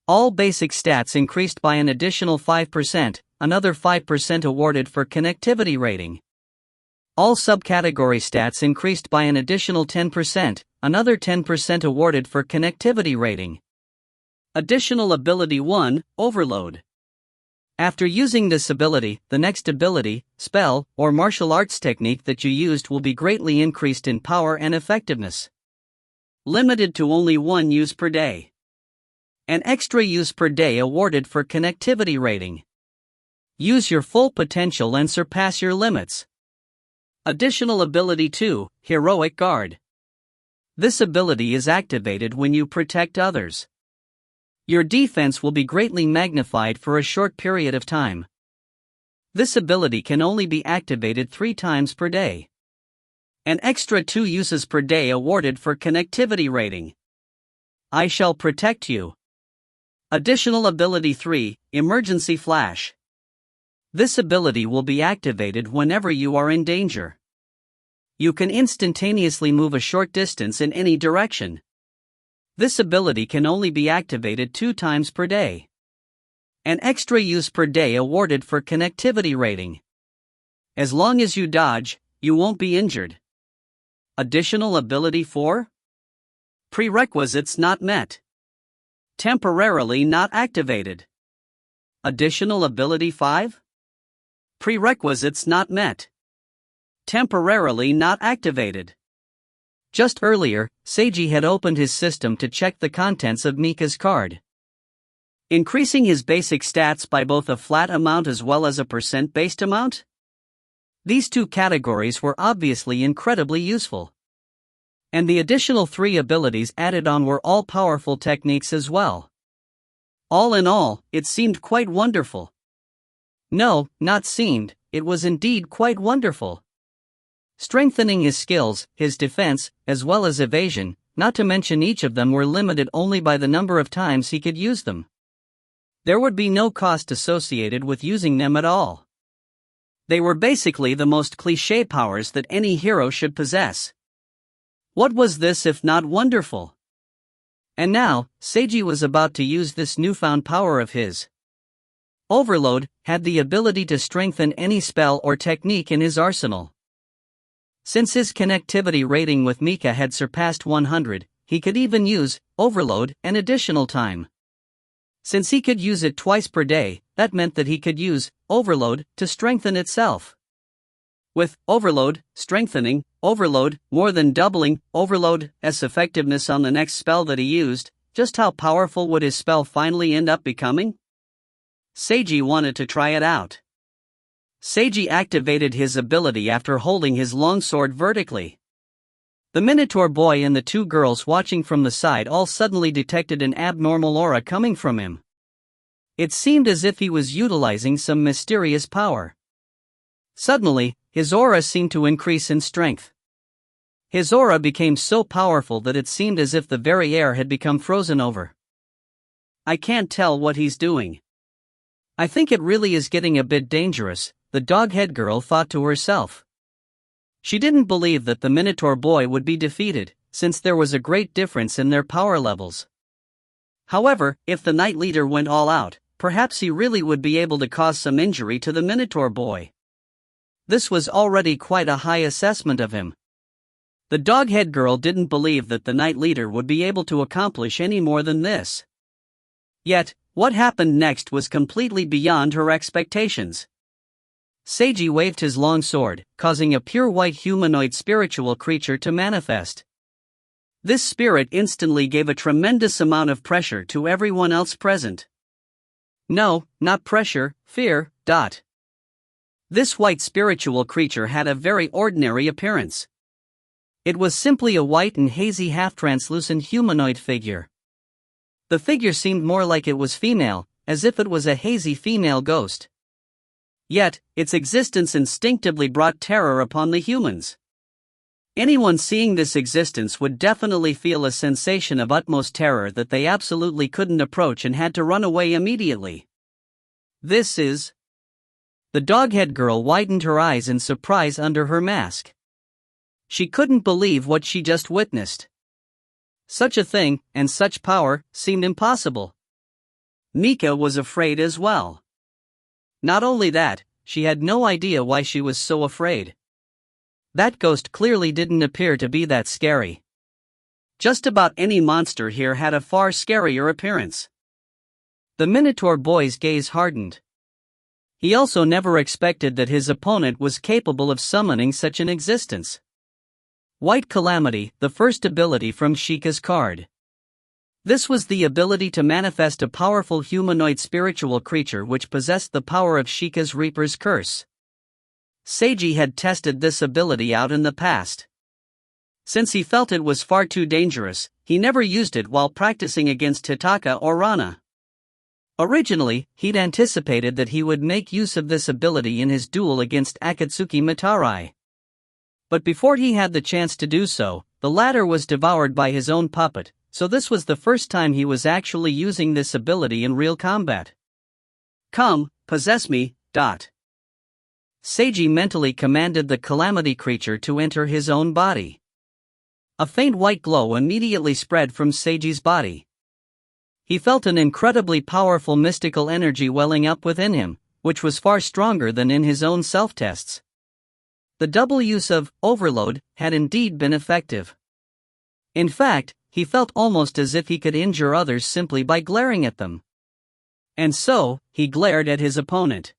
S1: All basic stats increased by an additional 5%, another 5% awarded for connectivity rating. All subcategory stats increased by an additional 10%, another 10% awarded for connectivity rating. Additional Ability 1, Overload. After using this ability, the next ability, spell, or martial arts technique that you used will be greatly increased in power and effectiveness. Limited to only 1 use per day. An extra use per day awarded for connectivity rating. Use your full potential and surpass your limits. Additional Ability 2, Heroic Guard. This ability is activated when you protect others. Your defense will be greatly magnified for a short period of time. This ability can only be activated 3 times per day. An extra 2 uses per day awarded for connectivity rating. I shall protect you. Additional Ability 3, Emergency Flash. This ability will be activated whenever you are in danger. You can instantaneously move a short distance in any direction. This ability can only be activated 2 times per day. An extra use per day awarded for connectivity rating. As long as you dodge, you won't be injured. Additional ability 4? Prerequisites not met. Temporarily not activated. Additional ability 5? Prerequisites not met. Temporarily not activated. Just earlier, Seiji had opened his system to check the contents of Mika's card. Increasing his basic stats by both a flat amount as well as a percent-based amount? These two categories were obviously incredibly useful. And the additional 3 abilities added on were all powerful techniques as well. All in all, it seemed quite wonderful. No, not seemed, it was indeed quite wonderful. Strengthening his skills, his defense, as well as evasion, not to mention each of them were limited only by the number of times he could use them. There would be no cost associated with using them at all. They were basically the most cliché powers that any hero should possess. What was this if not wonderful? And now, Seiji was about to use this newfound power of his. Overload had the ability to strengthen any spell or technique in his arsenal. Since his connectivity rating with Mika had surpassed 100, he could even use Overload an additional time. Since he could use it twice per day, that meant that he could use Overload to strengthen itself. With Overload, strengthening, Overload, more than doubling Overload's effectiveness on the next spell that he used, just how powerful would his spell finally end up becoming? Seiji wanted to try it out. Seiji activated his ability after holding his longsword vertically. The Minotaur boy and the 2 girls watching from the side all suddenly detected an abnormal aura coming from him. It seemed as if he was utilizing some mysterious power. Suddenly, his aura seemed to increase in strength. His aura became so powerful that it seemed as if the very air had become frozen over. I can't tell what he's doing. I think it really is getting a bit dangerous, the dog-head girl thought to herself. She didn't believe that the Minotaur boy would be defeated, since there was a great difference in their power levels. However, if the Knight Leader went all out, perhaps he really would be able to cause some injury to the Minotaur boy. This was already quite a high assessment of him. The dog-head girl didn't believe that the Knight Leader would be able to accomplish any more than this. Yet, what happened next was completely beyond her expectations. Seiji waved his long sword, causing a pure white humanoid spiritual creature to manifest. This spirit instantly gave a tremendous amount of pressure to everyone else present. No, not pressure, fear. This white spiritual creature had a very ordinary appearance. It was simply a white and hazy half-translucent humanoid figure. The figure seemed more like it was female, as if it was a hazy female ghost. Yet, its existence instinctively brought terror upon the humans. Anyone seeing this existence would definitely feel a sensation of utmost terror that they absolutely couldn't approach and had to run away immediately. This is... The dog-head girl widened her eyes in surprise under her mask. She couldn't believe what she just witnessed. Such a thing, and such power, seemed impossible. Mika was afraid as well. Not only that, she had no idea why she was so afraid. That ghost clearly didn't appear to be that scary. Just about any monster here had a far scarier appearance. The Minotaur boy's gaze hardened. He also never expected that his opponent was capable of summoning such an existence. White Calamity, the first ability from Sheikah's card. This was the ability to manifest a powerful humanoid spiritual creature which possessed the power of Sheikah's Reaper's Curse. Seiji had tested this ability out in the past. Since he felt it was far too dangerous, he never used it while practicing against Hitaka or Rana. Originally, he'd anticipated that he would make use of this ability in his duel against Akatsuki Mitarai. But before he had the chance to do so, the latter was devoured by his own puppet, so this was the first time he was actually using this ability in real combat. Come, possess me. Seiji mentally commanded the Calamity creature to enter his own body. A faint white glow immediately spread from Seiji's body. He felt an incredibly powerful mystical energy welling up within him, which was far stronger than in his own self-tests. The double use of overload had indeed been effective. In fact, he felt almost as if he could injure others simply by glaring at them. And so, he glared at his opponent.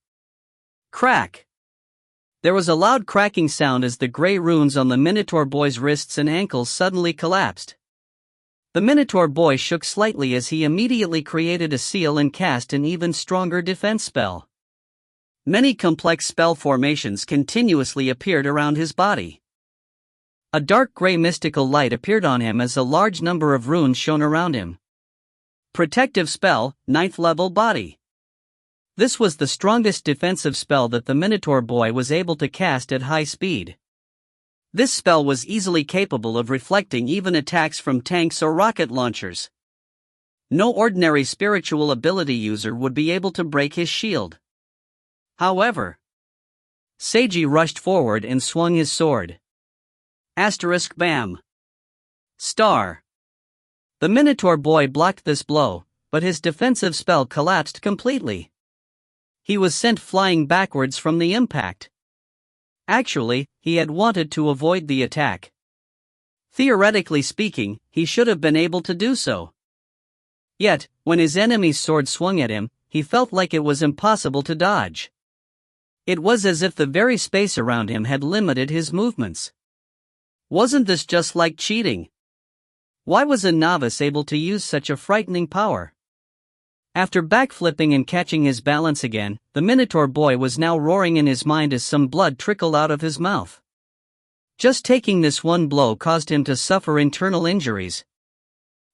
S1: Crack! There was a loud cracking sound as the gray runes on the Minotaur boy's wrists and ankles suddenly collapsed. The Minotaur boy shook slightly as he immediately created a seal and cast an even stronger defense spell. Many complex spell formations continuously appeared around his body. A dark gray mystical light appeared on him as a large number of runes shone around him. Protective spell, 9th level body. This was the strongest defensive spell that the Minotaur boy was able to cast at high speed. This spell was easily capable of reflecting even attacks from tanks or rocket launchers. No ordinary spiritual ability user would be able to break his shield. However, Seiji rushed forward and swung his sword. *Bam! Star! The Minotaur boy blocked this blow, but his defensive spell collapsed completely. He was sent flying backwards from the impact. Actually, he had wanted to avoid the attack. Theoretically speaking, he should have been able to do so. Yet, when his enemy's sword swung at him, he felt like it was impossible to dodge. It was as if the very space around him had limited his movements. Wasn't this just like cheating? Why was a novice able to use such a frightening power? After backflipping and catching his balance again, the Minotaur boy was now roaring in his mind as some blood trickled out of his mouth. Just taking this one blow caused him to suffer internal injuries.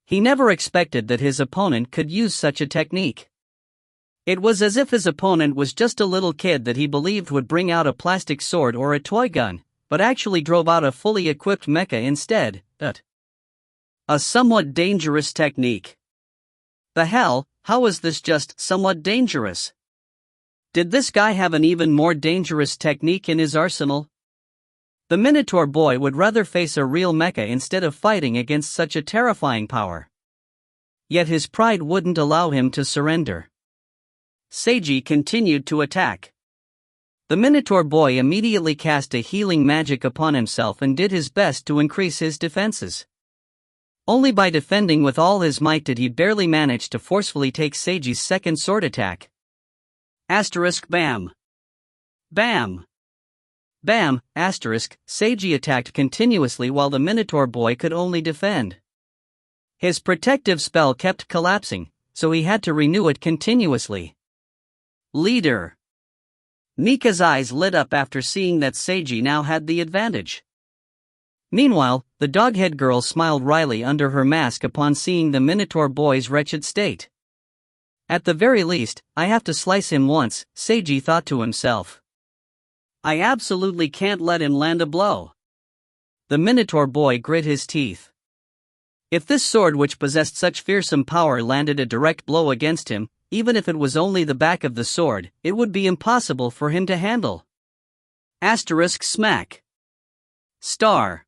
S1: He never expected that his opponent could use such a technique. It was as if his opponent was just a little kid that he believed would bring out a plastic sword or a toy gun, but actually drove out a fully equipped mecha instead. A somewhat dangerous technique. The hell, how was this just somewhat dangerous? Did this guy have an even more dangerous technique in his arsenal? The Minotaur boy would rather face a real mecha instead of fighting against such a terrifying power. Yet his pride wouldn't allow him to surrender. Seiji continued to attack. The Minotaur boy immediately cast a healing magic upon himself and did his best to increase his defenses. Only by defending with all his might did he barely manage to forcefully take Seiji's second sword attack. *Bam! Bam! Bam! Seiji attacked continuously while the Minotaur boy could only defend. His protective spell kept collapsing, so he had to renew it continuously. Leader! Mika's eyes lit up after seeing that Seiji now had the advantage. Meanwhile, the dog-head girl smiled wryly under her mask upon seeing the Minotaur boy's wretched state. At the very least, I have to slice him once, Seiji thought to himself. I absolutely can't let him land a blow. The Minotaur boy grit his teeth. If this sword which possessed such fearsome power landed a direct blow against him, even if it was only the back of the sword, it would be impossible for him to handle. Smack. Star.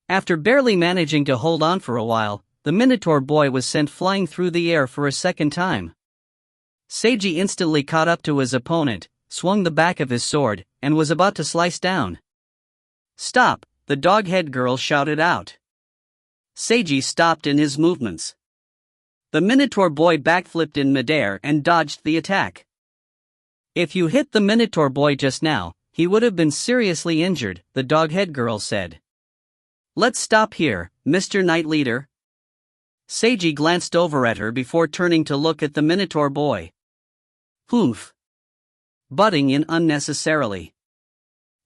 S1: After barely managing to hold on for a while, the Minotaur boy was sent flying through the air for a second time. Seiji instantly caught up to his opponent, swung the back of his sword, and was about to slice down. Stop, the dog-head girl shouted out. Seiji stopped in his movements. The Minotaur boy backflipped in midair and dodged the attack. If you hit the Minotaur boy just now, he would have been seriously injured, the dog-head girl said. Let's stop here, Mr. Knight Leader. Seiji glanced over at her before turning to look at the Minotaur boy. Humph. Butting in unnecessarily.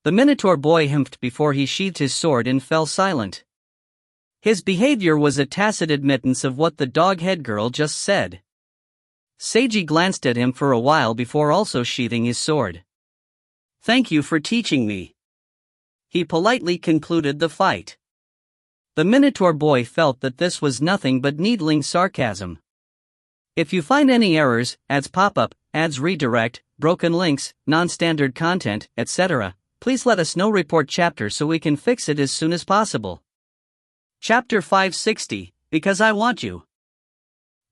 S1: The Minotaur boy humphed before he sheathed his sword and fell silent. His behavior was a tacit admittance of what the dog-head girl just said. Seiji glanced at him for a while before also sheathing his sword. Thank you for teaching me. He politely concluded the fight. The Minotaur boy felt that this was nothing but needling sarcasm. If you find any errors, ads pop-up, ads redirect, broken links, non-standard content, etc., please let us know. Report chapter so we can fix it as soon as possible. Chapter 560, Because I Want You.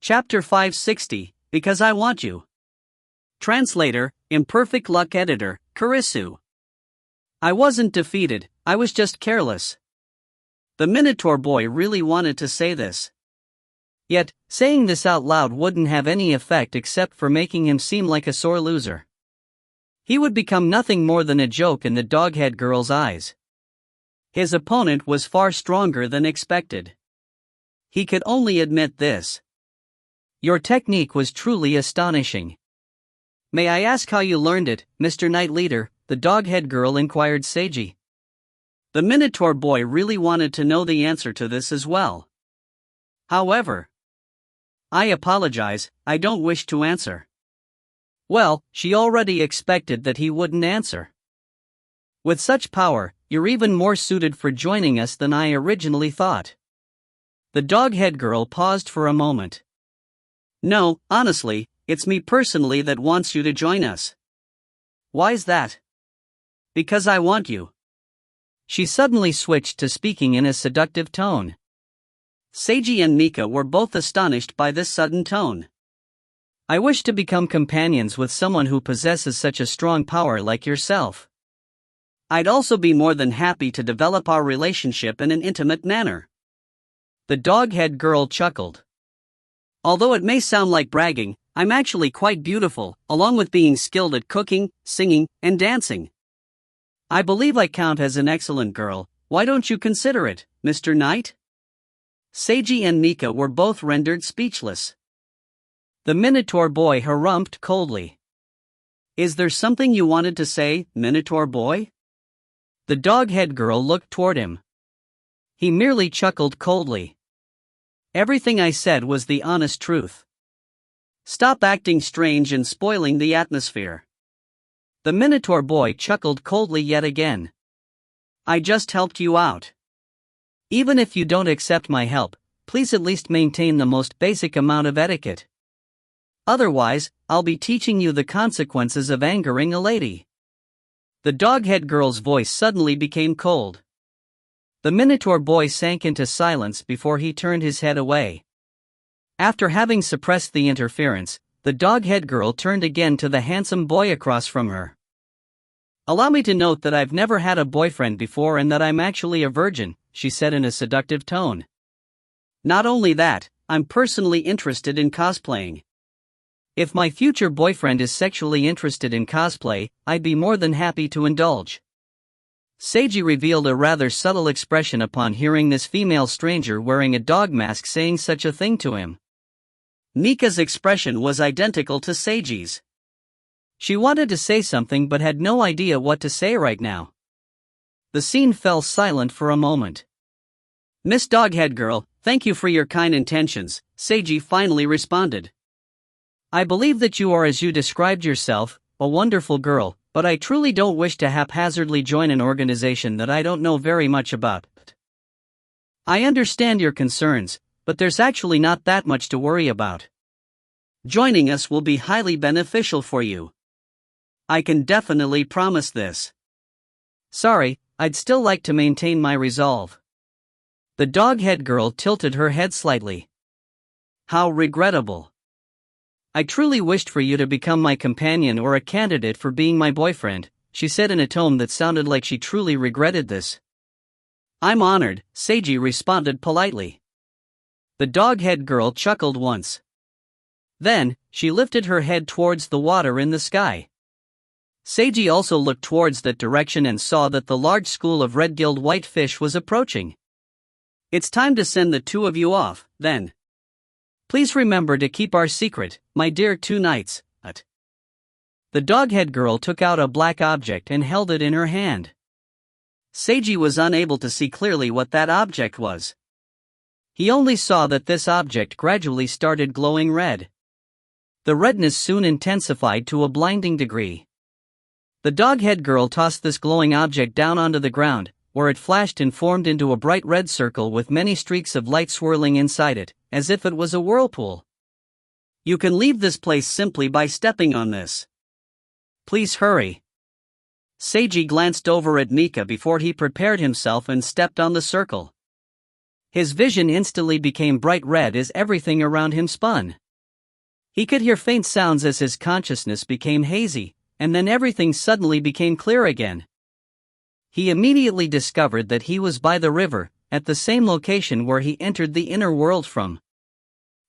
S1: Chapter 560, Because I Want You. Translator, Imperfect Luck Editor, Kurisu. I wasn't defeated, I was just careless. The Minotaur boy really wanted to say this. Yet, saying this out loud wouldn't have any effect except for making him seem like a sore loser. He would become nothing more than a joke in the doghead girl's eyes. His opponent was far stronger than expected. He could only admit this. Your technique was truly astonishing. May I ask how you learned it, Mr. Knight Leader? The doghead girl inquired Seiji. The Minotaur boy really wanted to know the answer to this as well. However, I apologize, I don't wish to answer. Well, she already expected that he wouldn't answer. With such power, you're even more suited for joining us than I originally thought. The doghead girl paused for a moment. No, honestly, it's me personally that wants you to join us. Why's that? Because I want you. She suddenly switched to speaking in a seductive tone. Seiji and Mika were both astonished by this sudden tone. I wish to become companions with someone who possesses such a strong power like yourself. I'd also be more than happy to develop our relationship in an intimate manner. The doghead girl chuckled. Although it may sound like bragging, I'm actually quite beautiful, along with being skilled at cooking, singing, and dancing. I believe I count as an excellent girl. Why don't you consider it, Mr. Knight? Seiji and Mika were both rendered speechless. The Minotaur boy harumphed coldly. Is there something you wanted to say, Minotaur boy? The doghead girl looked toward him. He merely chuckled coldly. Everything I said was the honest truth. Stop acting strange and spoiling the atmosphere. The Minotaur boy chuckled coldly yet again. I just helped you out. Even if you don't accept my help, please at least maintain the most basic amount of etiquette. Otherwise, I'll be teaching you the consequences of angering a lady. The doghead girl's voice suddenly became cold. The Minotaur boy sank into silence before he turned his head away. After having suppressed the interference, the doghead girl turned again to the handsome boy across from her. Allow me to note that I've never had a boyfriend before and that I'm actually a virgin, she said in a seductive tone. Not only that, I'm personally interested in cosplaying. If my future boyfriend is sexually interested in cosplay, I'd be more than happy to indulge. Seiji revealed a rather subtle expression upon hearing this female stranger wearing a dog mask saying such a thing to him. Mika's expression was identical to Seiji's. She wanted to say something but had no idea what to say right now. The scene fell silent for a moment. Miss Doghead Girl, thank you for your kind intentions, Seiji finally responded. I believe that you are, as you described yourself, a wonderful girl, but I truly don't wish to haphazardly join an organization that I don't know very much about. I understand your concerns, but there's actually not that much to worry about. Joining us will be highly beneficial for you. I can definitely promise this. Sorry, I'd still like to maintain my resolve. The doghead girl tilted her head slightly. How regrettable. I truly wished for you to become my companion or a candidate for being my boyfriend, she said in a tone that sounded like she truly regretted this. I'm honored, Seiji responded politely. The doghead girl chuckled once. Then, she lifted her head towards the water in the sky. Seiji also looked towards that direction and saw that the large school of red-gilled whitefish was approaching. It's time to send the two of you off, then. Please remember to keep our secret, my dear two knights. The doghead girl took out a black object and held it in her hand. Seiji was unable to see clearly what that object was. He only saw that this object gradually started glowing red. The redness soon intensified to a blinding degree. The doghead girl tossed this glowing object down onto the ground, where it flashed and formed into a bright red circle with many streaks of light swirling inside it, as if it was a whirlpool. You can leave this place simply by stepping on this. Please hurry. Seiji glanced over at Mika before he prepared himself and stepped on the circle. His vision instantly became bright red as everything around him spun. He could hear faint sounds as his consciousness became hazy, and then everything suddenly became clear again. He immediately discovered that he was by the river, at the same location where he entered the inner world from.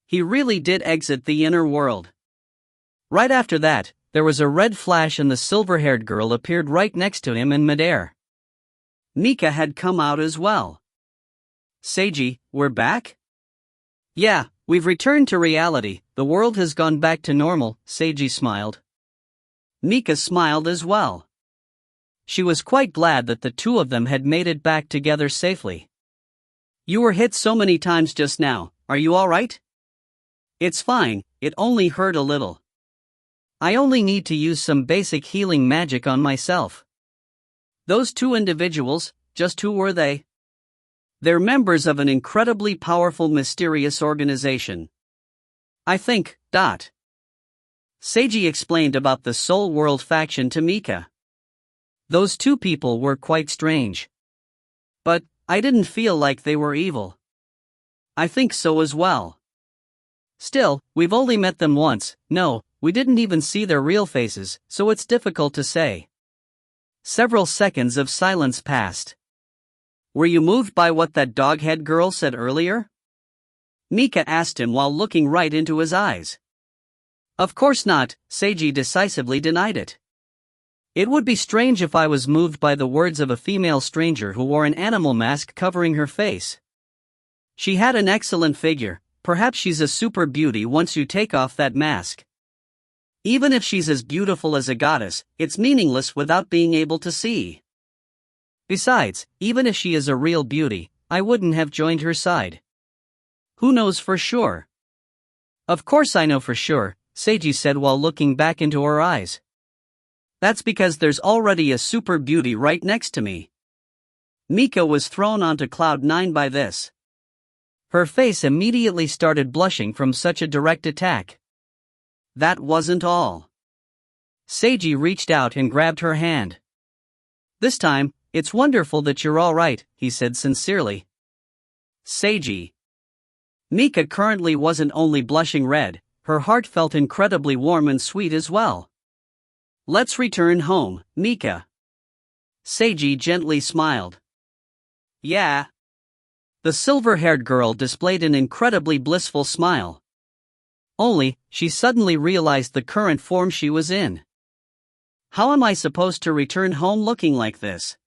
S1: He really did exit the inner world. Right after that, there was a red flash and the silver-haired girl appeared right next to him in midair. Mika had come out as well. Seiji, we're back? Yeah, we've returned to reality, the world has gone back to normal, Seiji smiled. Mika smiled as well. She was quite glad that the two of them had made it back together safely. You were hit so many times just now, are you alright? It's fine, it only hurt a little. I only need to use some basic healing magic on myself. Those two individuals, just who were they? They're members of an incredibly powerful mysterious organization. I think, Seiji explained about the Soul World faction to Mika. Those two people were quite strange. But, I didn't feel like they were evil. I think so as well. Still, we've only met them once, no, we didn't even see their real faces, so it's difficult to say. Several seconds of silence passed. Were you moved by what that dog-head girl said earlier? Mika asked him while looking right into his eyes. Of course not, Seiji decisively denied it. It would be strange if I was moved by the words of a female stranger who wore an animal mask covering her face. She had an excellent figure, perhaps she's a super beauty once you take off that mask. Even if she's as beautiful as a goddess, it's meaningless without being able to see. Besides, even if she is a real beauty, I wouldn't have joined her side. Who knows for sure? Of course I know for sure, Seiji said while looking back into her eyes. That's because there's already a super beauty right next to me. Mika was thrown onto cloud 9 by this. Her face immediately started blushing from such a direct attack. That wasn't all. Seiji reached out and grabbed her hand. This time, it's wonderful that you're all right, he said sincerely. Seiji. Mika currently wasn't only blushing red, her heart felt incredibly warm and sweet as well. Let's return home, Mika. Seiji gently smiled. Yeah. The silver-haired girl displayed an incredibly blissful smile. Only, she suddenly realized the current form she was in. How am I supposed to return home looking like this?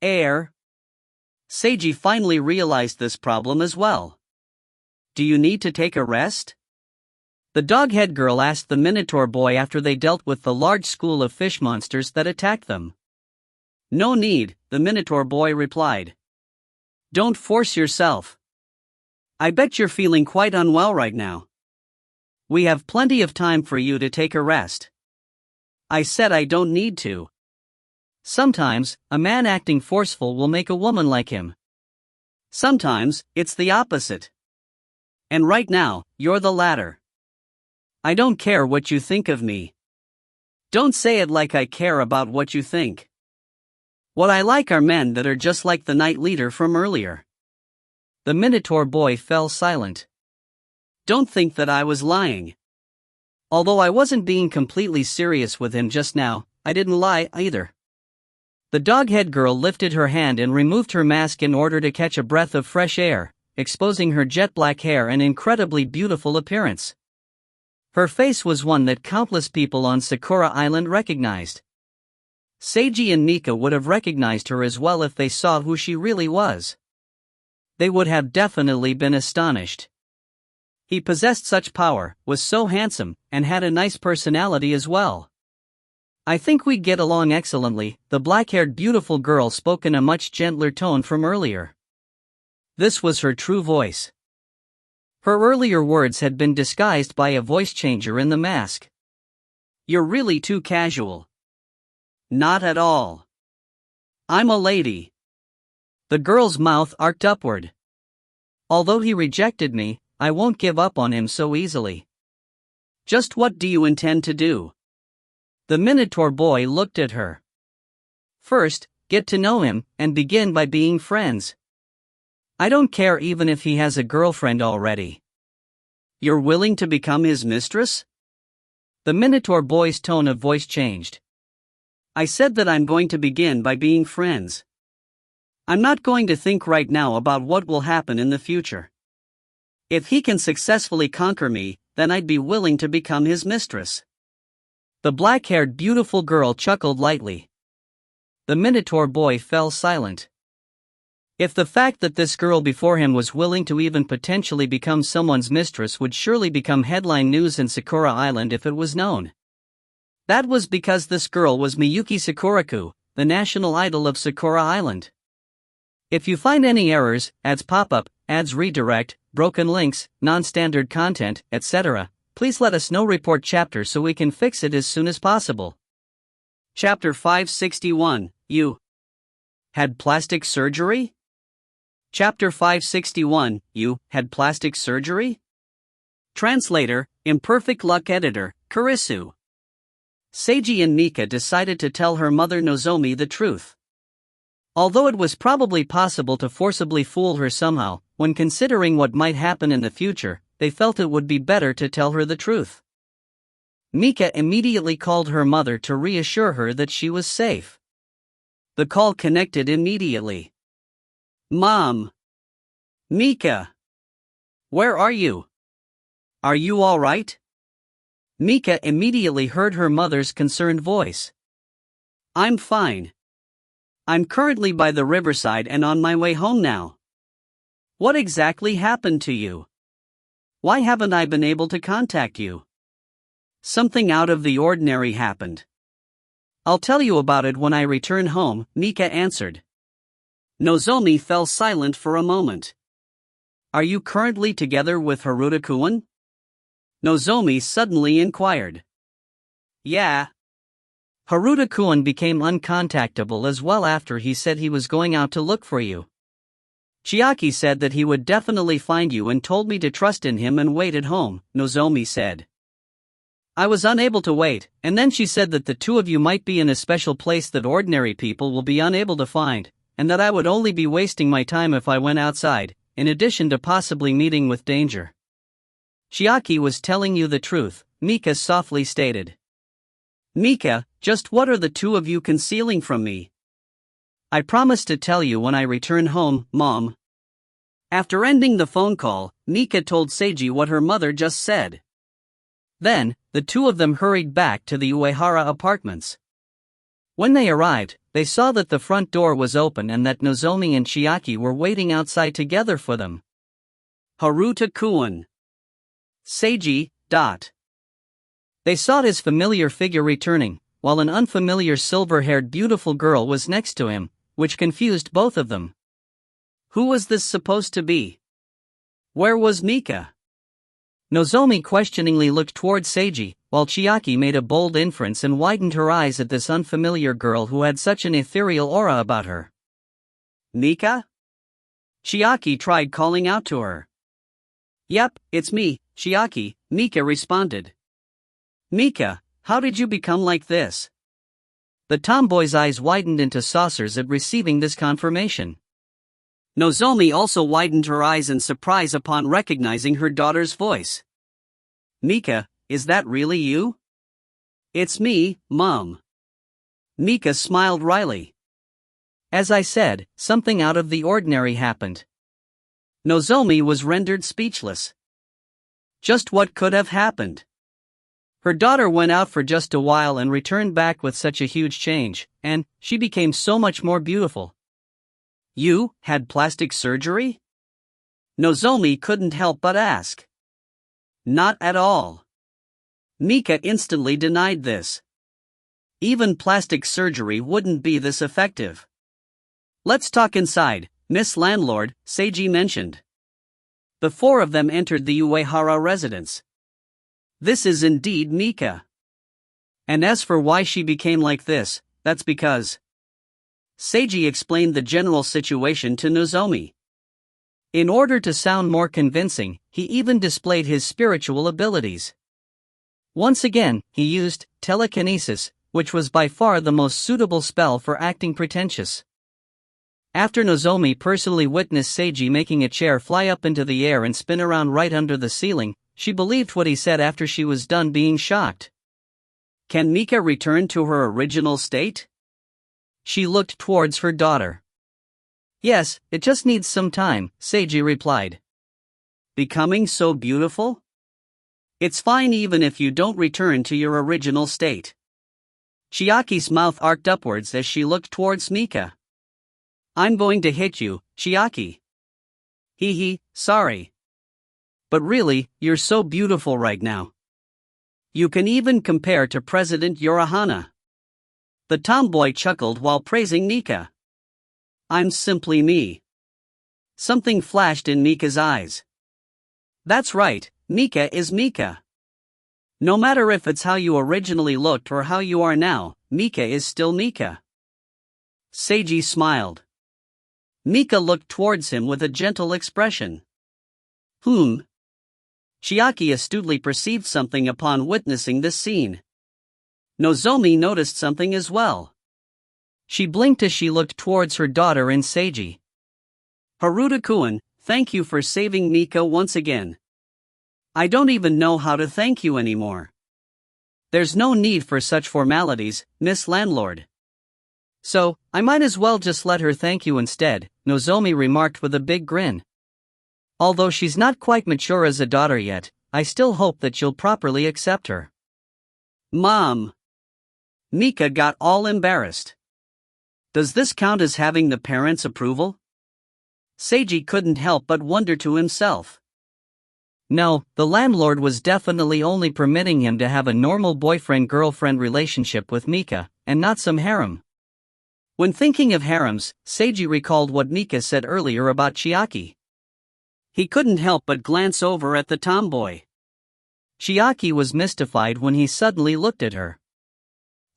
S1: Seiji finally realized this problem as well. Do you need to take a rest? The dog-head girl asked the Minotaur boy after they dealt with the large school of fish monsters that attacked them. No need, the Minotaur boy replied. Don't force yourself. I bet you're feeling quite unwell right now. We have plenty of time for you to take a rest. I said I don't need to. Sometimes, a man acting forceful will make a woman like him. Sometimes, it's the opposite. And right now, you're the latter. I don't care what you think of me. Don't say it like I care about what you think. What I like are men that are just like the knight leader from earlier. The Minotaur boy fell silent. Don't think that I was lying. Although I wasn't being completely serious with him just now, I didn't lie either. The dog-head girl lifted her hand and removed her mask in order to catch a breath of fresh air, exposing her jet-black hair and incredibly beautiful appearance. Her face was one that countless people on Sakura Island recognized. Seiji and Mika would have recognized her as well if they saw who she really was. They would have definitely been astonished. He possessed such power, was so handsome, and had a nice personality as well. I think we'd get along excellently, the black-haired beautiful girl spoke in a much gentler tone from earlier. This was her true voice. Her earlier words had been disguised by a voice changer in the mask. You're really too casual. Not at all. I'm a lady. The girl's mouth arced upward. Although he rejected me, I won't give up on him so easily. Just what do you intend to do? The Minotaur boy looked at her. First, get to know him, and begin by being friends. I don't care even if he has a girlfriend already. You're willing to become his mistress? The Minotaur boy's tone of voice changed. I said that I'm going to begin by being friends. I'm not going to think right now about what will happen in the future. If he can successfully conquer me, then I'd be willing to become his mistress." The black-haired beautiful girl chuckled lightly. The Minotaur boy fell silent. If the fact that this girl before him was willing to even potentially become someone's mistress would surely become headline news in Sakura Island if it was known. That was because this girl was Miyuki Sakuraku, the national idol of Sakura Island. If you find any errors, ads pop up, ads redirect, broken links, non-standard content, etc., please let us know. Report chapter so we can fix it as soon as possible. Chapter 561, You had plastic surgery? Chapter 561, You had plastic surgery? Translator, Imperfect Luck Editor, Kurisu. Seiji and Mika decided to tell her mother Nozomi the truth. Although it was probably possible to forcibly fool her somehow, when considering what might happen in the future, they felt it would be better to tell her the truth. Mika immediately called her mother to reassure her that she was safe. The call connected immediately. "Mom! Mika! Where are you? Are you all right?" Mika immediately heard her mother's concerned voice. "I'm fine. I'm currently by the riverside and on my way home now. What exactly happened to you? Why haven't I been able to contact you?" "Something out of the ordinary happened. I'll tell you about it when I return home," Mika answered. Nozomi fell silent for a moment. "Are you currently together with Haruta-kun?" Nozomi suddenly inquired. "Yeah." Haruta-kun became uncontactable as well after he said he was going out to look for you. "Chiaki said that he would definitely find you and told me to trust in him and wait at home," Nozomi said. "I was unable to wait, and then she said that the two of you might be in a special place that ordinary people will be unable to find, and that I would only be wasting my time if I went outside, in addition to possibly meeting with danger." "Chiaki was telling you the truth," Mika softly stated. "Mika, just what are the two of you concealing from me?" "I promise to tell you when I return home, Mom." After ending the phone call, Mika told Seiji what her mother just said. Then, the two of them hurried back to the Uehara apartments. When they arrived, they saw that the front door was open and that Nozomi and Chiaki were waiting outside together for them. Haruta-kun. Seiji. They saw his familiar figure returning, while an unfamiliar silver-haired beautiful girl was next to him, which confused both of them. Who was this supposed to be? Where was Mika? Nozomi questioningly looked toward Seiji, while Chiaki made a bold inference and widened her eyes at this unfamiliar girl who had such an ethereal aura about her. "Mika?" Chiaki tried calling out to her. "Yep, it's me, Chiaki," Mika responded. "Mika, how did you become like this?" The tomboy's eyes widened into saucers at receiving this confirmation. Nozomi also widened her eyes in surprise upon recognizing her daughter's voice. "Mika, is that really you?" "It's me, Mom." Mika smiled wryly. "As I said, something out of the ordinary happened." Nozomi was rendered speechless. Just what could have happened? Her daughter went out for just a while and returned back with such a huge change, and she became so much more beautiful. "You had plastic surgery?" Nozomi couldn't help but ask. "Not at all." Mika instantly denied this. Even plastic surgery wouldn't be this effective. "Let's talk inside, Miss Landlord," Seiji mentioned. The four of them entered the Uehara residence. This is indeed Mika. And as for why she became like this, that's because... Seiji explained the general situation to Nozomi. In order to sound more convincing, he even displayed his spiritual abilities. Once again, he used telekinesis, which was by far the most suitable spell for acting pretentious. After Nozomi personally witnessed Seiji making a chair fly up into the air and spin around right under the ceiling, she believed what he said after she was done being shocked. Can Mika return to her original state? She looked towards her daughter.
S2: Yes, it just needs some time, Seiji replied.
S1: Becoming so beautiful? It's fine even if you don't return to your original state. Chiaki's mouth arced upwards as she looked towards Mika. I'm going to hit you, Chiaki. Hee, sorry. But really, you're so beautiful right now. You can even compare to President Urahana. The tomboy chuckled while praising Mika. I'm simply me. Something flashed in Mika's eyes. That's right, Mika is Mika. No matter if it's how you originally looked or how you are now, Mika is still Mika. Seiji smiled. Mika looked towards him with a gentle expression. Chiaki astutely perceived something upon witnessing this scene. Nozomi noticed something as well.
S2: She blinked as she looked towards her daughter and Seiji.
S1: Haruta-kun, thank you for saving Mika once again. I don't even know how to thank you anymore. There's no need for such formalities, Miss Landlord.
S2: So, I might as well just let her thank you instead, Nozomi remarked with a big grin. Although she's not quite mature as a daughter yet, I still hope that you'll properly accept her.
S1: Mom! Mika got all embarrassed. Does this count as having the parents' approval? Seiji couldn't help but wonder to himself.
S2: No, the landlord was definitely only permitting him to have a normal boyfriend-girlfriend relationship with Mika, and not some harem. When thinking of harems, Seiji recalled what Mika said earlier about Chiaki.
S1: He couldn't help but glance over at the tomboy.
S2: Chiaki was mystified when he suddenly looked at her.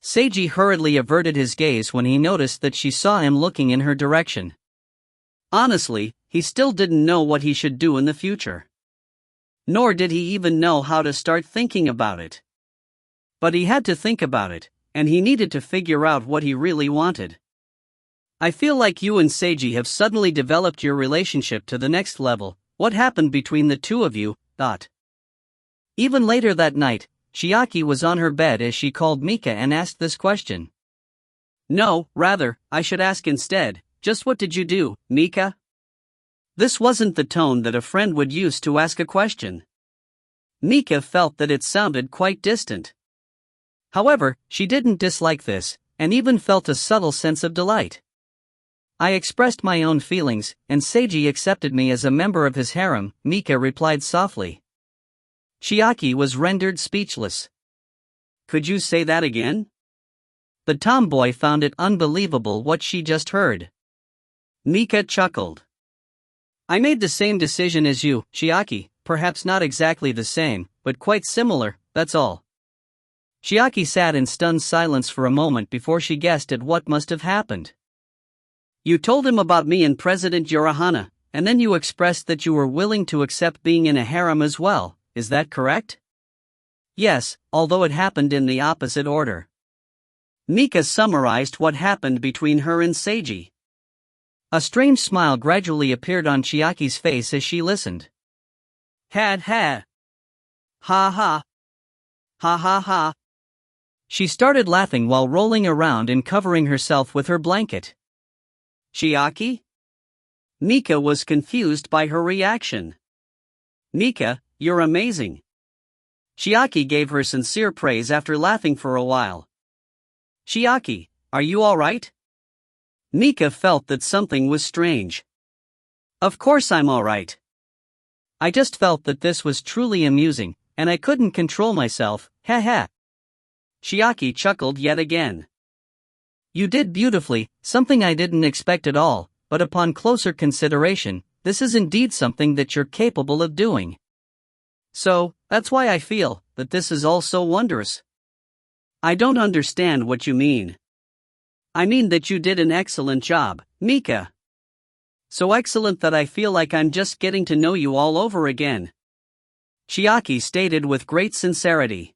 S2: Seiji hurriedly averted his gaze when he noticed that she saw him looking in her direction.
S1: Honestly, he still didn't know what he should do in the future. Nor did he even know how to start thinking about it. But he had to think about it, and he needed to figure out what he really wanted. I feel like you and Seiji have suddenly developed your relationship to the next level. What happened between the two of you?
S2: Even later that night, Chiaki was on her bed as she called Mika and asked this question.
S1: No, rather, I should ask instead, just what did you do, Mika? This wasn't the tone that a friend would use to ask a question. Mika felt that it sounded quite distant. However, she didn't dislike this, and even felt a subtle sense of delight. I expressed my own feelings, and Seiji accepted me as a member of his harem, Mika replied softly. Chiaki was rendered speechless. Could you say that again?
S2: The tomboy found it unbelievable what she just heard.
S1: Mika chuckled.
S2: I made the same decision as you, Chiaki, perhaps not exactly the same, but quite similar, that's all. Chiaki sat in stunned silence for a moment before she guessed at what must have happened.
S1: You told him about me and President Urahana, and then you expressed that you were willing to accept being in a harem as well, is that correct?
S2: Yes, although it happened in the opposite order.
S1: Mika summarized what happened between her and Seiji.
S2: A strange smile gradually appeared on Chiaki's face as she listened.
S1: Ha. Ha ha. Ha ha ha.
S2: She started laughing while rolling around and covering herself with her blanket.
S1: Chiaki? Mika was confused by her reaction. Mika, you're amazing. Chiaki gave her sincere praise after laughing for a while. Chiaki, are you alright? Mika felt that something was strange. Of course I'm alright.
S2: I just felt that this was truly amusing, and I couldn't control myself, ha.
S1: Chiaki chuckled yet again.
S2: You did beautifully, something I didn't expect at all, but upon closer consideration, this is indeed something that you're capable of doing.
S1: So, that's why I feel that this is all so wondrous. I don't understand what you mean. I mean that you did an excellent job, Mika. So excellent that I feel like I'm just getting to know you all over again. Chiaki stated with great sincerity.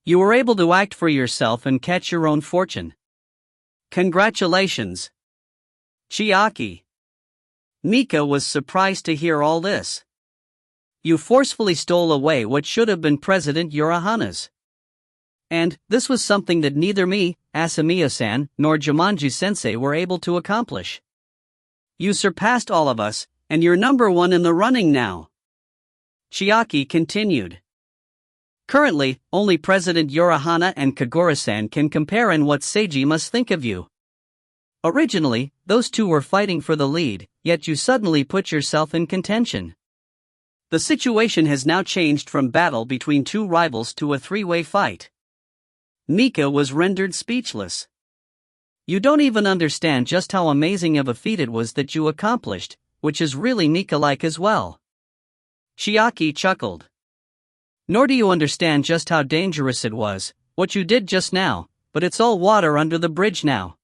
S1: You were able to act for yourself and catch your own fortune. Congratulations. Chiaki. Mika was surprised to hear all this. You forcefully stole away what should have been President Urahana's.
S2: And this was something that neither me, Asamiya-san, nor Jumanji-sensei were able to accomplish.
S1: You surpassed all of us, and you're number one in the running now. Chiaki continued. Currently, only President Yorihana and Kagura-san can compare in what Seiji must think of you. Originally, those two were fighting for the lead, yet you suddenly put yourself in contention. The situation has now changed from battle between two rivals to a three-way fight. Mika was rendered speechless. You don't even understand just how amazing of a feat it was that you accomplished, which is really Mika-like as well. Chiaki chuckled. Nor do you understand just how dangerous it was, what you did just now, but it's all water under the bridge now.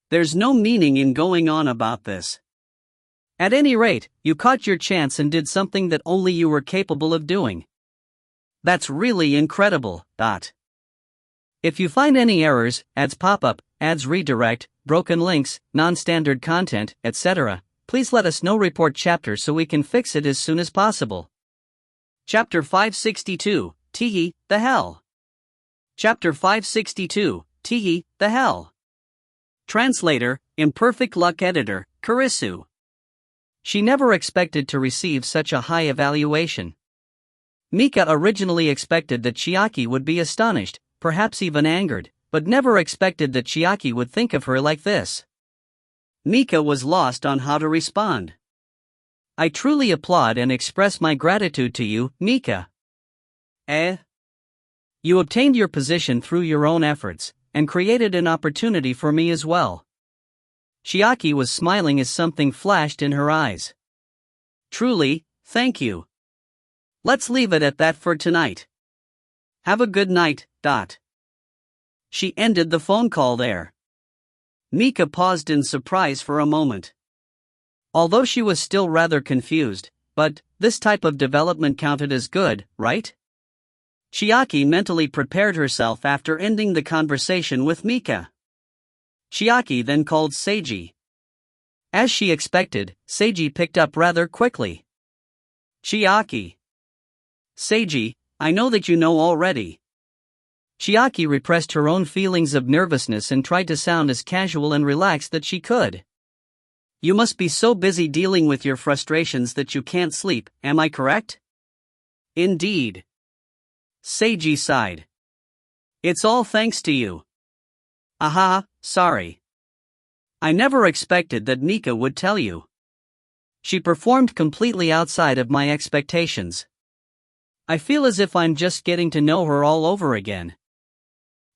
S1: There's no meaning in going on about this. At any rate, you caught your chance and did something that only you were capable of doing. That's really incredible. If you find any errors, ads pop up, ads redirect, broken links, non-standard content, etc., please let us know. Report chapter so we can fix it as soon as possible. Chapter 562, Teehee, the hell. Chapter 562, Teehee, the hell. Translator, Imperfect Luck Editor, Kurisu. She never expected to receive such a high evaluation. Mika originally expected that Chiaki would be astonished, perhaps even angered, but never expected that Chiaki would think of her like this. Mika was lost on how to respond. I truly applaud and express my gratitude to you, Mika. You obtained your position through your own efforts, and created an opportunity for me as well. Chiaki was smiling as something flashed in her eyes. Truly, thank you. Let's leave it at that for tonight. Have a good night. She ended the phone call there. Mika paused in surprise for a moment. Although she was still rather confused, but this type of development counted as good, right? Chiaki mentally prepared herself after ending the conversation with Mika. Chiaki then called Seiji. As she expected, Seiji picked up rather quickly. Chiaki. Seiji, I know that you know already. Chiaki repressed her own feelings of nervousness and tried to sound as casual and relaxed that she could. You must be so busy dealing with your frustrations that you can't sleep, am I correct? Indeed. Seiji sighed. It's all thanks to you. Aha, sorry. I never expected that Mika would tell you. She performed completely outside of my expectations. I feel as if I'm just getting to know her all over again.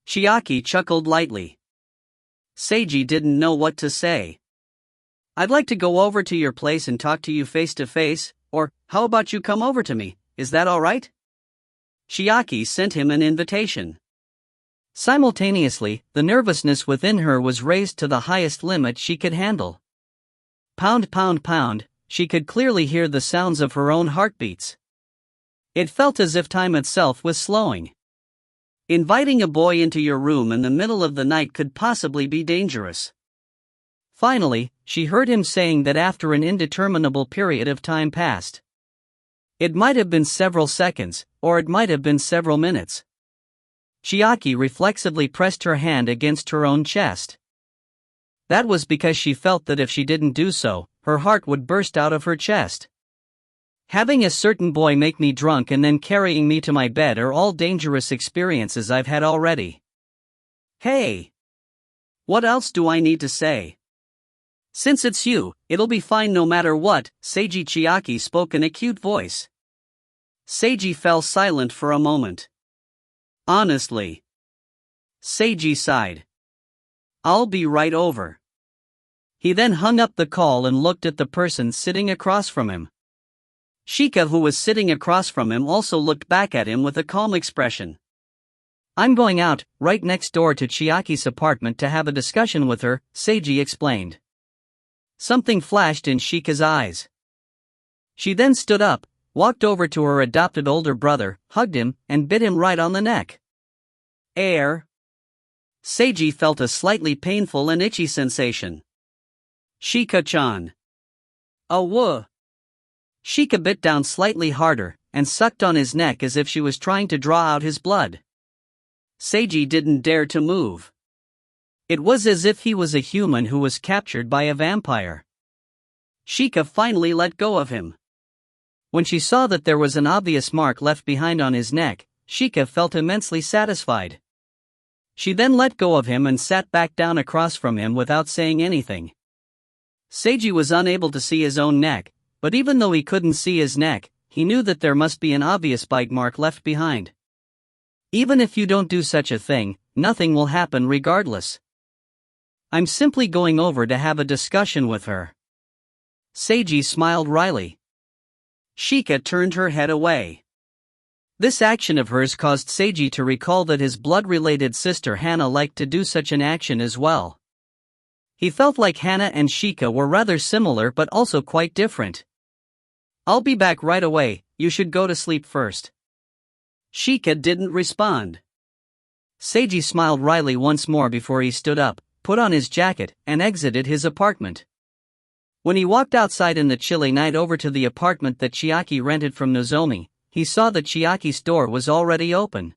S1: Chiaki chuckled lightly. Seiji didn't know what to say. I'd like to go over to your place and talk to you face to face, or how about you come over to me, is that all right? Chiaki sent him an invitation. Simultaneously, the nervousness within her was raised to the highest limit she could handle. Pound, pound, pound, she could clearly hear the sounds of her own heartbeats. It felt as if time itself was slowing. Inviting a boy into your room in the middle of the night could possibly be dangerous. Finally, she heard him saying that after an indeterminable period of time passed. It might have been several seconds, or it might have been several minutes. Chiaki reflexively pressed her hand against her own chest. That was because she felt that if she didn't do so, her heart would burst out of her chest. Having a certain boy make me drunk and then carrying me to my bed are all dangerous experiences I've had already. Hey! What else do I need to say? Since it's you, it'll be fine no matter what, Seiji. Chiaki spoke in a cute voice. Seiji fell silent for a moment. Honestly. Seiji sighed. I'll be right over. He then hung up the call and looked at the person sitting across from him. Shika, who was sitting across from him, also looked back at him with a calm expression. I'm going out, right next door to Chiaki's apartment to have a discussion with her, Seiji explained. Something flashed in Shika's eyes. She then stood up, walked over to her adopted older brother, hugged him, and bit him right on the neck. Seiji felt a slightly painful and itchy sensation. Shika-chan. Whoa. Shika bit down slightly harder, and sucked on his neck as if she was trying to draw out his blood. Seiji didn't dare to move. It was as if he was a human who was captured by a vampire. Shika finally let go of him. When she saw that there was an obvious mark left behind on his neck, Shika felt immensely satisfied. She then let go of him and sat back down across from him without saying anything. Seiji was unable to see his own neck, but even though he couldn't see his neck, he knew that there must be an obvious bite mark left behind. Even if you don't do such a thing, nothing will happen regardless. I'm simply going over to have a discussion with her. Seiji smiled wryly. Shika turned her head away. This action of hers caused Seiji to recall that his blood-related sister Hana liked to do such an action as well. He felt like Hana and Shika were rather similar but also quite different. I'll be back right away, you should go to sleep first. Shika didn't respond. Seiji smiled wryly once more before he stood up, put on his jacket, and exited his apartment. When he walked outside in the chilly night over to the apartment that Chiaki rented from Nozomi, he saw that Chiaki's door was already open.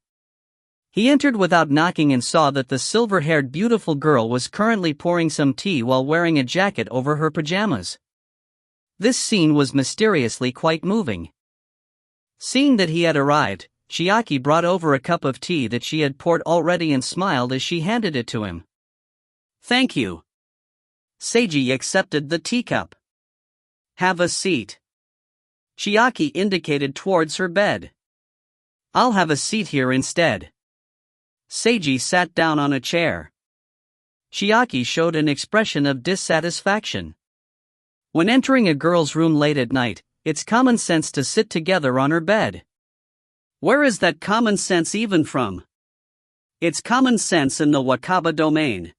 S1: He entered without knocking and saw that the silver-haired beautiful girl was currently pouring some tea while wearing a jacket over her pajamas. This scene was mysteriously quite moving. Seeing that he had arrived, Chiaki brought over a cup of tea that she had poured already and smiled as she handed it to him. Thank you. Seiji accepted the teacup. Have a seat. Chiaki indicated towards her bed. I'll have a seat here instead. Seiji sat down on a chair. Chiaki showed an expression of dissatisfaction. When entering a girl's room late at night, it's common sense to sit together on her bed. Where is that common sense even from? It's common sense in the Wakaba domain.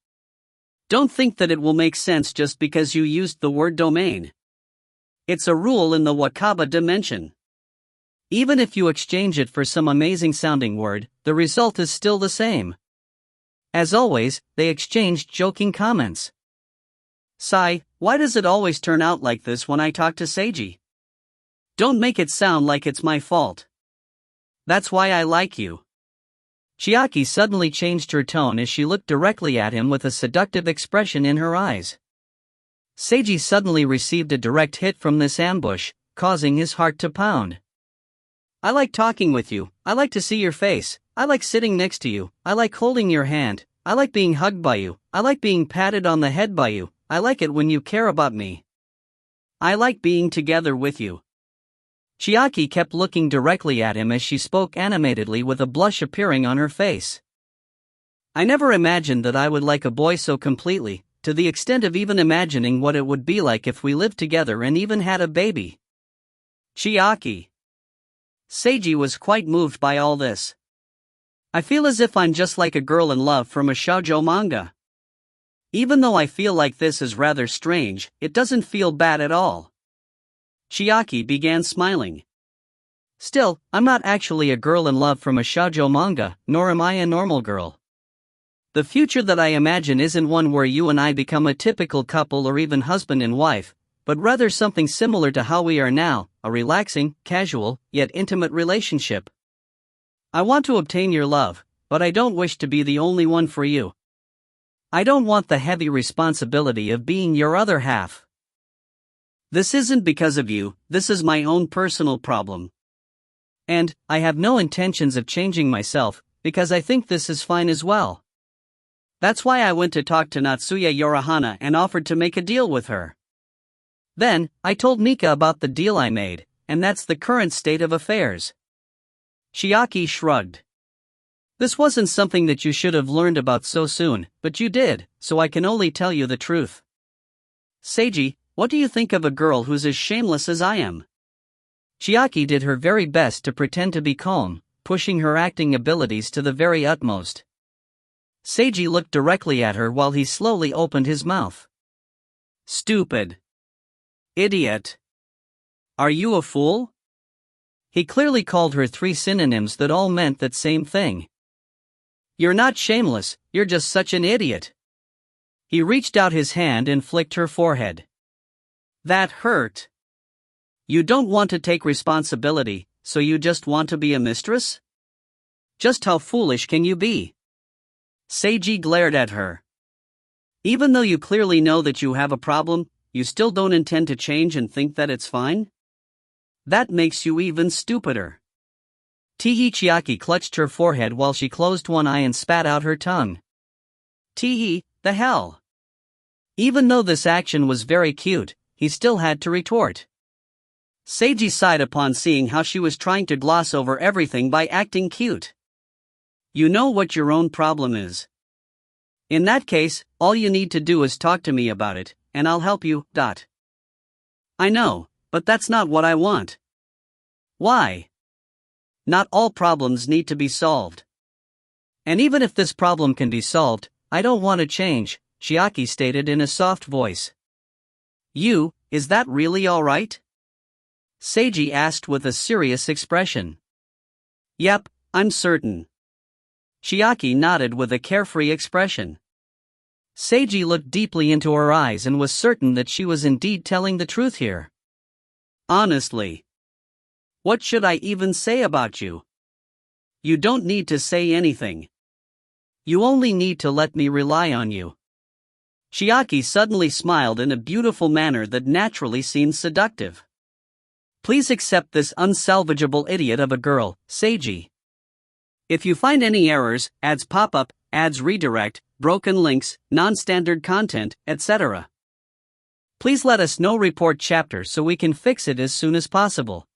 S1: Don't think that it will make sense just because you used the word domain. It's a rule in the Wakaba dimension. Even if you exchange it for some amazing sounding word, the result is still the same. As always, they exchanged joking comments. Sai, why does it always turn out like this when I talk to Seiji? Don't make it sound like it's my fault. That's why I like you. Chiaki suddenly changed her tone as she looked directly at him with a seductive expression in her eyes. Seiji suddenly received a direct hit from this ambush, causing his heart to pound. I like talking with you, I like to see your face, I like sitting next to you, I like holding your hand, I like being hugged by you, I like being patted on the head by you, I like it when you care about me. I like being together with you. Chiaki kept looking directly at him as she spoke animatedly with a blush appearing on her face. I never imagined that I would like a boy so completely, to the extent of even imagining what it would be like if we lived together and even had a baby. Chiaki. Seiji was quite moved by all this. I feel as if I'm just like a girl in love from a shoujo manga. Even though I feel like this is rather strange, it doesn't feel bad at all. Chiaki began smiling. Still, I'm not actually a girl in love from a shoujo manga, nor am I a normal girl. The future that I imagine isn't one where you and I become a typical couple or even husband and wife, but rather something similar to how we are now, a relaxing, casual, yet intimate relationship. I want to obtain your love, but I don't wish to be the only one for you. I don't want the heavy responsibility of being your other half. This isn't because of you, this is my own personal problem. And, I have no intentions of changing myself, because I think this is fine as well. That's why I went to talk to Natsuya Yorihana and offered to make a deal with her. Then, I told Mika about the deal I made, and that's the current state of affairs. Chiaki shrugged. This wasn't something that you should have learned about so soon, but you did, so I can only tell you the truth. Seiji, what do you think of a girl who's as shameless as I am? Chiaki did her very best to pretend to be calm, pushing her acting abilities to the very utmost. Seiji looked directly at her while he slowly opened his mouth. Stupid. Idiot. Are you a fool? He clearly called her 3 synonyms that all meant that same thing. You're not shameless, you're just such an idiot. He reached out his hand and flicked her forehead. That hurt. You don't want to take responsibility, so you just want to be a mistress? Just how foolish can you be? Seiji glared at her. Even though you clearly know that you have a problem, you still don't intend to change and think that it's fine? That makes you even stupider.
S2: Chiaki clutched her forehead while she closed one eye and spat out her tongue.
S1: The hell?
S2: Even though this action was very cute, he still had to retort.
S1: Seiji sighed upon seeing how she was trying to gloss over everything by acting cute. You know what your own problem is. In that case, all you need to do is talk to me about it, and I'll help you. I know, but that's not what I want. Why? Not all problems need to be solved.
S2: And even if this problem can be solved, I don't want to change, Chiaki stated in a soft voice.
S1: Is that really alright?
S2: Seiji asked with a serious expression.
S1: Yep, I'm certain.
S2: Chiaki nodded with a carefree expression. Seiji looked deeply into her eyes and was certain that she was indeed telling the truth here.
S1: Honestly. What should I even say about you? You don't need to say anything. You only need to let me rely on you. Chiaki suddenly smiled in a beautiful manner that naturally seemed seductive. Please accept this unsalvageable idiot of a girl, Seiji. If you find any errors, ads pop up, ads redirect, broken links, non-standard content, etc., please let us know. Report chapter so we can fix it as soon as possible.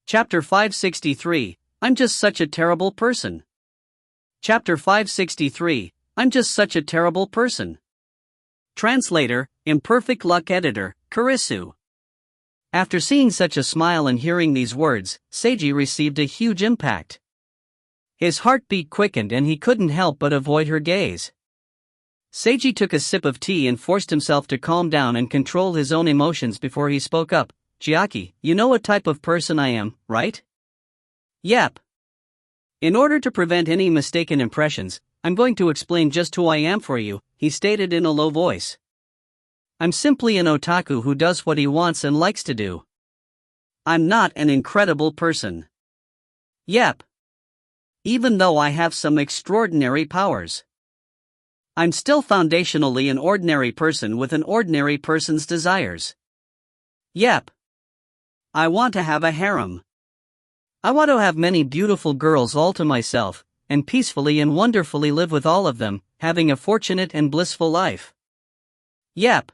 S1: Chapter 563, I'm just such a terrible person. Chapter 563, I'm just such a terrible person. Translator, Imperfect Luck Editor, Kurisu.
S2: After seeing such a smile and hearing these words, Seiji received a huge impact. His heartbeat quickened and he couldn't help but avoid her gaze. Seiji took a sip of tea and forced himself to calm down and control his own emotions before he spoke up. Chiaki, you know what type of person I am, right?
S1: Yep. In order to prevent any mistaken impressions, I'm going to explain just who I am for you, he stated in a low voice.
S2: I'm simply an otaku who does what he wants and likes to do.
S1: I'm not an incredible person. Yep. Even though I have some extraordinary powers, I'm still foundationally an ordinary person with an ordinary person's desires. Yep. I want to have a harem.
S2: I want to have many beautiful girls all to myself, and peacefully and wonderfully live with all of them, having a fortunate and blissful life.
S1: Yep.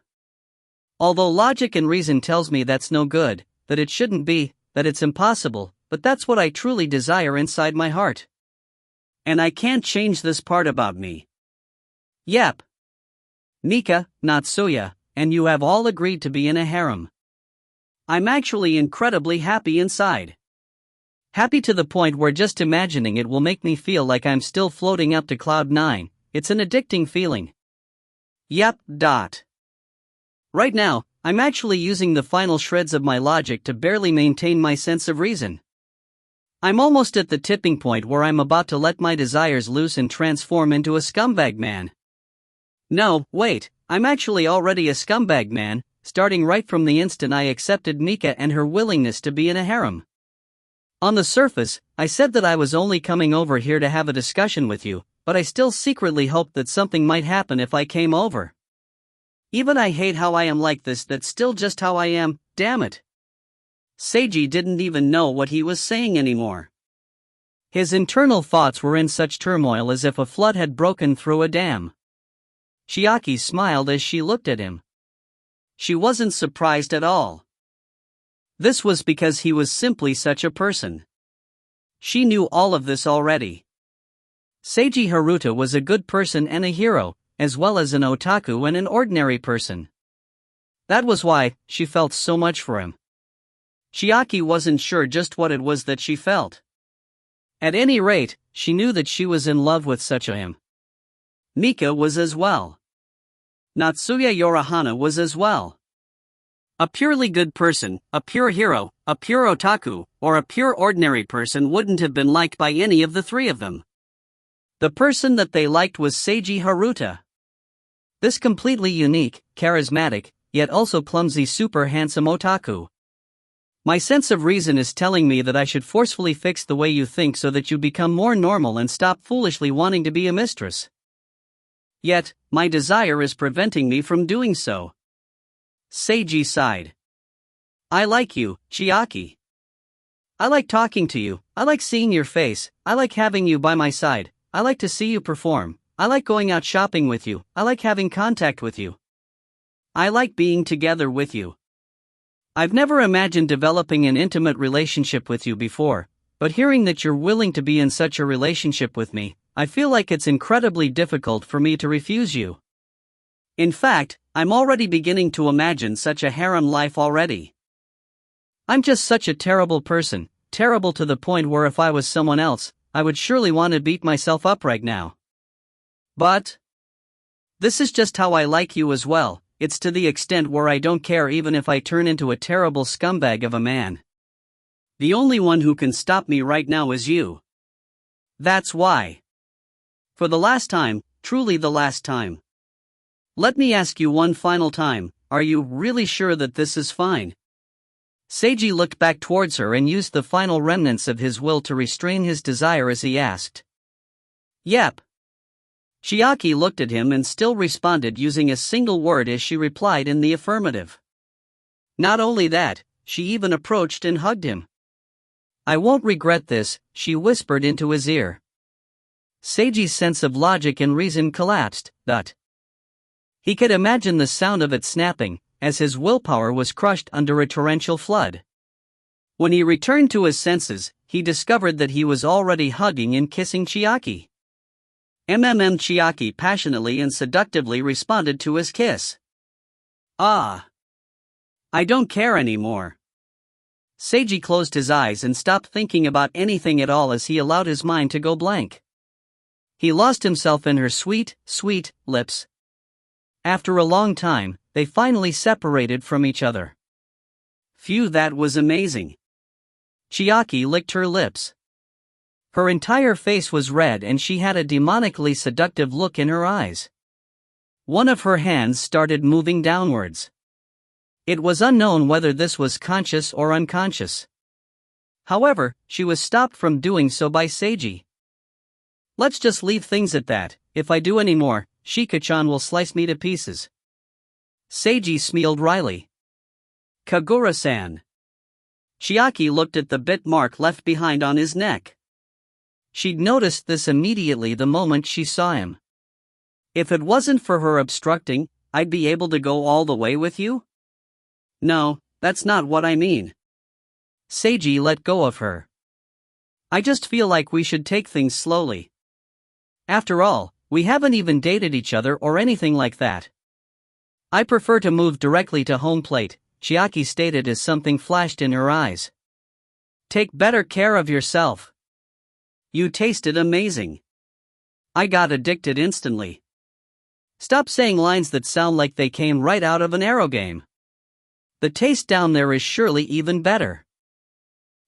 S2: Although logic and reason tells me that's no good, that it shouldn't be, that it's impossible, but that's what I truly desire inside my heart.
S1: And I can't change this part about me.
S2: Yep. Mika, Natsuya, and you have all agreed to be in a harem.
S1: I'm actually incredibly happy inside.
S2: Happy to the point where just imagining it will make me feel like I'm still floating up to cloud 9, it's an addicting feeling.
S1: Yep.
S2: Right now, I'm actually using the final shreds of my logic to barely maintain my sense of reason. I'm almost at the tipping point where I'm about to let my desires loose and transform into a scumbag man.
S1: No, wait, I'm actually already a scumbag man, starting right from the instant I accepted Mika and her willingness to be in a harem.
S2: On the surface, I said that I was only coming over here to have a discussion with you, but I still secretly hoped that something might happen if I came over.
S1: Even I hate how I am like this, that's still just how I am, damn it. Seiji didn't even know what he was saying anymore.
S2: His internal thoughts were in such turmoil as if a flood had broken through a dam.
S1: Chiaki smiled as she looked at him. She wasn't surprised at all. This was because he was simply such a person. She knew all of this already.
S2: Seiji Haruta was a good person and a hero, as well as an otaku and an ordinary person. That was why she felt so much for him.
S1: Chiaki wasn't sure just what it was that she felt.
S2: At any rate, she knew that she was in love with such a him.
S1: Mika was as well. Natsuya Yorihana was as well. A purely good person, a pure hero, a pure otaku, or a pure ordinary person wouldn't have been liked by any of the three of them. The person that they liked was Seiji Haruta.
S2: This completely unique, charismatic, yet also clumsy super handsome otaku.
S1: My sense of reason is telling me that I should forcefully fix the way you think so that you become more normal and stop foolishly wanting to be a mistress. Yet, my desire is preventing me from doing so. Seiji sighed. I like you, Chiaki. I like talking to you, I like seeing your face, I like having you by my side, I like to see you perform, I like going out shopping with you, I like having contact with you. I like being together with you. I've never imagined developing an intimate relationship with you before, but hearing that you're willing to be in such a relationship with me, I feel like it's incredibly difficult for me to refuse you. In fact, I'm already beginning to imagine such a harem life already. I'm just such a terrible person, terrible to the point where if I was someone else, I would surely want to beat myself up right now. But this is just how I like you as well. It's to the extent where I don't care even if I turn into a terrible scumbag of a man. The only one who can stop me right now is you. That's why. For the last time, truly the last time. Let me ask you one final time, are you really sure that this is fine? Seiji looked back towards her and used the final remnants of his will to restrain his desire as he asked. Yep. Chiaki looked at him and still responded using a single word as she replied in the affirmative. Not only that, she even approached and hugged him. I won't regret this, she whispered into his ear. Seiji's sense of logic and reason collapsed, but he could imagine the sound of it snapping, as his willpower was crushed under a torrential flood. When he returned to his senses, he discovered that he was already hugging and kissing Chiaki. Chiaki passionately and seductively responded to his kiss. Ah! I don't care anymore. Seiji closed his eyes and stopped thinking about anything at all as he allowed his mind to go blank. He lost himself in her sweet, sweet lips. After a long time, they finally separated from each other. Phew, that was amazing. Chiaki licked her lips. Her entire face was red and she had a demonically seductive look in her eyes. One of her hands started moving downwards. It was unknown whether this was conscious or unconscious. However, she was stopped from doing so by Seiji. Let's just leave things at that. If I do any more, Shika-chan will slice me to pieces. Seiji smiled wryly. Kagura-san. Chiaki looked at the bit mark left behind on his neck. She'd noticed this immediately the moment she saw him. If it wasn't for her obstructing, I'd be able to go all the way with you? No, that's not what I mean. Seiji let go of her. I just feel like we should take things slowly. After all, we haven't even dated each other or anything like that. I prefer to move directly to home plate, Chiaki stated as something flashed in her eyes. Take better care of yourself. You tasted amazing. I got addicted instantly. Stop saying lines that sound like they came right out of an arrow game. The taste down there is surely even better.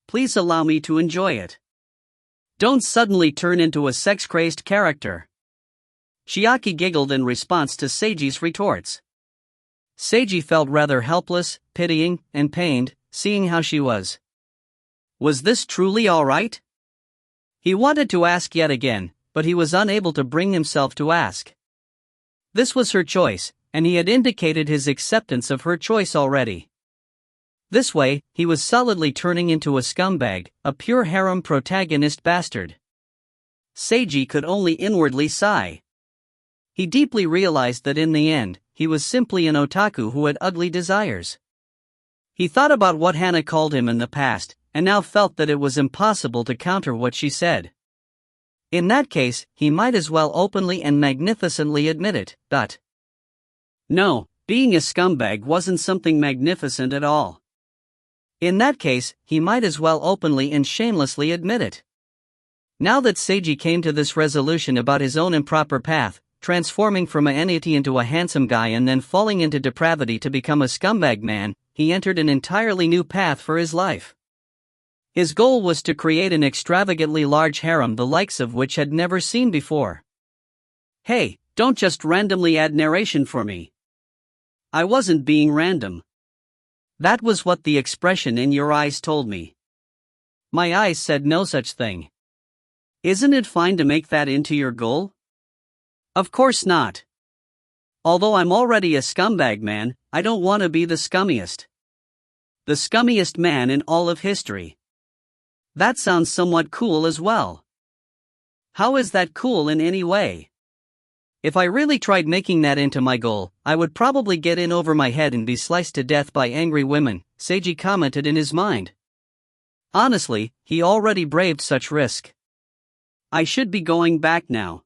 S1: Please allow me to enjoy it. Don't suddenly turn into a sex-crazed character. Chiaki giggled in response to Seiji's retorts. Seiji felt rather helpless, pitying, and pained, seeing how she was. Was this truly all right? He wanted to ask yet again, but he was unable to bring himself to ask. This was her choice, and he had indicated his acceptance of her choice already. This way, he was solidly turning into a scumbag, a pure harem protagonist bastard. Seiji could only inwardly sigh. He deeply realized that in the end, he was simply an otaku who had ugly desires. He thought about what Hana called him in the past, and now felt that it was impossible to counter what she said. In that case, he might as well openly and magnificently admit it, but no, being a scumbag wasn't something magnificent at all. In that case, he might as well openly and shamelessly admit it. Now that Seiji came to this resolution about his own improper path, transforming from a entity into a handsome guy and then falling into depravity to become a scumbag man, he entered an entirely new path for his life. His goal was to create an extravagantly large harem the likes of which had never seen before. Hey, don't just randomly add narration for me. I wasn't being random. That was what the expression in your eyes told me.
S2: My eyes said no such thing.
S1: Isn't it fine to make that into your goal? Of course not. Although I'm already a scumbag man, I don't want to be the scummiest. The scummiest man in all of history. That sounds somewhat cool as well. How is that cool in any way?
S2: If I really tried making that into my goal, I would probably get in over my head and be sliced to death by angry women, Seiji commented in his mind. Honestly, he already braved such risk.
S1: I should be going back now.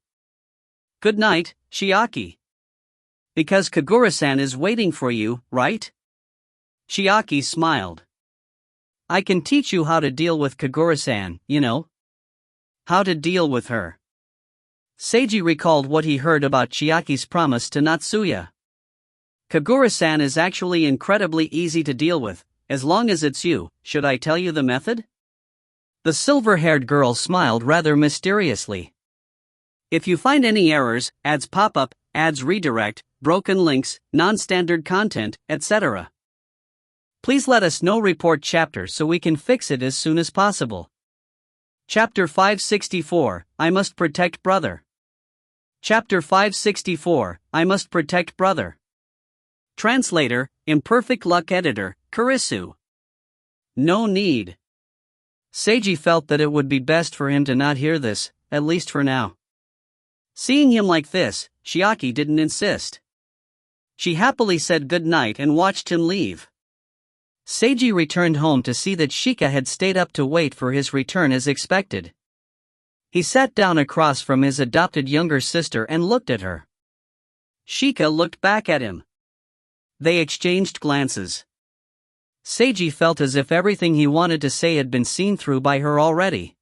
S1: Good night, Chiaki. Because Kagura-san is waiting for you, right? Chiaki smiled.
S2: I can teach you how to deal with Kagura-san, you know.
S1: How to deal with her.
S2: Seiji recalled what he heard about Chiaki's promise to Natsuya.
S1: Kagura-san is actually incredibly easy to deal with, as long as it's you. Should I tell you the method?
S2: The silver-haired girl smiled rather mysteriously.
S1: If you find any errors, ads pop up, ads redirect, broken links, non-standard content, etc.,
S2: please let us know. Report chapter so we can fix it as soon as possible.
S1: Chapter 564, I Must Protect Brother. Chapter 564, I Must Protect Brother. Translator, Imperfect Luck Editor, Kurisu. No need.
S2: Seiji felt that it would be best for him to not hear this, at least for now.
S1: Seeing him like this, Chiaki didn't insist. She happily said good night and watched him leave.
S2: Seiji returned home to see that Shika had stayed up to wait for his return as expected. He sat down across from his adopted younger sister and looked at her.
S1: Shika looked back at him. They exchanged glances.
S2: Seiji felt as if everything he wanted to say had been seen through by her already.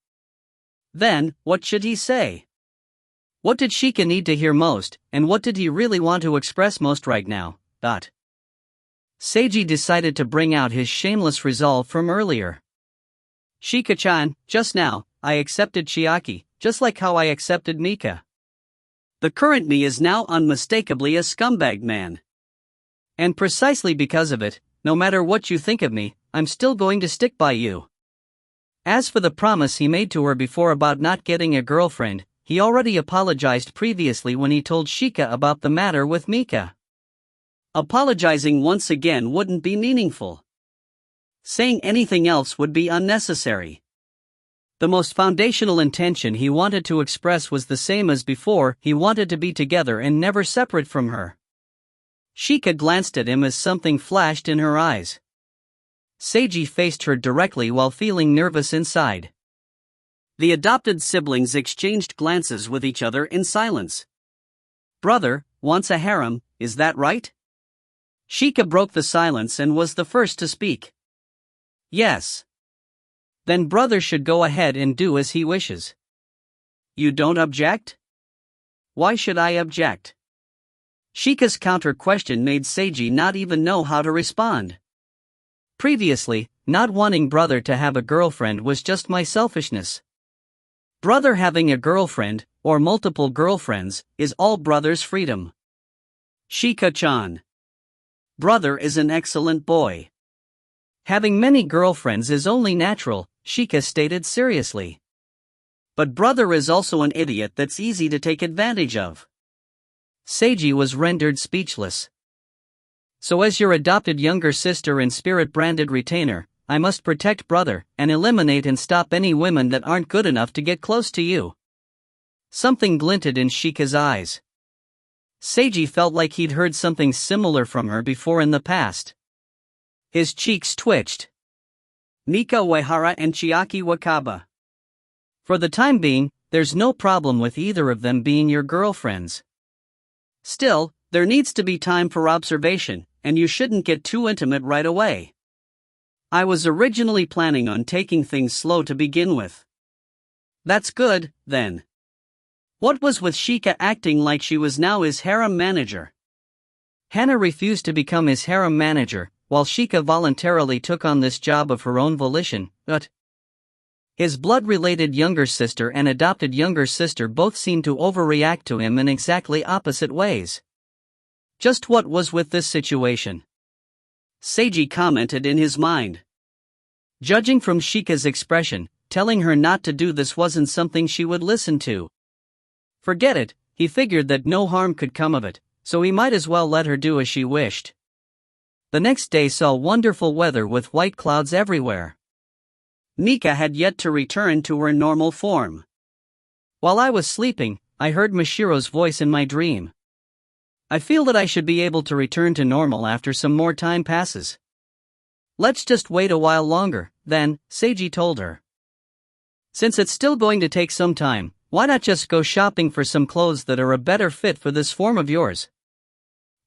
S1: Then, what should he say?
S2: What did Shika need to hear most, and what did he really want to express most right now? Seiji decided to bring out his shameless resolve from earlier.
S1: Shika-chan, just now, I accepted Chiaki, just like how I accepted Mika. The current me is now unmistakably a scumbag man.
S2: And precisely because of it, no matter what you think of me, I'm still going to stick by you. As for the promise he made to her before about not getting a girlfriend, he already apologized previously when he told Shika about the matter with Mika.
S1: Apologizing once again wouldn't be meaningful. Saying anything else would be unnecessary.
S2: The most foundational intention he wanted to express was the same as before. He wanted to be together and never separate from her.
S1: Shika glanced at him as something flashed in her eyes.
S2: Seiji faced her directly while feeling nervous inside.
S1: The adopted siblings exchanged glances with each other in silence. Brother wants a harem, is that right? Shika broke the silence and was the first to speak.
S2: Yes. Then brother should go ahead and do as he wishes.
S1: You don't object? Why should I object? Shika's counter-question made Seiji not even know how to respond.
S2: Previously, not wanting brother to have a girlfriend was just my selfishness.
S1: Brother having a girlfriend, or multiple girlfriends, is all brother's freedom. Shika-chan. Brother is an excellent boy.
S2: Having many girlfriends is only natural, Shika stated seriously.
S1: But brother is also an idiot that's easy to take advantage of.
S2: Seiji was rendered speechless. So as your adopted younger sister and spirit-branded retainer, I must protect brother, and eliminate and stop any women that aren't good enough to get close to you. Something glinted in Shika's eyes. Seiji felt like he'd heard something similar from her before in the past. His cheeks twitched.
S1: Mika Uehara and Chiaki Wakaba.
S2: For the time being, there's no problem with either of them being your girlfriends.
S1: Still, there needs to be time for observation, and you shouldn't get too intimate right away. I was originally planning on taking things slow to begin with. That's good, then. What was with Shika acting like she was now his harem manager?
S2: Hana refused to become his harem manager, while Shika voluntarily took on this job of her own volition, but his blood-related younger sister and adopted younger sister both seemed to overreact to him in exactly opposite ways. Just what was with this situation?
S1: Seiji commented in his mind.
S2: Judging from Shika's expression, telling her not to do this wasn't something she would listen to. Forget it, he figured that no harm could come of it, so he might as well let her do as she wished. The next day saw wonderful weather with white clouds everywhere.
S1: Mika had yet to return to her normal form.
S2: While I was sleeping, I heard Mashiro's voice in my dream. I feel that I should be able to return to normal after some more time passes. Let's just wait a while longer, then, Seiji told her. Since it's still going to take some time, why not just go shopping for some clothes that are a better fit for this form of yours?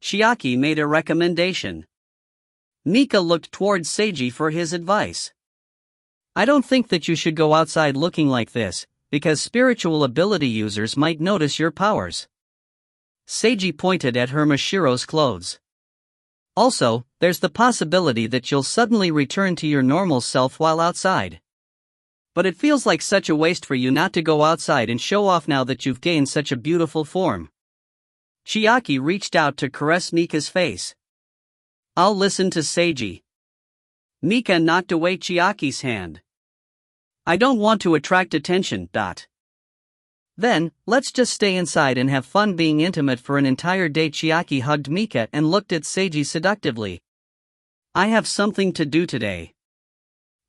S1: Chiaki made a recommendation. Mika looked towards Seiji for his advice.
S2: I don't think that you should go outside looking like this, because spiritual ability users might notice your powers. Seiji pointed at her Mashiro's clothes. Also, there's the possibility that you'll suddenly return to your normal self while outside. But it feels like such a waste for you not to go outside and show off now that you've gained such a beautiful form.
S1: Chiaki reached out to caress Mika's face. I'll listen to Seiji. Mika knocked away Chiaki's hand. I don't want to attract attention.
S2: Then, let's just stay inside and have fun being intimate for an entire day. Chiaki hugged Mika and looked at Seiji seductively.
S1: I have something to do today.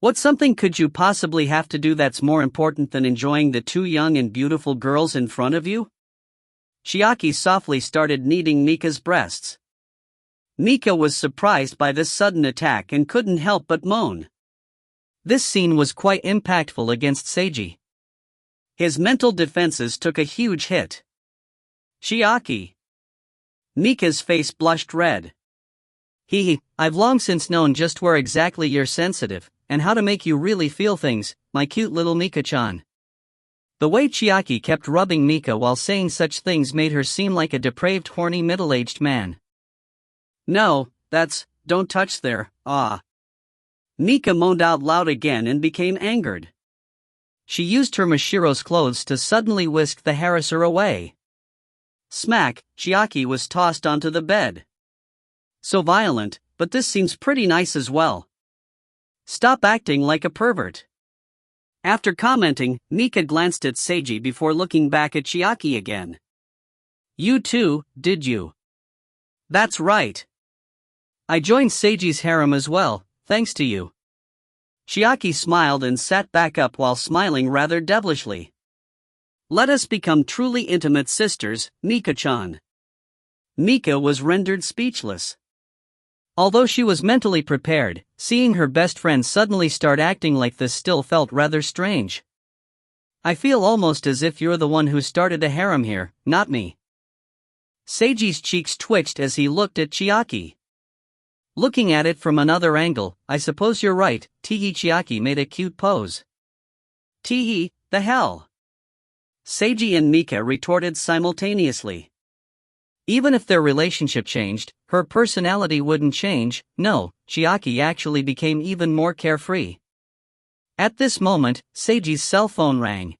S1: What something could you possibly have to do that's more important than enjoying the two young and beautiful girls in front of you? Chiaki softly started kneading Mika's breasts. Mika was surprised by this sudden attack and couldn't help but moan.
S2: This scene was quite impactful against Seiji.
S1: His mental defenses took a huge hit. Chiaki. Mika's face blushed red.
S2: I've long since known just where exactly you're sensitive, and how to make you really feel things, my cute little Mika-chan. The way Chiaki kept rubbing Mika while saying such things made her seem like a depraved, horny, middle-aged man.
S1: No, don't touch there, Mika moaned out loud again and became angered.
S2: She used her Mashiro's clothes to suddenly whisk the harasser away.
S1: Smack, Chiaki was tossed onto the bed. So violent, but this seems pretty nice as well. Stop acting like a pervert. After commenting, Mika glanced at Seiji before looking back at Chiaki again. You too, did you? That's right.
S2: I joined Seiji's harem as well, thanks to you.
S1: Chiaki smiled and sat back up while smiling rather devilishly. Let us become truly intimate sisters, Mika-chan. Mika was rendered speechless.
S2: Although she was mentally prepared, seeing her best friend suddenly start acting like this still felt rather strange. I feel almost as if you're the one who started a harem here, not me.
S1: Seiji's cheeks twitched as he looked at Chiaki.
S2: Looking at it from another angle, I suppose you're right. Teehee. Chiaki made a cute pose.
S1: Teehee, the hell? Seiji and Mika retorted simultaneously.
S2: Even if their relationship changed, her personality wouldn't change. No, Chiaki actually became even more carefree. At this moment, Seiji's cell phone rang.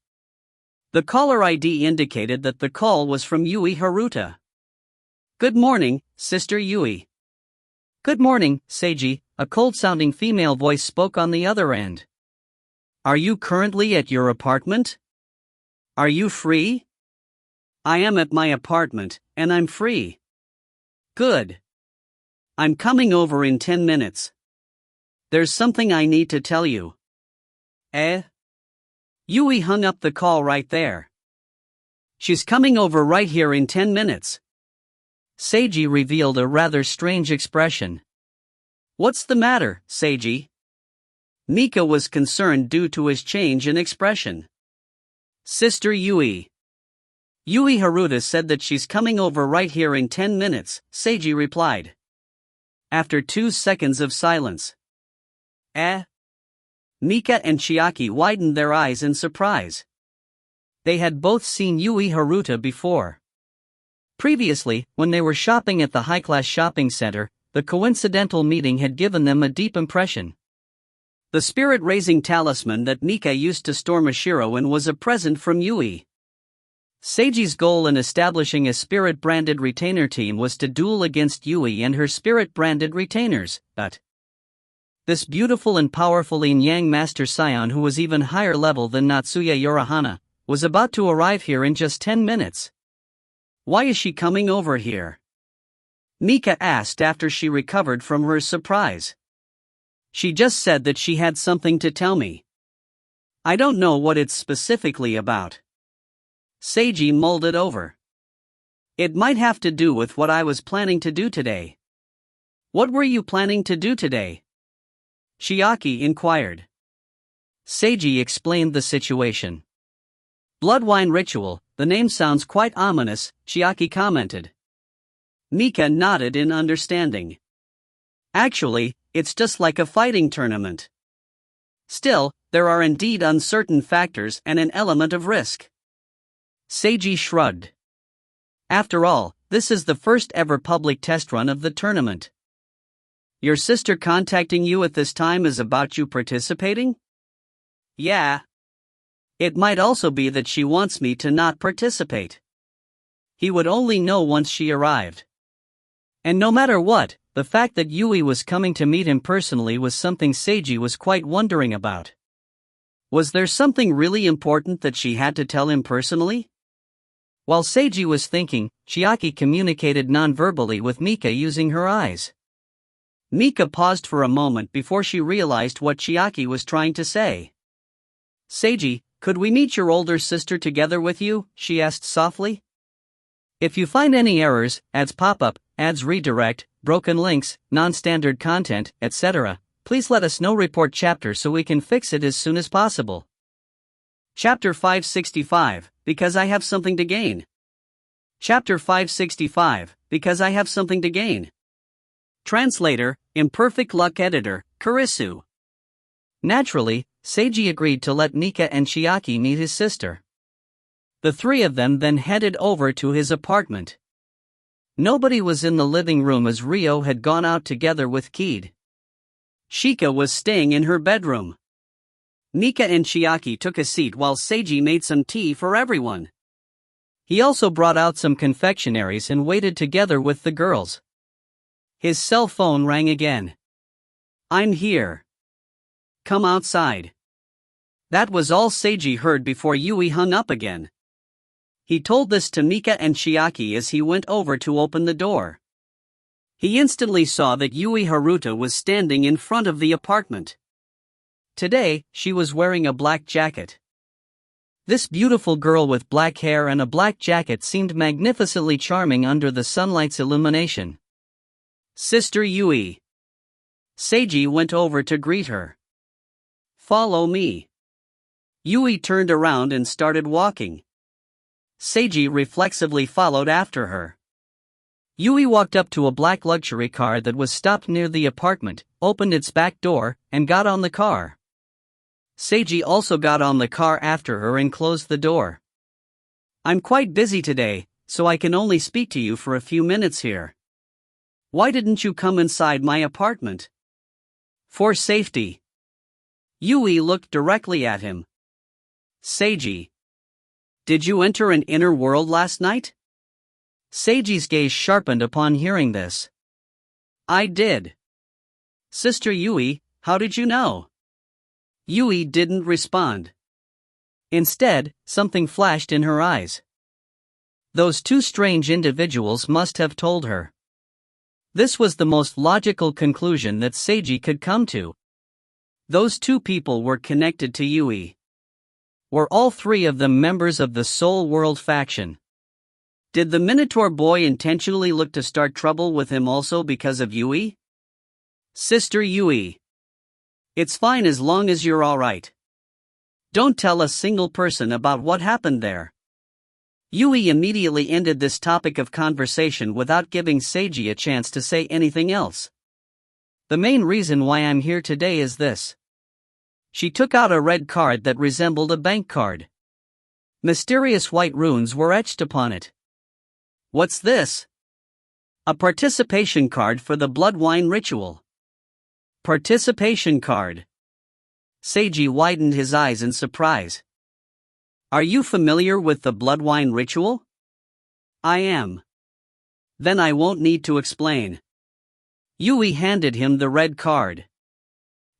S1: The caller ID indicated that the call was from Yui Haruta. Good morning, Sister Yui.
S2: Good morning, Seiji, a cold-sounding female voice spoke on the other end.
S1: Are you currently at your apartment? Are you free? I am at my apartment, and I'm free. Good. I'm coming over in 10 minutes. There's something I need to tell you. Yui hung up the call right there. She's coming over right here in 10 minutes.
S2: Seiji revealed a rather strange expression.
S1: What's the matter, Seiji? Mika was concerned due to his change in expression. Sister Yui. Yui Haruta said that she's coming over right here in 10 minutes, Seiji replied. After 2 seconds of silence. Mika and Chiaki widened their eyes in surprise. They had both seen Yui Haruta before. Previously, when they were shopping at the high-class shopping center, the coincidental meeting had given them a deep impression. The spirit-raising talisman that Mika used to store Mashiro in was a present from Yui.
S2: Seiji's goal in establishing a spirit-branded retainer team was to duel against Yui and her spirit-branded retainers, but this beautiful and powerful yin-yang master scion, who was even higher level than Natsuya Yorihana, was about to arrive here in just 10 minutes.
S1: Why is she coming over here? Mika asked after she recovered from her surprise. She just said that she had something to tell me. I don't know what it's specifically about. Seiji mulled it over. It might have to do with what I was planning to do today. What were you planning to do today? Chiaki inquired.
S2: Seiji explained the situation.
S1: Blood wine ritual, the name sounds quite ominous, Chiaki commented. Mika nodded in understanding. Actually, it's just like a fighting tournament. Still, there are indeed uncertain factors and an element of risk.
S2: Seiji shrugged. After all, this is the first ever public test run of the tournament.
S1: Your sister contacting you at this time is about you participating?
S2: Yeah.
S1: It might also be that she wants me to not participate. He would only know once she arrived.
S2: And no matter what, the fact that Yui was coming to meet him personally was something Seiji was quite wondering about.
S1: Was there something really important that she had to tell him personally?
S2: While Seiji was thinking, Chiaki communicated non-verbally with Mika using her eyes.
S1: Mika paused for a moment before she realized what Chiaki was trying to say. Seiji, could we meet your older sister together with you? She asked softly.
S2: If you find any errors, ads pop-up, ads redirect, broken links, non-standard content, etc., please let us know. Report chapter so we can fix it as soon as possible.
S1: Chapter 565, Because I Have Something to Gain. Chapter 565, Because I Have Something to Gain. Translator, Imperfect Luck Editor, Kurisu.
S2: Naturally, Seiji agreed to let Mika and Chiaki meet his sister. The three of them then headed over to his apartment. Nobody was in the living room as Ryo had gone out together with Kid.
S1: Shika was staying in her bedroom. Mika and Chiaki took a seat while Seiji made some tea for everyone.
S2: He also brought out some confectionaries and waited together with the girls.
S1: His cell phone rang again. I'm here. Come outside. That was all Seiji heard before Yui hung up again. He told this to Mika and Chiaki as he went over to open the door. He instantly saw that Yui Haruta was standing in front of the apartment. Today, she was wearing a black jacket.
S2: This beautiful girl with black hair and a black jacket seemed magnificently charming under the sunlight's illumination.
S1: Sister Yui. Seiji went over to greet her. Follow me. Yui turned around and started walking. Seiji reflexively followed after her.
S2: Yui walked up to a black luxury car that was stopped near the apartment, opened its back door, and got on the car.
S1: Seiji also got on the car after her and closed the door. I'm quite busy today, so I can only speak to you for a few minutes here. Why didn't you come inside my apartment? For safety. Yui looked directly at him. Seiji. Did you enter an inner world last night?
S2: Seiji's gaze sharpened upon hearing this.
S1: I did. Sister Yui, how did you know? Yui didn't respond.
S2: Instead, something flashed in her eyes. Those two strange individuals must have told her. This was the most logical conclusion that Seiji could come to.
S1: Those two people were connected to Yui.
S2: Were all three of them members of the Soul World faction?
S1: Did the Minotaur boy intentionally look to start trouble with him also because of Yui? Sister Yui. It's fine as long as you're alright. Don't tell a single person about what happened there. Yui immediately ended this topic of conversation without giving Seiji a chance to say anything else.
S2: The main reason why I'm here today is this.
S1: She took out a red card that resembled a bank card. Mysterious white runes were etched upon it. What's this? A participation card for the blood wine ritual. Participation card. Seiji widened his eyes in surprise. Are you familiar with the blood wine ritual? I am. Then I won't need to explain. Yui handed him the red card.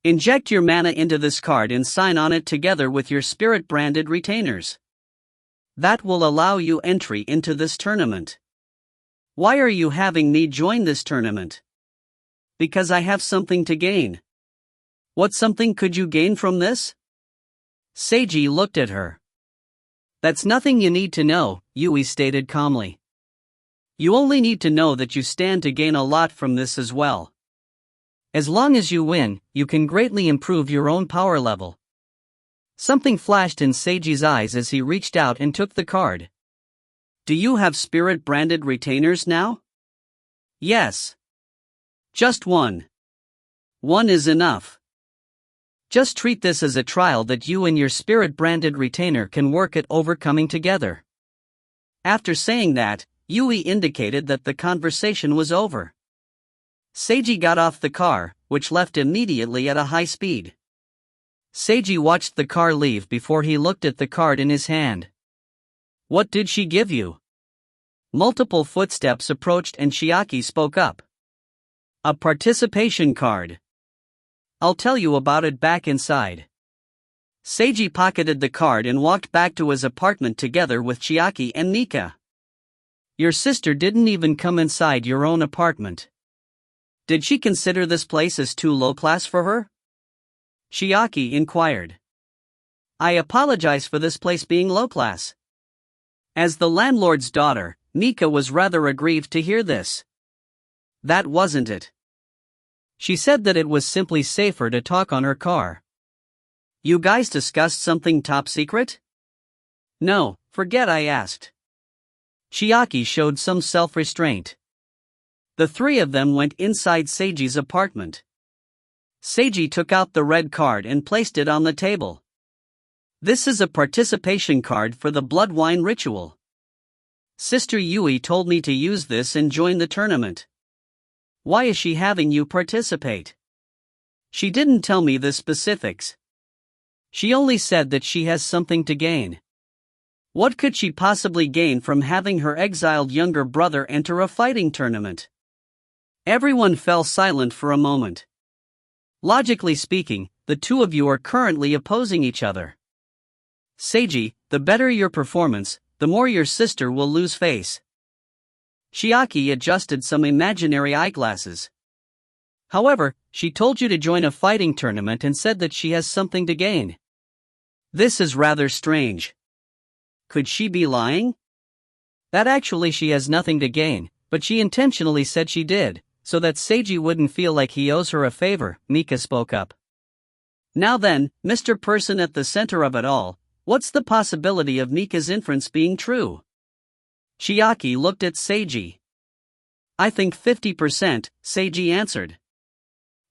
S1: Inject your mana into this card and sign on it together with your spirit-branded retainers. That will allow you entry into this tournament. Why are you having me join this tournament? Because I have something to gain. What something could you gain from this? Seiji looked at her. That's nothing you need to know, Yui stated calmly. You only need to know that you stand to gain a lot from this as well. As long as you win, you can greatly improve your own power level. Something flashed in Seiji's eyes as he reached out and took the card. Do you have spirit-branded retainers now? Yes. Just one. One is enough. Just treat this as a trial that you and your spirit-branded retainer can work at overcoming together. After saying that, Yui indicated that the conversation was over. Seiji got off the car, which left immediately at a high speed. Seiji watched the car leave before he looked at the card in his hand. What did she give you? Multiple footsteps approached and Chiaki spoke up. A participation card. I'll tell you about it back inside. Seiji pocketed the card and walked back to his apartment together with Chiaki and Mika. Your sister didn't even come inside your own apartment. Did she consider this place as too low class for her? Chiaki inquired. I apologize for this place being low class. As the landlord's daughter, Mika was rather aggrieved to hear this. That wasn't it. She said that it was simply safer to talk on her car. You guys discussed something top secret? No, forget I asked. Chiaki showed some self-restraint. The three of them went inside Seiji's apartment. Seiji took out the red card and placed it on the table. This is a participation card for the blood wine ritual. Sister Yui told me to use this and join the tournament. Why is she having you participate? She didn't tell me the specifics. She only said that she has something to gain. What could she possibly gain from having her exiled younger brother enter a fighting tournament? Everyone fell silent for a moment. Logically speaking, the two of you are currently opposing each other. Seiji, the better your performance, the more your sister will lose face. Chiaki adjusted some imaginary eyeglasses. However, she told you to join a fighting tournament and said that she has something to gain. This is rather strange. Could she be lying? That actually she has nothing to gain, but she intentionally said she did, so that Seiji wouldn't feel like he owes her a favor, Mika spoke up. Now then, Mr. Person at the center of it all, what's the possibility of Mika's inference being true? Chiaki looked at Seiji. I think 50%, Seiji answered.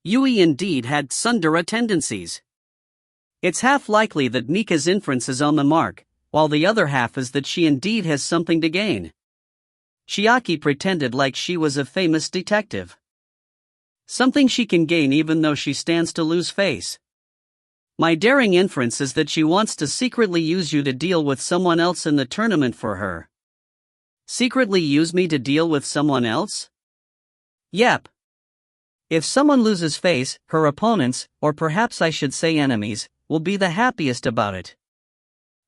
S1: Yui indeed had tsundere tendencies. It's half likely that Mika's inference is on the mark, while the other half is that she indeed has something to gain. Chiaki pretended like she was a famous detective. Something she can gain even though she stands to lose face. My daring inference is that she wants to secretly use you to deal with someone else in the tournament for her. Secretly use me to deal with someone else? Yep. If someone loses face, her opponents, or perhaps I should say enemies, will be the happiest about it.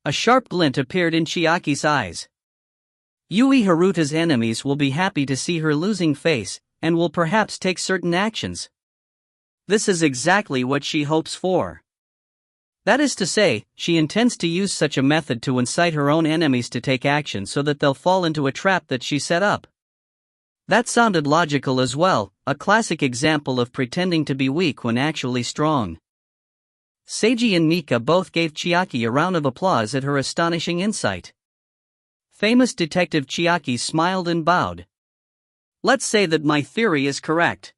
S1: A sharp glint appeared in Chiaki's eyes. Yui Haruta's enemies will be happy to see her losing face, and will perhaps take certain actions. This is exactly what she hopes for. That is to say, she intends to use such a method to incite her own enemies to take action so that they'll fall into a trap that she set up. That sounded logical as well, a classic example of pretending to be weak when actually strong. Seiji and Mika both gave Chiaki a round of applause at her astonishing insight. Famous detective Chiaki smiled and bowed. Let's say that my theory is correct.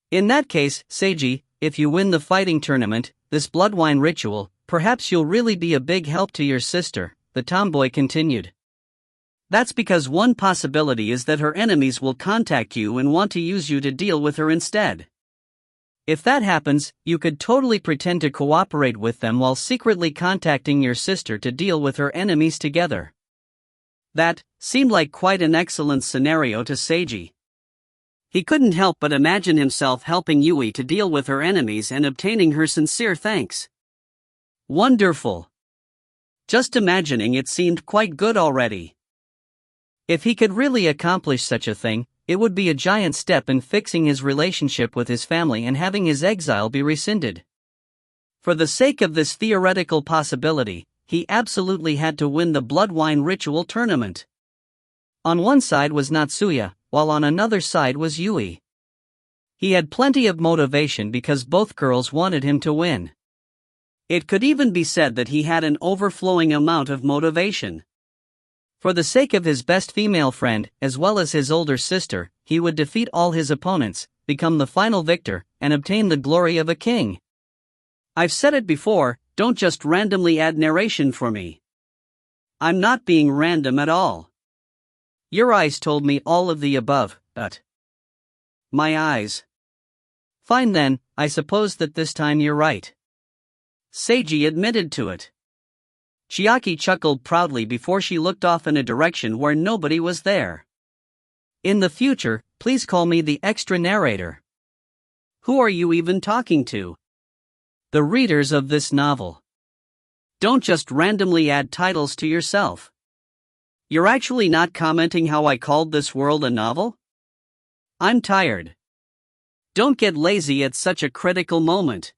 S1: In that case, Seiji, if you win the fighting tournament, this blood wine ritual, perhaps you'll really be a big help to your sister, the tomboy continued. That's because one possibility is that her enemies will contact you and want to use you to deal with her instead.
S2: If that happens, you could totally pretend to cooperate with them while secretly contacting your sister to deal with her enemies together.
S1: That seemed like quite an excellent scenario to Seiji. He couldn't help but imagine himself helping Yui to deal with her enemies and obtaining her sincere thanks. Wonderful! Just imagining it seemed quite good already.
S2: If he could really accomplish such a thing, it would be a giant step in fixing his relationship with his family and having his exile be rescinded. For the sake of this theoretical possibility, he absolutely had to win the blood wine ritual tournament. On one side was Natsuya, while on another side was Yui. He had plenty of motivation because both girls wanted him to win.
S1: It could even be said that he had an overflowing amount of motivation.
S2: For the sake of his best female friend, as well as his older sister, he would defeat all his opponents, become the final victor, and obtain the glory of a king.
S1: I've said it before, don't just randomly add narration for me. I'm not being random at all.
S2: Your eyes told me all of the above, but...
S1: My eyes.
S2: Fine then, I suppose that this time you're right.
S1: Seiji admitted to it. Chiaki chuckled proudly before she looked off in a direction where nobody was there.
S2: In the future, please call me the extra narrator.
S1: Who are you even talking to?
S2: The readers of this novel.
S1: Don't just randomly add titles to yourself. You're actually not commenting how I called this world a novel? I'm tired. Don't get lazy at such a critical moment.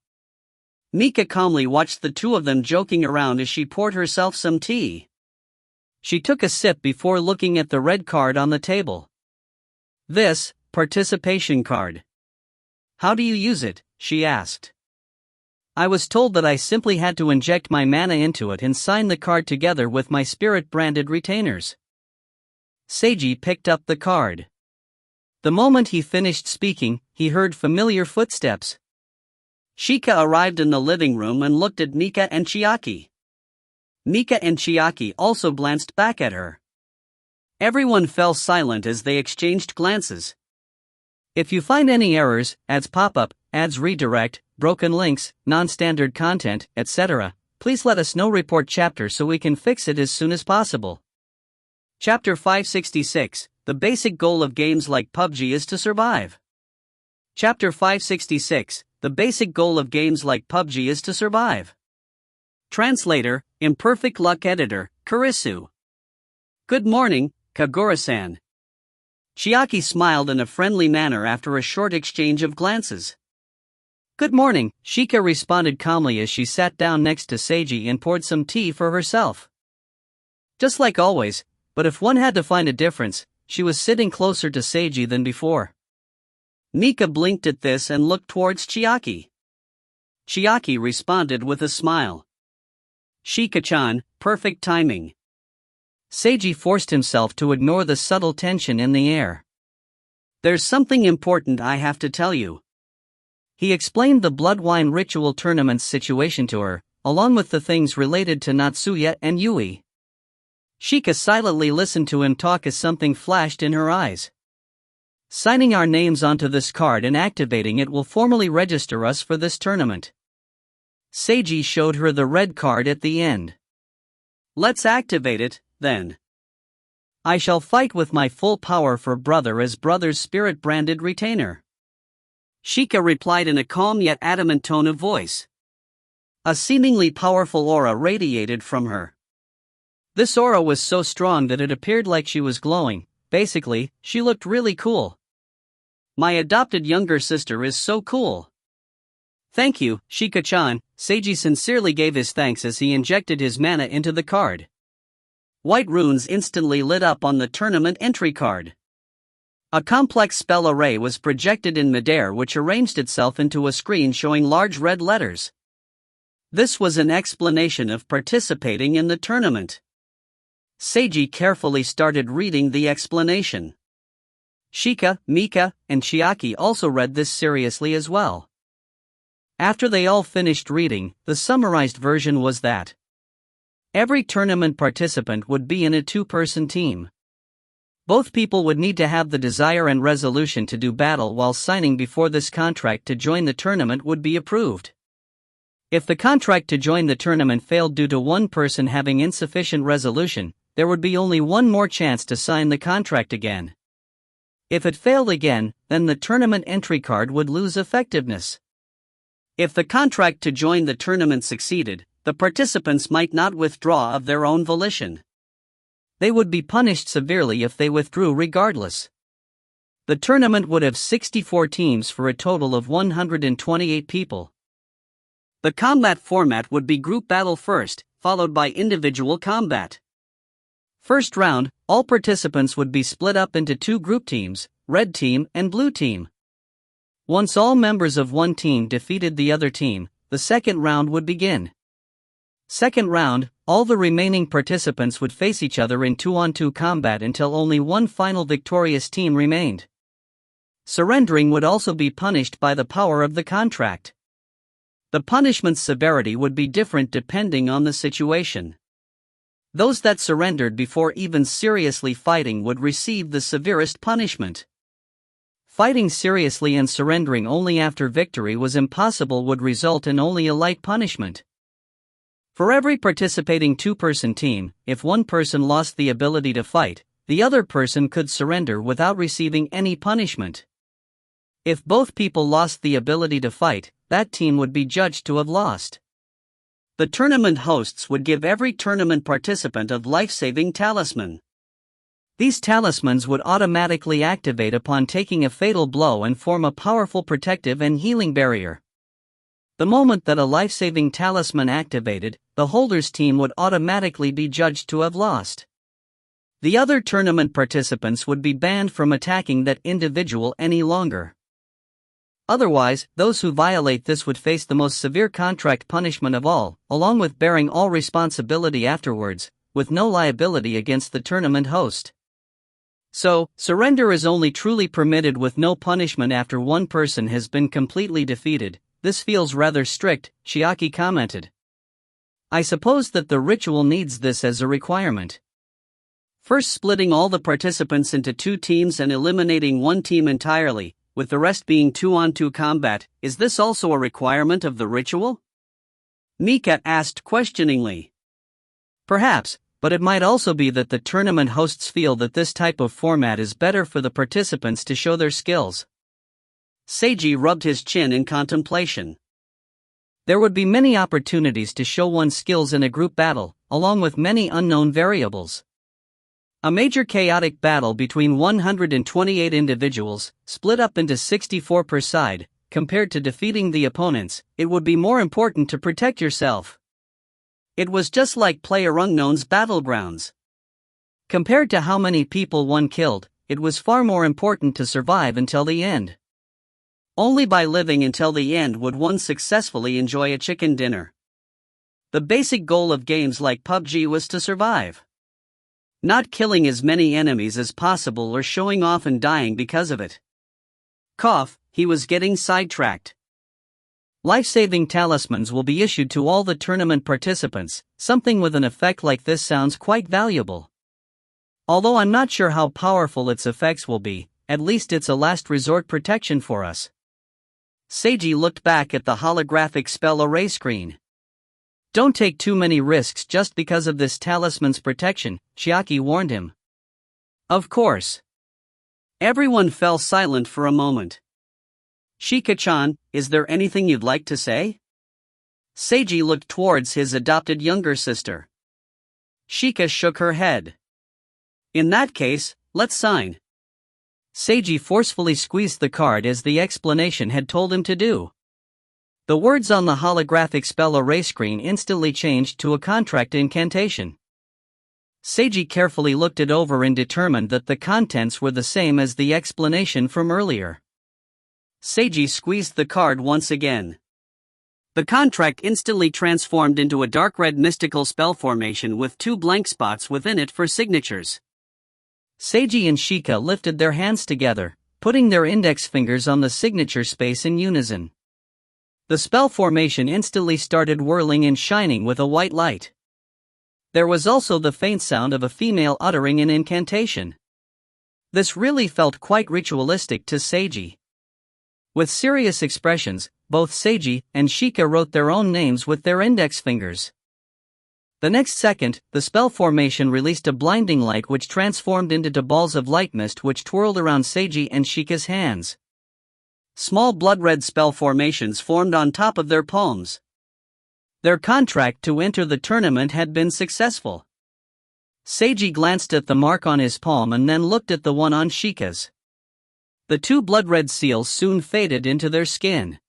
S1: Mika calmly watched the two of them joking around as she poured herself some tea.
S2: She took a sip before looking at the red card on the table.
S1: This, participation card. How do you use it? She asked.
S2: I was told that I simply had to inject my mana into it and sign the card together with my spirit-branded retainers. Seiji picked up the card. The moment he finished speaking, he heard familiar footsteps.
S1: Shika arrived in the living room and looked at Mika and Chiaki. Mika and Chiaki also glanced back at her. Everyone fell silent as they exchanged glances.
S2: If you find any errors, ads pop-up, ads redirect, broken links, non-standard content, etc., please let us know. Report chapter so we can fix it as soon as possible.
S1: Chapter 566, The basic goal of games like PUBG is to survive. Chapter 566, The basic goal of games like PUBG is to survive. Translator, Imperfect Luck Editor, Kurisu. Good morning, Kagura-san. Chiaki smiled in a friendly manner after a short exchange of glances.
S2: Good morning, Shika responded calmly as she sat down next to Seiji and poured some tea for herself. Just like always, but if one had to find a difference, she was sitting closer to Seiji than before.
S1: Mika blinked at this and looked towards Chiaki. Chiaki responded with a smile. Shika-chan, perfect timing.
S2: Seiji forced himself to ignore the subtle tension in the air.
S1: There's something important I have to tell you.
S2: He explained the blood wine ritual tournament's situation to her, along with the things related to Natsuya and Yui. Shika silently listened to him talk as something flashed in her eyes. Signing our names onto this card and activating it will formally register us for this tournament. Seiji showed her the red card at the end.
S1: Let's activate it, then.
S2: I shall fight with my full power for brother as brother's spirit-branded retainer.
S1: Shika replied in a calm yet adamant tone of voice. A seemingly powerful aura radiated from her. This aura was so strong that it appeared like she was glowing. Basically, she looked really cool. My adopted younger sister is so cool. Thank you, Shika-chan. Seiji sincerely gave his thanks as he injected his mana into the card. White runes instantly lit up on the tournament entry card. A complex spell array was projected in midair which arranged itself into a screen showing large red letters. This was an explanation of participating in the tournament. Seiji carefully started reading the explanation. Shika, Mika, and Chiaki also read this seriously as well. After they all finished reading, the summarized version was that every tournament participant would be in a two-person team.
S2: Both people would need to have the desire and resolution to do battle while signing before this contract to join the tournament would be approved. If the contract to join the tournament failed due to one person having insufficient resolution, there would be only one more chance to sign the contract again. If it failed again, then the tournament entry card would lose effectiveness.
S1: If the contract to join the tournament succeeded, the participants might not withdraw of their own volition.
S2: They would be punished severely if they withdrew regardless. The tournament would have 64 teams for a total of 128 people.
S1: The combat format would be group battle first, followed by individual combat.
S2: First round, all participants would be split up into two group teams, red team and blue team. Once all members of one team defeated the other team, the second round would begin. Second round, all the remaining participants would face each other in 2-on-2 combat until only one final victorious team remained. Surrendering would also be punished by the power of the contract. The punishment's severity would be different depending on the situation. Those that surrendered before even seriously fighting would receive the severest punishment. Fighting seriously and surrendering only after victory was impossible would result in only a light punishment. For every participating two-person team, if one person lost the ability to fight, the other person could surrender without receiving any punishment. If both people lost the ability to fight, that team would be judged to have lost.
S1: The tournament hosts would give every tournament participant a life-saving talisman.
S2: These talismans would automatically activate upon taking a fatal blow and form a powerful protective and healing barrier. The moment that a life-saving talisman activated, the holder's team would automatically be judged to have lost. The other tournament participants would be banned from attacking that individual any longer. Otherwise, those who violate this would face the most severe contract punishment of all, along with bearing all responsibility afterwards, with no liability against the tournament host. So, surrender is only truly permitted with no punishment after one person has been completely defeated. This feels rather strict, Chiaki commented. I suppose that the ritual needs this as a requirement.
S1: First splitting all the participants into two teams and eliminating one team entirely, with the rest being 2-on-2 combat, is this also a requirement of the ritual? Mika asked questioningly.
S2: Perhaps, but it might also be that the tournament hosts feel that this type of format is better for the participants to show their skills.
S1: Seiji rubbed his chin in contemplation.
S2: There would be many opportunities to show one's skills in a group battle, along with many unknown variables. A major chaotic battle between 128 individuals, split up into 64 per side, compared to defeating the opponents, it would be more important to protect yourself.
S1: It was just like PlayerUnknown's Battlegrounds.
S2: Compared to how many people one killed, it was far more important to survive until the end.
S1: Only by living until the end would one successfully enjoy a chicken dinner. The basic goal of games like PUBG was to survive. Not killing as many enemies as possible or showing off and dying because of it. Cough, he was getting sidetracked.
S2: Life-saving talismans will be issued to all the tournament participants. Something with an effect like this sounds quite valuable. Although I'm not sure how powerful its effects will be, at least it's a last resort protection for us.
S1: Seiji looked back at the holographic spell array screen.
S2: Don't take too many risks just because of this talisman's protection, Chiaki warned him.
S1: Of course. Everyone fell silent for a moment. Shika-chan, is there anything you'd like to say? Seiji looked towards his adopted younger sister. Shika shook her head. In that case, let's sign.
S2: Seiji forcefully squeezed the card as the explanation had told him to do. The words on the holographic spell array screen instantly changed to a contract incantation. Seiji carefully looked it over and determined that the contents were the same as the explanation from earlier.
S1: Seiji squeezed the card once again. The contract instantly transformed into a dark red mystical spell formation with two blank spots within it for signatures.
S2: Seiji and Shika lifted their hands together, putting their index fingers on the signature space in unison. The spell formation instantly started whirling and shining with a white light. There was also the faint sound of a female uttering an incantation. This really felt quite ritualistic to Seiji. With serious expressions, both Seiji and Shika wrote their own names with their index fingers. The next second, the spell formation released a blinding light which transformed into balls of light mist which twirled around Seiji and Shika's hands. Small blood-red spell formations formed on top of their palms. Their contract to enter the tournament had been successful. Seiji glanced at the mark on his palm and then looked at the one on Shika's. The two blood-red seals soon faded into their skin.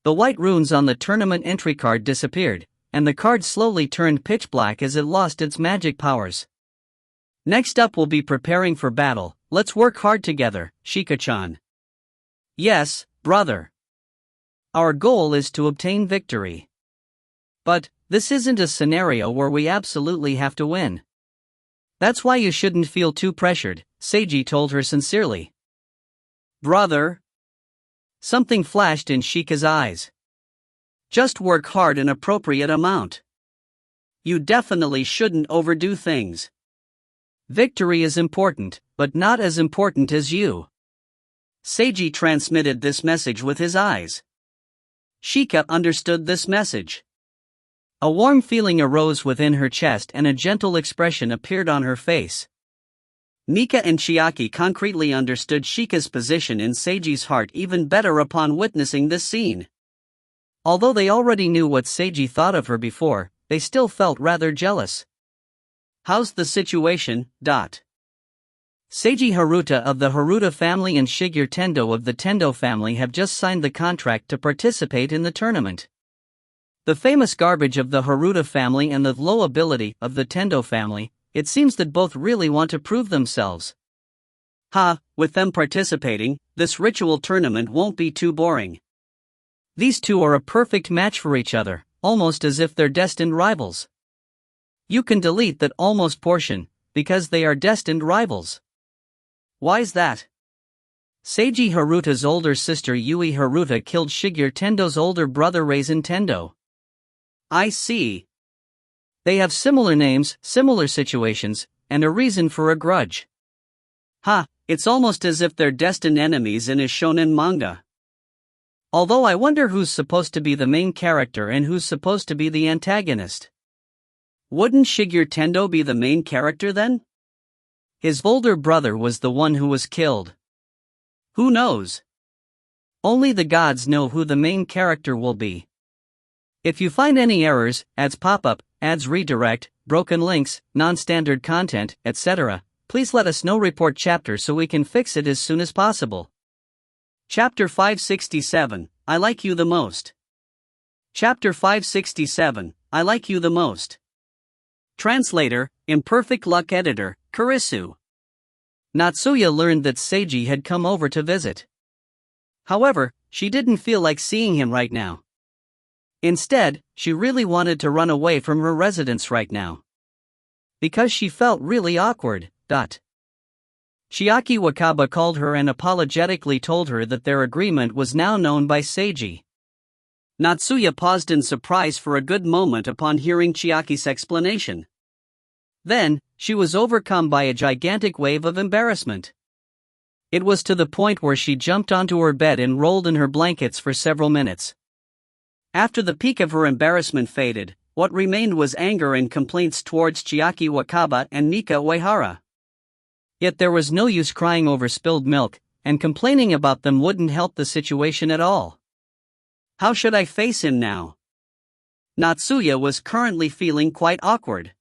S2: The white runes on the tournament entry card disappeared, and the card slowly turned pitch black as it lost its magic powers. Next up we'll be preparing for battle. Let's work hard together, Shika-chan. Yes, brother. Our goal is to obtain victory. But this isn't a scenario where we absolutely have to win. That's why you shouldn't feel too pressured, Seiji told her sincerely. Brother. Something flashed in Shika's eyes. Just work hard an appropriate amount. You definitely shouldn't overdo things. Victory is important, but not as important as you. Seiji transmitted this message with his eyes. Shika understood this message. A warm feeling arose within her chest and a gentle expression appeared on her face. Mika and Chiaki concretely understood Shika's position in Seiji's heart even better upon witnessing this scene. Although they already knew what Seiji thought of her before, they still felt rather jealous. How's the situation, Seiji Haruta of the Haruta family and Shigeru Tendo of the Tendo family have just signed the contract to participate in the tournament. The famous garbage of the Haruta family and the low ability of the Tendo family, it seems that both really want to prove themselves. With them participating, this ritual tournament won't be too boring. These two are a perfect match for each other, almost as if they're destined rivals. You can delete that almost portion, because they are destined rivals. Why's that? Seiji Haruta's older sister Yui Haruta killed Shigeru Tendo's older brother Raisin Tendo. I see. They have similar names, similar situations, and a reason for a grudge. It's almost as if they're destined enemies in a shonen manga. Although I wonder who's supposed to be the main character and who's supposed to be the antagonist. Wouldn't Shigeru Tendo be the main character then? His older brother was the one who was killed. Who knows? Only the gods know who the main character will be. If you find any errors, ads pop-up, ads redirect, broken links, non-standard content, etc., please let us know. Report chapter so we can fix it as soon as possible. Chapter 567, I like you the most. Chapter 567, I like you the most. Translator, Imperfect Luck Editor, Kurisu. Natsuya learned that Seiji had come over to visit. However, she didn't feel like seeing him right now. Instead, she really wanted to run away from her residence right now. Because she felt really awkward. Chiaki Wakaba called her and apologetically told her that their agreement was now known by Seiji. Natsuya paused in surprise for a good moment upon hearing Chiaki's explanation. Then, she was overcome by a gigantic wave of embarrassment. It was to the point where she jumped onto her bed and rolled in her blankets for several minutes. After the peak of her embarrassment faded, what remained was anger and complaints towards Chiaki Wakaba and Mika Uehara. Yet there was no use crying over spilled milk, and complaining about them wouldn't help the situation at all. How should I face him now? Natsuya was currently feeling quite awkward.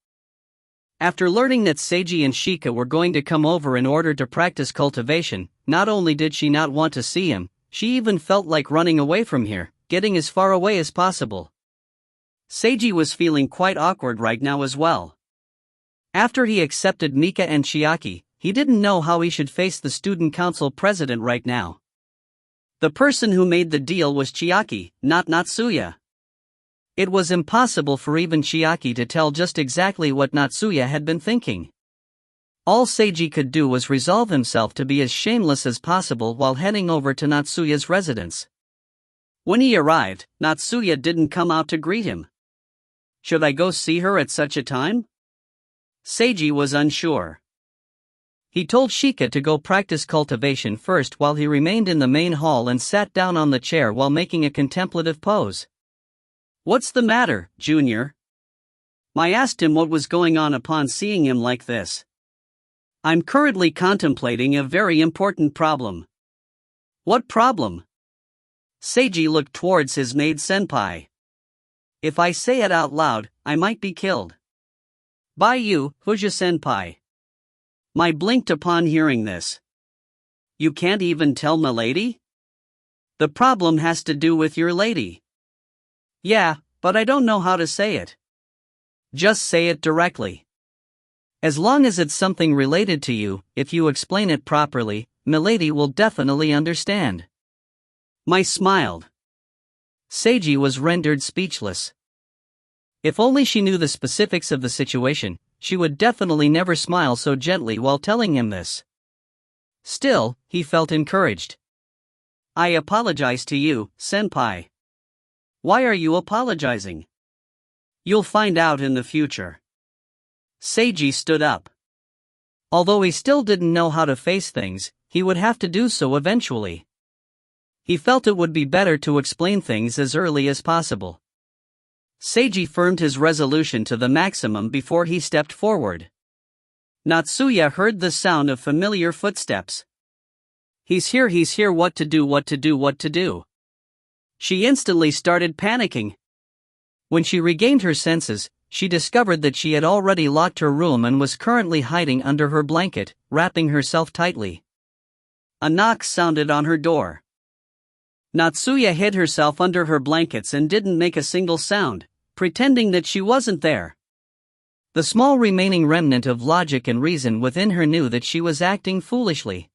S2: After learning that Seiji and Shika were going to come over in order to practice cultivation, not only did she not want to see him, she even felt like running away from here, getting as far away as possible. Seiji was feeling quite awkward right now as well. After he accepted Mika and Chiaki, he didn't know how he should face the student council president right now. The person who made the deal was Chiaki, not Natsuya. It was impossible for even Chiaki to tell just exactly what Natsuya had been thinking. All Seiji could do was resolve himself to be as shameless as possible while heading over to Natsuya's residence. When he arrived, Natsuya didn't come out to greet him. Should I go see her at such a time? Seiji was unsure. He told Shika to go practice cultivation first while he remained in the main hall and sat down on the chair while making a contemplative pose.
S1: "What's the matter, Junior?" I asked him what was going on upon seeing him like this. "I'm currently contemplating a very important problem." "What problem?" Seiji looked towards his maid senpai. "If I say it out loud, I might be killed." "By you, Fuja senpai." I blinked upon hearing this. "You can't even tell milady?" "The problem has to do with your lady." "Yeah, but I don't know how to say it." "Just say it directly. As long as it's something related to you, if you explain it properly, milady will definitely understand." I smiled. Seiji was rendered speechless. If only she knew the specifics of the situation, she would definitely never smile so gently while telling him this. Still, he felt encouraged. "I apologize to you, senpai." "Why are you apologizing?" "You'll find out in the future." Seiji stood up. Although he still didn't know how to face things, he would have to do so eventually. He felt it would be better to explain things as early as possible. Seiji firmed his resolution to the maximum before he stepped forward. Natsuya heard the sound of familiar footsteps. He's here, what to do. She instantly started panicking. When she regained her senses, she discovered that she had already locked her room and was currently hiding under her blanket, wrapping herself tightly. A knock sounded on her door. Natsuya hid herself under her blankets and didn't make a single sound, pretending that she wasn't there. The small remaining remnant of logic and reason within her knew that she was acting foolishly.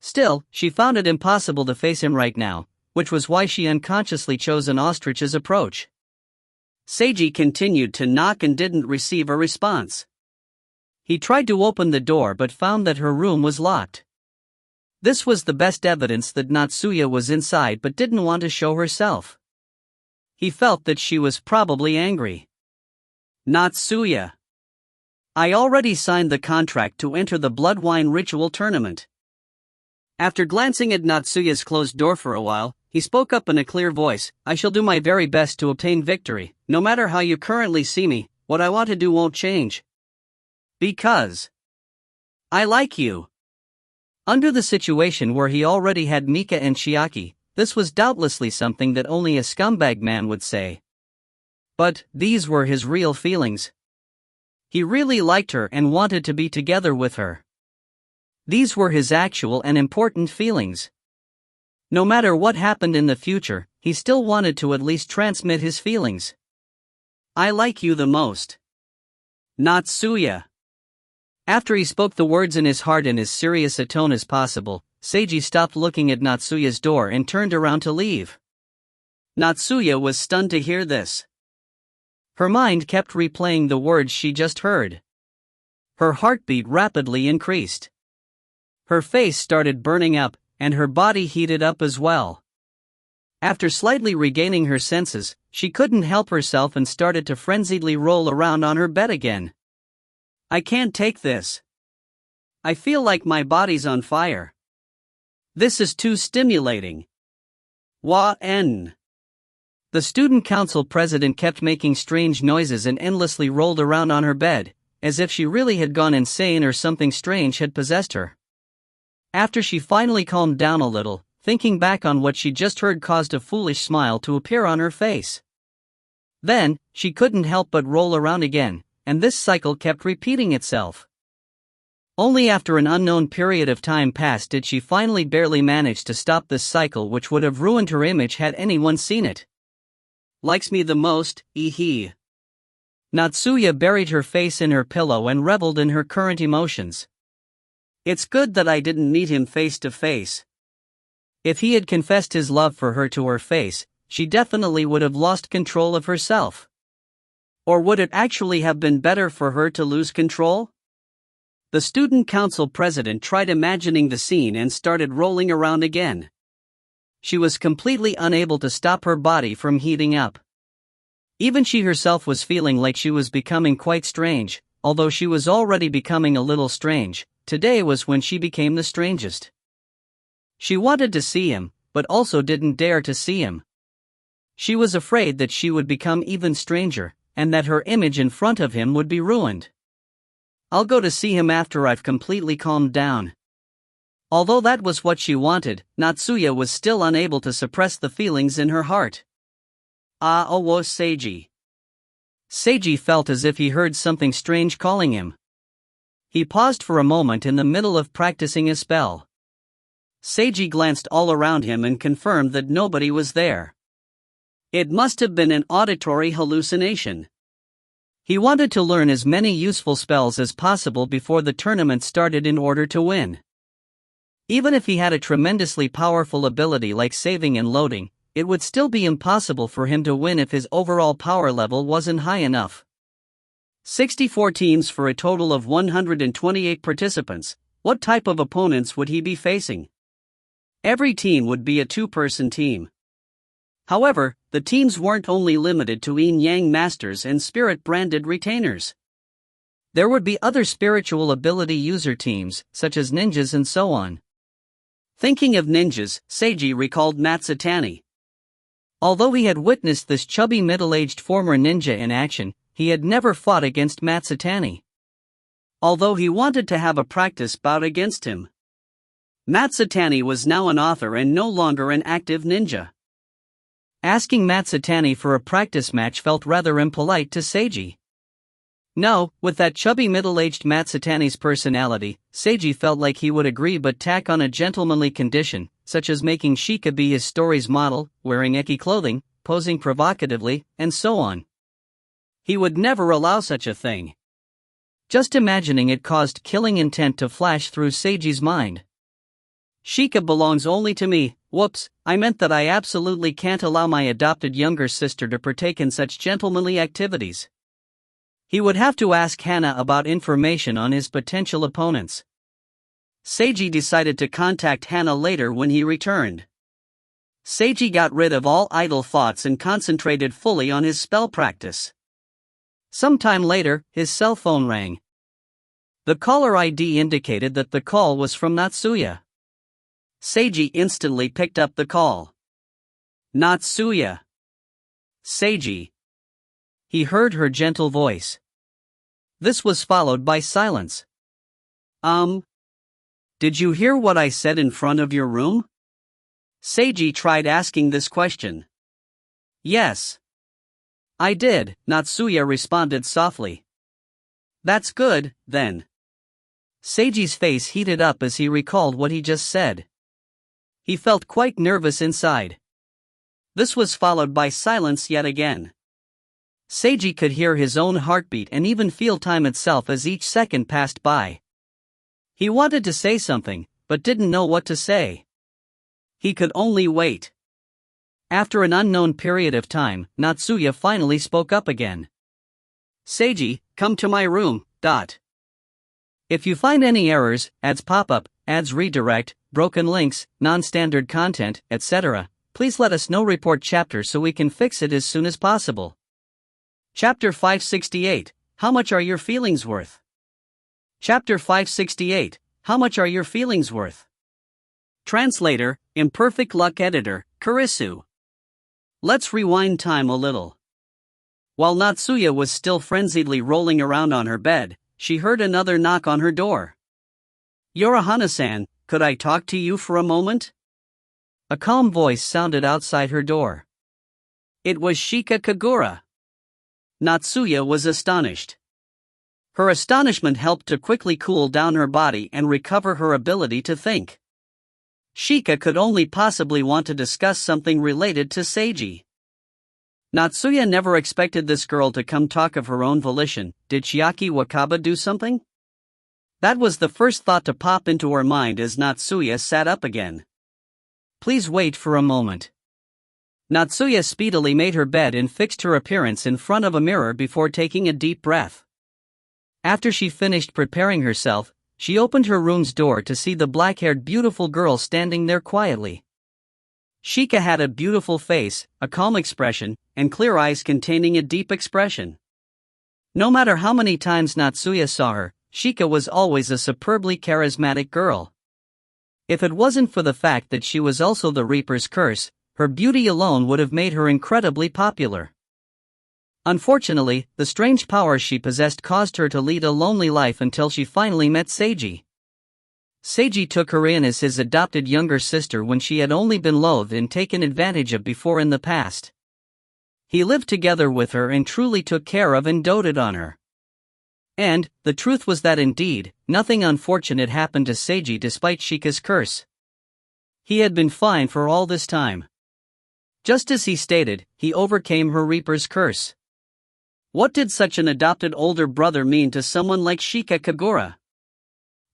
S1: Still, she found it impossible to face him right now, which was why she unconsciously chose an ostrich's approach. Seiji continued to knock and didn't receive a response. He tried to open the door but found that her room was locked. This was the best evidence that Natsuya was inside but didn't want to show herself. He felt that she was probably angry. "Natsuya, I already signed the contract to enter the blood wine ritual tournament." After glancing at Natsuya's closed door for a while, he spoke up in a clear voice. "I shall do my very best to obtain victory. No matter how you currently see me, what I want to do won't change. Because I like you." Under the situation where he already had Mika and Chiaki, this was doubtlessly something that only a scumbag man would say. But these were his real feelings. He really liked her and wanted to be together with her. These were his actual and important feelings. No matter what happened in the future, he still wanted to at least transmit his feelings. "I like you the most, Natsuya." After he spoke the words in his heart in as serious a tone as possible, Seiji stopped looking at Natsuya's door and turned around to leave. Natsuya was stunned to hear this. Her mind kept replaying the words she just heard. Her heartbeat rapidly increased. Her face started burning up, and her body heated up as well. After slightly regaining her senses, she couldn't help herself and started to frenziedly roll around on her bed again. "I can't take this. I feel like my body's on fire. This is too stimulating. Wa-en." The student council president kept making strange noises and endlessly rolled around on her bed, as if she really had gone insane or something strange had possessed her. After she finally calmed down a little, thinking back on what she just heard caused a foolish smile to appear on her face. Then, she couldn't help but roll around again, and this cycle kept repeating itself. Only after an unknown period of time passed did she finally barely manage to stop this cycle, which would have ruined her image had anyone seen it. "Likes me the most, ee-hee." Natsuya buried her face in her pillow and reveled in her current emotions. It's good that I didn't meet him face to face. If he had confessed his love for her to her face, she definitely would have lost control of herself. Or would it actually have been better for her to lose control? The student council president tried imagining the scene and started rolling around again. She was completely unable to stop her body from heating up. Even she herself was feeling like she was becoming quite strange, although she was already becoming a little strange.
S2: today was when she became the strangest. She wanted to see him, but also didn't dare to see him. She was afraid that she would become even stranger, and that her image in front of him would be ruined. I'll go to see him after I've completely calmed down. Although that was what she wanted, Natsuya was still unable to suppress the feelings in her heart. Ah-oh, Seiji. Seiji felt as if he heard something strange calling him. He paused for a moment in the middle of practicing a spell. Seiji glanced all around him and confirmed that nobody was there. It must have been an auditory hallucination. He wanted to learn as many useful spells as possible before the tournament started in order to win. Even if he had a tremendously powerful ability like saving and loading, it would still be impossible for him to win if his overall power level wasn't high enough. 64 teams for a total of 128 participants. What type of opponents would he be facing? Every team would be a two-person team. However, the teams weren't only limited to yin-yang masters and spirit-branded retainers. There would be other spiritual ability user teams, such as ninjas and so on. Thinking of ninjas, Seiji recalled Matsutani. Although he had witnessed this chubby middle-aged former ninja in action, he had never fought against Matsutani. Although he wanted to have a practice bout against him. Matsutani was now an author and no longer an active ninja. Asking Matsutani for a practice match felt rather impolite to Seiji. No, with that chubby middle-aged Matsutani's personality, Seiji felt like he would agree but tack on a gentlemanly condition, such as making Shika be his story's model, wearing eki clothing, posing provocatively, and so on. He would never allow such a thing. Just imagining it caused killing intent to flash through Seiji's mind. Shika belongs only to me. Whoops, I meant that I absolutely can't allow my adopted younger sister to partake in such gentlemanly activities. He would have to ask Hana about information on his potential opponents. Seiji decided to contact Hana later when he returned. Seiji got rid of all idle thoughts and concentrated fully on his spell practice. Sometime later, his cell phone rang. The caller ID indicated that the call was from Natsuya. Seiji instantly picked up the call. Natsuya. Seiji. He heard her gentle voice. This was followed by silence. Did you hear what I said in front of your room? Seiji tried asking this question. Yes. I did, Natsuya responded softly. That's good, then. Seiji's face heated up as he recalled what he just said. He felt quite nervous inside. This was followed by silence yet again. Seiji could hear his own heartbeat and even feel time itself as each second passed by. He wanted to say something, but didn't know what to say. He could only wait. After an unknown period of time, Natsuya finally spoke up again. Seiji, come to my room. If you find any errors, ads pop up, ads redirect, broken links, non-standard content, etc., please let us know. Report chapter so we can fix it as soon as possible. Chapter 568, How much are your feelings worth? Chapter 568, How much are your feelings worth? Translator, Imperfect Luck Editor, Kurisu. Let's rewind time a little. While Natsuya was still frenziedly rolling around on her bed, she heard another knock on her door. Yorahana-san, could I talk to you for a moment? A calm voice sounded outside her door. It was Shika Kagura. Natsuya was astonished. Her astonishment helped to quickly cool down her body and recover her ability to think. Shika could only possibly want to discuss something related to Seiji. Natsuya never expected this girl to come talk of her own volition. Did Chiaki Wakaba do something? That was the first thought to pop into her mind as Natsuya sat up again. Please wait for a moment. Natsuya speedily made her bed and fixed her appearance in front of a mirror before taking a deep breath. After she finished preparing herself, she opened her room's door to see the black-haired beautiful girl standing there quietly. Shika had a beautiful face, a calm expression, and clear eyes containing a deep expression. No matter how many times Natsuya saw her, Shika was always a superbly charismatic girl. If it wasn't for the fact that she was also the Reaper's curse, her beauty alone would have made her incredibly popular. Unfortunately, the strange power she possessed caused her to lead a lonely life until she finally met Seiji. Seiji took her in as his adopted younger sister when she had only been loathed and taken advantage of before in the past. He lived together with her and truly took care of and doted on her. And, the truth was that indeed, nothing unfortunate happened to Seiji despite Shika's curse. He had been fine for all this time. Just as he stated, he overcame her Reaper's curse. What did such an adopted older brother mean to someone like Shika Kagura?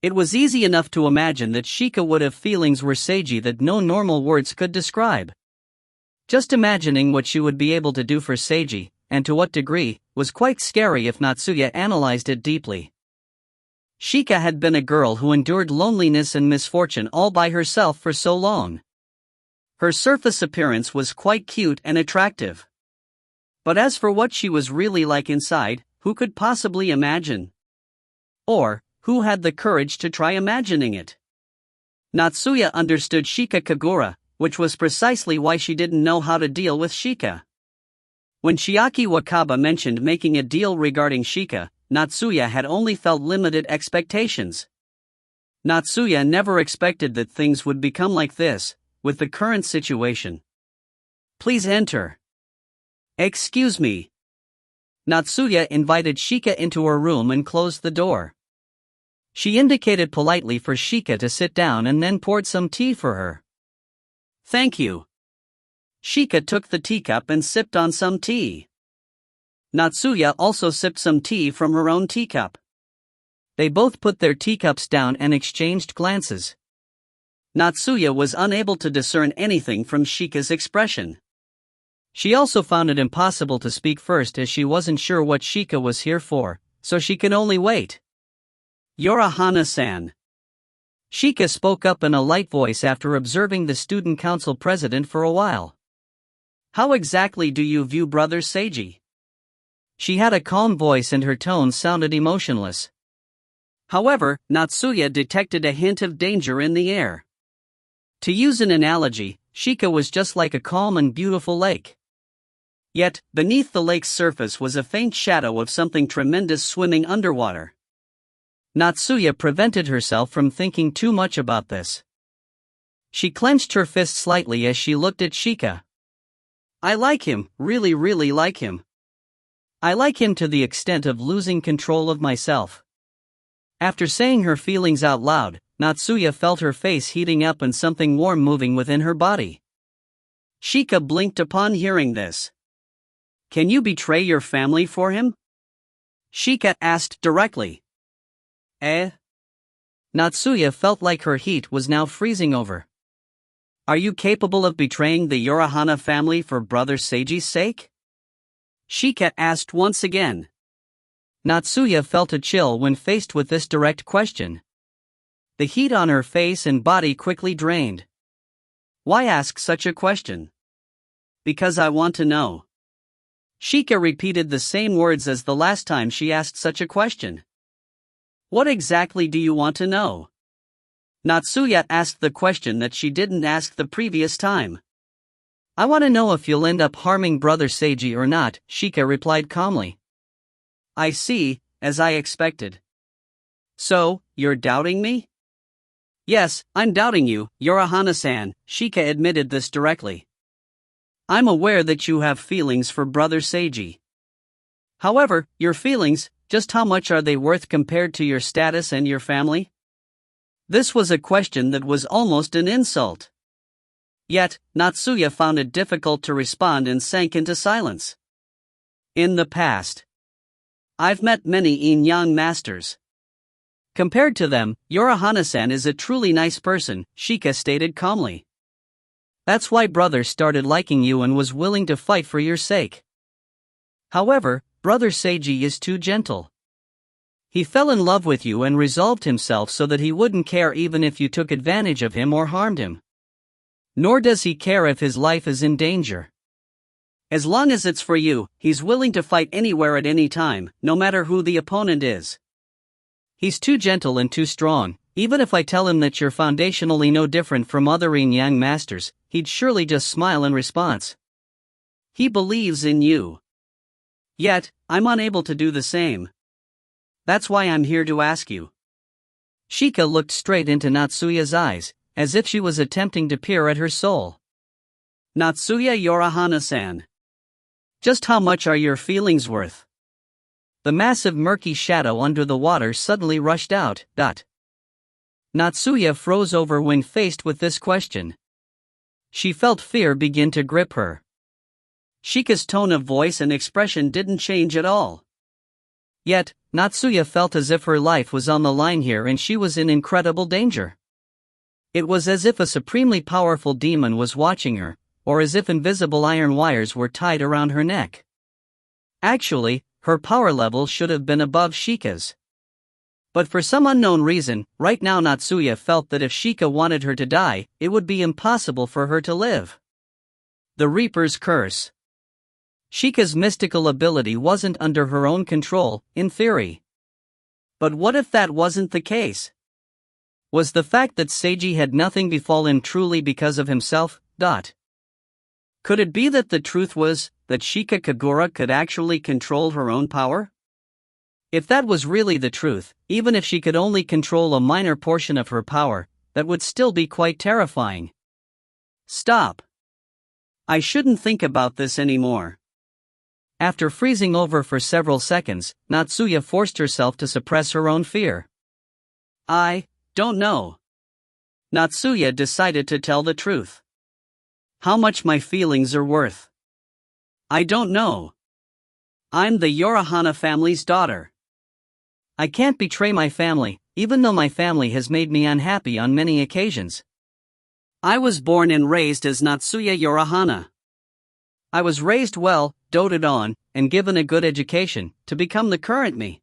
S2: It was easy enough to imagine that Shika would have feelings for Seiji that no normal words could describe. Just imagining what she would be able to do for Seiji, and to what degree, was quite scary if Natsuya analyzed it deeply. Shika had been a girl who endured loneliness and misfortune all by herself for so long. Her surface appearance was quite cute and attractive. But as for what she was really like inside, who could possibly imagine? Or, who had the courage to try imagining it? Natsuya understood Shika Kagura, which was precisely why she didn't know how to deal with Shika. When Chiaki Wakaba mentioned making a deal regarding Shika, Natsuya had only felt limited expectations. Natsuya never expected that things would become like this, with the current situation. Please enter. Excuse me. Natsuya invited Shika into her room and closed the door. She indicated politely for Shika to sit down and then poured some tea for her. Thank you. Shika took the teacup and sipped on some tea. Natsuya also sipped some tea from her own teacup. They both put their teacups down and exchanged glances. Natsuya was unable to discern anything from Shika's expression. She also found it impossible to speak first as she wasn't sure what Shika was here for, so she could only wait. Yorahana-san. Shika spoke up in a light voice after observing the student council president for a while. How exactly do you view Brother Seiji? She had a calm voice and her tone sounded emotionless. However, Natsuya detected a hint of danger in the air. To use an analogy, Shika was just like a calm and beautiful lake. Yet, beneath the lake's surface was a faint shadow of something tremendous swimming underwater. Natsuya prevented herself from thinking too much about this. She clenched her fist slightly as she looked at Shika. I like him, really like him. I like him to the extent of losing control of myself. After saying her feelings out loud, Natsuya felt her face heating up and something warm moving within her body. Shika blinked upon hearing this. Can you betray your family for him? Shika asked directly. Natsuya felt like her heat was now freezing over. Are you capable of betraying the Yorahana family for Brother Seiji's sake? Shika asked once again. Natsuya felt a chill when faced with this direct question. The heat on her face and body quickly drained. Why ask such a question? Because I want to know. Shika repeated the same words as the last time she asked such a question. What exactly do you want to know? Natsuya asked the question that she didn't ask the previous time. I want to know if you'll end up harming Brother Seiji or not, Shika replied calmly. I see, as I expected. So, you're doubting me? Yes, I'm doubting you, Yorahana-san, Shika admitted this directly. I'm aware that you have feelings for Brother Seiji. However, your feelings, just how much are they worth compared to your status and your family? This was a question that was almost an insult. Yet, Natsuya found it difficult to respond and sank into silence. In the past, I've met many yin-yang masters. Compared to them, Yorahana-san is a truly nice person, Shika stated calmly. That's why Brother started liking you and was willing to fight for your sake. However, Brother Seiji is too gentle. He fell in love with you and resolved himself so that he wouldn't care even if you took advantage of him or harmed him. Nor does he care if his life is in danger. As long as it's for you, he's willing to fight anywhere at any time, no matter who the opponent is. He's too gentle and too strong. Even if I tell him that you're foundationally no different from other yin-yang masters, he'd surely just smile in response.
S1: He believes in you. Yet, I'm unable to do the same. That's why I'm here to ask you.
S2: Shika looked straight into Natsuya's eyes, as if she was attempting to peer at her soul.
S1: Natsuya Yorahana-san. Just how much are your feelings worth?
S2: The massive murky shadow under the water suddenly rushed out. Natsuya froze over when faced with this question. She felt fear begin to grip her.
S1: Shika's tone of voice and expression didn't change at all.
S2: Yet, Natsuya felt as if her life was on the line here and she was in incredible danger. It was as if a supremely powerful demon was watching her, or as if invisible iron wires were tied around her neck. Actually, her power level should have been above Shika's. But for some unknown reason, right now Natsuya felt that if Shika wanted her to die, it would be impossible for her to live. The Reaper's Curse. Shika's mystical ability wasn't under her own control, in theory. But what if that wasn't the case? Was the fact that Seiji had nothing befall him truly because of himself? Could it be that the truth was that Shika Kagura could actually control her own power? If that was really the truth, even if she could only control a minor portion of her power, that would still be quite terrifying.
S1: Stop. I shouldn't think about this anymore.
S2: After freezing over for several seconds, Natsuya forced herself to suppress her own fear.
S1: I don't know. Natsuya decided to tell the truth. How much my feelings are worth? I don't know. I'm the Yorahana family's daughter.
S2: I can't betray my family, even though my family has made me unhappy on many occasions.
S1: I was born and raised as Natsuya Yorahana. I was raised well, doted on, and given a good education, to become the current me.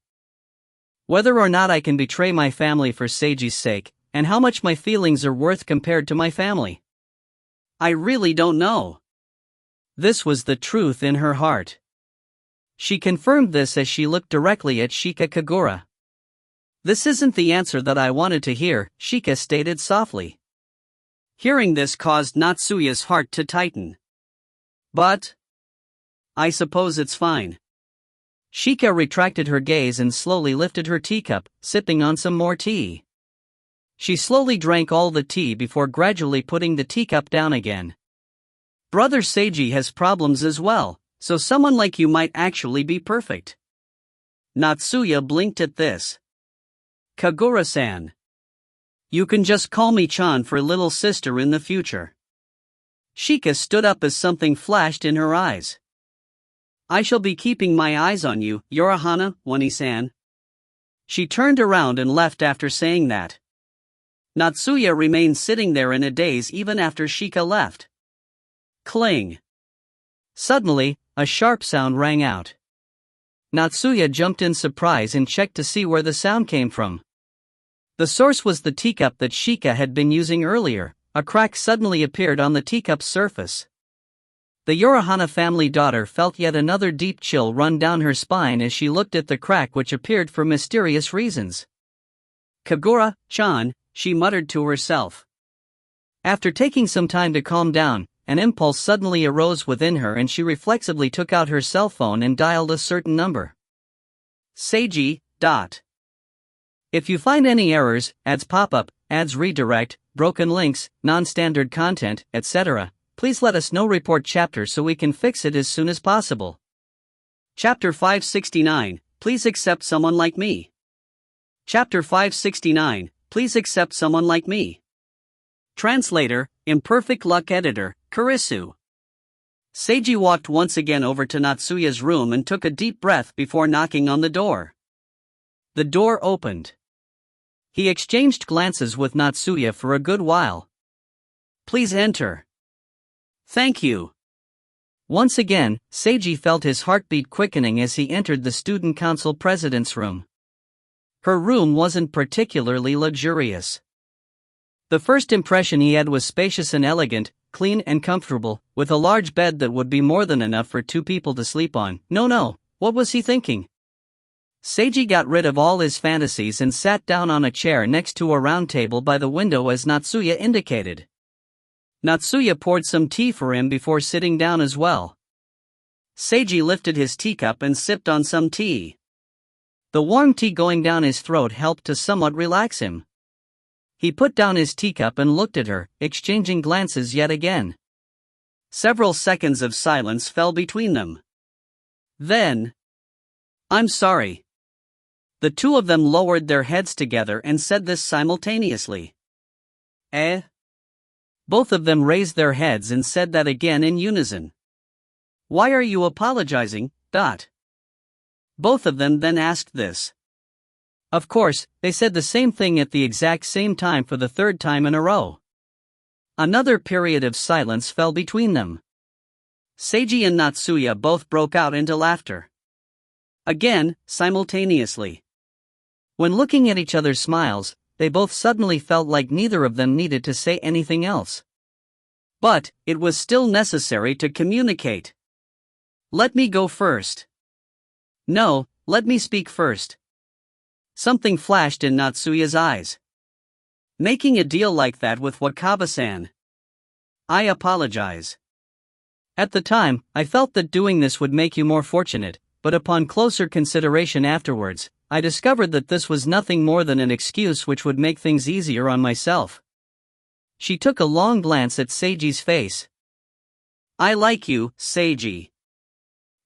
S1: Whether or not I can betray my family for Seiji's sake, and how much my feelings are worth compared to my family, I really don't know. This was the truth in her heart. She confirmed this as she looked directly at Shika Kagura. This isn't the answer that I wanted to hear, Shika stated softly. Hearing this caused Natsuya's heart to tighten. But I suppose it's fine. Shika retracted her gaze and slowly lifted her teacup, sipping on some more tea. She slowly drank all the tea before gradually putting the teacup down again. Brother Seiji has problems as well, so someone like you might actually be perfect. Natsuya blinked at this. Kagura-san. You can just call me Chan for little sister in the future. Shika stood up as something flashed in her eyes. I shall be keeping my eyes on you, Yorahana, Wani-san. She turned around and left after saying that. Natsuya remained sitting there in a daze even after Shika left. Cling. Suddenly, a sharp sound rang out. Natsuya jumped in surprise and checked to see where the sound came from. The source was the teacup that Shika had been using earlier. A crack suddenly appeared on the teacup's surface. The Yorahana family daughter felt yet another deep chill run down her spine as she looked at the crack which appeared for mysterious reasons. Kagura-chan, she muttered to herself. After taking some time to calm down, an impulse suddenly arose within her and she reflexively took out her cell phone and dialed a certain number. Seiji. If you find any errors, ads pop-up, ads redirect, broken links, non-standard content, etc., please let us know. Report chapter so we can fix it as soon as possible. Chapter 569, Please accept someone like me. Chapter 569, Please accept someone like me. Translator, Imperfect Luck Editor, Kurisu. Seiji walked once again over to Natsuya's room and took a deep breath before knocking on the door. The door opened. He exchanged glances with Natsuya for a good while. Please enter. Thank you. Once again, Seiji felt his heartbeat quickening as he entered the student council president's room. Her room wasn't particularly luxurious. The first impression he had was spacious and elegant, clean and comfortable, with a large bed that would be more than enough for two people to sleep on. No, what was he thinking?
S2: Seiji got rid of all his fantasies and sat down on a chair next to a round table by the window as Natsuya indicated. Natsuya poured some tea for him before sitting down as well. Seiji lifted his teacup and sipped on some tea. The warm tea going down his throat helped to somewhat relax him. He put down his teacup and looked at her, exchanging glances yet again.
S1: Several seconds of silence fell between them. Then, "I'm sorry." The two of them lowered their heads together and said this simultaneously. Eh? Both of them raised their heads and said that again in unison. "Why are you apologizing, Dot?" Both of them then asked this. Of course, they said the same thing at the exact same time for the third time in a row. Another period of silence fell between them. Seiji and Natsuya both broke out into laughter. Again, simultaneously. When looking at each other's smiles, they both suddenly felt like neither of them needed to say anything else. But, it was still necessary to communicate. "Let me go first." "No, let me speak first." Something flashed in Natsuya's eyes. "Making a deal like that with Wakaba-san. I apologize. At the time, I felt that doing this would make you more fortunate, but upon closer consideration afterwards, I discovered that this was nothing more than an excuse which would make things easier on myself." She took a long glance at Seiji's face. "I like you, Seiji.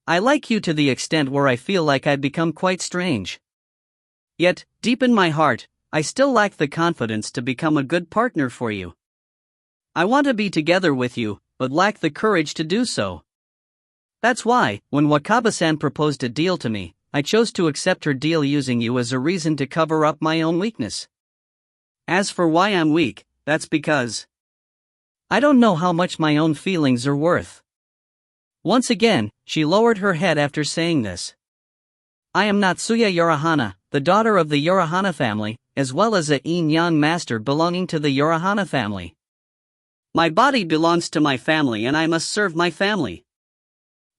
S1: I like you to the extent where I feel like I've become quite strange. Yet, deep in my heart, I still lack the confidence to become a good partner for you. I want to be together with you, but lack the courage to do so. That's why, when Wakaba-san proposed a deal to me, I chose to accept her deal using you as a reason to cover up my own weakness. As for why I'm weak, that's because I don't know how much my own feelings are worth." Once again, she lowered her head after saying this. "I am Natsuya Yorahana, the daughter of the Yorahana family, as well as a yin-yang master belonging to the Yorahana family. My body belongs to my family and I must serve my family.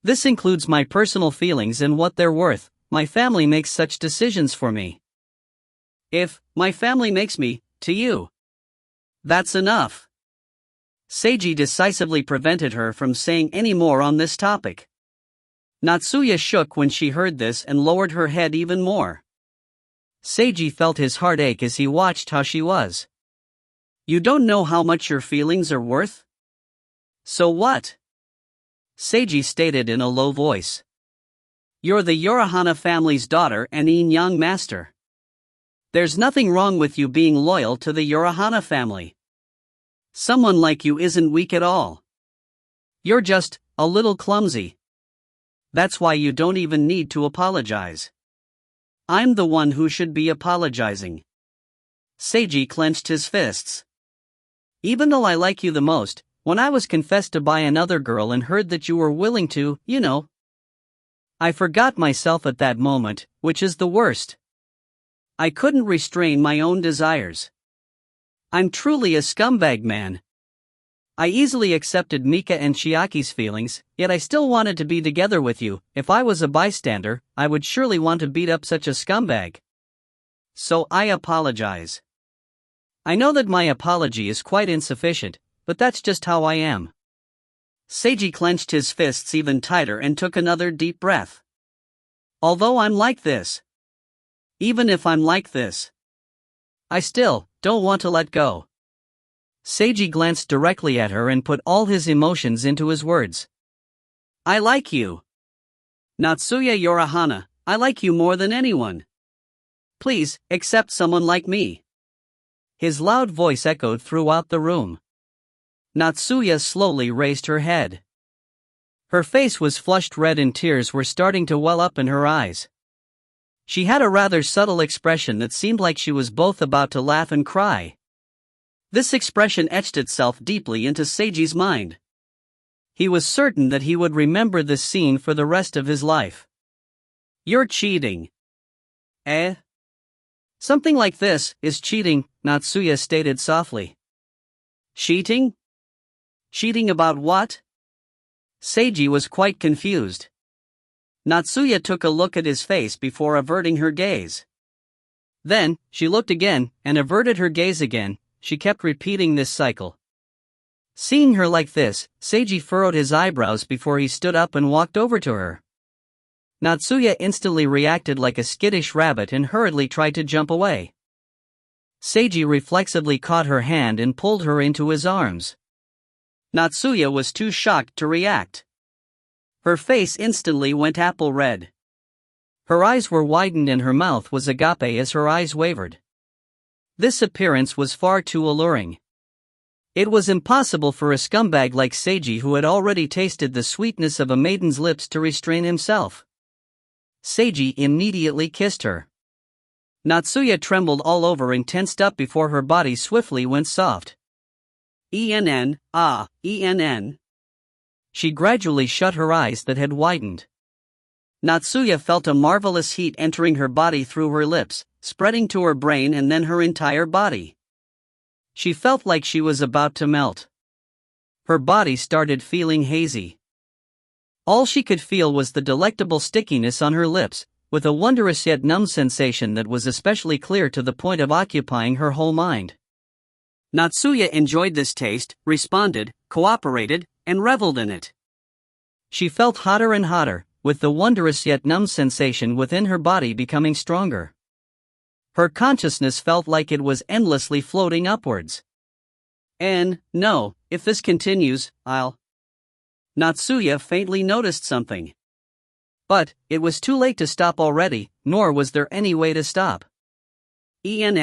S1: This includes my personal feelings and what they're worth. My family makes such decisions for me. If my family makes me, to you, that's enough." Seiji decisively prevented her from saying any more on this topic. Natsuya shook when she heard this and lowered her head even more. Seiji felt his heart ache as he watched how she was. "You don't know how much your feelings are worth? So what?" Seiji stated in a low voice. "You're the Yorahana family's daughter and yin-yang master. There's nothing wrong with you being loyal to the Yorahana family. Someone like you isn't weak at all. You're just a little clumsy. That's why you don't even need to apologize. I'm the one who should be apologizing." Seiji clenched his fists. "Even though I like you the most, when I was confessed to by another girl and heard that you were willing to, I forgot myself at that moment, which is the worst. I couldn't restrain my own desires. I'm truly a scumbag, man. I easily accepted Mika and Chiaki's feelings, yet I still wanted to be together with you. If I was a bystander, I would surely want to beat up such a scumbag. So I apologize. I know that my apology is quite insufficient, but that's just how I am." Seiji clenched his fists even tighter and took another deep breath. "Although I'm like this, even if I'm like this, I still don't want to let go." Seiji glanced directly at her and put all his emotions into his words. "I like you. Natsuya Yorahana, I like you more than anyone. Please, accept someone like me." His loud voice echoed throughout the room. Natsuya slowly raised her head. Her face was flushed red and tears were starting to well up in her eyes. She had a rather subtle expression that seemed like she was both about to laugh and cry. This expression etched itself deeply into Seiji's mind. He was certain that he would remember this scene for the rest of his life. "You're cheating." "Eh?" "Something like this is cheating," Natsuya stated softly. "Cheating? Cheating about what?" Seiji was quite confused. Natsuya took a look at his face before averting her gaze. Then, she looked again, and averted her gaze again. She kept repeating this cycle. Seeing her like this, Seiji furrowed his eyebrows before he stood up and walked over to her. Natsuya instantly reacted like a skittish rabbit and hurriedly tried to jump away. Seiji reflexively caught her hand and pulled her into his arms. Natsuya was too shocked to react. Her face instantly went apple red. Her eyes were widened and her mouth was agape as her eyes wavered. This appearance was far too alluring. It was impossible for a scumbag like Seiji, who had already tasted the sweetness of a maiden's lips, to restrain himself. Seiji immediately kissed her. Natsuya trembled all over and tensed up before her body swiftly went soft. ENN. She gradually shut her eyes that had widened. Natsuya felt a marvelous heat entering her body through her lips, spreading to her brain and then her entire body. She felt like she was about to melt. Her body started feeling hazy. All she could feel was the delectable stickiness on her lips, with a wondrous yet numb sensation that was especially clear to the point of occupying her whole mind. Natsuya enjoyed this taste, responded, cooperated, and reveled in it. She felt hotter and hotter, with the wondrous yet numb sensation within her body becoming stronger. Her consciousness felt like it was endlessly floating upwards. No, if this continues, I'll... Natsuya faintly noticed something. But, it was too late to stop already, nor was there any way to stop. And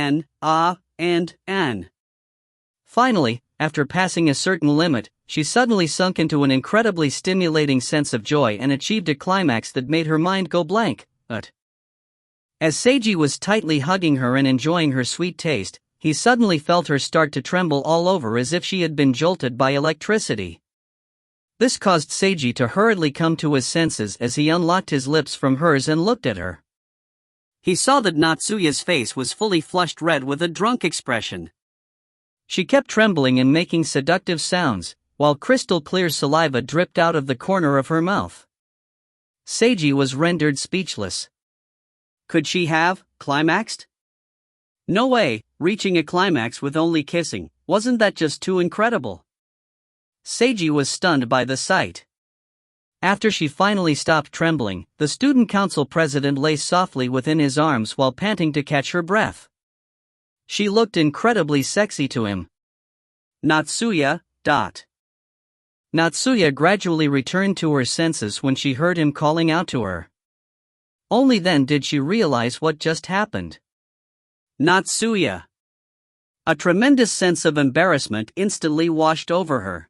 S1: An. Finally, after passing a certain limit, she suddenly sunk into an incredibly stimulating sense of joy and achieved a climax that made her mind go blank. As Seiji was tightly hugging her and enjoying her sweet taste, he suddenly felt her start to tremble all over as if she had been jolted by electricity. This caused Seiji to hurriedly come to his senses as he unlocked his lips from hers and looked at her. He saw that Natsuya's face was fully flushed red with a drunk expression. She kept trembling and making seductive sounds, while crystal clear saliva dripped out of the corner of her mouth. Seiji was rendered speechless. Could she have climaxed? No way, reaching a climax with only kissing, wasn't that just too incredible? Seiji was stunned by the sight. After she finally stopped trembling, the student council president lay softly within his arms while panting to catch her breath. She looked incredibly sexy to him. Natsuya. Natsuya gradually returned to her senses when she heard him calling out to her. Only then did she realize what just happened. Natsuya. A tremendous sense of embarrassment instantly washed over her.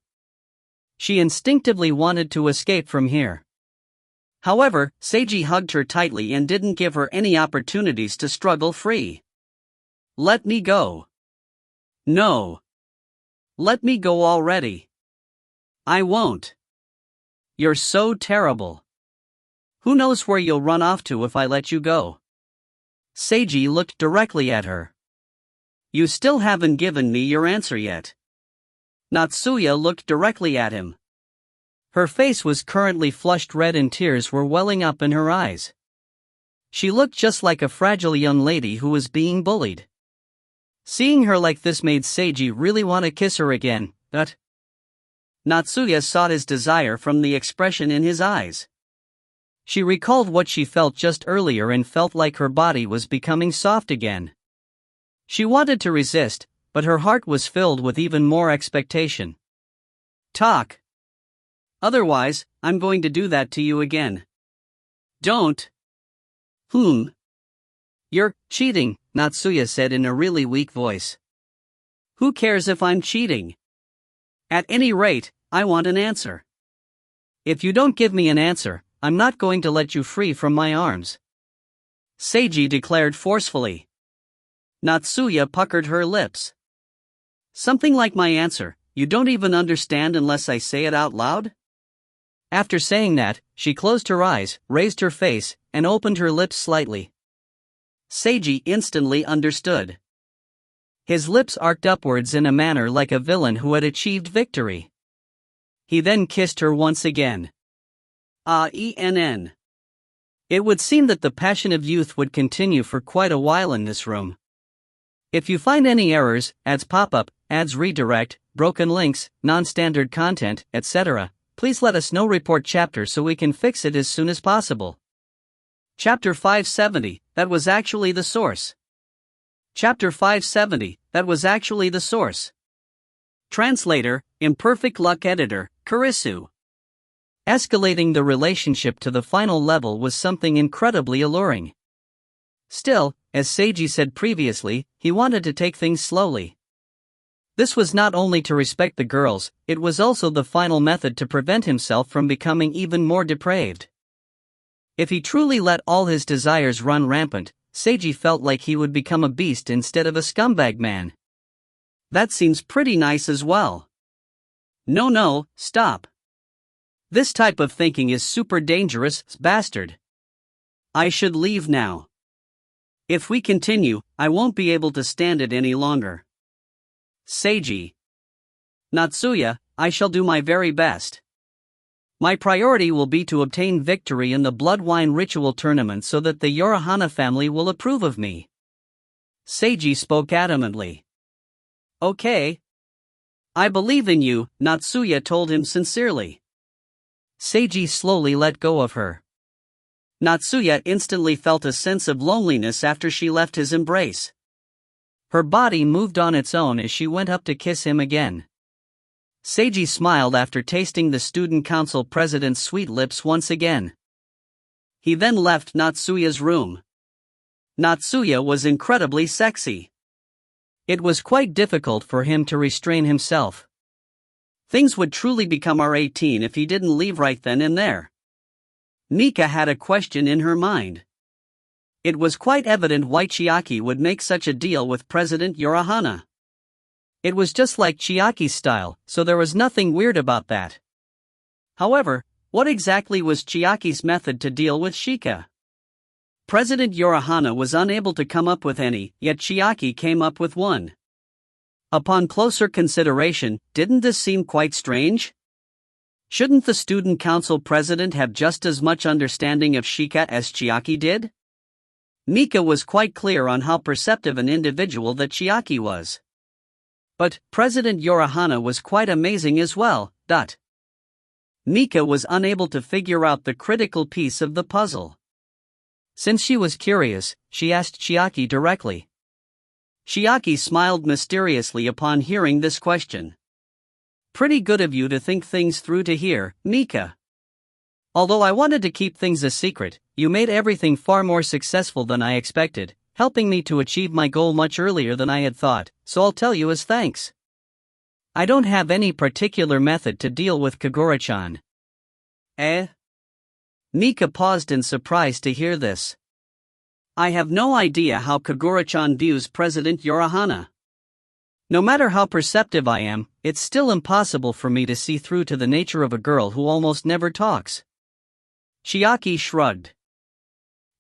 S1: She instinctively wanted to escape from here. However, Seiji hugged her tightly and didn't give her any opportunities to struggle free. Let me go. No. Let me go already. I won't. You're so terrible. Who knows where you'll run off to if I let you go? Seiji looked directly at her. You still haven't given me your answer yet. Natsuya looked directly at him. Her face was currently flushed red and tears were welling up in her eyes. She looked just like a fragile young lady who was being bullied. Seeing her like this made Seiji really want to kiss her again, but Natsuya sought his desire from the expression in his eyes. She recalled what she felt just earlier and felt like her body was becoming soft again. She wanted to resist, but her heart was filled with even more expectation. Talk. Otherwise, I'm going to do that to you again. Don't. You're cheating, Natsuya said in a really weak voice. Who cares if I'm cheating? At any rate, I want an answer. If you don't give me an answer, I'm not going to let you free from my arms. Seiji declared forcefully. Natsuya puckered her lips. Something like my answer, you don't even understand unless I say it out loud? After saying that, she closed her eyes, raised her face, and opened her lips slightly. Seiji instantly understood. His lips arced upwards in a manner like a villain who had achieved victory. He then kissed her once again.
S2: It would seem that the passion of youth would continue for quite a while in this room. If you find any errors, ads pop up, ads redirect, broken links, non-standard content, etc., please let us know. Report chapter so we can fix it as soon as possible.
S1: Chapter 570, that was actually the source. Chapter 570, that was actually the source. Translator, Imperfect Luck Editor, Kurisu.
S2: Escalating the relationship to the final level was something incredibly alluring. Still, as Seiji said previously, he wanted to take things slowly. This was not only to respect the girls, it was also the final method to prevent himself from becoming even more depraved. If he truly let all his desires run rampant, Seiji felt like he would become a beast instead of a scumbag man.
S1: That seems pretty nice as well. No, stop. This type of thinking is super dangerous, bastard. I should leave now. If we continue, I won't be able to stand it any longer. Seiji. Natsuya, I shall do my very best. My priority will be to obtain victory in the Blood Wine Ritual Tournament so that the Yorihana family will approve of me. Seiji spoke adamantly. Okay. I believe in you, Natsuya told him sincerely.
S2: Seiji slowly let go of her.
S1: Natsuya instantly felt a sense of loneliness after she left his embrace.
S2: Her body moved on its own as she went up to kiss him again.
S1: Seiji smiled after tasting the student council president's sweet lips once again. He then left Natsuya's room. Natsuya was incredibly sexy.
S2: It was quite difficult for him to restrain himself.
S1: Things would truly become R18 if he didn't leave right then and there. Mika had a question in her mind. It was quite evident why Chiaki would make such a deal with President Yorihana.
S2: It was just like Chiaki's style, so there was nothing weird about that.
S1: However, what exactly was Chiaki's method to deal with Shika? President Yorihana was unable to come up with any, yet Chiaki came up with one. Upon closer consideration, didn't this seem quite strange? Shouldn't the student council president have just as much understanding of Shika as Chiaki did? Mika was quite clear on how perceptive an individual that Chiaki was. But President Yorihana was quite amazing as well. Mika was unable to figure out the critical piece of the puzzle.
S2: Since she was curious, she asked Chiaki directly.
S1: Chiaki smiled mysteriously upon hearing this question. Pretty good of you to think things through to here, Mika. Although I wanted to keep things a secret, you made everything far more successful than I expected, helping me to achieve my goal much earlier than I had thought, so I'll tell you as thanks. I don't have any particular method to deal with Kagura-chan. Mika paused in surprise to hear this. I have no idea how Kagura-chan views President Yorihana. No matter how perceptive I am, it's still impossible for me to see through to the nature of a girl who almost never talks. Chiaki shrugged.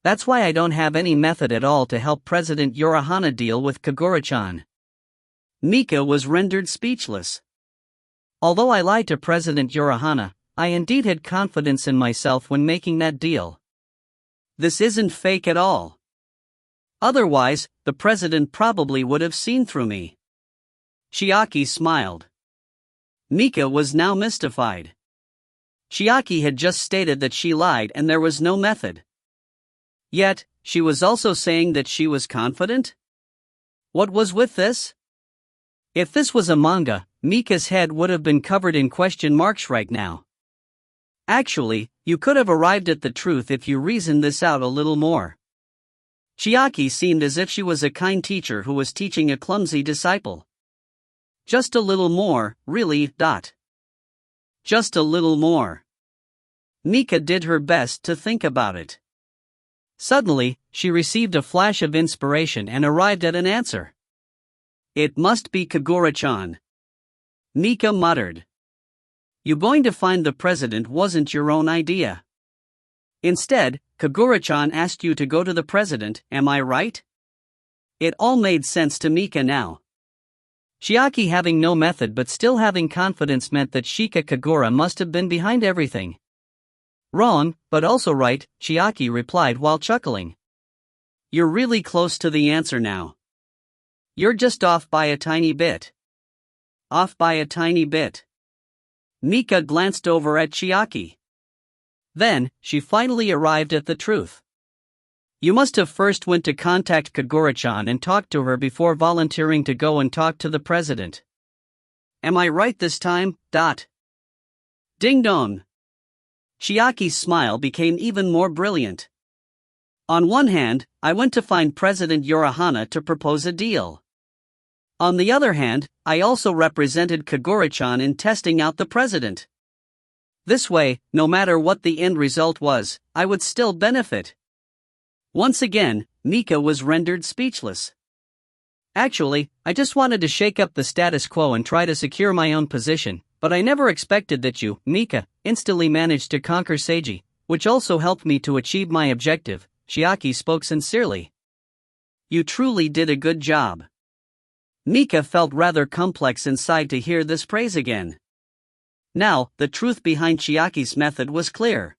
S1: That's why I don't have any method at all to help President Yorihana deal with Kagura-chan. Mika was rendered speechless. Although I lied to President Yorihana, I indeed had confidence in myself when making that deal. This isn't fake at all. Otherwise, the president probably would have seen through me. Chiaki smiled. Mika was now mystified. Chiaki had just stated that she lied and there was no method. Yet, she was also saying that she was confident? What was with this? If this was a manga, Mika's head would have been covered in question marks right now. Actually, you could have arrived at the truth if you reasoned this out a little more. Chiaki seemed as if she was a kind teacher who was teaching a clumsy disciple. Just a little more, really. Just a little more. Mika did her best to think about it. Suddenly, she received a flash of inspiration and arrived at an answer. It must be Kagura-chan. Mika muttered. You going to find the president wasn't your own idea. Instead, Kagura-chan asked you to go to the president, am I right? It all made sense to Mika now. Chiaki having no method but still having confidence meant that Shika Kagura must have been behind everything.
S2: Wrong, but also right, Chiaki replied while chuckling.
S1: You're really close to the answer now. You're just off by a tiny bit. Off by a tiny bit. Mika glanced over at Chiaki. Then, she finally arrived at the truth. You must have first went to contact Kagura-chan and talked to her before volunteering to go and talk to the president. Am I right this time? Ding dong. Chiaki's smile became even more brilliant. On one hand, I went to find President Yorihana to propose a deal. On the other hand, I also represented Kagura-chan in testing out the president. This way, no matter what the end result was, I would still benefit. Once again, Mika was rendered speechless. Actually, I just wanted to shake up the status quo and try to secure my own position, but I never expected that you, Mika, instantly managed to conquer Seiji, which also helped me to achieve my objective. Chiaki spoke sincerely. You truly did a good job. Mika felt rather complex inside to hear this praise again. Now, the truth behind Chiaki's method was clear.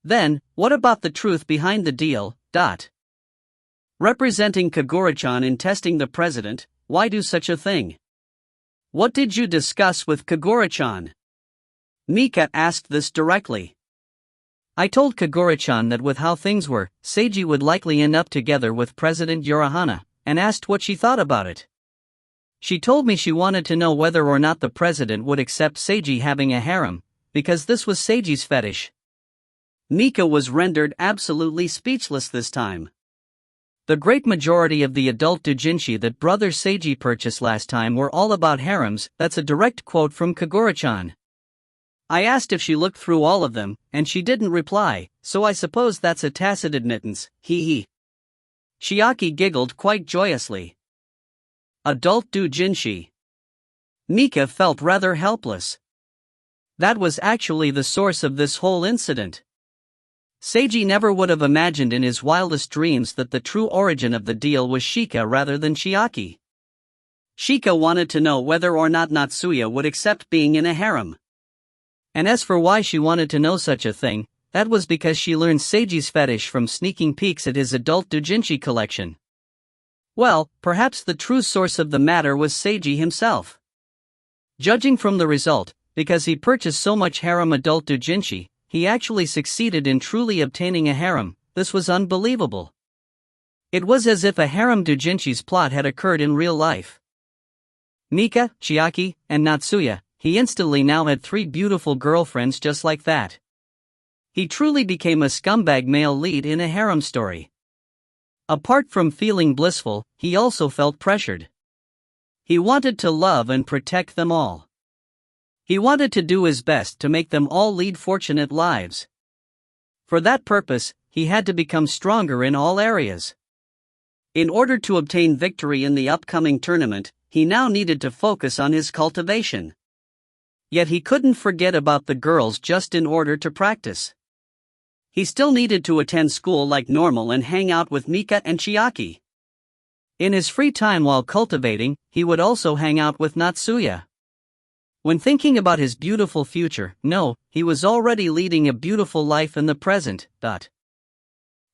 S1: Then, what about the truth behind the deal? Representing Kagura-chan in testing the president, why do such a thing? What did you discuss with Kagura-chan? Mika asked this directly. I told Kagura-chan that with how things were, Seiji would likely end up together with President Yorihana, and asked what she thought about it. She told me she wanted to know whether or not the president would accept Seiji having a harem, because this was Seiji's fetish. Mika was rendered absolutely speechless this time. The great majority of the adult doujinshi that brother Seiji purchased last time were all about harems. That's a direct quote from Kagura-chan. I asked if she looked through all of them, and she didn't reply, so I suppose that's a tacit admittance, hee. Chiaki giggled quite joyously. Adult doujinshi. Mika felt rather helpless. That was actually the source of this whole incident. Seiji never would have imagined in his wildest dreams that the true origin of the deal was Shika rather than Chiaki. Shika wanted to know whether or not Natsuya would accept being in a harem. And as for why she wanted to know such a thing, that was because she learned Seiji's fetish from sneaking peeks at his adult doujinshi collection. Well, perhaps the true source of the matter was Seiji himself. Judging from the result, because he purchased so much harem adult doujinshi, he actually succeeded in truly obtaining a harem. This was unbelievable. It was as if a harem doujinshi's plot had occurred in real life. Mika, Chiaki, and Natsuya, he instantly now had 3 beautiful girlfriends just like that. He truly became a scumbag male lead in a harem story. Apart from feeling blissful, he also felt pressured. He wanted to love and protect them all. He wanted to do his best to make them all lead fortunate lives. For that purpose, he had to become stronger in all areas. In order to obtain victory in the upcoming tournament, he now needed to focus on his cultivation. Yet he couldn't forget about the girls just in order to practice. He still needed to attend school like normal and hang out with Mika and Chiaki. In his free time while cultivating, he would also hang out with Natsuya. When thinking about his beautiful future, he was already leading a beautiful life in the present.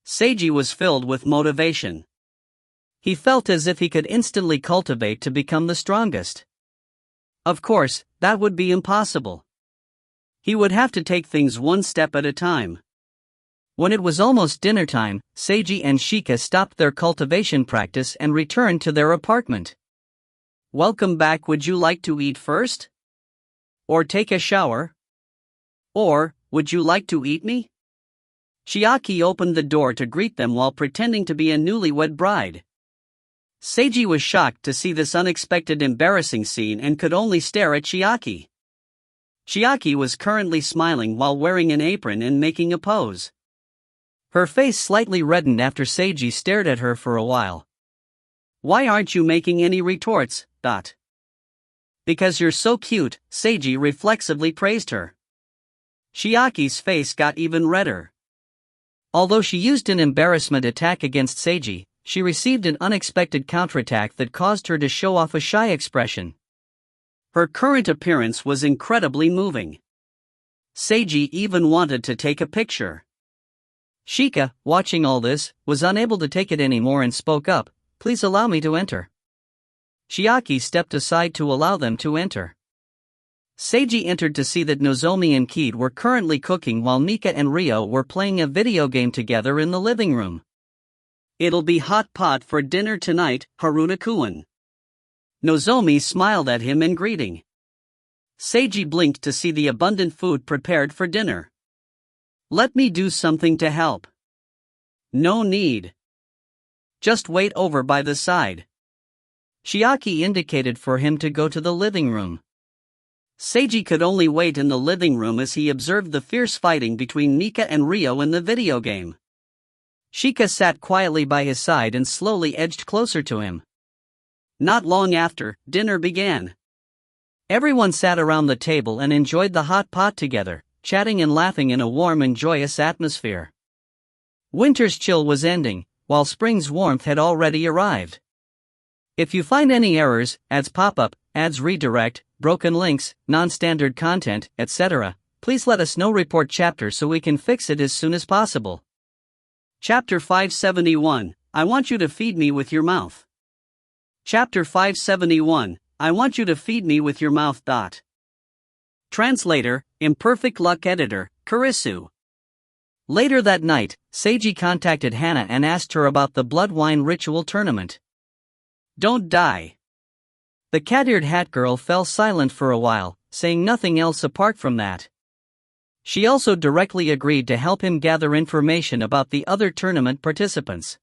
S1: Seiji was filled with motivation. He felt as if he could instantly cultivate to become the strongest. Of course, that would be impossible. He would have to take things one step at a time. When it was almost dinner time, Seiji and Shika stopped their cultivation practice and returned to their apartment. Welcome back. Would you like to eat first? Or take a shower? Or, would you like to eat me? Chiaki opened the door to greet them while pretending to be a newlywed bride. Seiji was shocked to see this unexpected embarrassing scene and could only stare at Chiaki. Chiaki was currently smiling while wearing an apron and making a pose. Her face slightly reddened after Seiji stared at her for a while. Why aren't you making any retorts? Because you're so cute, Seiji reflexively praised her. Chiaki's face got even redder. Although she used an embarrassment attack against Seiji, she received an unexpected counterattack that caused her to show off a shy expression. Her current appearance was incredibly moving. Seiji even wanted to take a picture.
S2: Shika, watching all this, was unable to take it anymore and spoke up, "Please allow me to enter." Chiaki stepped aside to allow them to enter. Seiji entered to see that Nozomi and Kid were currently cooking while Mika and Ryo were playing a video game together in the living room.
S1: "It'll be hot pot for dinner tonight, Haruna-kun." Nozomi smiled at him in greeting. Seiji blinked to see the abundant food prepared for dinner. "Let me do something to help." "No need. Just wait over by the side."
S2: Chiaki indicated for him to go to the living room.
S1: Seiji could only wait in the living room as he observed the fierce fighting between Mika and Ryo in the video game.
S2: Shika sat quietly by his side and slowly edged closer to him.
S1: Not long after, dinner began.
S2: Everyone sat around the table and enjoyed the hot pot together, chatting and laughing in a warm and joyous atmosphere. Winter's chill was ending, while spring's warmth had already arrived. If you find any errors, ads pop up, ads redirect, broken links, non-standard content, etc., please let us know. Report chapter so we can fix it as soon as possible.
S1: Chapter 571, I want you to feed me with your mouth. Chapter 571, I want you to feed me with your mouth. Translator, Imperfect Luck Editor, Kurisu.
S2: Later that night, Seiji contacted Hana and asked her about the blood wine ritual tournament.
S1: "Don't die."
S2: The cat-eared hat girl fell silent for a while, saying nothing else apart from that. She also directly agreed to help him gather information about the other tournament participants.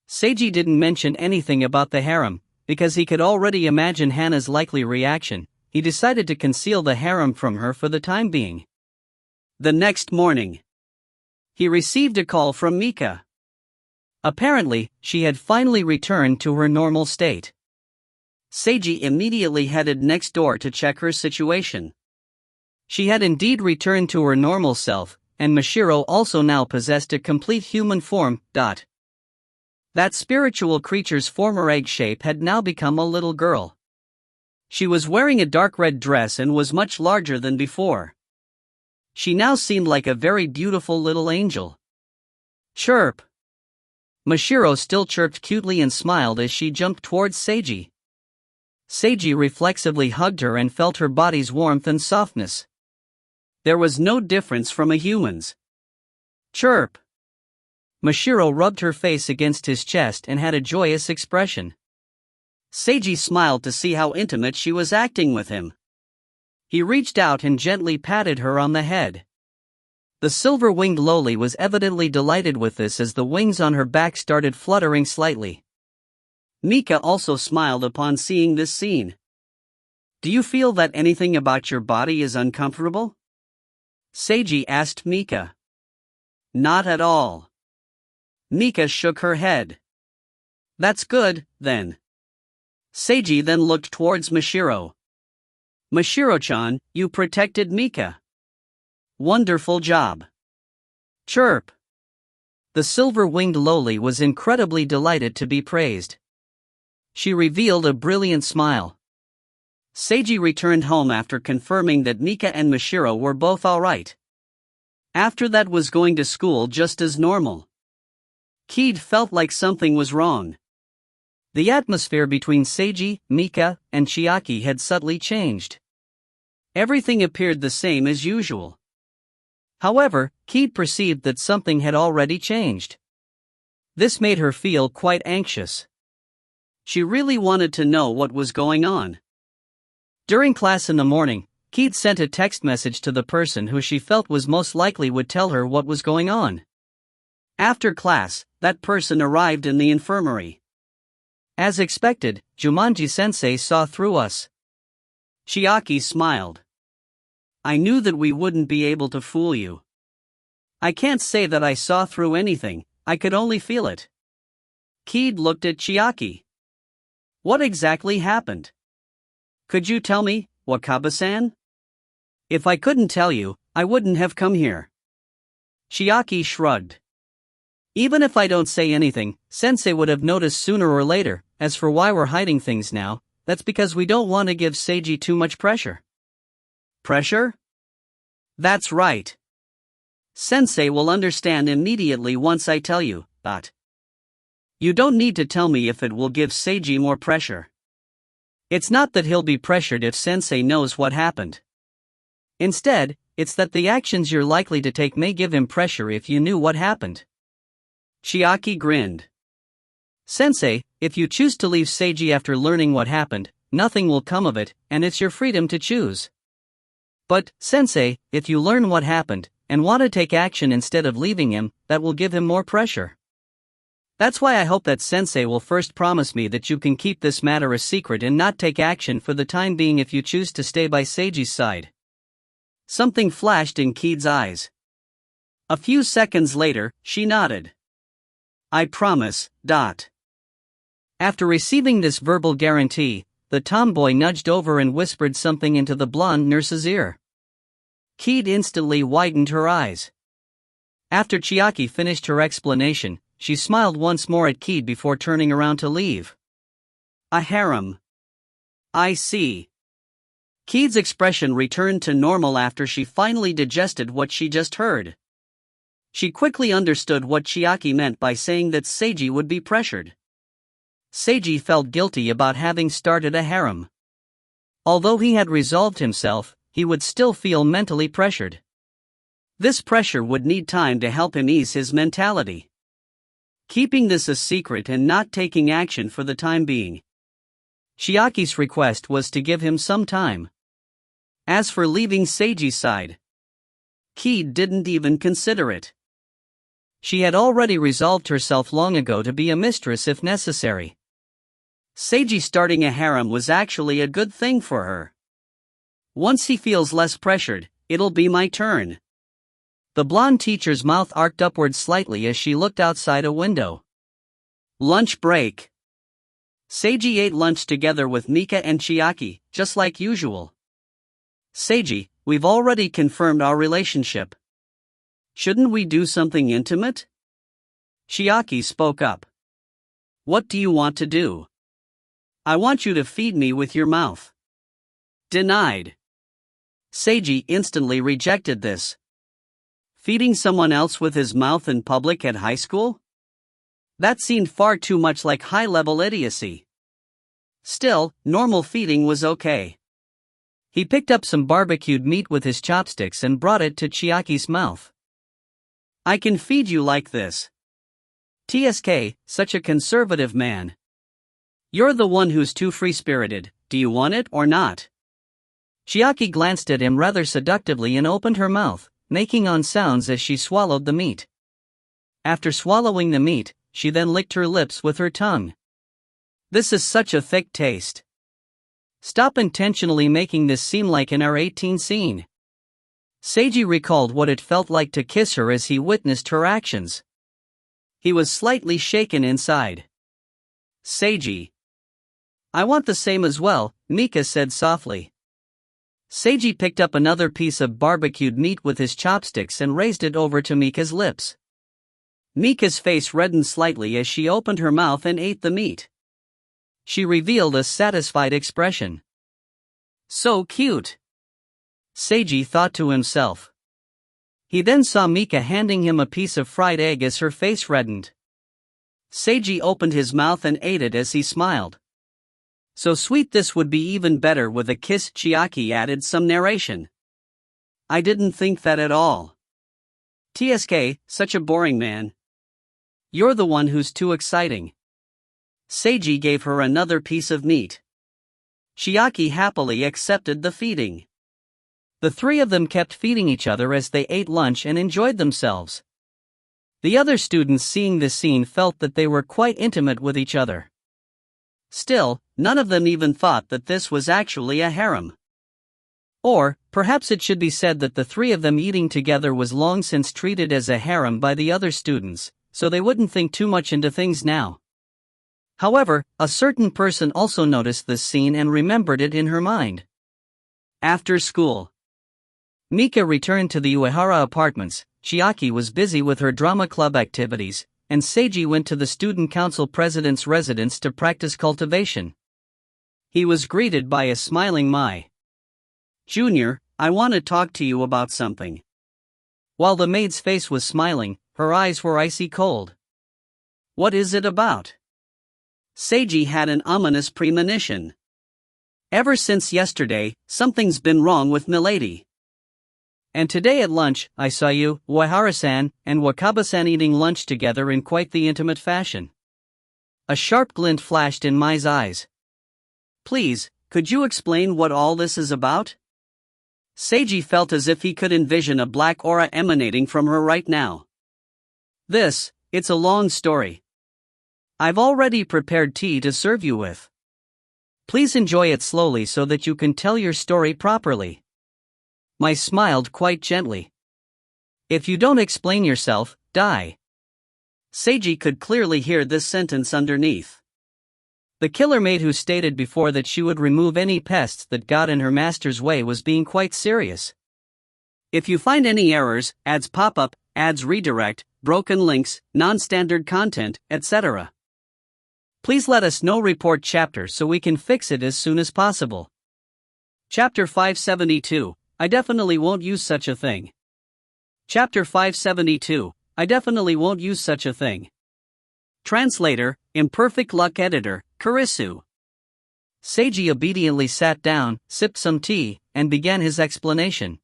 S2: Seiji didn't mention anything about the harem, because he could already imagine Hana's likely reaction. He decided to conceal the harem from her for the time being.
S1: The next morning, he received a call from Mika.
S2: Apparently, she had finally returned to her normal state.
S1: Seiji immediately headed next door to check her situation.
S2: She had indeed returned to her normal self, and Mashiro also now possessed a complete human form. That spiritual creature's former egg shape had now become a little girl. She was wearing a dark red dress and was much larger than before. She now seemed like a very beautiful little angel.
S1: "Chirp."
S2: Mashiro still chirped cutely and smiled as she jumped towards Seiji. Seiji reflexively hugged her and felt her body's warmth and softness.
S1: There was no difference from a human's. "Chirp."
S2: Mashiro rubbed her face against his chest and had a joyous expression.
S1: Seiji smiled to see how intimate she was acting with him. He reached out and gently patted her on the head.
S2: The silver-winged loli was evidently delighted with this as the wings on her back started fluttering slightly.
S1: Mika also smiled upon seeing this scene. "Do you feel that anything about your body is uncomfortable?" Seiji asked Mika. "Not at all." Mika shook her head. "That's good, then." Seiji then looked towards Mashiro. "Mashiro-chan, you protected Mika. Wonderful job." "Chirp."
S2: The silver-winged loli was incredibly delighted to be praised. She revealed a brilliant smile.
S1: Seiji returned home after confirming that Mika and Mashiro were both alright. After that was going to school just as normal. Kid felt like something was wrong.
S2: The atmosphere between Seiji, Mika, and Chiaki had subtly changed.
S1: Everything appeared the same as usual.
S2: However, Kid perceived that something had already changed. This made her feel quite anxious.
S1: She really wanted to know what was going on.
S2: During class in the morning, Kid sent a text message to the person who she felt was most likely would tell her what was going on.
S1: After class, that person arrived in the infirmary.
S2: As expected, Jumanji-sensei saw through us.
S1: Chiaki smiled. "I knew that we wouldn't be able to fool you. I can't say that I saw through anything, I could only feel it." Kid looked at Chiaki. "What exactly happened? Could you tell me, Wakaba-san?" "If I couldn't tell you, I wouldn't have come here." Chiaki shrugged. "Even if I don't say anything, Sensei would have noticed sooner or later. As for why we're hiding things now, that's because we don't want to give Seiji too much pressure." "Pressure?" That's right. Sensei will understand immediately once I tell you, but you don't need to tell me if it will give Seiji more pressure. It's not that he'll be pressured if Sensei knows what happened. Instead, it's that the actions you're likely to take may give him pressure if you knew what happened. Chiaki grinned. Sensei, if you choose to leave Seiji after learning what happened, nothing will come of it, and it's your freedom to choose. But, Sensei, if you learn what happened, and want to take action instead of leaving him, that will give him more pressure. That's why I hope that Sensei will first promise me that you can keep this matter a secret and not take action for the time being if you choose to stay by Seiji's side. Something flashed in Kied's eyes. A few seconds later, she nodded. I promise. After receiving this verbal guarantee, the tomboy nudged over and whispered something into the blonde nurse's ear. Kied instantly widened her eyes. After Chiaki finished her explanation, she smiled once more at Kied before turning around to leave. A harem. I see. Kied's expression returned to normal after she finally digested what she just heard. She quickly understood what Chiaki meant by saying that Seiji would be pressured. Seiji felt guilty about having started a harem. Although he had resolved himself, he would still feel mentally pressured. This pressure would need time to help him ease his mentality. Keeping this a secret and not taking action for the time being. Chiaki's request was to give him some time. As for leaving Seiji's side, Kied didn't even consider it. She had already resolved herself long ago to be a mistress if necessary. Seiji starting a harem was actually a good thing for her. Once he feels less pressured, it'll be my turn. The blonde teacher's mouth arced upward slightly as she looked outside a window. Lunch break. Seiji ate lunch together with Mika and Chiaki, just like usual. Seiji, we've already confirmed our relationship. Shouldn't we do something intimate? Chiaki spoke up. What do you want to do? I want you to feed me with your mouth. Denied. Seiji instantly rejected this. Feeding someone else with his mouth in public at high school? That seemed far too much like high-level idiocy. Still, normal feeding was okay. He picked up some barbecued meat with his chopsticks and brought it to Chiaki's mouth. I can feed you like this. TSK, such a conservative man. You're the one who's too free-spirited, do you want it or not? Chiaki glanced at him rather seductively and opened her mouth, making on sounds as she swallowed the meat. After swallowing the meat, she then licked her lips with her tongue. This is such a thick taste. Stop intentionally making this seem like an R18 scene. Seiji recalled what it felt like to kiss her as he witnessed her actions. He was slightly shaken inside. Seiji. I want the same as well, Mika said softly. Seiji picked up another piece of barbecued meat with his chopsticks and raised it over to Mika's lips. Mika's face reddened slightly as she opened her mouth and ate the meat. She revealed a satisfied expression. So cute. Seiji thought to himself. He then saw Mika handing him a piece of fried egg as her face reddened. Seiji opened his mouth and ate it as he smiled. So sweet, this would be even better with a kiss. Chiaki added some narration. I didn't think that at all. TSK, such a boring man. You're the one who's too exciting. Seiji gave her another piece of meat. Chiaki happily accepted the feeding. The three of them kept feeding each other as they ate lunch and enjoyed themselves. The other students seeing this scene felt that they were quite intimate with each other. Still, none of them even thought that this was actually a harem. Or, perhaps it should be said that the three of them eating together was long since treated as a harem by the other students, so they wouldn't think too much into things now. However, a certain person also noticed this scene and remembered it in her mind. After school, Mika returned to the Uehara apartments. Chiaki was busy with her drama club activities, and Seiji went to the student council president's residence to practice cultivation. He was greeted by a smiling Mai. Junior, I want to talk to you about something.
S2: While the maid's face was smiling, her eyes were icy cold.
S1: What is it about? Seiji had an ominous premonition. Ever since yesterday, something's been wrong with Milady.
S2: And today at lunch, I saw you, Uehara-san, and Wakaba-san eating lunch together in quite the intimate fashion. A sharp glint flashed in Mai's eyes.
S1: Please, could you explain what all this is about? Seiji felt as if he could envision a black aura emanating from her right now. It's a long story. I've already prepared tea to serve you with. Please enjoy it slowly so that you can tell your story properly. Mai smiled quite gently. If you don't explain yourself, die. Seiji could clearly hear this sentence underneath. The killer maid who stated before that she would remove any pests that got in her master's way was being quite serious. If you find any errors, ads pop up, ads redirect, broken links, non-standard content, etc., please let us know. Report chapter so we can fix it as soon as possible. Chapter 572, I definitely won't use such a thing. Chapter 572, I definitely won't use such a thing. Translator, Imperfect Luck Editor, Kurisu.
S2: Seiji obediently sat down, sipped some tea, and began his explanation.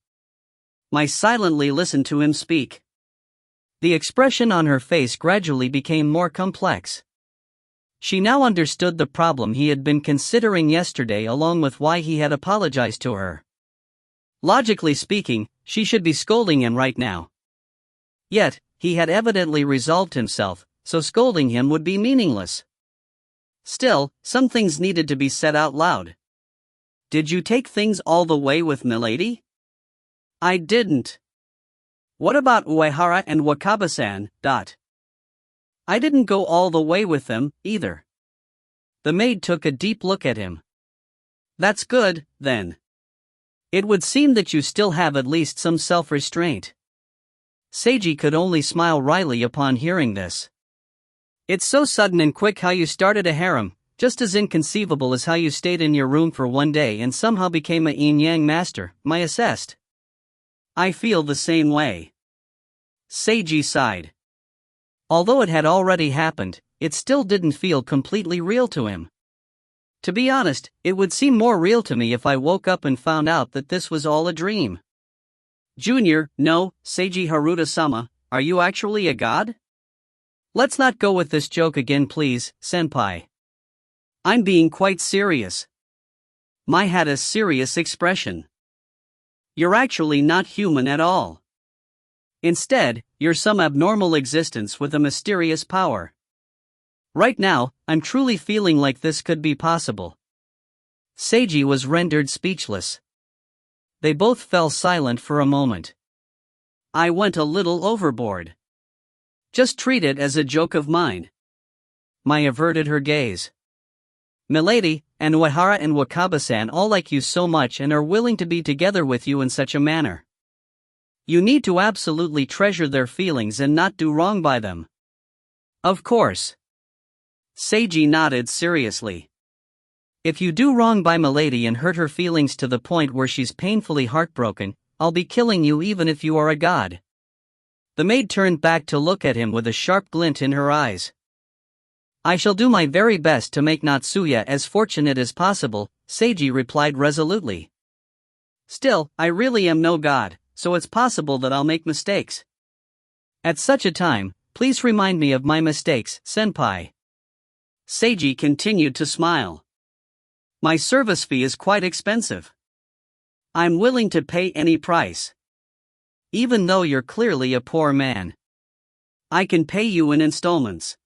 S1: Mai silently listened to him speak.
S2: The expression on her face gradually became more complex. She now understood the problem he had been considering yesterday, along with why he had apologized to her. Logically speaking, she should be scolding him right now. Yet, he had evidently resolved himself, so scolding him would be meaningless.
S1: Still, some things needed to be said out loud. Did you take things all the way with Milady? I didn't. What about Uehara and Wakaba-san? I didn't go all the way with them, either.
S2: The maid took a deep look at him.
S1: That's good, then. It would seem that you still have at least some self-restraint.
S2: Seiji could only smile wryly upon hearing this.
S1: It's so sudden and quick how you started a harem, just as inconceivable as how you stayed in your room for one day and somehow became a yin-yang master, Mai assessed. I feel the same way. Seiji sighed.
S2: Although it had already happened, it still didn't feel completely real to him.
S1: To be honest, it would seem more real to me if I woke up and found out that this was all a dream. Junior, no, Seiji Haruta-sama, are you actually a god?
S2: Let's not go with this joke again, please, senpai.
S1: I'm being quite serious. Mai had a serious expression. You're actually not human at all. Instead, you're some abnormal existence with a mysterious power. Right now, I'm truly feeling like this could be possible.
S2: Seiji was rendered speechless. They both fell silent for a moment.
S1: I went a little overboard. Just treat it as a joke of mine.
S2: Mai averted her gaze.
S1: Milady, and Uehara and Wakaba-san all like you so much and are willing to be together with you in such a manner. You need to absolutely treasure their feelings and not do wrong by them.
S2: Of course.
S1: Seiji nodded seriously.
S2: If you do wrong by Milady and hurt her feelings to the point where she's painfully heartbroken, I'll be killing you even if you are a god.
S1: The maid turned back to look at him with a sharp glint in her eyes.
S2: I shall do my very best to make Natsuya as fortunate as possible, Seiji replied resolutely.
S1: Still, I really am no god, so it's possible that I'll make mistakes.
S2: At such a time, please remind me of my mistakes, senpai.
S1: Seiji continued to smile. My service fee is quite expensive. I'm willing to pay any price.
S2: Even though you're clearly a poor man.
S1: I can pay you in installments.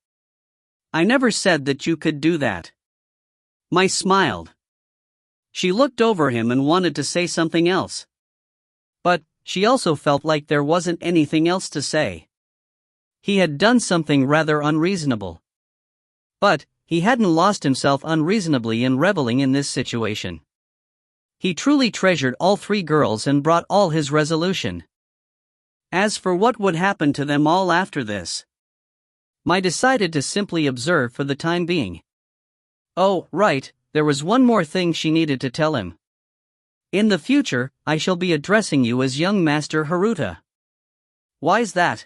S1: I never said that you could do that. Mai smiled. She looked over him and wanted to say something else. But, she also felt like there wasn't anything else to say.
S2: He had done something rather unreasonable. But, he hadn't lost himself unreasonably in reveling in this situation. He truly treasured all three girls and brought all his resolution.
S1: As for what would happen to them all after this,
S2: Mai decided to simply observe for the time being.
S1: Oh, right, there was one more thing she needed to tell him.
S2: In the future, I shall be addressing you as young Master Haruta.
S1: Why's that?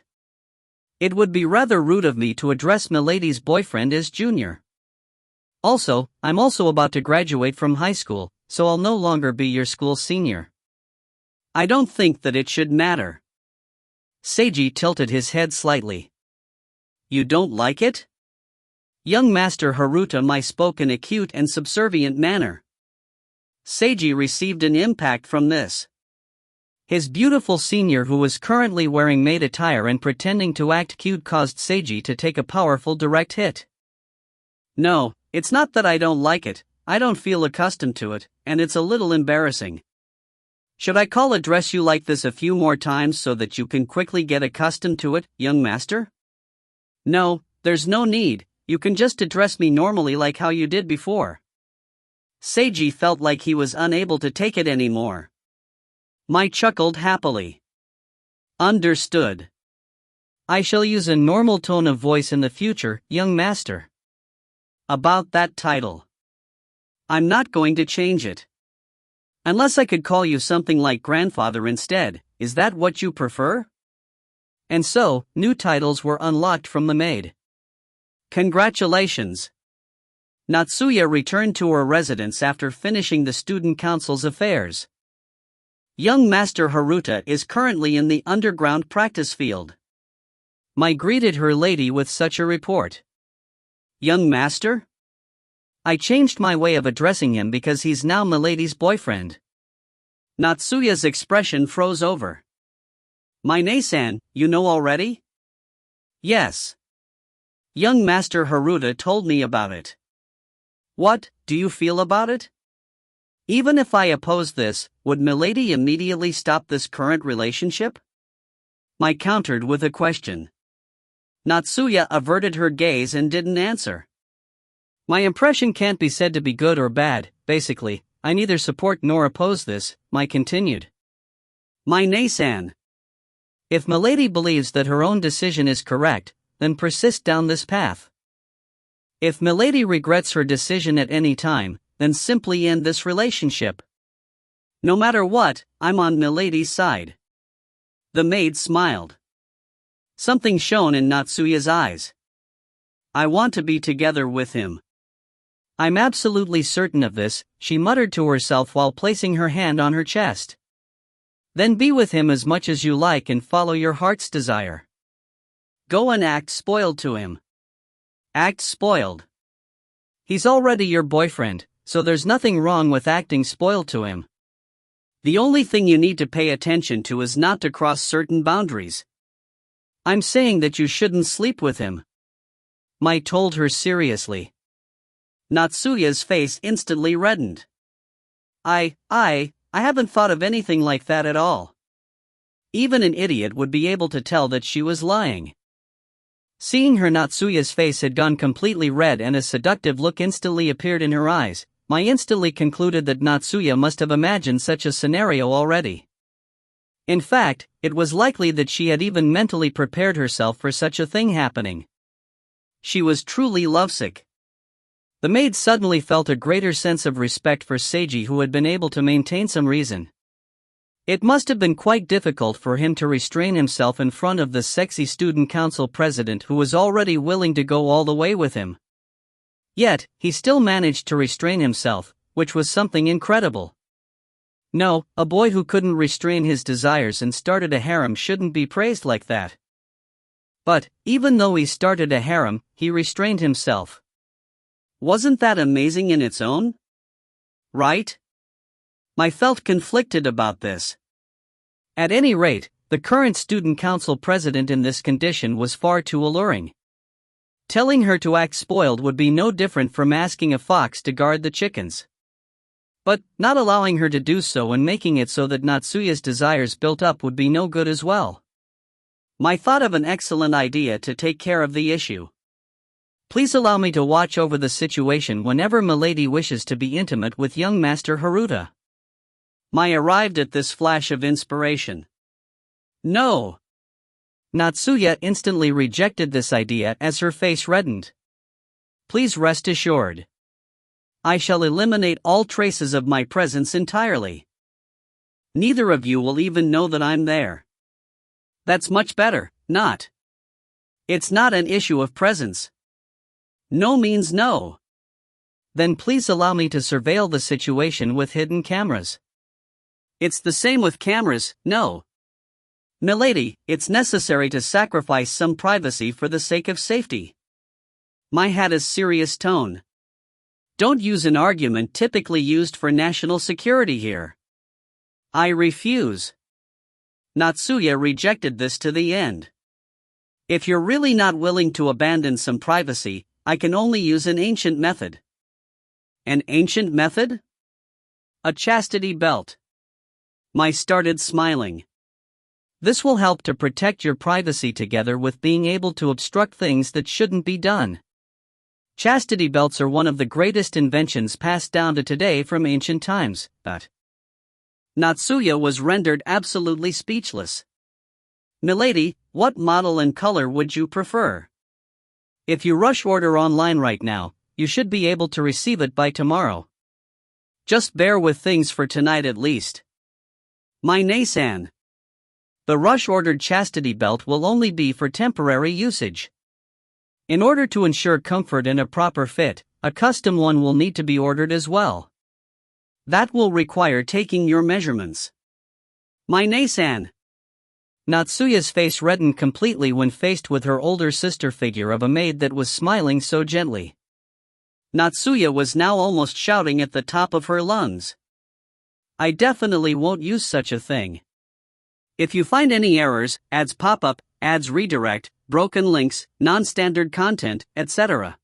S2: It would be rather rude of me to address Milady's boyfriend as Junior. Also, I'm also about to graduate from high school, so I'll no longer be your school senior.
S1: I don't think that it should matter.
S2: Seiji tilted his head slightly.
S1: You don't like it?
S2: Young Master Haruta spoke in a cute and subservient manner.
S1: Seiji received an impact from this.
S2: His beautiful senior, who was currently wearing maid attire and pretending to act cute, caused Seiji to take a powerful direct hit.
S1: No, it's not that I don't like it, I don't feel accustomed to it, and it's a little embarrassing. Should I address you like this a few more times so that you can quickly get accustomed to it, young master?
S2: No, there's no need, you can just address me normally like how you did before.
S1: Seiji felt like he was unable to take it anymore. Mai chuckled happily.
S2: Understood. I shall use a normal tone of voice in the future, young master.
S1: About that title. I'm not going to change it. Unless I could call you something like grandfather instead, is that what you prefer?
S2: And so, new titles were unlocked from the maid.
S1: Congratulations. Natsuya returned to her residence after finishing the student council's affairs. Young Master Haruta is currently in the underground practice field.
S2: Mai greeted her lady with such a report.
S1: Young Master?
S2: I changed my way of addressing him because he's now Milady's boyfriend.
S1: Natsuya's expression froze over. Mai-san, you know already?
S2: Yes.
S1: Young Master Haruta told me about it. What do you feel about it? Even if I oppose this, would Milady immediately stop this current relationship? Mai countered with a question. Natsuya averted her gaze and didn't answer.
S2: My impression can't be said to be good or bad, basically, I neither support nor oppose this, Mai continued.
S1: Mai-san.
S2: If Milady believes that her own decision is correct, then persist down this path. If Milady regrets her decision at any time, then simply end this relationship.
S1: No matter what, I'm on Milady's side. The maid smiled. Something shone in Natsuya's eyes. I want to be together with him.
S2: I'm absolutely certain of this, she muttered to herself while placing her hand on her chest. Then be with him as much as you like and follow your heart's desire.
S1: Go and act spoiled to him.
S2: Act spoiled. He's already your boyfriend, so there's nothing wrong with acting spoiled to him.
S1: The only thing you need to pay attention to is not to cross certain boundaries.
S2: I'm saying that you shouldn't sleep with him. Mai told her seriously.
S1: Natsuya's face instantly reddened. I haven't thought of anything like that at all. Even an idiot would be able to tell that she was lying.
S2: Seeing her, Natsuya's face had gone completely red and a seductive look instantly appeared in her eyes. Mai instantly concluded that Natsuya must have imagined such a scenario already. In fact, it was likely that she had even mentally prepared herself for such a thing happening.
S1: She was truly lovesick.
S2: The maid suddenly felt a greater sense of respect for Seiji, who had been able to maintain some reason. It must have been quite difficult for him to restrain himself in front of the sexy student council president who was already willing to go all the way with him. Yet, he still managed to restrain himself, which was something incredible. No, a boy who couldn't restrain his desires and started a harem shouldn't be praised like that. But, even though he started a harem, he restrained himself.
S1: Wasn't that amazing in its own right?
S2: Mai felt conflicted about this. At any rate, the current student council president in this condition was far too alluring. Telling her to act spoiled would be no different from asking a fox to guard the chickens. But, not allowing her to do so and making it so that Natsuya's desires built up would be no good as well.
S1: Mai thought of an excellent idea to take care of the issue.
S2: Please allow me to watch over the situation whenever Milady wishes to be intimate with young Master Haruta.
S1: Mai arrived at this flash of inspiration. No!
S2: Natsuya instantly rejected this idea as her face reddened. Please rest assured.
S1: I shall eliminate all traces of my presence entirely. Neither of you will even know that I'm there. That's much better, not? It's not an issue of presence. No means no.
S2: Then please allow me to surveil the situation with hidden cameras.
S1: It's the same with cameras, no. Milady, it's necessary to sacrifice some privacy for the sake of safety. My hat is serious tone. Don't use an argument typically used for national security here. I refuse. Natsuya rejected this to the end. If you're really not willing to abandon some privacy, I can only use an ancient method. An ancient method? A chastity belt. Mai started smiling. This will help to protect your privacy together with being able to obstruct things that shouldn't be done. Chastity belts are one of the greatest inventions passed down to today from ancient times, but Natsuya was rendered absolutely speechless. Milady, what model and color would you prefer? If you rush order online right now, you should be able to receive it by tomorrow. Just bear with things for tonight at least. My Nei-san. The rush-ordered chastity belt will only be for temporary usage. In order to ensure comfort and a proper fit, a custom one will need to be ordered as well. That will require taking your measurements. My Nei-san. Natsuya's face reddened completely when faced with her older sister figure of a maid that was smiling so gently. Natsuya was now almost shouting at the top of her lungs. I definitely won't use such a thing. If you find any errors, ads pop up, ads redirect, broken links, non-standard content, etc.,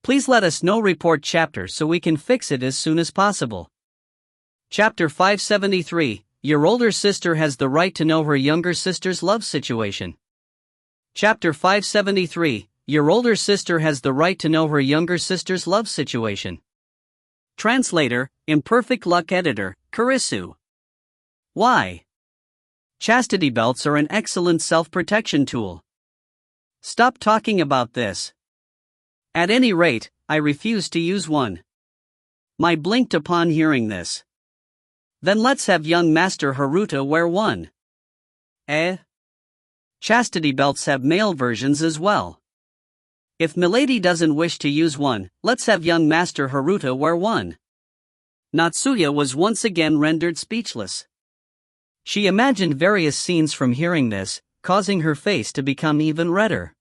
S1: please let us know. Report chapter so we can fix it as soon as possible. Chapter 573, Your older sister has the right to know her younger sister's love situation. Chapter 573, Your older sister has the right to know her younger sister's love situation. Translator, Imperfect Luck Editor, Kurisu. Why? Chastity belts are an excellent self-protection tool. Stop talking about this. At any rate, I refuse to use one. Mai blinked upon hearing this. Then let's have young Master Haruta wear one. Chastity belts have male versions as well. If Milady doesn't wish to use one, let's have young Master Haruta wear one. Natsuya was once again rendered speechless. She imagined various scenes from hearing this, causing her face to become even redder.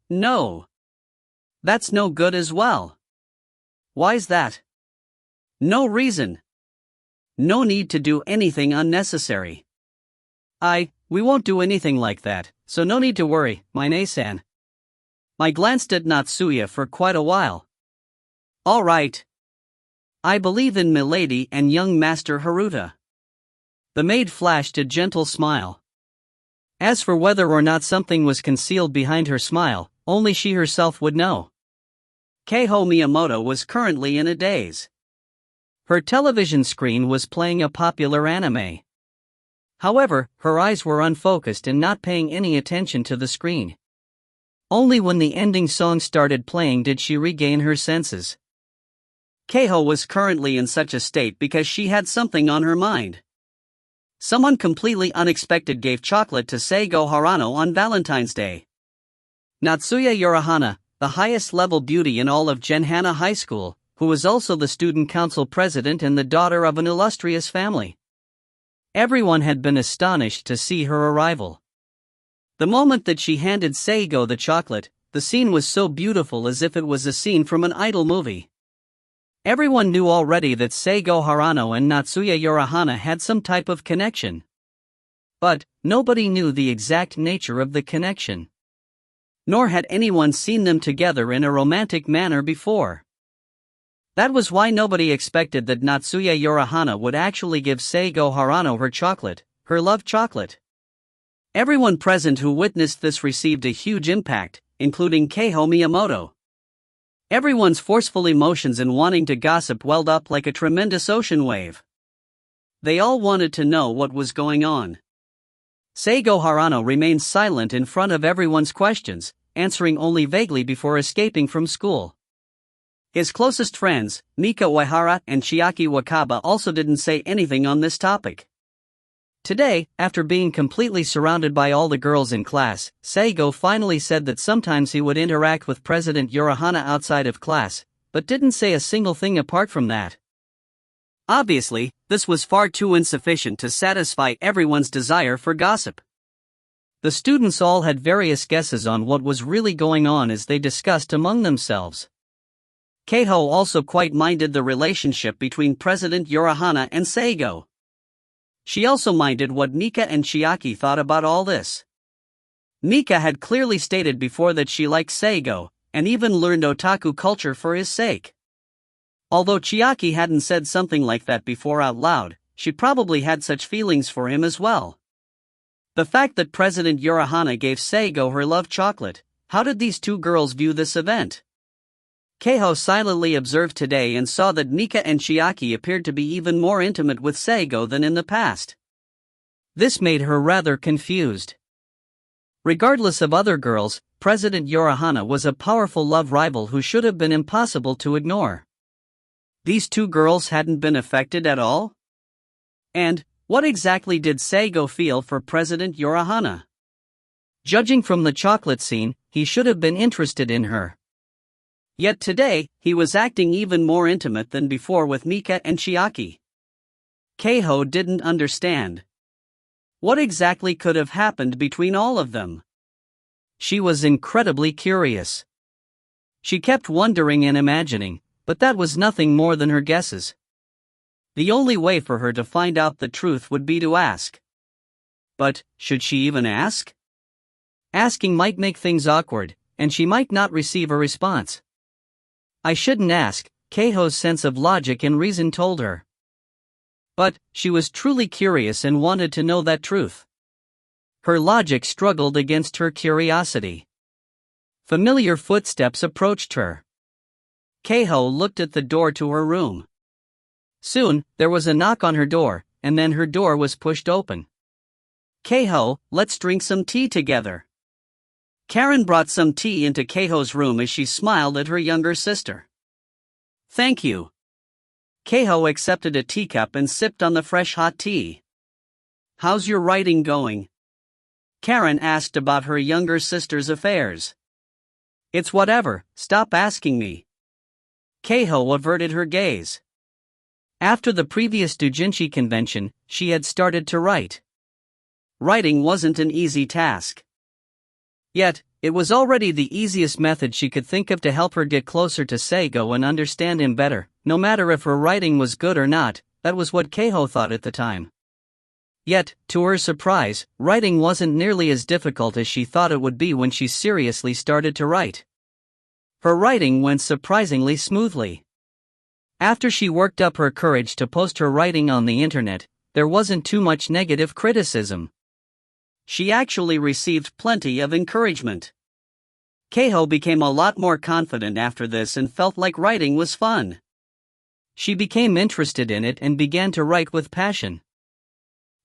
S1: No. That's no good as well. Why's that? No reason. No need to do anything unnecessary. We won't do anything like that, so no need to worry, my Nei-san. Mai glanced at Natsuya for quite a while. All right. I believe in Milady and young Master Haruta. The maid flashed a gentle smile. As for whether or not something was concealed behind her smile, only she herself would know. Keiho Miyamoto was currently in a daze. Her television screen was playing a popular anime. However, her eyes were unfocused and not paying any attention to the screen. Only when the ending song started playing did she regain her senses. Keiho was currently in such a state because she had something on her mind. Someone completely unexpected gave chocolate to Seigo Harano on Valentine's Day. Natsuya Yorihana, the highest-level beauty in all of Genhana High School, who was also the student council president and the daughter of an illustrious family. Everyone had been astonished to see her arrival. The moment that she handed Seigo the chocolate, the scene was so beautiful as if it was a scene from an idol movie. Everyone knew already that Seigo Harano and Natsuya Yorihana had some type of connection. But nobody knew the exact nature of the connection. Nor had anyone seen them together in a romantic manner before. That was why nobody expected that Natsuya Yorihana would actually give Seigo Harano her chocolate, her love chocolate. Everyone present who witnessed this received a huge impact, including Keiho Miyamoto. Everyone's forceful emotions and wanting to gossip welled up like a tremendous ocean wave. They all wanted to know what was going on. Seigo Harano remained silent in front of everyone's questions, answering only vaguely before escaping from school. His closest friends, Mika Uehara and Chiaki Wakaba, also didn't say anything on this topic.
S2: Today, after being completely surrounded by all the girls in class, Seigo finally said that sometimes he would interact with President Urahana outside of class, but didn't say a single thing apart from that.
S1: Obviously, this was far too insufficient to satisfy everyone's desire for gossip.
S2: The students all had various guesses on what was really going on as they discussed among themselves.
S1: Keiho also quite minded the relationship between President Urahana and Seigo. She also minded what Mika and Chiaki thought about all this. Mika had clearly stated before that she liked Seigo, and even learned otaku culture for his sake. Although Chiaki hadn't said something like that before out loud, she probably had such feelings for him as well. The fact that President Urahana gave Seigo her love chocolate, how did these two girls view this event? Keiho silently observed today and saw that Mika and Chiaki appeared to be even more intimate with Seigo than in the past.
S2: This made her rather confused. Regardless of other girls, President Urahana was a powerful love rival who should have been impossible to ignore.
S1: These two girls hadn't been affected at all? And what exactly did Seigo feel for President Urahana?
S2: Judging from the chocolate scene, he should have been interested in her.
S1: Yet today, he was acting even more intimate than before with Mika and Chiaki. Keiho didn't understand. What exactly could have happened between all of them?
S2: She was incredibly curious. She kept wondering and imagining, but that was nothing more than her guesses. The only way for her to find out the truth would be to ask. But, should she even ask? Asking might make things awkward, and she might not receive a response. I shouldn't ask, Keiho's sense of logic and reason told her. But, she was truly curious and wanted to know that truth. Her logic struggled against her curiosity. Familiar footsteps approached her. Keiho looked at the door to her room. Soon, there was a knock on her door, and then her door was pushed open.
S1: Keiho, let's drink some tea together. Karen brought some tea into Keiho's room as she smiled at her younger sister. Thank you. Keiho accepted a teacup and sipped on the fresh hot tea. How's your writing going? Karen asked about her younger sister's affairs. It's whatever, stop asking me. Keiho averted her gaze. After the previous doujinshi convention, she had started to write. Writing wasn't an easy task. Yet, it was already the easiest method she could think of to help her get closer to Seigo and understand him better. No matter if her writing was good or not, that was what Keiho thought at the time. Yet, to her surprise, writing wasn't nearly as difficult as she thought it would be when she seriously started to write. Her writing went surprisingly smoothly. After she worked up her courage to post her writing on the internet, there wasn't too much negative criticism. She actually received plenty of encouragement. Keiho became a lot more confident after this and felt like writing was fun. She became interested in it and began to write with passion.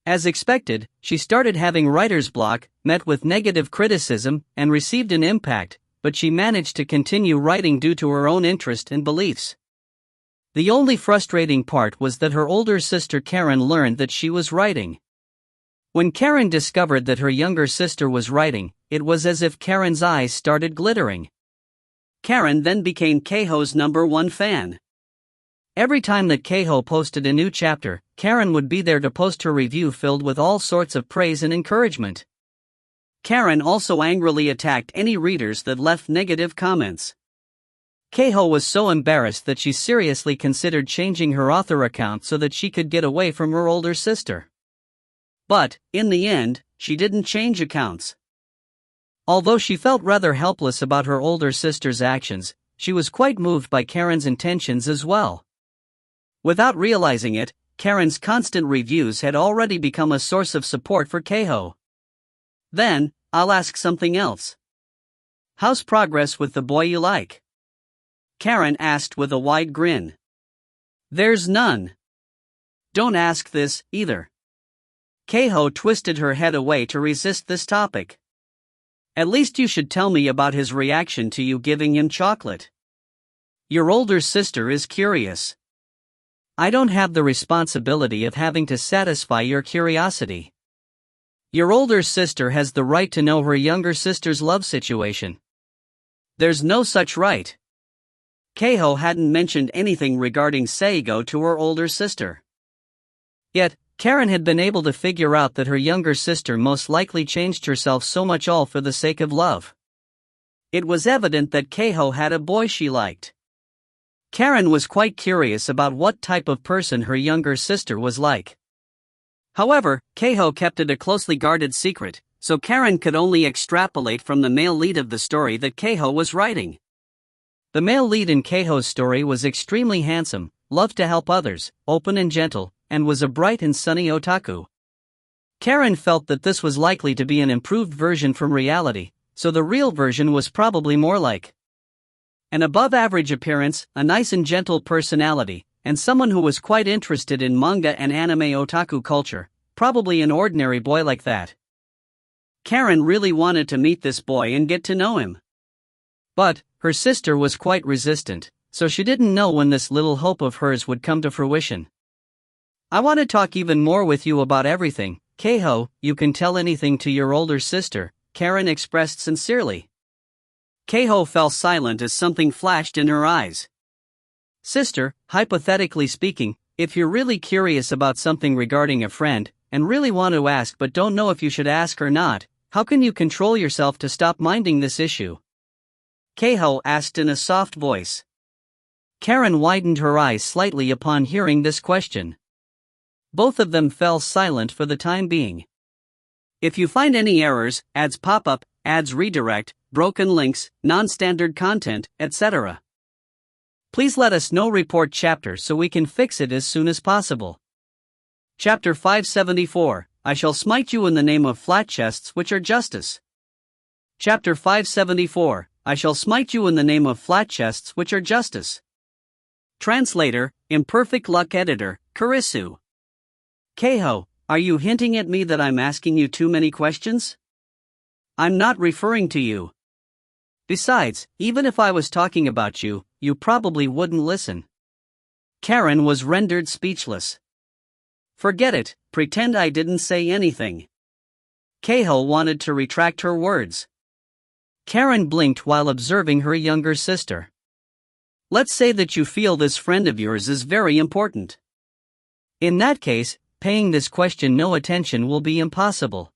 S1: As expected, she started having writer's block, met with negative criticism, and received an impact, but she managed to continue writing due to her own interest and beliefs. The only frustrating part was that her older sister Karen learned that she was writing. When Karen discovered that her younger sister was writing, it was as if Karen's eyes started glittering. Karen then became Keiho's #1 fan. Every time that Keiho posted a new chapter, Karen would be there to post her review filled with all sorts of praise and encouragement. Karen also angrily attacked any readers that left negative comments. Keiho was so embarrassed that she seriously considered changing her author account so that she could get away from her older sister. But, in the end, she didn't change accounts. Although she felt rather helpless about her older sister's actions, she was quite moved by Karen's intentions as well. Without realizing it, Karen's constant reviews had already become a source of support for Keiho. Then, I'll ask something else. How's progress with the boy you like? Karen asked with a wide grin. There's none. Don't ask this, either. Keiho twisted her head away to resist this topic. At least you should tell me about his reaction to you giving him chocolate. Your older sister is curious. I don't have the responsibility of having to satisfy your curiosity. Your older sister has the right to know her younger sister's love situation. There's no such right. Keiho hadn't mentioned anything regarding Seigo to her older sister. Yet, Karen had been able to figure out that her younger sister most likely changed herself so much all for the sake of love. It was evident that Keiho had a boy she liked. Karen was quite curious about what type of person her younger sister was like. However, Keiho kept it a closely guarded secret, so Karen could only extrapolate from the male lead of the story that Keiho was writing. The male lead in Keiho's story was extremely handsome, loved to help others, open and gentle, and was a bright and sunny otaku. Karen felt that this was likely to be an improved version from reality, so the real version was probably more like an above-average appearance, a nice and gentle personality, and someone who was quite interested in manga and anime otaku culture, probably an ordinary boy like that. Karen really wanted to meet this boy and get to know him. But, her sister was quite resistant, so she didn't know when this little hope of hers would come to fruition. I want to talk even more with you about everything, Keiho. You can tell anything to your older sister, Karen expressed sincerely. Keiho fell silent as something flashed in her eyes. Sister, hypothetically speaking, if you're really curious about something regarding a friend, and really want to ask but don't know if you should ask or not, how can you control yourself to stop minding this issue? Keiho asked in a soft voice. Karen widened her eyes slightly upon hearing this question. Both of them fell silent for the time being. If you find any errors, ads pop up, ads redirect, broken links, non-standard content, etc., please let us know. Report chapter so we can fix it as soon as possible. Chapter 574, I shall smite you in the name of flat chests which are justice. Chapter 574, I shall smite you in the name of flat chests which are justice. Translator, Imperfect Luck Editor, Kurisu. Keiho, are you hinting at me that I'm asking you too many questions? I'm not referring to you. Besides, even if I was talking about you, you probably wouldn't listen. Karen was rendered speechless. Forget it, pretend I didn't say anything. Keiho wanted to retract her words. Karen blinked while observing her younger sister. Let's say that you feel this friend of yours is very important. In that case, paying this question no attention will be impossible.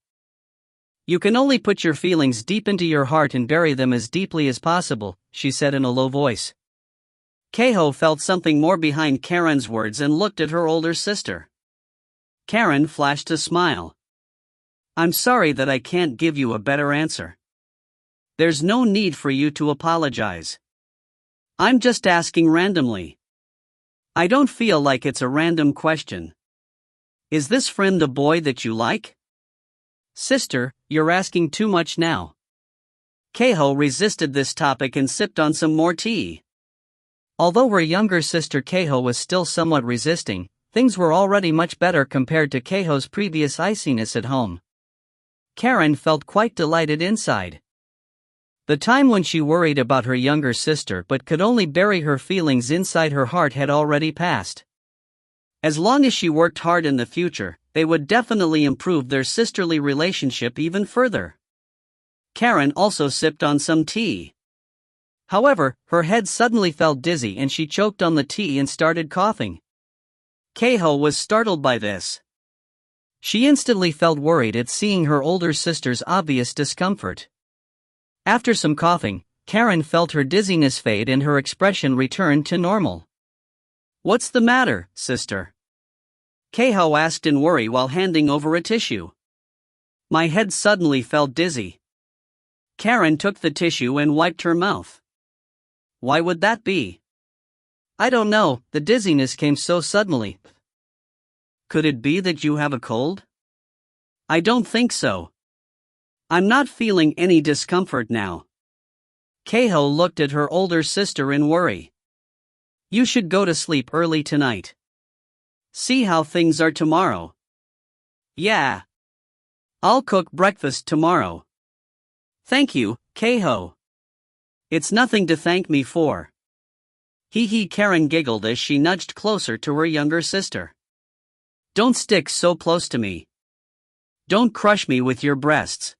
S1: You can only put your feelings deep into your heart and bury them as deeply as possible, she said in a low voice. Keiho felt something more behind Karen's words and looked at her older sister. Karen flashed a smile. I'm sorry that I can't give you a better answer. There's no need for you to apologize. I'm just asking randomly. I don't feel like it's a random question. Is this friend the boy that you like? Sister, you're asking too much now. Keiho resisted this topic and sipped on some more tea. Although her younger sister Keiho was still somewhat resisting, things were already much better compared to Keiho's previous iciness at home. Karen felt quite delighted inside. The time when she worried about her younger sister but could only bury her feelings inside her heart had already passed. As long as she worked hard in the future, they would definitely improve their sisterly relationship even further. Karen also sipped on some tea. However, her head suddenly felt dizzy and she choked on the tea and started coughing. Keiho was startled by this. She instantly felt worried at seeing her older sister's obvious discomfort. After some coughing, Karen felt her dizziness fade and her expression return to normal. What's the matter, sister? Keiho asked in worry while handing over a tissue. My head suddenly felt dizzy. Karen took the tissue and wiped her mouth. Why would that be? I don't know, the dizziness came so suddenly. Could it be that you have a cold? I don't think so. I'm not feeling any discomfort now. Keiho looked at her older sister in worry. You should go to sleep early tonight. See how things are tomorrow. Yeah. I'll cook breakfast tomorrow. Thank you, Keiho. It's nothing to thank me for. Hee, Karen giggled as she nudged closer to her younger sister. Don't stick so close to me. Don't crush me with your breasts.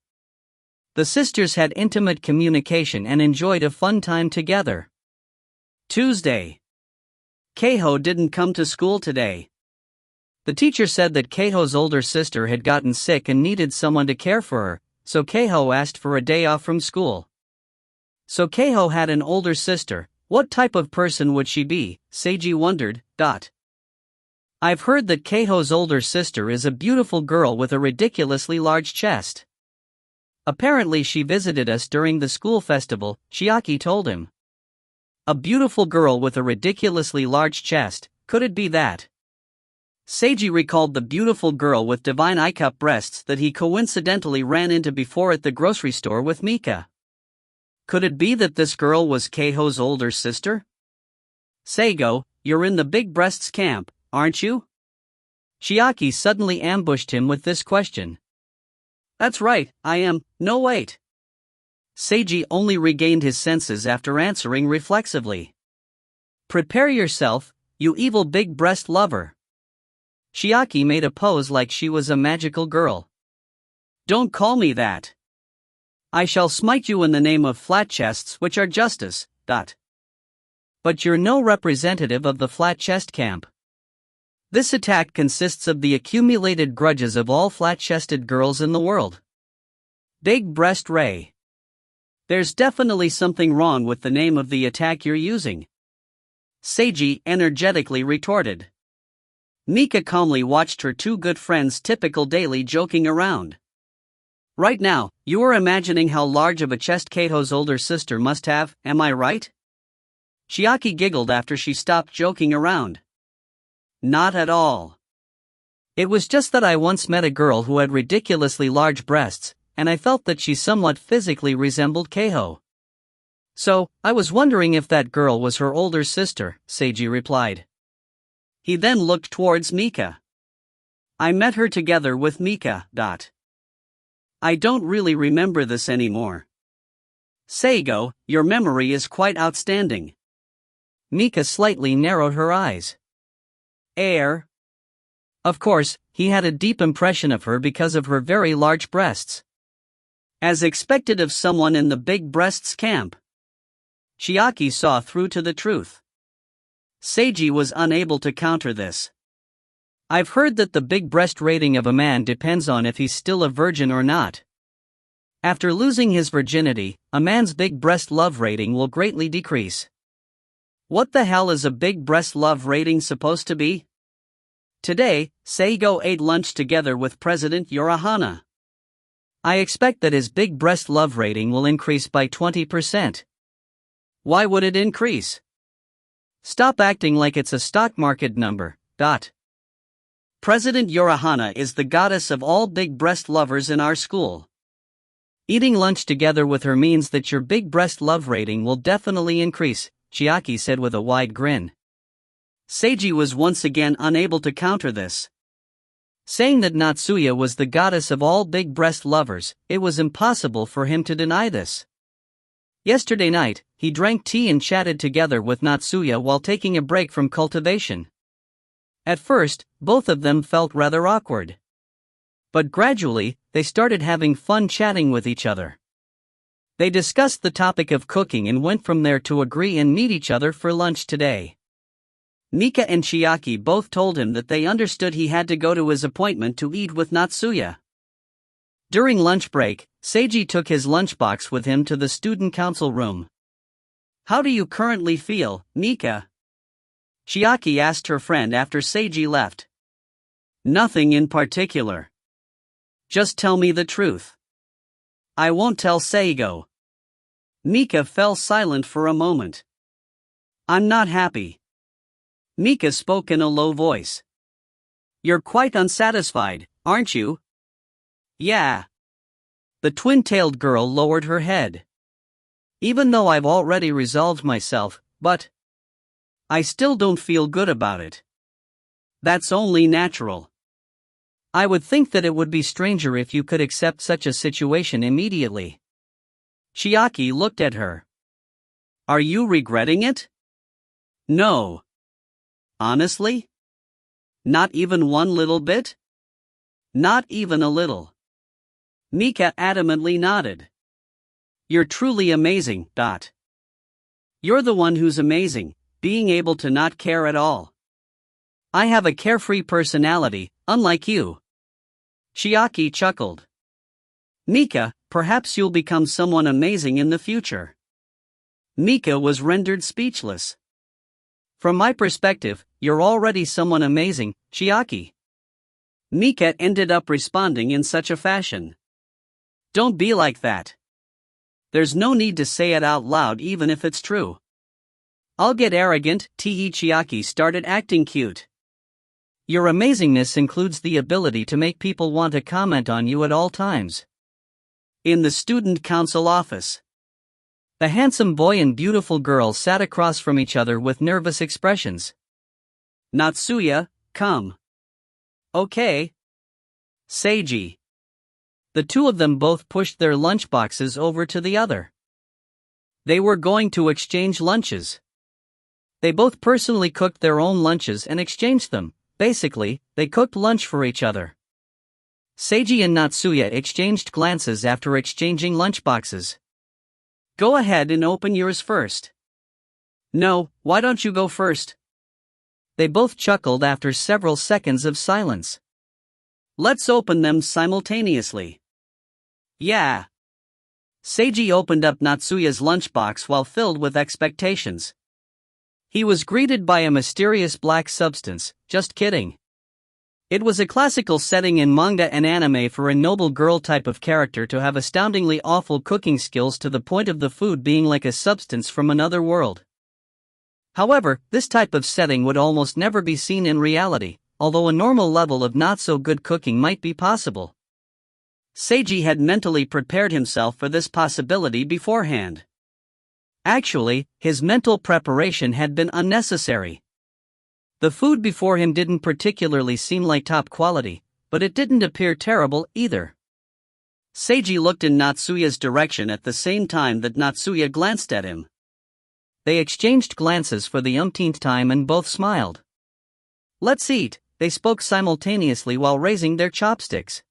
S2: The sisters had intimate communication and enjoyed a fun time together.
S1: Tuesday. Keiho didn't come to school today.
S2: The teacher said that Keiho's older sister had gotten sick and needed someone to care for her, so Keiho asked for a day off from school.
S1: So Keiho had an older sister. What type of person would she be? Seiji wondered.
S2: I've heard that Keiho's older sister is a beautiful girl with a ridiculously large chest. Apparently she visited us during the school festival, Chiaki told him.
S1: A beautiful girl with a ridiculously large chest, could it be that? Seiji recalled the beautiful girl with divine eye-cup breasts that he coincidentally ran into before at the grocery store with Mika. Could it be that this girl was Keiho's older sister? Seigo, you're in the big breasts camp, aren't you?
S2: Chiaki suddenly ambushed him with this question.
S1: That's right, I am. No wait. Seiji only regained his senses after answering reflexively. Prepare yourself, you evil big breast lover.
S2: Chiaki made a pose like she was a magical girl.
S1: Don't call me that. I shall smite you in the name of flat chests, which are justice.
S2: But you're no representative of the flat chest camp.
S1: This attack consists of the accumulated grudges of all flat-chested girls in the world. Big breast Ray. There's definitely something wrong with the name of the attack you're using. Seiji energetically retorted. Mika calmly watched her two good friends' typical daily joking around. Right now, you are imagining how large of a chest Keiho's older sister must have, am I right? Chiaki giggled after she stopped joking around. Not at all.
S2: It was just that I once met a girl who had ridiculously large breasts, and I felt that she somewhat physically resembled Keiho.
S1: So, I was wondering if that girl was her older sister, Seiji replied. He then looked towards Mika. I met her together with Mika. I don't really remember this anymore. Seigo, your memory is quite outstanding.
S2: Mika slightly narrowed her eyes.
S1: Of
S2: course, he had a deep impression of her because of her very large breasts.
S1: As expected of someone in the big breasts camp. Chiaki saw through to the truth. Seiji was unable to counter this.
S2: I've heard that the big breast rating of a man depends on if he's still a virgin or not. After losing his virginity, a man's big breast love rating will greatly decrease.
S1: What the hell is a big breast love rating supposed to be? Today, Seigo ate lunch together with President Yorahana.
S2: I expect that his big breast love rating will increase by 20%.
S1: Why would it increase?
S2: Stop acting like it's a stock market number.
S1: President Yorahana is the goddess of all big breast lovers in our school.
S2: Eating lunch together with her means that your big breast love rating will definitely increase, Chiaki said with a wide grin.
S1: Seiji was once again unable to counter this.
S2: Saying that Natsuya was the goddess of all big breast lovers, it was impossible for him to deny this. Yesterday night, he drank tea and chatted together with Natsuya while taking a break from cultivation. At first, both of them felt rather awkward. But gradually, they started having fun chatting with each other. They discussed the topic of cooking and went from there to agree and meet each other for lunch today.
S1: Mika and Chiaki both told him that they understood he had to go to his appointment to eat with Natsuya. During lunch break, Seiji took his lunchbox with him to the student council room. How do you currently feel, Mika? Chiaki asked her friend after Seiji left. Nothing in particular. Just tell me the truth. I won't tell Seigo. Mika fell silent for a moment. I'm not happy. Mika spoke in a low voice. You're quite unsatisfied, aren't you? Yeah. The twin-tailed girl lowered her head. Even though I've already resolved myself, but I still don't feel good about it. That's only natural. I would think that it would be stranger if you could accept such a situation immediately. Chiaki looked at her. Are you regretting it? No. Honestly? Not even one little bit? Not even a little. Mika adamantly nodded. You're truly amazing, Dot. You're the one who's amazing, being able to not care at all. I have a carefree personality, unlike you. Chiaki chuckled. Mika, perhaps you'll become someone amazing in the future. Mika was rendered speechless. From my perspective, you're already someone amazing, Chiaki. Mika ended up responding in such a fashion. Don't be like that. There's no need to say it out loud even if it's true. I'll get arrogant. Chiaki started acting cute. Your amazingness includes the ability to make people want to comment on you at all times. In the student council office. The handsome boy and beautiful girl sat across from each other with nervous expressions. Natsuya, come. Okay. Seiji. The two of them both pushed their lunchboxes over to the other. They were going to exchange lunches. They both personally cooked their own lunches and exchanged them. Basically, they cooked lunch for each other. Seiji and Natsuya exchanged glances after exchanging lunchboxes. Go ahead and open yours first. No, why don't you go first? They both chuckled after several seconds of silence. Let's open them simultaneously. Yeah. Seiji opened up Natsuya's lunchbox while filled with expectations. He was greeted by a mysterious black substance. Just kidding. It was a classical setting in manga and anime for a noble girl type of character to have astoundingly awful cooking skills to the point of the food being like a substance from another world. However, this type of setting would almost never be seen in reality, although a normal level of not-so-good cooking might be possible. Seiji had mentally prepared himself for this possibility beforehand. Actually, his mental preparation had been unnecessary. The food before him didn't particularly seem like top quality, but it didn't appear terrible either. Seiji looked in Natsuya's direction at the same time that Natsuya glanced at him. They exchanged glances for the umpteenth time and both smiled. Let's eat, they spoke simultaneously while raising their chopsticks.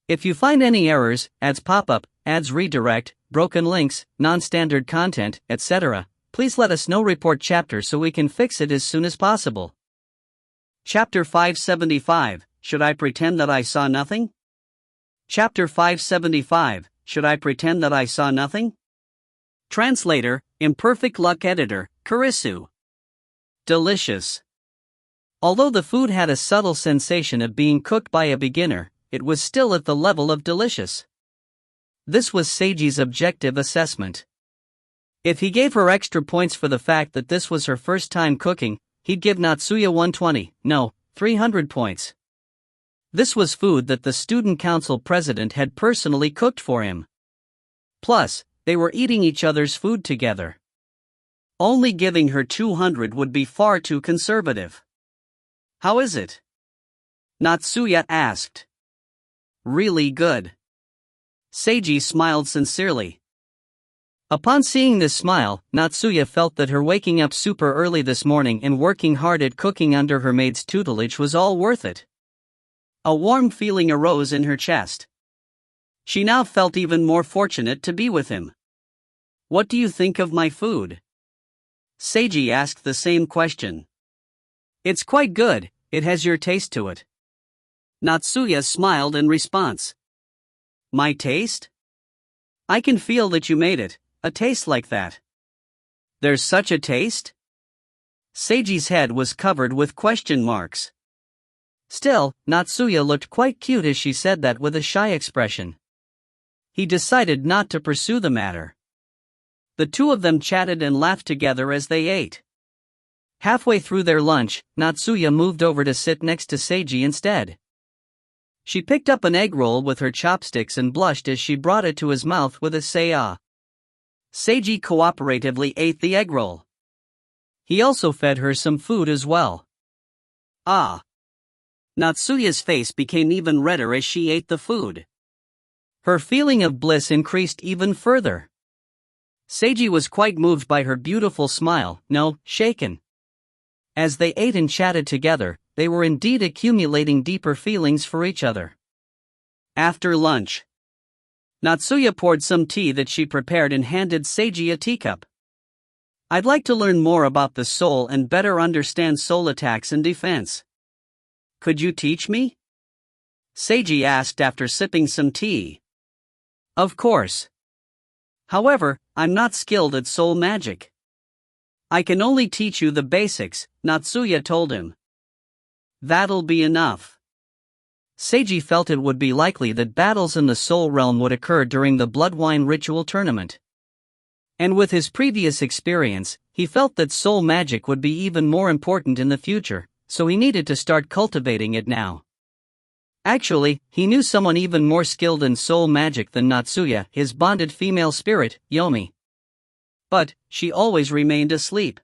S1: If you find any errors, ads pop up, ads redirect, broken links, non-standard content, etc., please let us know. Report chapter so we can fix it as soon as possible. Chapter 575, Should I Pretend That I Saw Nothing? Chapter 575, Should I Pretend That I Saw Nothing? Translator, Imperfect Luck Editor, Kurisu. Delicious. Although the food had a subtle sensation of being cooked by a beginner, it was still at the level of delicious. This was Seiji's objective assessment. If he gave her extra points for the fact that this was her first time cooking, he'd give Natsuya 120, no, 300 points. This was food that the student council president had personally cooked for him. Plus, they were eating each other's food together. Only giving her 200 would be far too conservative. How is it? Natsuya asked. Really good. Seiji smiled sincerely. Upon seeing this smile, Natsuya felt that her waking up super early this morning and working hard at cooking under her maid's tutelage was all worth it. A warm feeling arose in her chest. She now felt even more fortunate to be with him. What do you think of my food? Seiji asked the same question. It's quite good, it has your taste to it. Natsuya smiled in response. My taste? I can feel that you made it. A taste like that. There's such a taste? Seiji's head was covered with question marks. Still, Natsuya looked quite cute as she said that with a shy expression. He decided not to pursue the matter. The two of them chatted and laughed together as they ate. Halfway through their lunch, Natsuya moved over to sit next to Seiji instead. She picked up an egg roll with her chopsticks and blushed as she brought it to his mouth with a say ah. Seiji cooperatively ate the egg roll. He also fed her some food as well. Ah. Natsuya's face became even redder as she ate the food. Her feeling of bliss increased even further. Seiji was quite moved by her beautiful smile, no, shaken.
S2: As they ate and chatted together, they were indeed accumulating deeper feelings for each other.
S1: After lunch, Natsuya poured some tea that she prepared and handed Seiji a teacup. I'd like to learn more about the soul and better understand soul attacks and defense. Could you teach me? Seiji asked after sipping some tea.
S2: Of course.
S1: However, I'm not skilled at soul magic. I can only teach you the basics, Natsuya told him. That'll be enough.
S2: Seiji felt it would be likely that battles in the soul realm would occur during the blood wine ritual tournament. And with his previous experience, he felt that soul magic would be even more important in the future, so he needed to start cultivating it now. Actually, he knew someone even more skilled in soul magic than Natsuya, his bonded female spirit, Yomi. But she always remained asleep.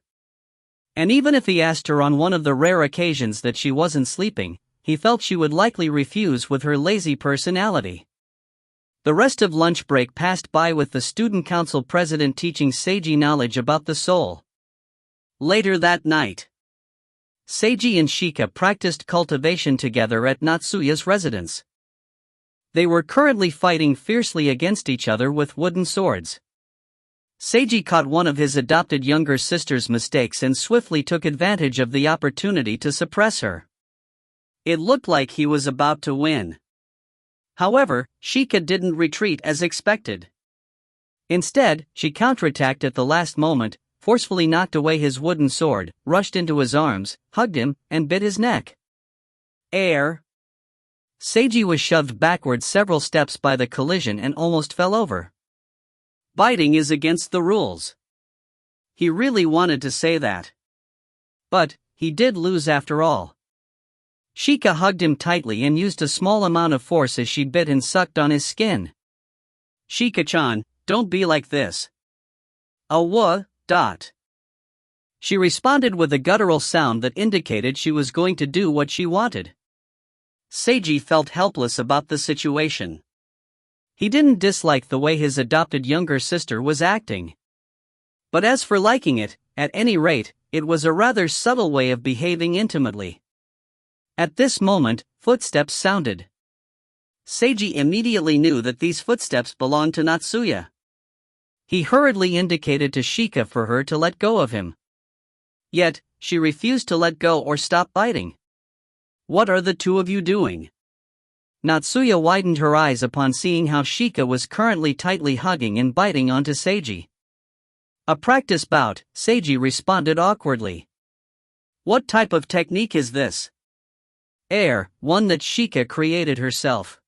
S2: And even if he asked her on one of the rare occasions that she wasn't sleeping, he felt she would likely refuse with her lazy personality. The rest of lunch break passed by with the student council president teaching Seiji knowledge about the soul.
S1: Later that night,
S2: Seiji and Shika practiced cultivation together at Natsuya's residence. They were currently fighting fiercely against each other with wooden swords. Seiji caught one of his adopted younger sister's mistakes and swiftly took advantage of the opportunity to suppress her.
S1: It looked like he was about to win. However, Shika didn't retreat as expected.
S2: Instead, she counterattacked at the last moment, forcefully knocked away his wooden sword, rushed into his arms, hugged him, and bit his neck.
S1: Air!
S2: Seiji was shoved backward several steps by the collision and almost fell over.
S1: Biting is against the rules. He really wanted to say that.
S2: But he did lose after all. Shika hugged him tightly and used a small amount of force as she bit and sucked on his skin.
S1: Shika-chan, don't be like this.
S2: She responded with a guttural sound that indicated she was going to do what she wanted.
S1: Seiji felt helpless about the situation.
S2: He didn't dislike the way his adopted younger sister was acting. But as for liking it, at any rate, it was a rather subtle way of behaving intimately. At this moment, footsteps sounded.
S1: Seiji immediately knew that these footsteps belonged to Natsuya.
S2: He hurriedly indicated to Shika for her to let go of him.
S1: Yet, she refused to let go or stop biting. What are the two of you doing?
S2: Natsuya widened her eyes upon seeing how Shika was currently tightly hugging and biting onto Seiji.
S1: A practice bout, Seiji responded awkwardly. What type of technique is this?
S2: One that Shika created herself.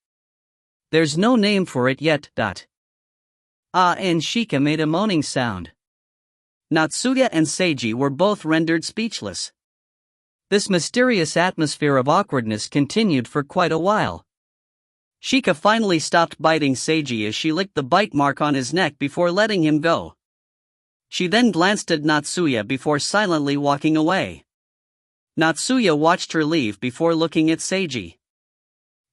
S2: There's no name for it yet. And Shika made a moaning sound.
S1: Natsuya and Seiji were both rendered speechless.
S2: This mysterious atmosphere of awkwardness continued for quite a while.
S1: Shika finally stopped biting Seiji as she licked the bite mark on his neck before letting him go. She then glanced at Natsuya before silently walking away. Natsuya watched her leave before looking at Seiji.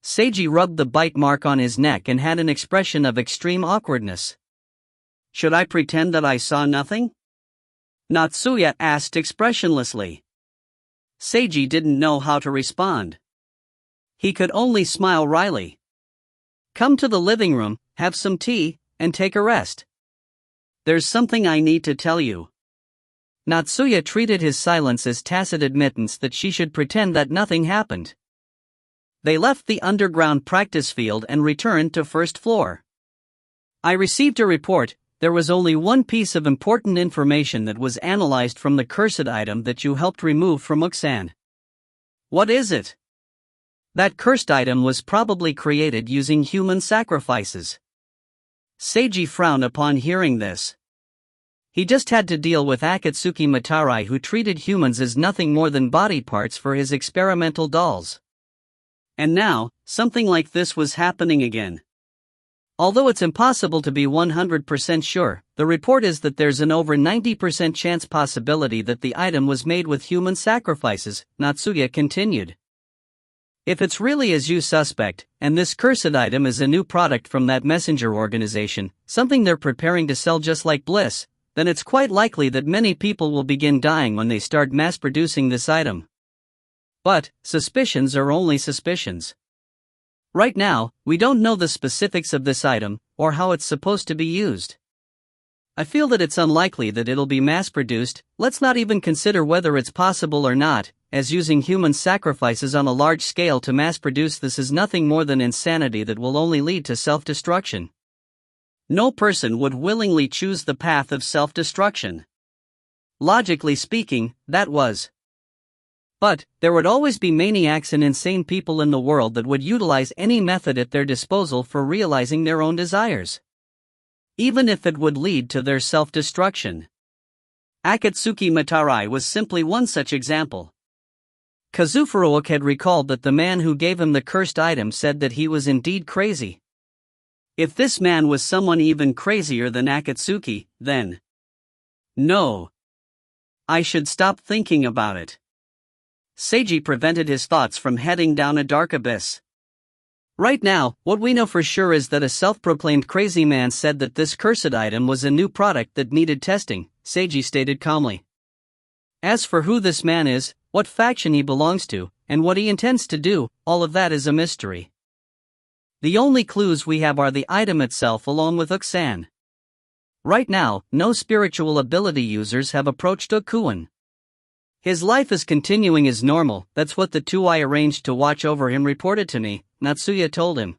S2: Seiji rubbed the bite mark on his neck and had an expression of extreme awkwardness.
S1: Should I pretend that I saw nothing? Natsuya asked expressionlessly. Seiji didn't know how to respond. He could only smile wryly. Come to the living room, have some tea, and take a rest. There's something I need to tell you.
S2: Natsuya treated his silence as tacit admittance that she should pretend that nothing happened.
S1: They left the underground practice field and returned to first floor.
S2: I received a report. There was only one piece of important information that was analyzed from the cursed item that you helped remove from Uksan.
S1: What is it?
S2: That cursed item was probably created using human sacrifices.
S1: Seiji frowned upon hearing this.
S2: He just had to deal with Akatsuki Matarai, who treated humans as nothing more than body parts for his experimental dolls.
S1: And now, something like this was happening again.
S2: Although it's impossible to be 100% sure, the report is that there's an over 90% chance possibility that the item was made with human sacrifices, Natsuya continued. If it's really as you suspect, and this cursed item is a new product from that messenger organization, something they're preparing to sell just like Bliss, then it's quite likely that many people will begin dying when they start mass-producing this item. But, suspicions are only suspicions. Right now, we don't know the specifics of this item, or how it's supposed to be used. I feel that it's unlikely that it'll be mass-produced. Let's not even consider whether it's possible or not, as using human sacrifices on a large scale to mass-produce this is nothing more than insanity that will only lead to self-destruction. No person would willingly choose the path of self-destruction. Logically speaking, that was. But, there would always be maniacs and insane people in the world that would utilize any method at their disposal for realizing their own desires, even if it would lead to their self-destruction. Akatsuki Matarai was simply one such example. Kazufuruoka had recalled that the man who gave him the cursed item said that he was indeed crazy. If this man was someone even crazier than Akatsuki, then... No. I should stop thinking about it. Seiji prevented his thoughts from heading down a dark abyss. Right now, what we know for sure is that a self-proclaimed crazy man said that this cursed item was a new product that needed testing, Seiji stated calmly. As for who this man is, what faction he belongs to, and what he intends to do, all of that is a mystery. The only clues we have are the item itself along with Uksan. Right now, no spiritual ability users have approached Ukuan. His life is continuing as normal, that's what the two I arranged to watch over him reported to me, Natsuya told him.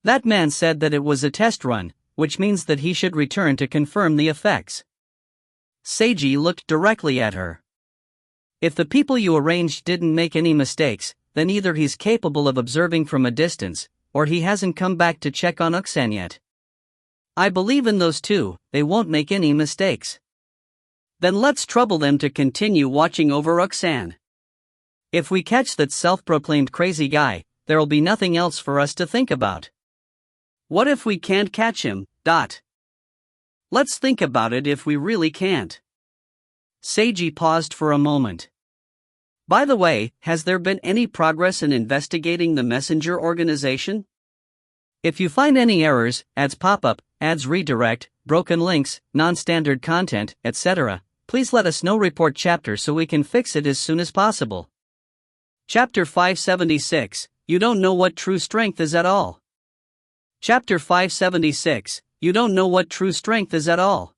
S2: That man said that it was a test run, which means that he should return to confirm the effects. Seiji looked directly at her. If the people you arranged didn't make any mistakes, then either he's capable of observing from a distance, or he hasn't come back to check on Uksan yet. I believe in those two, they won't make any mistakes. Then let's trouble them to continue watching over Uksan. If we catch that self-proclaimed crazy guy, there'll be nothing else for us to think about. What if we can't catch him? Let's think about it if we really can't. Seiji paused for a moment. By the way, has there been any progress in investigating the messenger organization? If you find any errors, ads pop up, ads redirect, broken links, non-standard content, etc., please let us know. Report chapter so we can fix it as soon as possible. Chapter 576, You Don't Know What True Strength Is at All. Chapter 576, You Don't Know What True Strength Is at All.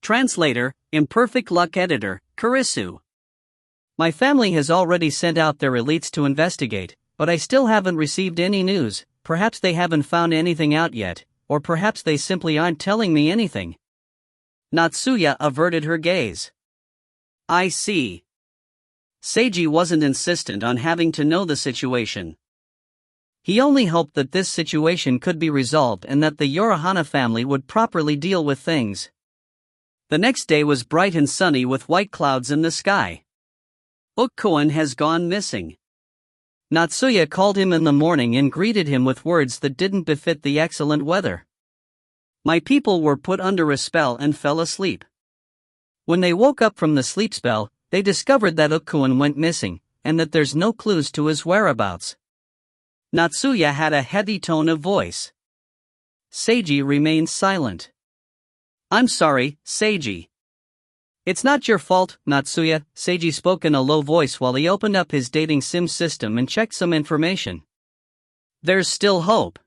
S2: Translator, Imperfect Luck Editor, Kurisu. My family has already sent out their elites to investigate, but I still haven't received any news. Perhaps they haven't found anything out yet, or perhaps they simply aren't telling me anything. Natsuya averted her gaze. I see. Seiji wasn't insistent on having to know the situation. He only hoped that this situation could be resolved and that the Yorihana family would properly deal with things. The next day was bright and sunny with white clouds in the sky. Ukuan has gone missing. Natsuya called him in the morning and greeted him with words that didn't befit the excellent weather. My people were put under a spell and fell asleep. When they woke up from the sleep spell, they discovered that Ukuan went missing, and that there's no clues to his whereabouts. Natsuya had a heavy tone of voice. Seiji remained silent. I'm sorry, Seiji. It's not your fault, Natsuya, Seiji spoke in a low voice while he opened up his dating sim system and checked some information. There's still hope.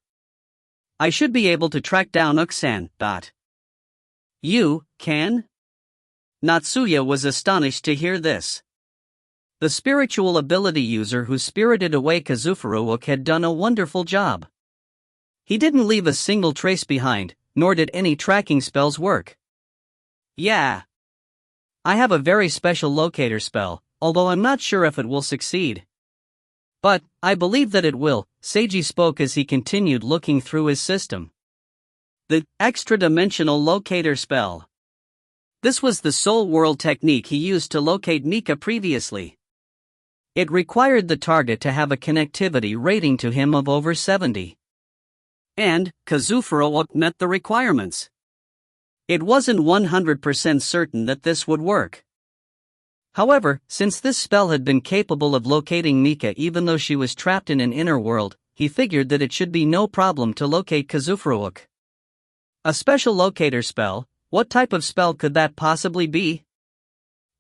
S2: I should be able to track down Uksan. You can? Natsuya was astonished to hear this. The spiritual ability user who spirited away Kazufuruoka had done a wonderful job. He didn't leave a single trace behind, nor did any tracking spells work. Yeah. I have a very special locator spell, although I'm not sure if it will succeed. But, I believe that it will, Seiji spoke as he continued looking through his system. The extra-dimensional locator spell. This was the soul world technique he used to locate Mika previously. It required the target to have a connectivity rating to him of over 70. And, Kazufuruoka met the requirements. It wasn't 100% certain that this would work. However, since this spell had been capable of locating Mika even though she was trapped in an inner world, he figured that it should be no problem to locate Kazufuruoka. A special locator spell,
S1: What type of spell could that possibly be?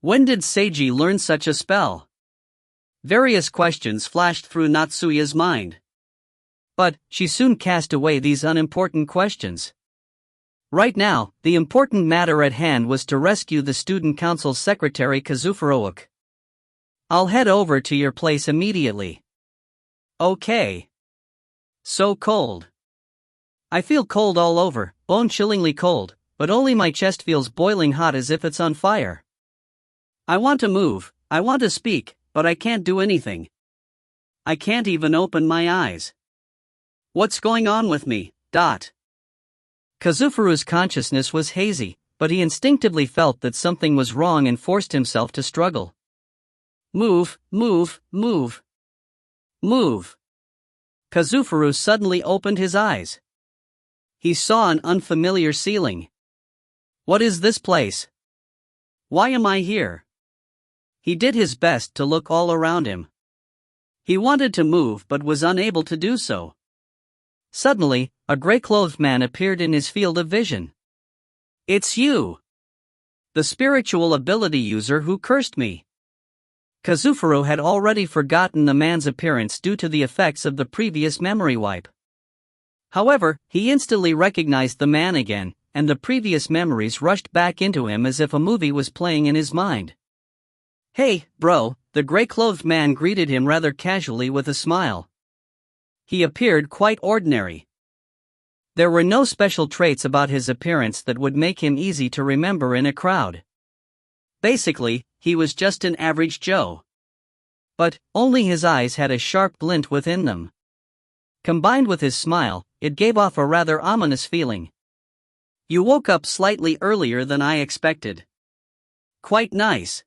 S1: When did Seiji learn such a spell? Various questions flashed through Natsuya's mind. But she soon cast away these unimportant questions. Right now, the important matter at hand was to rescue the student council's secretary Kazufurouk. I'll head over to your place immediately. Okay. So cold. I feel cold all over, bone-chillingly cold, but only my chest feels boiling hot as if it's on fire. I want to move, I want to speak, but I can't do anything. I can't even open my eyes. What's going on with me? Kazufuru's consciousness was hazy, but he instinctively felt that something was wrong and forced himself to struggle. Move, move, move. Move. Kazufuru suddenly opened his eyes. He saw an unfamiliar ceiling. What is this place? Why am I here? He did his best to look all around him. He wanted to move but was unable to do so. Suddenly, a gray-clothed man appeared in his field of vision. It's you! The spiritual ability user who cursed me. Kazufuru had already forgotten the man's appearance due to the effects of the previous memory wipe. However, he instantly recognized the man again, and the previous memories rushed back into him as if a movie was playing in his mind. Hey, bro, the gray-clothed man greeted him rather casually with a smile. He appeared quite ordinary. There were no special traits about his appearance that would make him easy to remember in a crowd. Basically, he was just an average Joe. But only his eyes had a sharp glint within them. Combined with his smile, it gave off a rather ominous feeling. You woke up slightly earlier than I expected. Quite nice.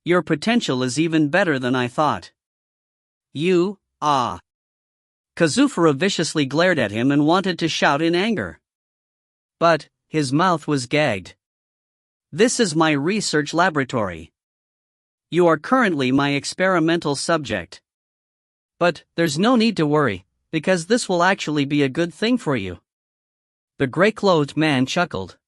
S1: Your potential is even better than I thought. Kazufuru viciously glared at him and wanted to shout in anger. But his mouth was gagged. This is my research laboratory. You are currently my experimental subject. But there's no need to worry, because this will actually be a good thing for you. The gray-clothed man chuckled.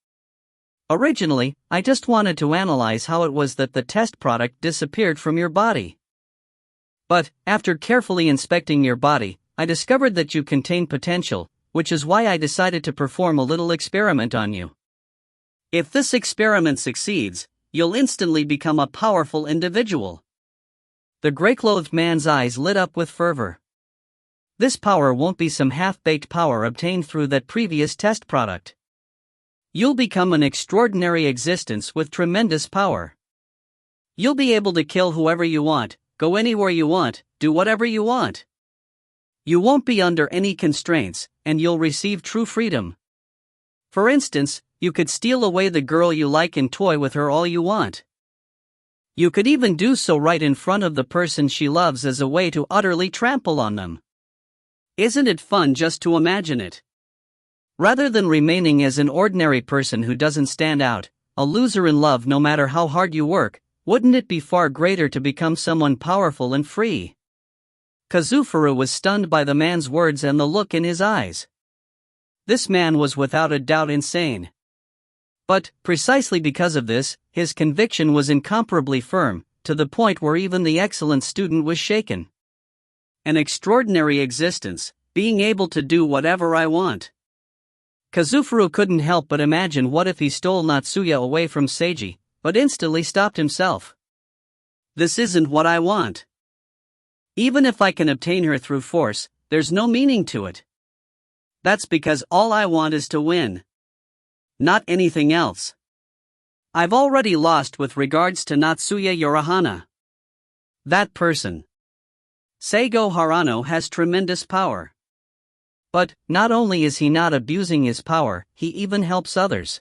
S1: Originally, I just wanted to analyze how it was that the test product disappeared from your body. But after carefully inspecting your body, I discovered that you contain potential, which is why I decided to perform a little experiment on you. If this experiment succeeds, you'll instantly become a powerful individual. The gray-clothed man's eyes lit up with fervor. This power won't be some half-baked power obtained through that previous test product. You'll become an extraordinary existence with tremendous power. You'll be able to kill whoever you want, go anywhere you want, do whatever you want. You won't be under any constraints, and you'll receive true freedom. For instance, you could steal away the girl you like and toy with her all you want. You could even do so right in front of the person she loves as a way to utterly trample on them. Isn't it fun just to imagine it? Rather than remaining as an ordinary person who doesn't stand out, a loser in love no matter how hard you work, wouldn't it be far greater to become someone powerful and free? Kazufuru was stunned by the man's words and the look in his eyes. This man was without a doubt insane. But, precisely because of this, his conviction was incomparably firm, to the point where even the excellent student was shaken. An extraordinary existence, being able to do whatever I want. Kazufuru couldn't help but imagine what if he stole Natsuya away from Seiji, but instantly stopped himself. This isn't what I want. Even if I can obtain her through force, there's no meaning to it. That's because all I want is to win. Not anything else. I've already lost with regards to Natsuya Yorihana. That person. Seigo Harano has tremendous power. But, not only is he not abusing his power, he even helps others.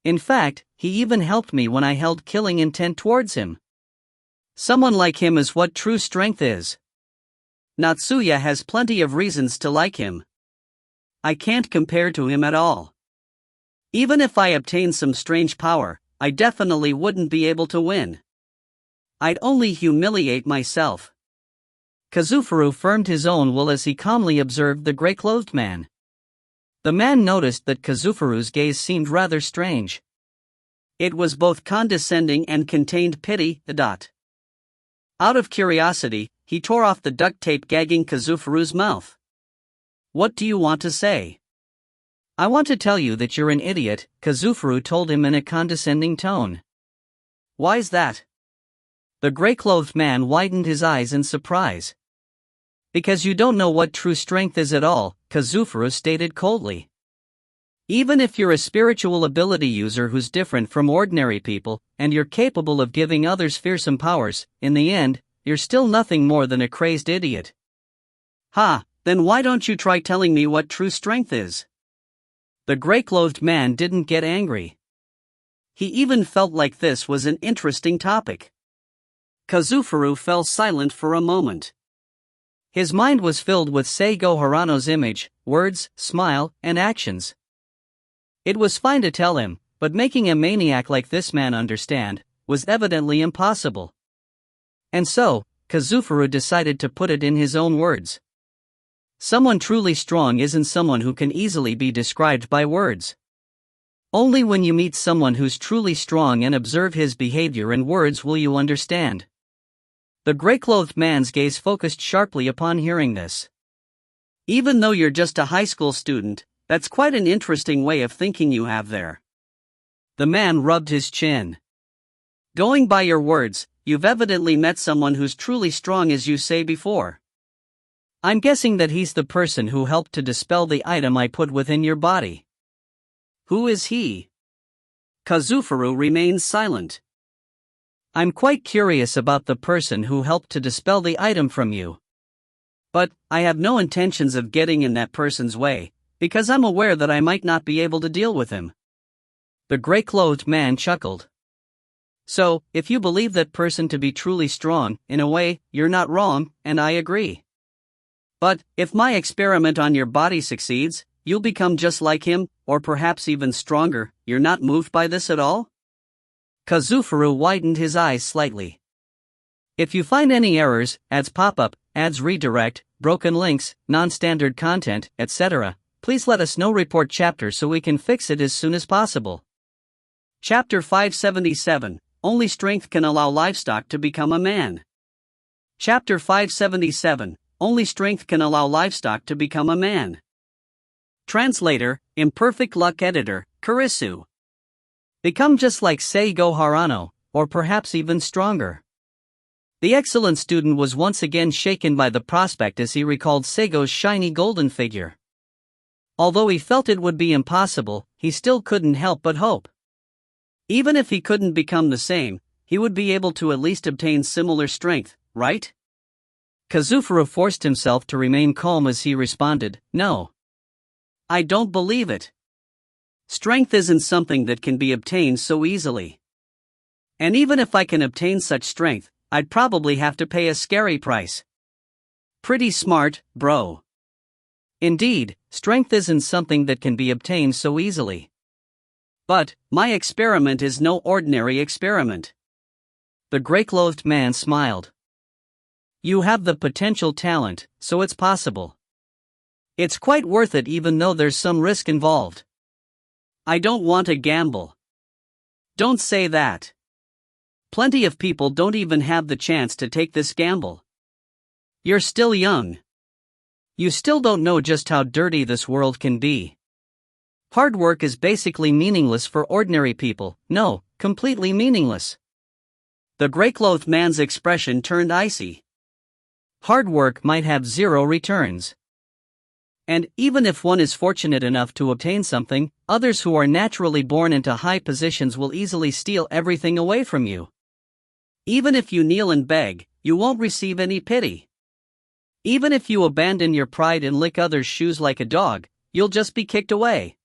S1: In fact, he even helped me when I held killing intent towards him. Someone like him is what true strength is. Natsuya has plenty of reasons to like him. I can't compare to him at all. Even if I obtain some strange power, I definitely wouldn't be able to win. I'd only humiliate myself. Kazufuru firmed his own will as he calmly observed the gray-clothed man.
S2: The man noticed that Kazufuru's gaze seemed rather strange.
S1: It was both condescending and contained pity. Out of curiosity, he tore off the duct tape gagging Kazufuru's mouth. What do you want to say?
S2: I want to tell you that you're an idiot, Kazufuru told him in a condescending tone.
S1: Why's that?
S2: The gray-clothed man widened his eyes in surprise. Because you don't know what true strength is at all, Kazufuru stated coldly. Even if you're a spiritual ability user who's different from ordinary people, and you're capable of giving others fearsome powers, in the end, you're still nothing more than a crazed idiot.
S1: Ha, then why don't you try telling me what true strength is?
S2: The gray-clothed man didn't get angry.
S1: He even felt like this was an interesting topic. Kazufuru fell silent for a moment.
S2: His mind was filled with Seigo Harano's image, words, smile, and actions. It was fine to tell him, but making a maniac like this man understand was evidently impossible. And so, Kazufuru decided to put it in his own words. Someone truly strong isn't someone who can easily be described by words. Only when you meet someone who's truly strong and observe his behavior and words will you understand. The gray-clothed man's gaze focused sharply upon hearing this.
S1: Even though you're just a high school student, that's quite an interesting way of thinking you have there.
S2: The man rubbed his chin.
S1: Going by your words, you've evidently met someone who's truly strong as you say before.
S2: I'm guessing that he's the person who helped to dispel the item I put within your body.
S1: Who is he? Kazufuru remained silent.
S2: I'm quite curious about the person who helped to dispel the item from you.
S1: But, I have no intentions of getting in that person's way, because I'm aware that I might not be able to deal with him.
S2: The gray-clothed man chuckled.
S1: So, if you believe that person to be truly strong, in a way, you're not wrong, and I agree. But, if my experiment on your body succeeds, you'll become just like him, or perhaps even stronger. You're not moved by this at all?
S2: Kazufuru widened his eyes slightly. If you find any errors, ads pop-up, ads redirect, broken links, non-standard content, etc., please let us know. Report chapter so we can fix it as soon as possible.
S1: Chapter 577, Only Strength Can Allow Livestock to Become a Man. Chapter 577, Only Strength Can Allow Livestock to Become a Man. Translator, Imperfect Luck Editor, Kurisu.
S2: Become just like Seigo Harano, or perhaps even stronger. The excellent student was once again shaken by the prospect as he recalled Seigo's shiny golden figure. Although he felt it would be impossible, he still couldn't help but hope. Even if he couldn't become the same, he would be able to at least obtain similar strength, right? Kazufuru forced himself to remain calm as he responded, No.
S1: I don't believe it. Strength isn't something that can be obtained so easily. And even if I can obtain such strength, I'd probably have to pay a scary price. Pretty smart, bro.
S2: Indeed, strength isn't something that can be obtained so easily.
S1: But, my experiment is no ordinary experiment.
S2: The gray-clothed man smiled. You have the potential talent, so it's possible. It's quite worth it even though there's some risk involved.
S1: I don't want to gamble. Don't say that. Plenty of people don't even have the chance to take this gamble. You're still young.
S2: You still don't know just how dirty this world can be. Hard work is basically meaningless for ordinary people, no, completely meaningless.
S1: The gray-clothed man's expression turned icy.
S2: Hard work might have zero returns. And, even if one is fortunate enough to obtain something, others who are naturally born into high positions will easily steal everything away from you.
S1: Even if you kneel and beg, you won't receive any pity. Even if you abandon your pride and lick others' shoes like a dog, you'll just be kicked away.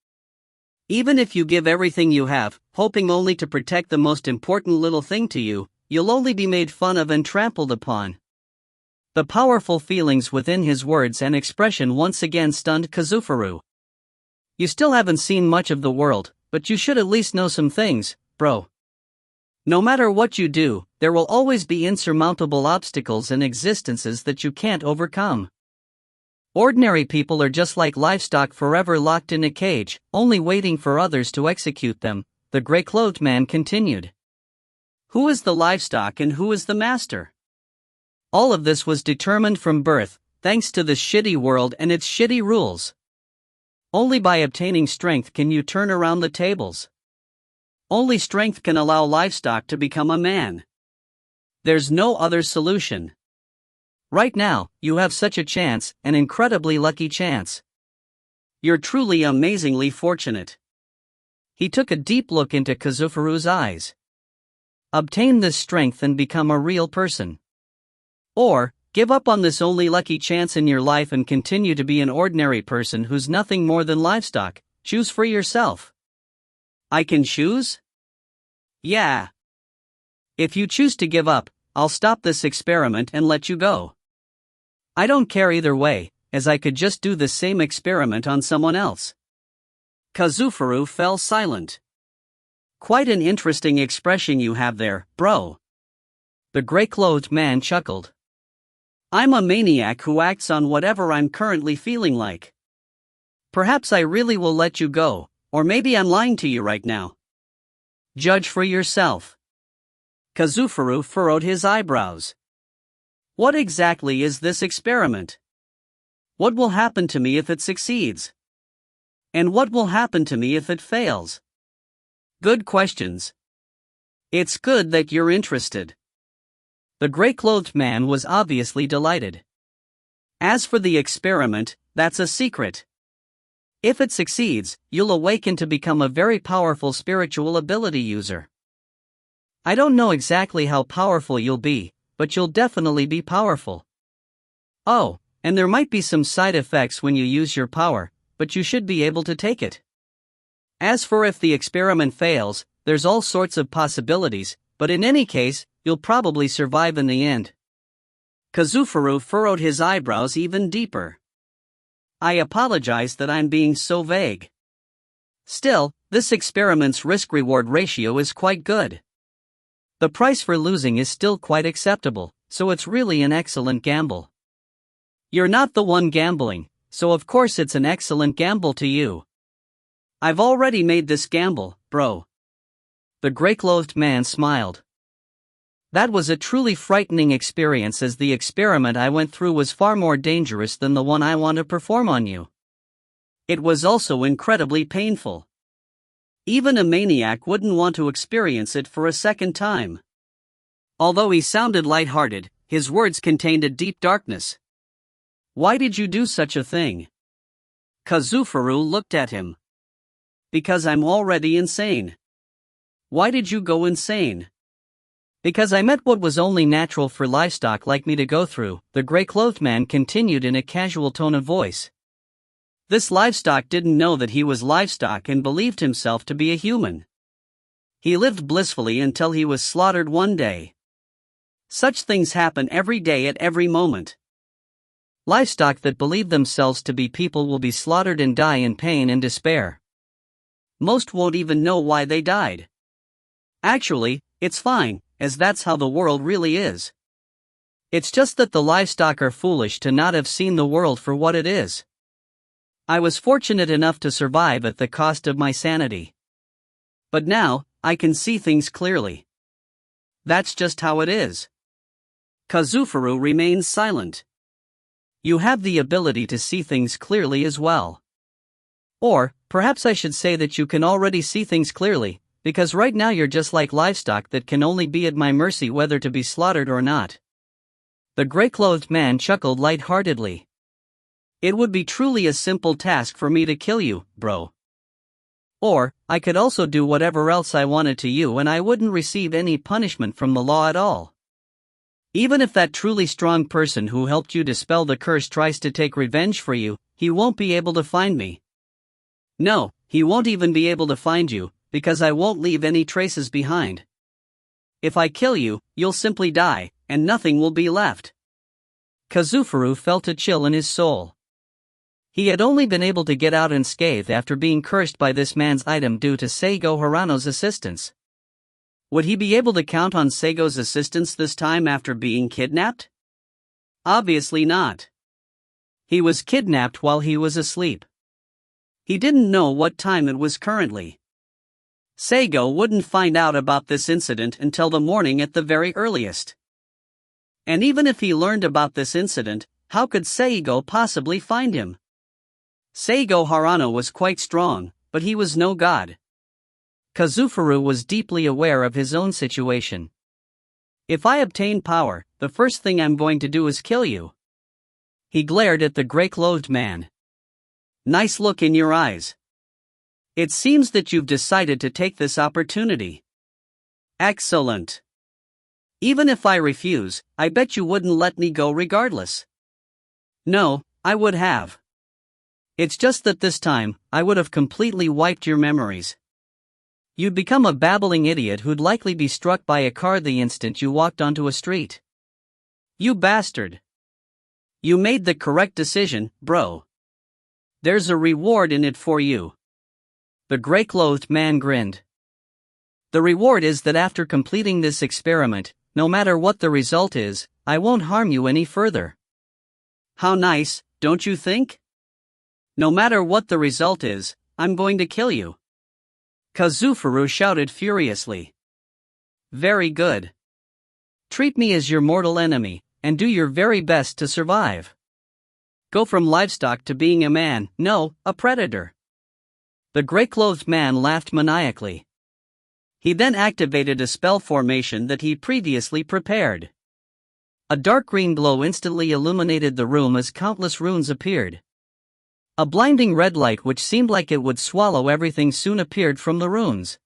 S1: Even if you give everything you have, hoping only to protect the most important little thing to you, you'll only be made fun of and trampled upon. The powerful feelings within his words and expression once again stunned Kazufuru. You still haven't seen much of the world, but you should at least know some things, bro. No matter what you do, there will always be insurmountable obstacles and existences that you can't overcome.
S2: Ordinary people are just like livestock forever locked in a cage, only waiting for others to execute them, the gray-clothed man continued.
S1: Who is the livestock and who is the master?
S2: All of this was determined from birth, thanks to the shitty world and its shitty rules. Only by obtaining strength can you turn around the tables. Only strength can allow livestock to become a man. There's no other solution. Right now, you have such a chance, an incredibly lucky chance.
S1: You're truly amazingly fortunate.
S2: He took a deep look into Kazufuru's eyes. Obtain this strength and become a real person. Or, give up on this only lucky chance in your life and continue to be an ordinary person who's nothing more than livestock. Choose for yourself.
S1: I can choose?
S2: Yeah.
S1: If you choose to give up, I'll stop this experiment and let you go.
S2: I don't care either way, as I could just do the same experiment on someone else.
S1: Kazufuru fell silent. Quite an interesting expression you have there, bro.
S2: The gray-clothed man chuckled.
S1: I'm a maniac who acts on whatever I'm currently feeling like. Perhaps I really will let you go, or maybe I'm lying to you right now. Judge for yourself. Kazufuru furrowed his eyebrows. What exactly is this experiment? What will happen to me if it succeeds? And what will happen to me if it fails? Good questions. It's good that you're interested.
S2: The gray-clothed man was obviously delighted.
S1: As for the experiment, that's a secret. If it succeeds, you'll awaken to become a very powerful spiritual ability user.
S2: I don't know exactly how powerful you'll be, but you'll definitely be powerful.
S1: Oh, and there might be some side effects when you use your power, but you should be able to take it. As for if the experiment fails, there's all sorts of possibilities, but in any case, you'll probably survive in the end. Kazufuru furrowed his eyebrows even deeper. I apologize that I'm being so vague. Still, this experiment's risk-reward ratio is quite good. The price for losing is still quite acceptable, so it's really an excellent gamble. You're not the one gambling, so of course it's an excellent gamble to you. I've already made this gamble, bro.
S2: The gray-clothed man smiled. That was a truly frightening experience, as the experiment I went through was far more dangerous than the one I want to perform on you.
S1: It was also incredibly painful. Even a maniac wouldn't want to experience it for a second time. Although he sounded lighthearted, his words contained a deep darkness. Why did you do such a thing? Kazufuru looked at him. Because I'm already insane. Why did you go insane?
S2: Because I met what was only natural for livestock like me to go through, the gray-clothed man continued in a casual tone of voice.
S1: This livestock didn't know that he was livestock and believed himself to be a human. He lived blissfully until he was slaughtered one day. Such things happen every day at every moment.
S2: Livestock that believe themselves to be people will be slaughtered and die in pain and despair.
S1: Most won't even know why they died. Actually, it's fine, as that's how the world really is. It's just that the livestock are foolish to not have seen the world for what it is. I was fortunate enough to survive at the cost of my sanity. But now, I can see things clearly. That's just how it is. Kazufuru remains silent. You have the ability to see things clearly as well. Or, perhaps I should say that you can already see things clearly, because right now you're just like livestock that can only be at my mercy whether to be slaughtered or not.
S2: The gray-clothed man chuckled lightheartedly.
S1: It would be truly a simple task for me to kill you, bro. Or, I could also do whatever else I wanted to you and I wouldn't receive any punishment from the law at all. Even if that truly strong person who helped you dispel the curse tries to take revenge for you, he won't be able to find me. No, he won't even be able to find you, because I won't leave any traces behind. If I kill you, you'll simply die, and nothing will be left.
S2: Kazufuru felt a chill in his soul. He had only been able to get out unscathed after being cursed by this man's item due to Seigo Hirano's assistance. Would he be able to count on Seigo's assistance this time after being kidnapped? Obviously not.
S1: He was kidnapped while he was asleep. He didn't know what time it was currently. Seigo wouldn't find out about this incident until the morning at the very earliest. And even if he learned about this incident, how could Seigo possibly find him? Seigo Harano was quite strong, but he was no god. Kazufuru was deeply aware of his own situation. If I obtain power, the first thing I'm going to do is kill you. He glared at the grey-clothed man. Nice look in your eyes. It seems that you've decided to take this opportunity. Excellent. Even if I refuse, I bet you wouldn't let me go regardless. No, I would have. It's just that this time, I would have completely wiped your memories. You'd become a babbling idiot who'd likely be struck by a car the instant you walked onto a street. You bastard. You made the correct decision, bro. There's a reward in it for you. The grey-clothed man grinned. The reward is that after completing this experiment, no matter what the result is, I won't harm you any further. How nice, don't you think? No matter what the result is, I'm going to kill you. Kazufuru shouted furiously. Very good. Treat me as your mortal enemy, and do your very best to survive. Go from livestock to being a man, no, a predator. The grey-clothed man laughed maniacally. He then activated a spell formation that he previously prepared. A dark green glow instantly illuminated the room as countless runes appeared. A blinding red light which seemed like it would swallow everything soon appeared from the runes.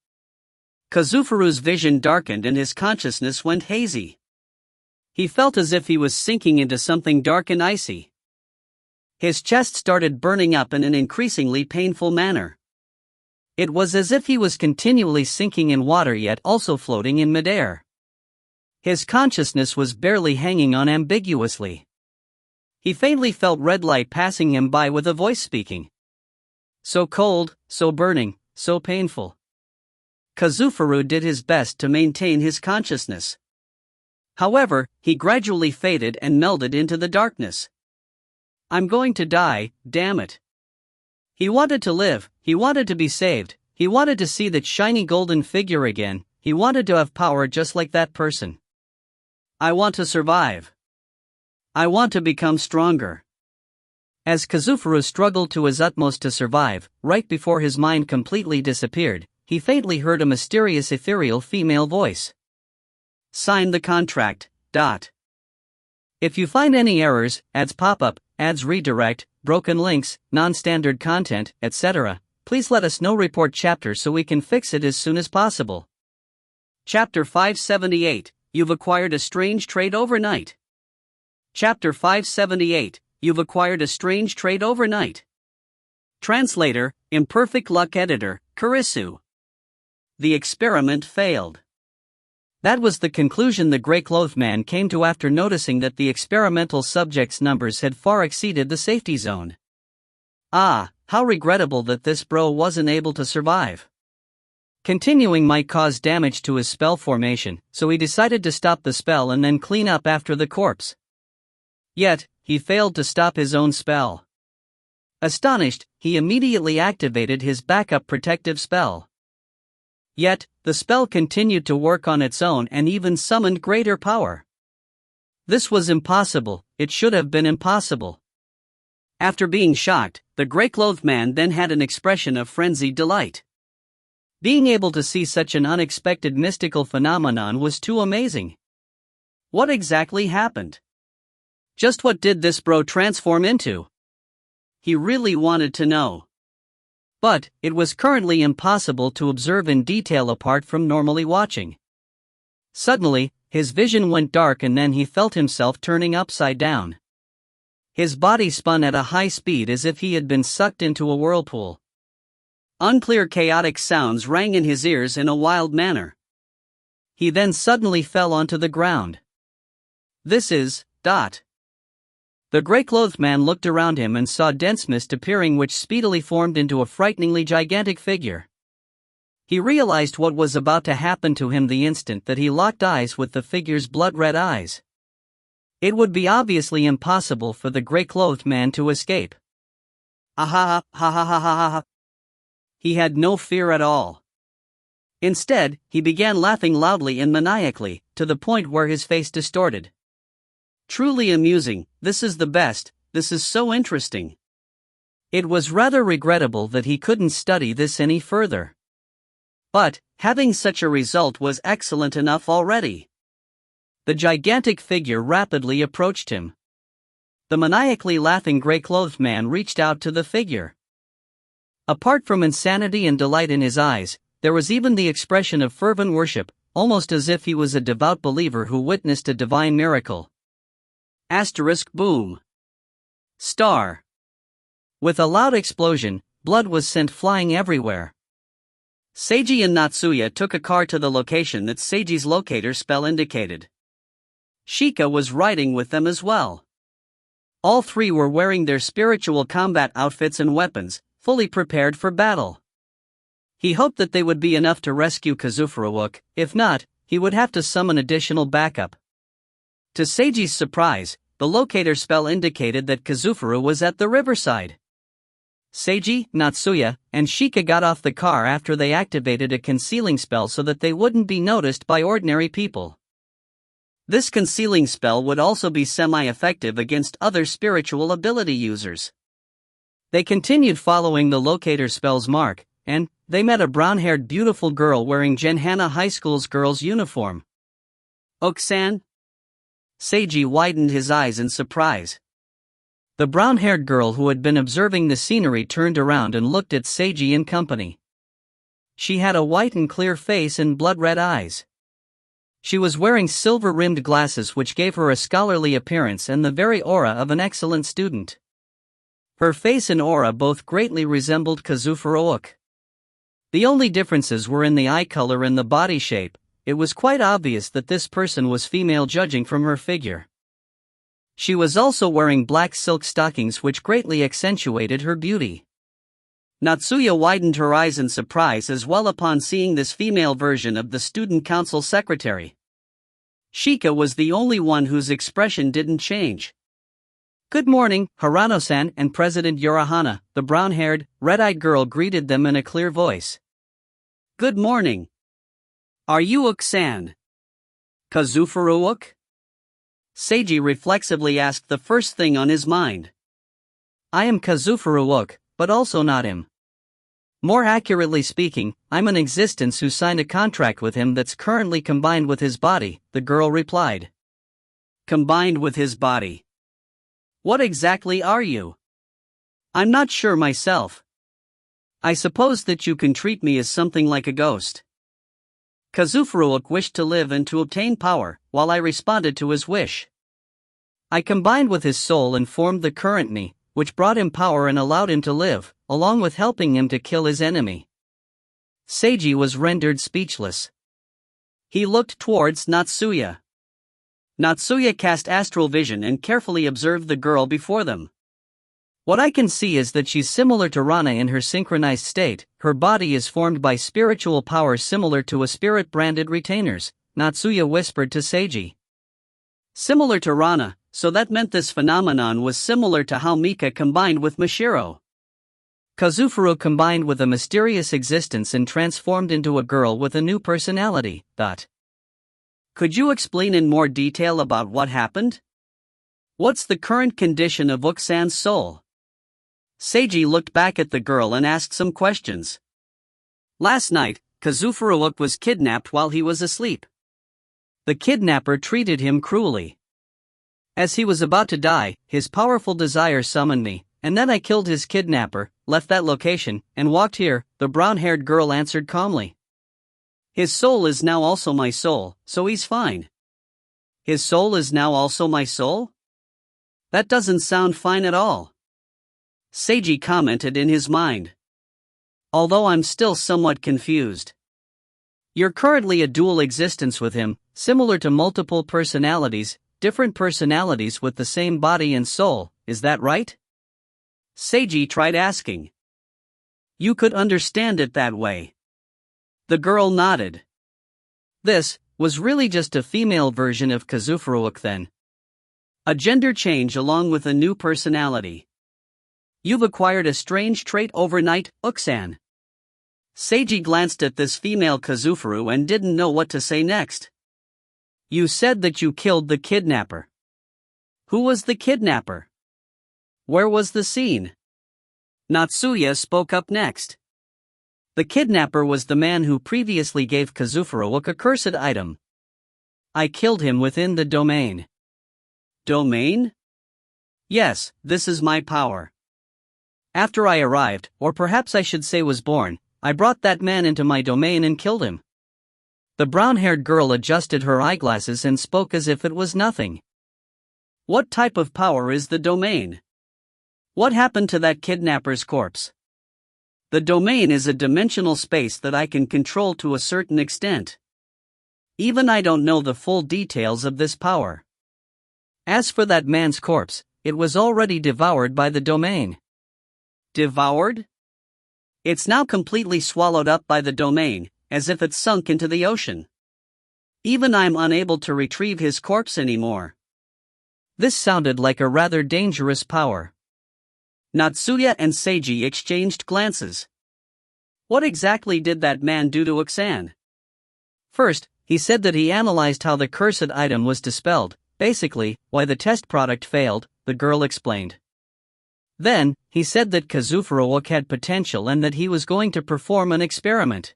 S1: Kazufuru's vision darkened and his consciousness went hazy. He felt as if he was sinking into something dark and icy. His chest started burning up in an increasingly painful manner. It was as if he was continually sinking in water yet also floating in midair. His consciousness was barely hanging on ambiguously. He faintly felt red light passing him by with a voice speaking. So cold, so burning, so painful. Kazufuru did his best to maintain his consciousness. However, he gradually faded and melded into the darkness. I'm going to die, damn it. He wanted to live, he wanted to be saved, he wanted to see that shiny golden figure again, he wanted to have power just like that person. I want to survive. I want to become stronger. As Kazufuru struggled to his utmost to survive, right before his mind completely disappeared, he faintly heard a mysterious ethereal female voice. Sign the contract, ... If you find any errors, ads pop up, ads redirect, broken links, non-standard content, etc., please let us know. Report chapter so we can fix it as soon as possible. Chapter 578, You've acquired a strange trait overnight. Chapter 578, You've acquired a strange trait overnight. Translator, Imperfect Luck Editor, Kurisu. The experiment failed. That was the conclusion the grey-clothed man came to after noticing that the experimental subjects' numbers had far exceeded the safety zone. Ah, how regrettable that this bro wasn't able to survive. Continuing might cause damage to his spell formation, so he decided to stop the spell and then clean up after the corpse. Yet, he failed to stop his own spell. Astonished, he immediately activated his backup protective spell. Yet, the spell continued to work on its own and even summoned greater power. This was impossible, it should have been impossible. After being shocked, the grey-clothed man then had an expression of frenzied delight. Being able to see such an unexpected mystical phenomenon was too amazing. What exactly happened? Just what did this bro transform into? He really wanted to know. But, it was currently impossible to observe in detail apart from normally watching. Suddenly, his vision went dark and then he felt himself turning upside down. His body spun at a high speed as if he had been sucked into a whirlpool. Unclear chaotic sounds rang in his ears in a wild manner. He then suddenly fell onto the ground. This is, ... The grey-clothed man looked around him and saw dense mist appearing which speedily formed into a frighteningly gigantic figure. He realized what was about to happen to him the instant that he locked eyes with the figure's blood-red eyes.
S2: It would be obviously impossible for the gray-clothed man to escape.
S1: Ha ha ha ha ha ha ha. He had no fear at all. Instead, he began laughing loudly and maniacally, to the point where his face distorted. Truly amusing, this is the best, this is so interesting.
S2: It was rather regrettable that he couldn't study this any further.
S1: But, having such a result was excellent enough already.
S2: The gigantic figure rapidly approached him. The maniacally laughing gray-clothed man reached out to the figure. Apart from insanity and delight in his eyes, there was even the expression of fervent worship, almost as if he was a devout believer who witnessed a divine miracle.
S1: Boom. Star.
S2: With a loud explosion, blood was sent flying everywhere.
S1: Seiji and Natsuya took a car to the location that Seiji's locator spell indicated. Shika was riding with them as well. All three were wearing their spiritual combat outfits and weapons, fully prepared for battle. He hoped that they would be enough to rescue Kazufuruuk. If not, he would have to summon additional backup. To Seiji's surprise, the locator spell indicated that Kazufuru was at the riverside. Seiji, Natsuya, and Shika got off the car after they activated a concealing spell so that they wouldn't be noticed by ordinary people. This concealing spell would also be semi-effective against other spiritual ability users. They continued following the locator spell's mark, and they met a brown-haired beautiful girl wearing Genhana High School's girl's uniform.
S2: Oku-san?
S1: Seiji widened his eyes in surprise.
S2: The brown-haired girl who had been observing the scenery turned around and looked at Seiji in company. She had a white and clear face and blood-red eyes. She was wearing silver-rimmed glasses which gave her a scholarly appearance and the very aura of an excellent student. Her face and aura both greatly resembled Kazufuruuk. The only differences were in the eye color and the body shape. It was quite obvious that this person was female judging from her figure. She was also wearing black silk stockings which greatly accentuated her beauty.
S1: Natsuya widened her eyes in surprise as well upon seeing this female version of the student council secretary. Shika was the only one whose expression didn't change.
S2: "Good morning, Hirano-san and President Yorihana," the brown-haired, red-eyed girl greeted them in a clear voice.
S1: "Good morning. Are you Oku-san? Kazufuruuk?" Seiji reflexively asked the first thing on his mind.
S2: "I am Kazufuruuk, but also not him. More accurately speaking, I'm an existence who signed a contract with him that's currently combined with his body," the girl replied.
S1: "Combined with his body? What exactly are you? I'm not sure myself. I suppose that you can treat me as something like a ghost." Kazufuruuk wished to live and to obtain power, while I responded to his wish.
S2: I combined with his soul and formed the current me, which brought him power and allowed him to live, along with helping him to kill his enemy. Seiji was rendered speechless.
S1: He looked towards Natsuya. Natsuya cast astral vision and carefully observed the girl before them.
S2: "What I can see is that she's similar to Rana in her synchronized state. Her body is formed by spiritual power similar to a spirit-branded retainers," Natsuya whispered to Seiji.
S1: Similar to Rana, so that meant this phenomenon was similar to how Mika combined with Mashiro.
S2: Kazufuru combined with a mysterious existence and transformed into a girl with a new personality, thought.
S1: "Could you explain in more detail about what happened? What's the current condition of Oku-san's soul?" Seiji looked back at the girl and asked some questions. "Last night, Kazufuruuk was kidnapped while he was asleep.
S2: The kidnapper treated him cruelly. As he was about to die, his powerful desire summoned me, and then I killed his kidnapper, left that location, and walked here," the brown-haired girl answered calmly.
S1: "His soul is now also my soul, so he's fine." "His soul is now also my soul? That doesn't sound fine at all," Seiji commented in his mind. "Although I'm still somewhat confused. You're currently a dual existence with him, similar to multiple personalities, different personalities with the same body and soul, is that right?" Seiji tried asking. "You could understand it that way." The girl nodded.
S2: "This was really just a female version of Kazufuruuk then.
S1: A gender change along with a new personality. You've acquired a strange trait overnight, Uksan. Seiji glanced at this female Kazufuru and didn't know what to say next. You said that you killed the kidnapper. Who was the kidnapper? Where was the scene? Natsuya spoke up next. The kidnapper was the man who previously gave Kazufuru a cursed item. I killed him within the domain. Domain? Yes, this is my power. After I arrived, or perhaps I should say was born, I brought that man into my domain and killed him. The brown-haired girl adjusted her eyeglasses and spoke as if it was nothing. What type of power is the domain? What happened to that kidnapper's corpse? The domain is a dimensional space that I can control to a certain extent. Even I don't know the full details of this power. As for that man's corpse, it was already devoured by the domain. Devoured? It's now completely swallowed up by the domain, as if it sunk into the ocean. Even I'm unable to retrieve his corpse anymore. This sounded like a rather dangerous power. Natsuya and Seiji exchanged glances. What exactly did that man do to Uksan? First, he said that he analyzed how the cursed item was dispelled, basically, why the test product failed, the girl explained. Then, he said that Kazufuru had potential and that he was going to perform an experiment.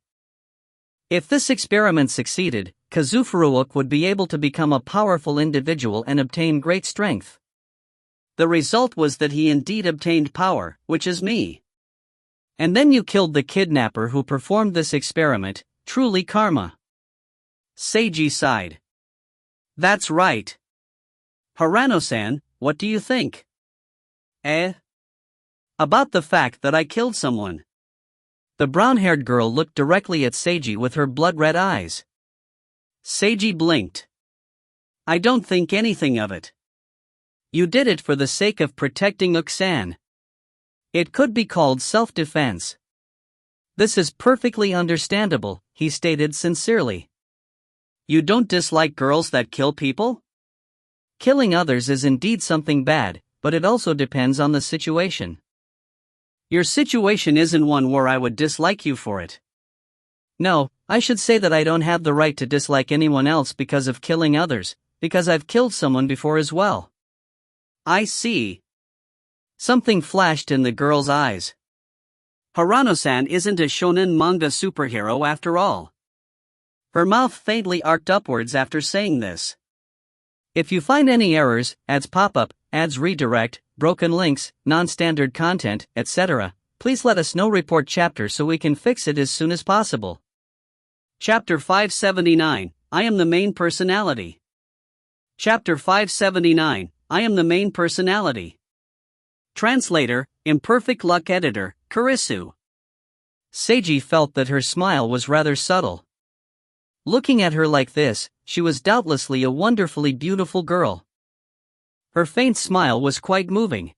S1: If this experiment succeeded, Kazufuru would be able to become a powerful individual and obtain great strength. The result was that he indeed obtained power, which is me. And then you killed the kidnapper who performed this experiment, truly karma. Seiji sighed. That's right. Harano-san, what do you think? About the fact that I killed someone. The brown-haired girl looked directly at Seiji with her blood-red eyes. Seiji blinked. I don't think anything of it. You did it for the sake of protecting Uksan. It could be called self-defense. This is perfectly understandable, he stated sincerely. You don't dislike girls that kill people? Killing others is indeed something bad, but it also depends on the situation. Your situation isn't one where I would dislike you for it. No, I should say that I don't have the right to dislike anyone else because of killing others, because I've killed someone before as well. I see. Something flashed in the girl's eyes. Harano-san isn't a shonen manga superhero after all. Her mouth faintly arced upwards after saying this. If you find any errors, ads pop up, ads redirect, broken links, non-standard content, etc., please let us know. Report chapter so we can fix it as soon as possible. Chapter 579, I am the main personality. Chapter 579, I am the main personality. Translator, Imperfect Luck Editor, Kurisu. Seiji felt that her smile was rather subtle. Looking at her like this, she was doubtlessly a wonderfully beautiful girl. Her faint smile was quite moving.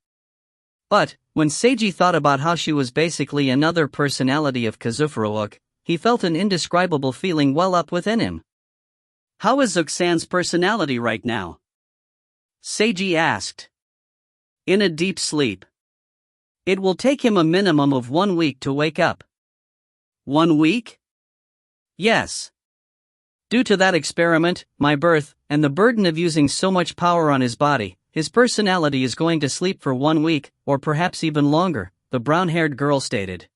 S1: But, when Seiji thought about how she was basically another personality of Kazufuru, he felt an indescribable feeling well up within him. How is Uksan's personality right now? Seiji asked. In a deep sleep. It will take him a minimum of 1 week to wake up. 1 week? Yes. Due to that experiment, my birth, and the burden of using so much power on his body, his personality is going to sleep for 1 week, or perhaps even longer, the brown-haired girl stated.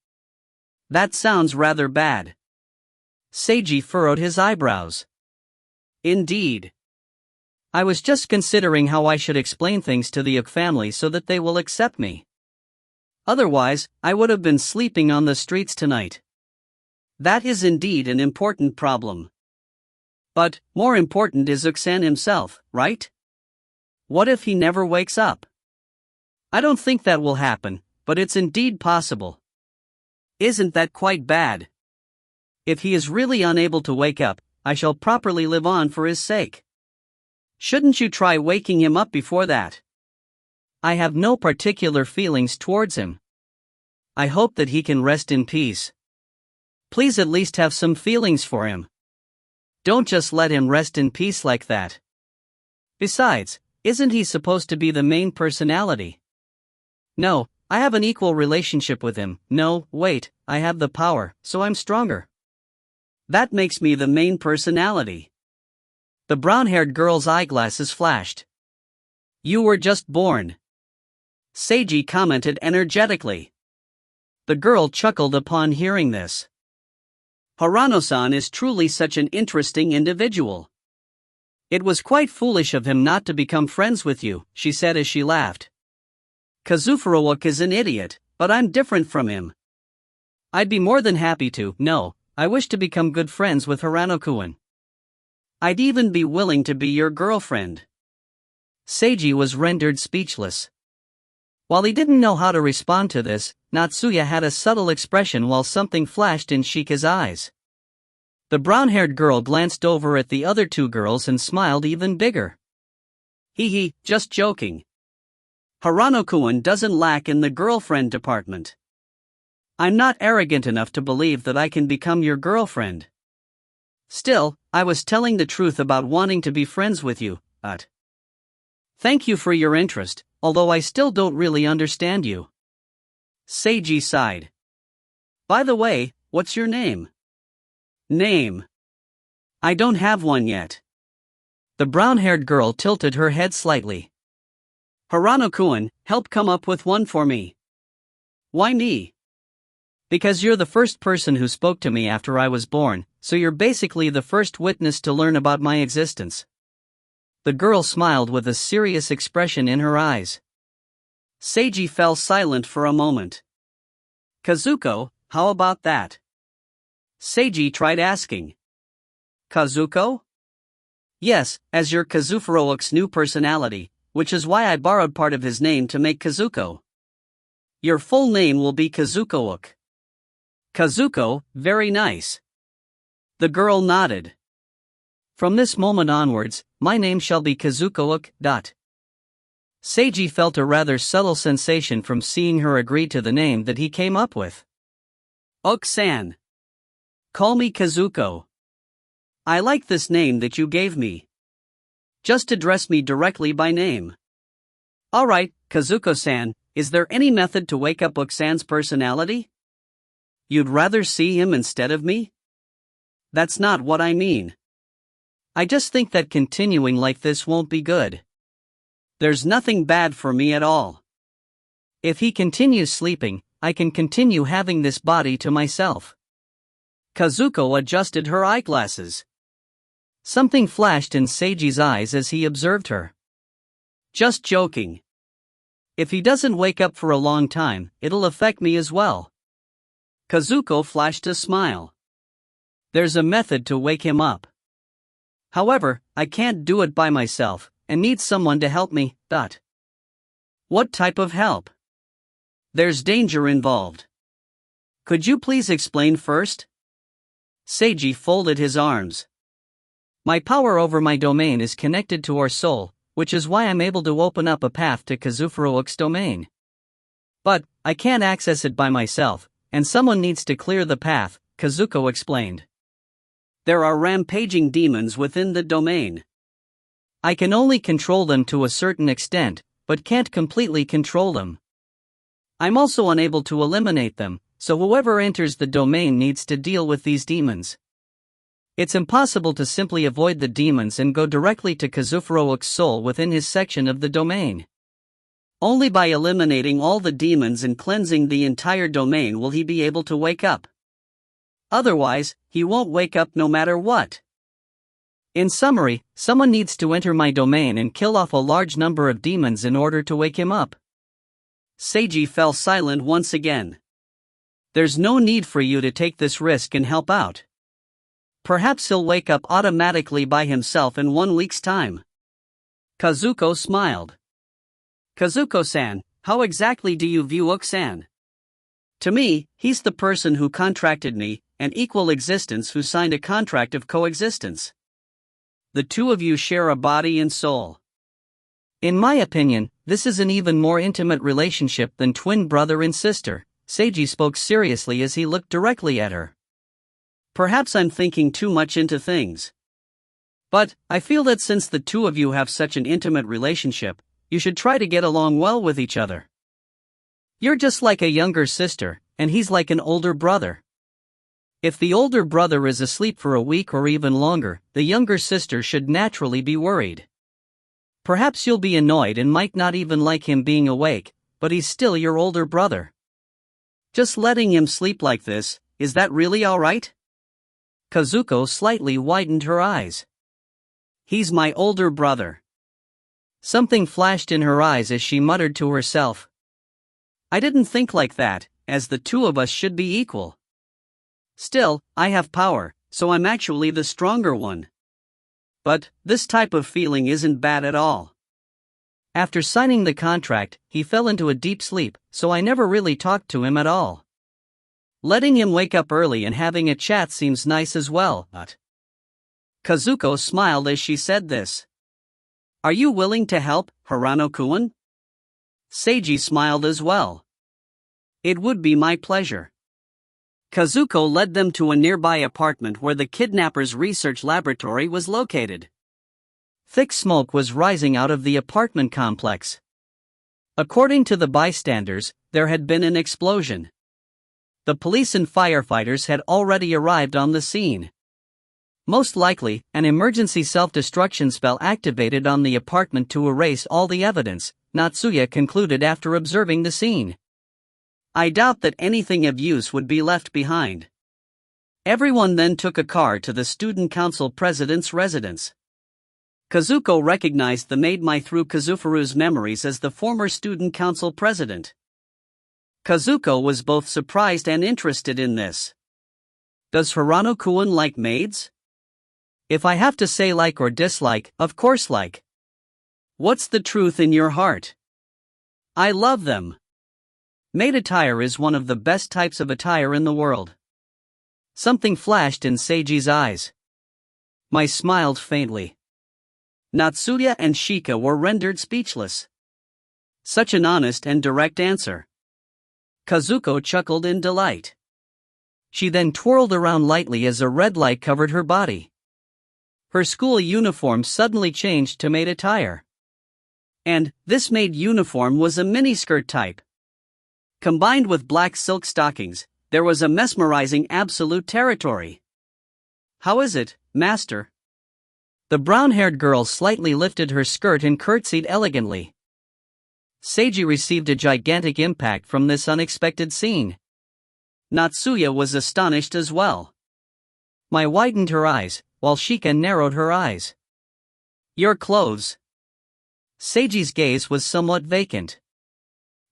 S1: That sounds rather bad. Seiji furrowed his eyebrows. Indeed. I was just considering how I should explain things to the Uk family so that they will accept me. Otherwise, I would have been sleeping on the streets tonight. That is indeed an important problem. But, more important is Uksan himself, right? What if he never wakes up? I don't think that will happen, but it's indeed possible. Isn't that quite bad? If he is really unable to wake up, I shall properly live on for his sake. Shouldn't you try waking him up before that? I have no particular feelings towards him. I hope that he can rest in peace. Please at least have some feelings for him. Don't just let him rest in peace like that. Besides,
S2: Isn't he supposed to be the main personality? No, I have an equal relationship with him. No, wait, I have the power, so I'm stronger.
S1: That makes me the main personality.
S2: The brown-haired girl's eyeglasses flashed.
S1: You were just born, Seiji commented energetically.
S2: The girl chuckled upon hearing this.
S1: Harano-san is truly such an interesting individual.
S2: It was quite foolish of him not to become friends with you, she said as she laughed.
S1: Kazufuruoka is an idiot, but I'm different from him.
S2: I'd be more than happy to. No, I wish to become good friends with Harano-kun.
S1: I'd even be willing to be your girlfriend.
S2: Seiji was rendered speechless. While he didn't know how to respond to this, Natsuya had a subtle expression while something flashed in Shika's eyes. The brown-haired girl glanced over at the other two girls and smiled even bigger.
S1: Hee, just joking. Harano-kun doesn't lack in the girlfriend department. I'm not arrogant enough to believe that I can become your girlfriend. Still, I was telling the truth about wanting to be friends with you, but
S2: thank you for your interest, although I still don't really understand you.
S1: Seiji sighed. By the way, what's your name?
S2: Name?
S1: I don't have one yet.
S2: The brown-haired girl tilted her head slightly.
S1: Harano-kun, help come up with one for me.
S2: Why me? Because you're the first person who spoke to me after I was born, so you're basically the first witness to learn about my existence. The girl smiled with a serious expression in her eyes.
S1: Seiji fell silent for a moment. Kazuko, how about that? Seiji tried asking. Kazuko?
S2: Yes, as your Kazufuruoka's new personality, which is why I borrowed part of his name to make Kazuko.
S1: Your full name will be Kazuko-uke. Kazuko, very nice. The girl nodded.
S2: From this moment onwards, my name shall be Kazuko-uke. Seiji felt a rather subtle sensation from seeing her agree to the name that he came up with.
S1: Uke-san. Call me Kazuko. I like this name that you gave me. Just address me directly by name. Alright, Kazuko-san, is there any method to wake up Uke-san's personality? You'd rather see him instead of me? That's not what I mean.
S2: I just think that continuing like this won't be good.
S1: There's nothing bad for me at all.
S2: If he continues sleeping, I can continue having this body to myself.
S1: Kazuko adjusted her eyeglasses.
S2: Something flashed in Seiji's eyes as he observed her.
S1: Just joking.
S2: If he doesn't wake up for a long time, it'll affect me as well.
S1: Kazuko flashed a smile.
S2: There's a method to wake him up. However, I can't do it by myself, and need someone to help me.
S1: What type of help? There's danger involved. Could you please explain first?
S2: Seiji folded his arms. My power over my domain is connected to our soul, which is why I'm able to open up a path to Kazufuruoka's domain. But, I can't access it by myself, and someone needs to clear the path, Kazuko explained.
S1: There are rampaging demons within the domain.
S2: I can only control them to a certain extent, but can't completely control them. I'm also unable to eliminate them, so whoever enters the domain needs to deal with these demons. It's impossible to simply avoid the demons and go directly to Kazufuruoka's soul within his section of the domain.
S1: Only by eliminating all the demons and cleansing the entire domain will he be able to wake up. Otherwise, he won't wake up no matter what.
S2: In summary, someone needs to enter my domain and kill off a large number of demons in order to wake him up.
S1: Seiji fell silent once again. There's no need for you to take this risk and help out. Perhaps he'll wake up automatically by himself in 1 week's time. Kazuko smiled. Kazuko-san, how exactly do you view Uke-san? To me, he's the person who contracted me, an equal existence who signed a contract of coexistence. The two of you share a body and soul.
S2: In my opinion, this is an even more intimate relationship than twin brother and sister. Seiji spoke seriously as he looked directly at her.
S1: Perhaps I'm thinking too much into things. But, I feel that since the two of you have such an intimate relationship, you should try to get along well with each other. You're just like a younger sister, and he's like an older brother. If the older brother is asleep for a week or even longer, the younger sister should naturally be worried. Perhaps you'll be annoyed and might not even like him being awake, but he's still your older brother. Just letting him sleep like this, is that really alright? Kazuko slightly widened her eyes. He's my older brother. Something flashed in her eyes as she muttered to herself. I didn't think like that, as the two of us should be equal. Still, I have power, so I'm actually the stronger one. But, this type of feeling isn't bad at all. After signing the contract, he fell into a deep sleep, so I never really talked to him at all. Letting him wake up early and having a chat seems nice as well, but... Kazuko smiled as she said this. Are you willing to help, Hirano-kun? Seiji smiled as well. It would be my pleasure. Kazuko led them to a nearby apartment where the kidnapper's research laboratory was located. Thick smoke was rising out of the apartment complex. According to the bystanders, there had been an explosion. The police and firefighters had already arrived on the scene. Most likely, an emergency self-destruction spell activated on the apartment to erase all the evidence, Natsuya concluded after observing the scene. I doubt that anything of use would be left behind. Everyone then took a car to the student council president's residence. Kazuko recognized the maid through Kazufuru's memories as the former student council president. Kazuko was both surprised and interested in this. Does Hirano-kun like maids? If I have to say like or dislike, of course like. What's the truth in your heart? I love them. Maid attire is one of the best types of attire in the world. Something flashed in Seiji's eyes. Mai smiled faintly. Natsuya and Shika were rendered speechless. Such an honest and direct answer. Kazuko chuckled in delight. She then twirled around lightly as a red light covered her body. Her school uniform suddenly changed to maid attire. And, this maid uniform was a miniskirt type. Combined with black silk stockings, there was a mesmerizing absolute territory. How is it, master? The brown-haired girl slightly lifted her skirt and curtsied elegantly. Seiji received a gigantic impact from this unexpected scene. Natsuya was astonished as well. Mai widened her eyes, while Shika narrowed her eyes. Your clothes. Seiji's gaze was somewhat vacant.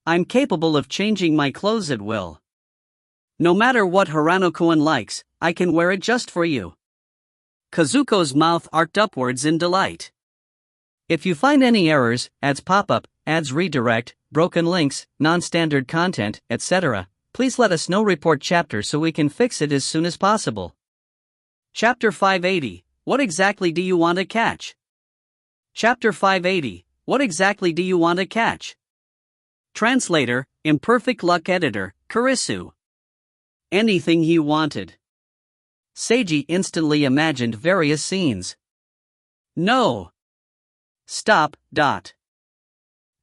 S1: I'm capable of changing my clothes at will. No matter what Hirano-kun likes, I can wear it just for you. Kazuko's mouth arced upwards in delight. If you find any errors, ads pop up, ads redirect, broken links, non-standard content, etc., please let us know. Report chapter so we can fix it as soon as possible. Chapter 580, What exactly do you want to catch? Chapter 580, What exactly do you want to catch? Translator, Imperfect Luck Editor, Kurisu. Anything he wanted. Seiji instantly imagined various scenes. No. Stop.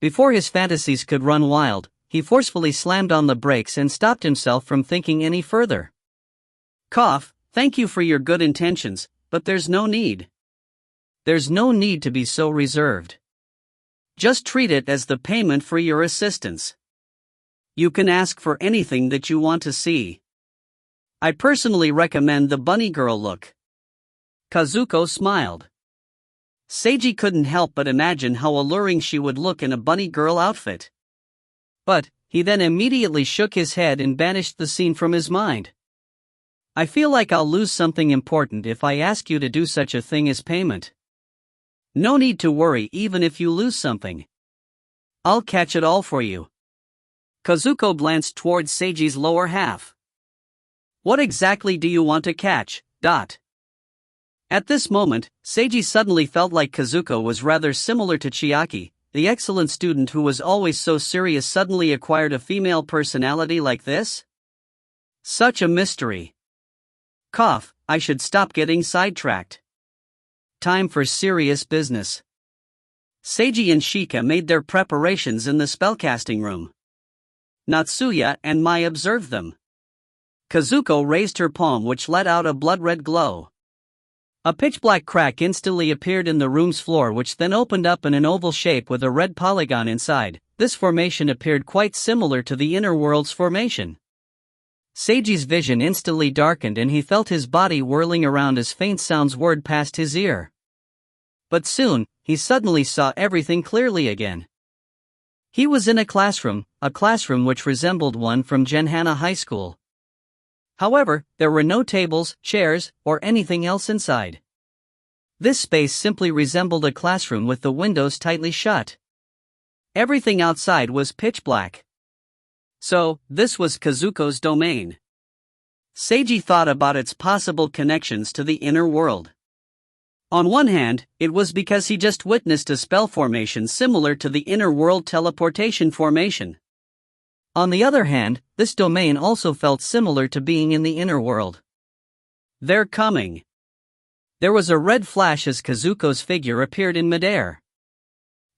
S1: Before his fantasies could run wild, he forcefully slammed on the brakes and stopped himself from thinking any further. Cough, thank you for your good intentions, but there's no need. There's no need to be so reserved. Just treat it as the payment for your assistance. You can ask for anything that you want to see. I personally recommend the bunny girl look. Kazuko smiled. Seiji couldn't help but imagine how alluring she would look in a bunny girl outfit. But, he then immediately shook his head and banished the scene from his mind. I feel like I'll lose something important if I ask you to do such a thing as payment. No need to worry even if you lose something. I'll catch it all for you. Kazuko glanced towards Seiji's lower half. What exactly do you want to catch? At this moment, Seiji suddenly felt like Kazuko was rather similar to Chiaki, the excellent student who was always so serious suddenly acquired a female personality like this? Such a mystery. Cough, I should stop getting sidetracked. time for serious business. Seiji and Shika made their preparations in the spellcasting room. Natsuya and Mai observed them. Kazuko raised her palm, which let out a blood-red glow. A pitch-black crack instantly appeared in the room's floor, which then opened up in an oval shape with a red polygon inside. This formation appeared quite similar to the inner world's formation. Seiji's vision instantly darkened and he felt his body whirling around as faint sounds whirred past his ear. But soon, he suddenly saw everything clearly again. He was in a classroom which resembled one from Genhana High School. However, there were no tables, chairs, or anything else inside. This space simply resembled a classroom with the windows tightly shut. Everything outside was pitch black. So, this was Kazuko's domain. Seiji thought about its possible connections to the inner world. On one hand, it was because he just witnessed a spell formation similar to the inner world teleportation formation. On the other hand, this domain also felt similar to being in the inner world. They're coming. There was a red flash as Kazuko's figure appeared in midair.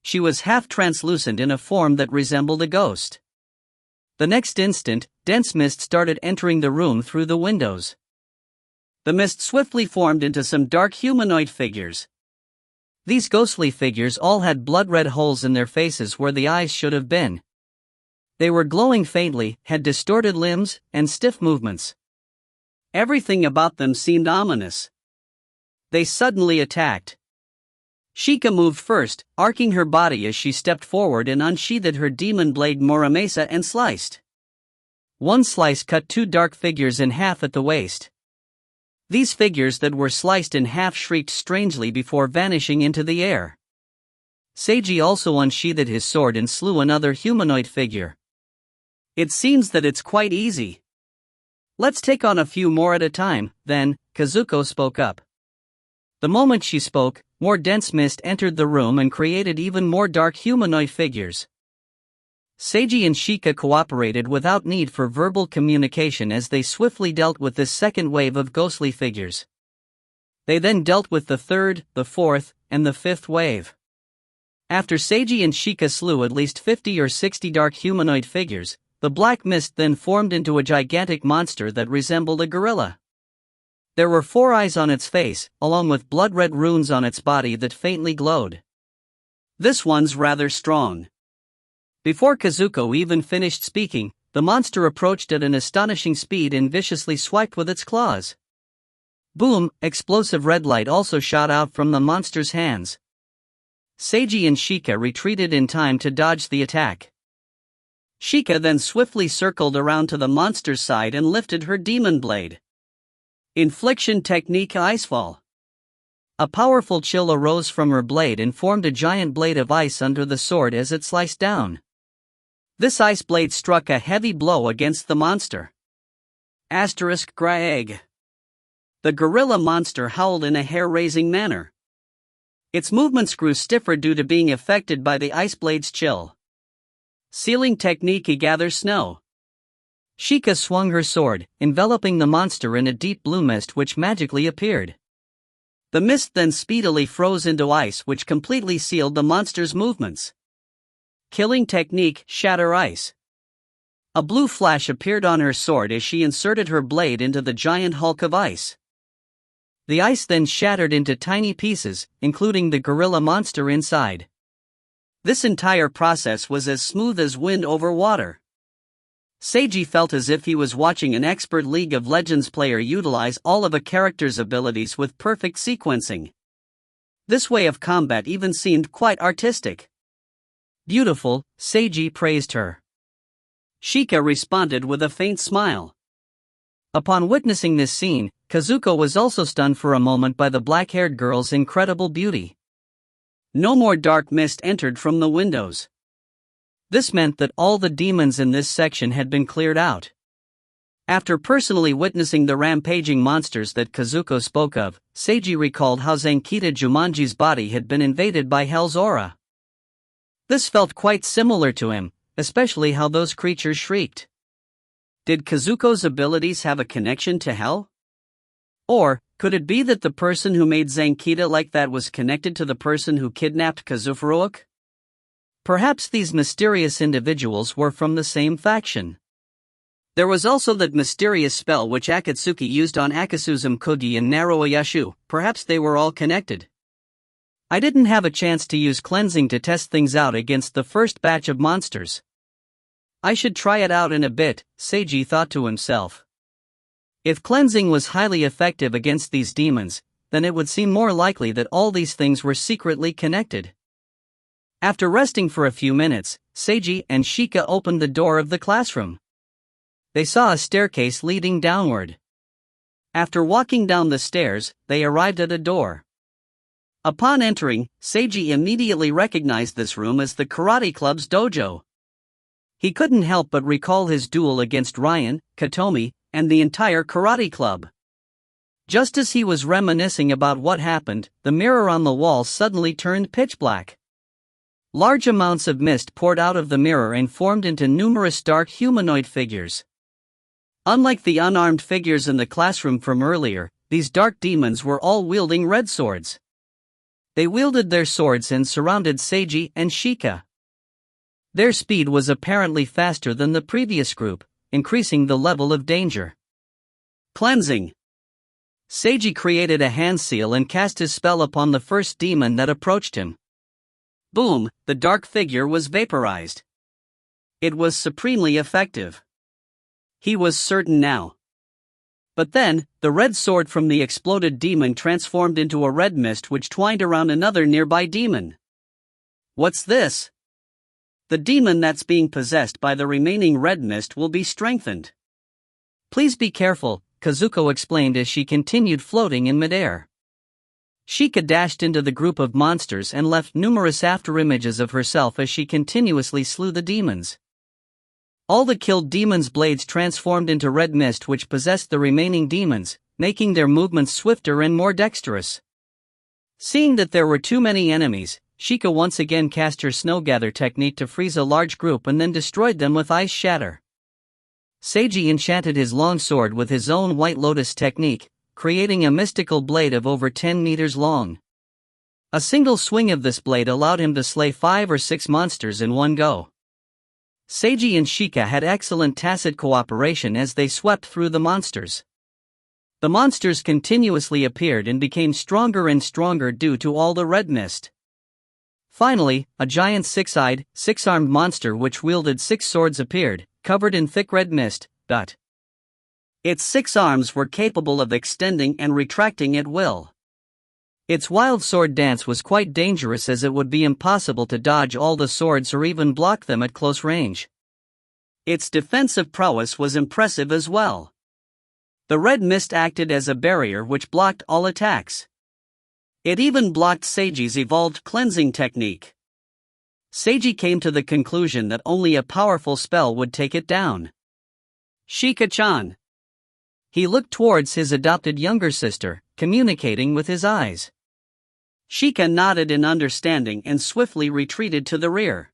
S1: She was half translucent in a form that resembled a ghost. The next instant, dense mist started entering the room through the windows. The mist swiftly formed into some dark humanoid figures. These ghostly figures all had blood-red holes in their faces where the eyes should have been. They were glowing faintly, had distorted limbs, and stiff movements. Everything about them seemed ominous. They suddenly attacked. Shika moved first, arcing her body as she stepped forward and unsheathed her demon blade Muramesa and sliced. One slice cut two dark figures in half at the waist. These figures that were sliced in half shrieked strangely before vanishing into the air. Seiji also unsheathed his sword and slew another humanoid figure. It seems that it's quite easy. Let's take on a few more at a time, then, Kazuko spoke up. The moment she spoke, more dense mist entered the room and created even more dark humanoid figures. Seiji and Shika cooperated without need for verbal communication as they swiftly dealt with this second wave of ghostly figures. They then dealt with the third, the fourth, and the fifth wave. After Seiji and Shika slew at least 50 or 60 dark humanoid figures, the black mist then formed into a gigantic monster that resembled a gorilla. There were 4 eyes on its face, along with blood-red runes on its body that faintly glowed. This one's rather strong. Before Kazuko even finished speaking, the monster approached at an astonishing speed and viciously swiped with its claws. Boom! Explosive red light also shot out from the monster's hands. Seiji and Shika retreated in time to dodge the attack. Shika then swiftly circled around to the monster's side and lifted her demon blade. Infliction technique Icefall. A powerful chill arose from her blade and formed a giant blade of ice under the sword as it sliced down. This ice blade struck a heavy blow against the monster. Graeg. The gorilla monster howled in a hair-raising manner. Its movements grew stiffer due to being affected by the ice blade's chill. Sealing technique Gather Snow. Shika swung her sword, enveloping the monster in a deep blue mist which magically appeared. The mist then speedily froze into ice, which completely sealed the monster's movements. Killing technique Shatter Ice. A blue flash appeared on her sword as she inserted her blade into the giant hulk of ice. The ice then shattered into tiny pieces, including the gorilla monster inside. This entire process was as smooth as wind over water. Seiji felt as if he was watching an expert League of Legends player utilize all of a character's abilities with perfect sequencing. This way of combat even seemed quite artistic. Beautiful, Seiji praised her. Shika responded with a faint smile. Upon witnessing this scene, Kazuko was also stunned for a moment by the black-haired girl's incredible beauty. No more dark mist entered from the windows. This meant that all the demons in this section had been cleared out. After personally witnessing the rampaging monsters that Kazuko spoke of, Seiji recalled how Zankita Jumanji's body had been invaded by Hell's aura. This felt quite similar to him, especially how those creatures shrieked. Did Kazuko's abilities have a connection to Hell? Or, could it be that the person who made Zankita like that was connected to the person who kidnapped Kazufuruok?
S2: Perhaps these mysterious individuals were from the same faction.
S1: There was also that mysterious spell which Akatsuki used on Akasuzum Kogi and Naruoyashu. Perhaps they were all connected.
S2: I didn't have a chance to use cleansing to test things out against the first batch of monsters. I should try it out in a bit, Seiji thought to himself. If cleansing was highly effective against these demons, then it would seem more likely that all these things were secretly connected. After resting for a few minutes, Seiji and Shika opened the door of the classroom. They saw a staircase leading downward. After walking down the stairs, they arrived at a door. Upon entering, Seiji immediately recognized this room as the karate club's dojo. He couldn't help but recall his duel against Ryan, Katomi, and the entire karate club. Just as he was reminiscing about what happened, the mirror on the wall suddenly turned pitch black. Large amounts of mist poured out of the mirror and formed into numerous dark humanoid figures. Unlike the unarmed figures in the classroom from earlier, these dark demons were all wielding red swords. They wielded their swords and surrounded Seiji and Shika. Their speed was apparently faster than the previous group, increasing the level of danger.
S1: Cleansing.
S2: Seiji created a hand seal and cast his spell upon the first demon that approached him.
S1: Boom, the dark figure was vaporized. It was supremely effective. He was certain now. But then, the red sword from the exploded demon transformed into a red mist which twined around another nearby demon. What's this? The demon that's being possessed by the remaining red mist will be strengthened.
S2: Please be careful, Kazuko explained as she continued floating in midair. Shika dashed into the group of monsters and left numerous afterimages of herself as she continuously slew the demons. All the killed demons' blades transformed into red mist which possessed the remaining demons, making their movements swifter and more dexterous. Seeing that there were too many enemies, Shika once again cast her snowgather technique to freeze a large group and then destroyed them with ice shatter. Seiji enchanted his long sword with his own White Lotus technique, creating a mystical blade of over 10 meters long. A single swing of this blade allowed him to slay 5 or 6 monsters in one go. Seiji and Shika had excellent tacit cooperation as they swept through the monsters. The monsters continuously appeared and became stronger and stronger due to all the red mist. Finally, a giant six-eyed, six-armed monster which wielded 6 swords appeared, covered in thick red mist.
S1: Its 6 arms were capable of extending and retracting at will.
S2: Its wild sword dance was quite dangerous as it would be impossible to dodge all the swords or even block them at close range.
S1: Its defensive prowess was impressive as well. The red mist acted as a barrier which blocked all attacks. It even blocked Seiji's evolved cleansing technique. Seiji came to the conclusion that only a powerful spell would take it down. Shika-chan.
S2: He looked towards his adopted younger sister, communicating with his eyes.
S1: Shika nodded in understanding and swiftly retreated to the rear.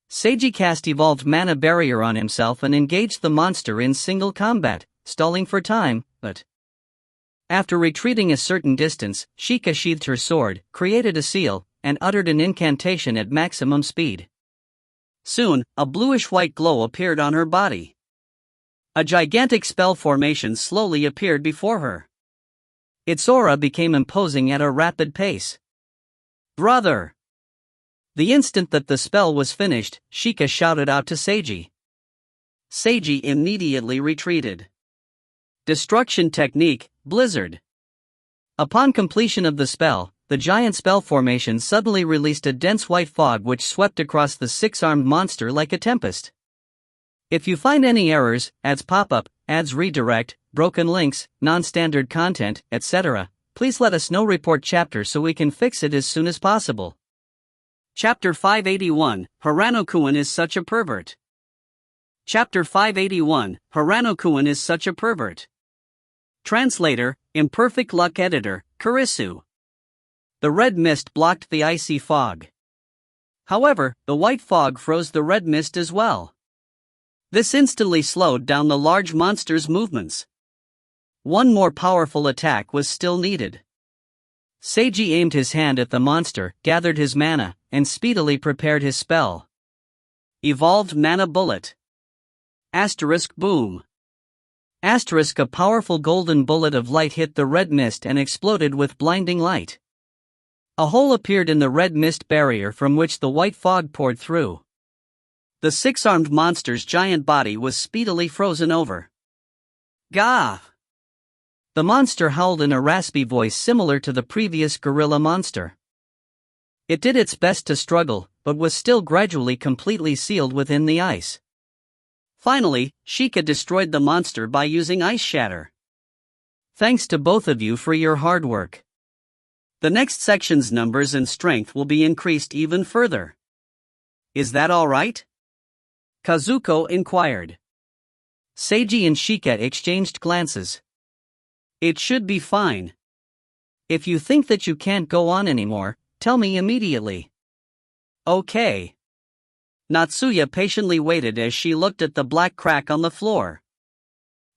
S2: Seiji cast evolved mana barrier on himself and engaged the monster in single combat, stalling for time, but after retreating a certain distance, Shika sheathed her sword, created a seal, and uttered an incantation at maximum speed.
S1: Soon, a bluish-white glow appeared on her body. A gigantic spell formation slowly appeared before her.
S2: Its aura became imposing at a rapid pace.
S1: Brother!
S2: The instant that the spell was finished, Shika shouted out to Seiji.
S1: Seiji immediately retreated. Destruction technique, Blizzard.
S2: Upon completion of the spell, the giant spell formation suddenly released a dense white fog which swept across the 6-armed monster like a tempest. If you find any errors, ads pop-up, ads redirect, broken links, non-standard content, etc., please let us know. Report chapter so we can fix it as soon as possible.
S1: Chapter 581, Hirano-kun is such a pervert. Chapter 581, Hirano-kun is such a pervert. Translator, Imperfect Luck Editor, Kurisu. The red mist blocked the icy fog. However, the white fog froze the red mist as well. This instantly slowed down the large monster's movements. One more powerful attack was still needed.
S2: Seiji aimed his hand at the monster, gathered his mana, and speedily prepared his spell.
S1: Evolved Mana Bullet. Asterisk boom.
S2: Asterisk a powerful golden bullet of light hit the red mist and exploded with blinding light. A hole appeared in the red mist barrier from which the white fog poured through.
S1: The six-armed monster's giant body was speedily frozen over. Gah!
S2: The monster howled in a raspy voice similar to the previous gorilla monster. It did its best to struggle, but was still gradually completely sealed within the ice.
S1: Finally, Sheikah destroyed the monster by using Ice Shatter.
S2: Thanks to both of you for your hard work.
S1: The next section's numbers and strength will be increased even further. Is that all right? Kazuko inquired.
S2: Seiji and Sheikah exchanged glances.
S1: It should be fine.
S2: If you think that you can't go on anymore, tell me immediately.
S1: Okay. Natsuya patiently waited as she looked at the black crack on the floor.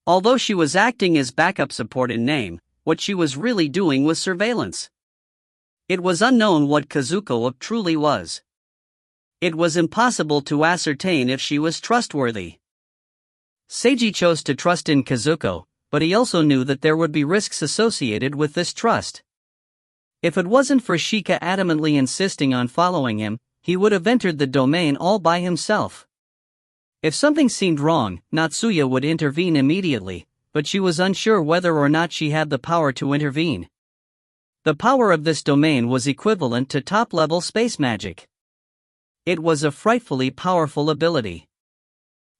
S1: Although she was acting as backup support in name, what she was really doing was surveillance. It was unknown what Kazuko truly was. It was impossible to ascertain if she was trustworthy.
S2: Seiji chose to trust in Kazuko, but he also knew that there would be risks associated with this trust. If it wasn't for Sheikah adamantly insisting on following him, he would have entered the domain all by himself. If something seemed wrong, Natsuya would intervene immediately, but she was unsure whether or not she had the power to intervene. The power of this domain was equivalent to top-level space magic. It was a frightfully powerful ability.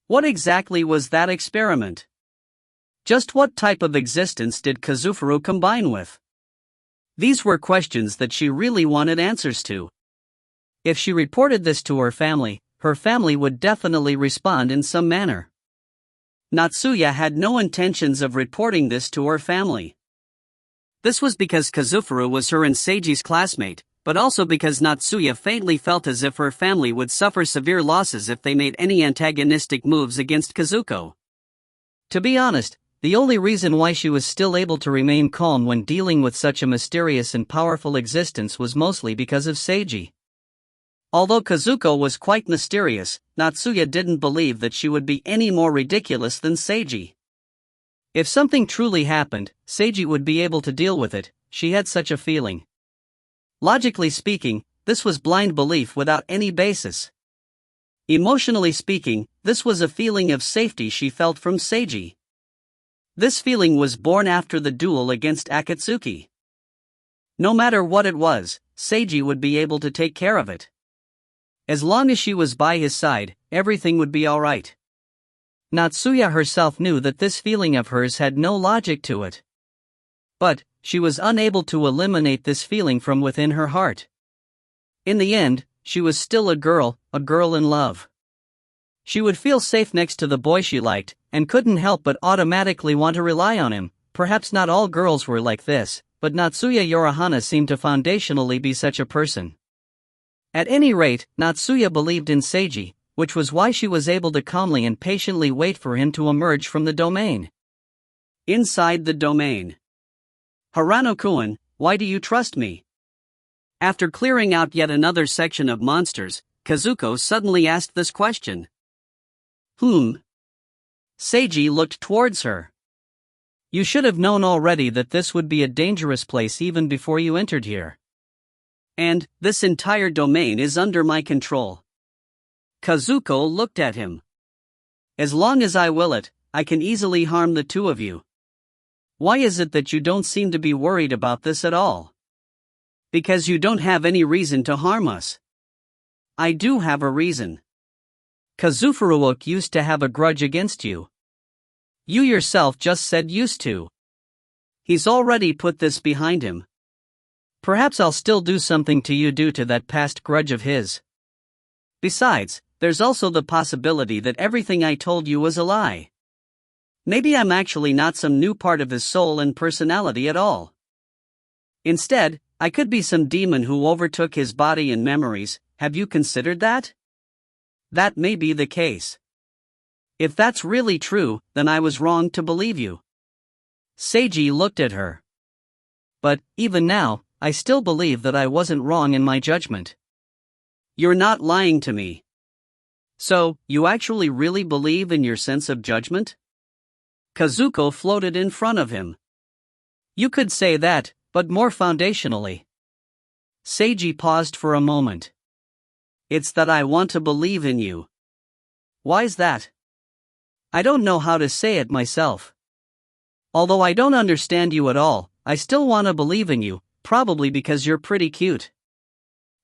S1: What exactly was that experiment? Just what type of existence did Kazufuru combine with? These were questions that she really wanted answers to. If she reported this to her family would definitely respond in some manner. Natsuya had no intentions of reporting this to her family. This was because Kazufuru was her and Seiji's classmate, but also because Natsuya faintly felt as if her family would suffer severe losses if they made any antagonistic moves against Kazuko.
S2: To be honest, the only reason why she was still able to remain calm when dealing with such a mysterious and powerful existence was mostly because of Seiji.
S1: Although Kazuko was quite mysterious, Natsuya didn't believe that she would be any more ridiculous than Seiji.
S2: If something truly happened, Seiji would be able to deal with it, she had such a feeling.
S1: Logically speaking, this was blind belief without any basis. Emotionally speaking, this was a feeling of safety she felt from Seiji. This feeling was born after the duel against Akatsuki. No matter what it was, Seiji would be able to take care of it. As long as she was by his side, everything would be alright.
S2: Natsuya herself knew that this feeling of hers had no logic to it. But she was unable to eliminate this feeling from within her heart. In the end, she was still a girl in love. She would feel safe next to the boy she liked, and couldn't help but automatically want to rely on him. Perhaps not all girls were like this, but Natsuya Yorihana seemed to foundationally be such a person. At any rate, Natsuya believed in Seiji, which was why she was able to calmly and patiently wait for him to emerge from the domain.
S1: Inside the domain. Harano-kun, why do you trust me? After clearing out yet another section of monsters, Kazuko suddenly asked this question. Seiji looked towards her.
S2: You should have known already that this would be a dangerous place even before you entered here.
S1: And this entire domain is under my control. Kazuko looked at him. As long as I will it, I can easily harm the two of you. Why is it that you don't seem to be worried about this at all? Because you don't have any reason to harm us. I do have a reason.
S2: Kazufuru used to have a grudge against you. You yourself just said used to.
S1: He's already put this behind him.
S2: Perhaps I'll still do something to you due to that past grudge of his.
S1: Besides, there's also the possibility that everything I told you was a lie. Maybe I'm actually not some new part of his soul and personality at all. Instead, I could be some demon who overtook his body and memories. Have you considered that? That may be the case. If that's really true, then I was wrong to believe you.
S2: Seiji looked at her. But, even now, I still believe that I wasn't wrong in my judgment.
S1: You're not lying to me. So, you actually really believe in your sense of judgment? Kazuko floated in front of him.
S2: You could say that, but more foundationally.
S1: Seiji paused for a moment. It's that I want to believe in you. Why's that?
S2: I don't know how to say it myself. Although I don't understand you at all, I still want to believe in you, probably because you're pretty cute.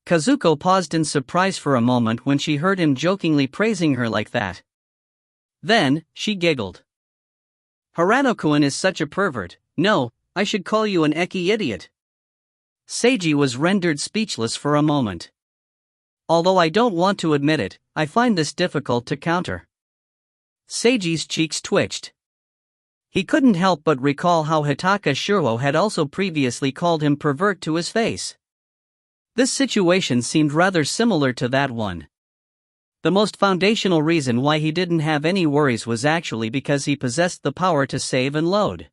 S2: Kazuko paused in surprise for a moment when she heard him jokingly praising her like that. Then, she giggled.
S1: Harano-kun is such a pervert. No, I should call you an eki idiot.
S2: Seiji was rendered speechless for a moment. Although I don't want to admit it, I find this difficult to counter. Seiji's cheeks twitched. He couldn't help but recall how Hitaka Shuro had also previously called him pervert to his face. This situation seemed rather similar to that one. The most foundational reason why he didn't have any worries was actually because he possessed the power to save and load.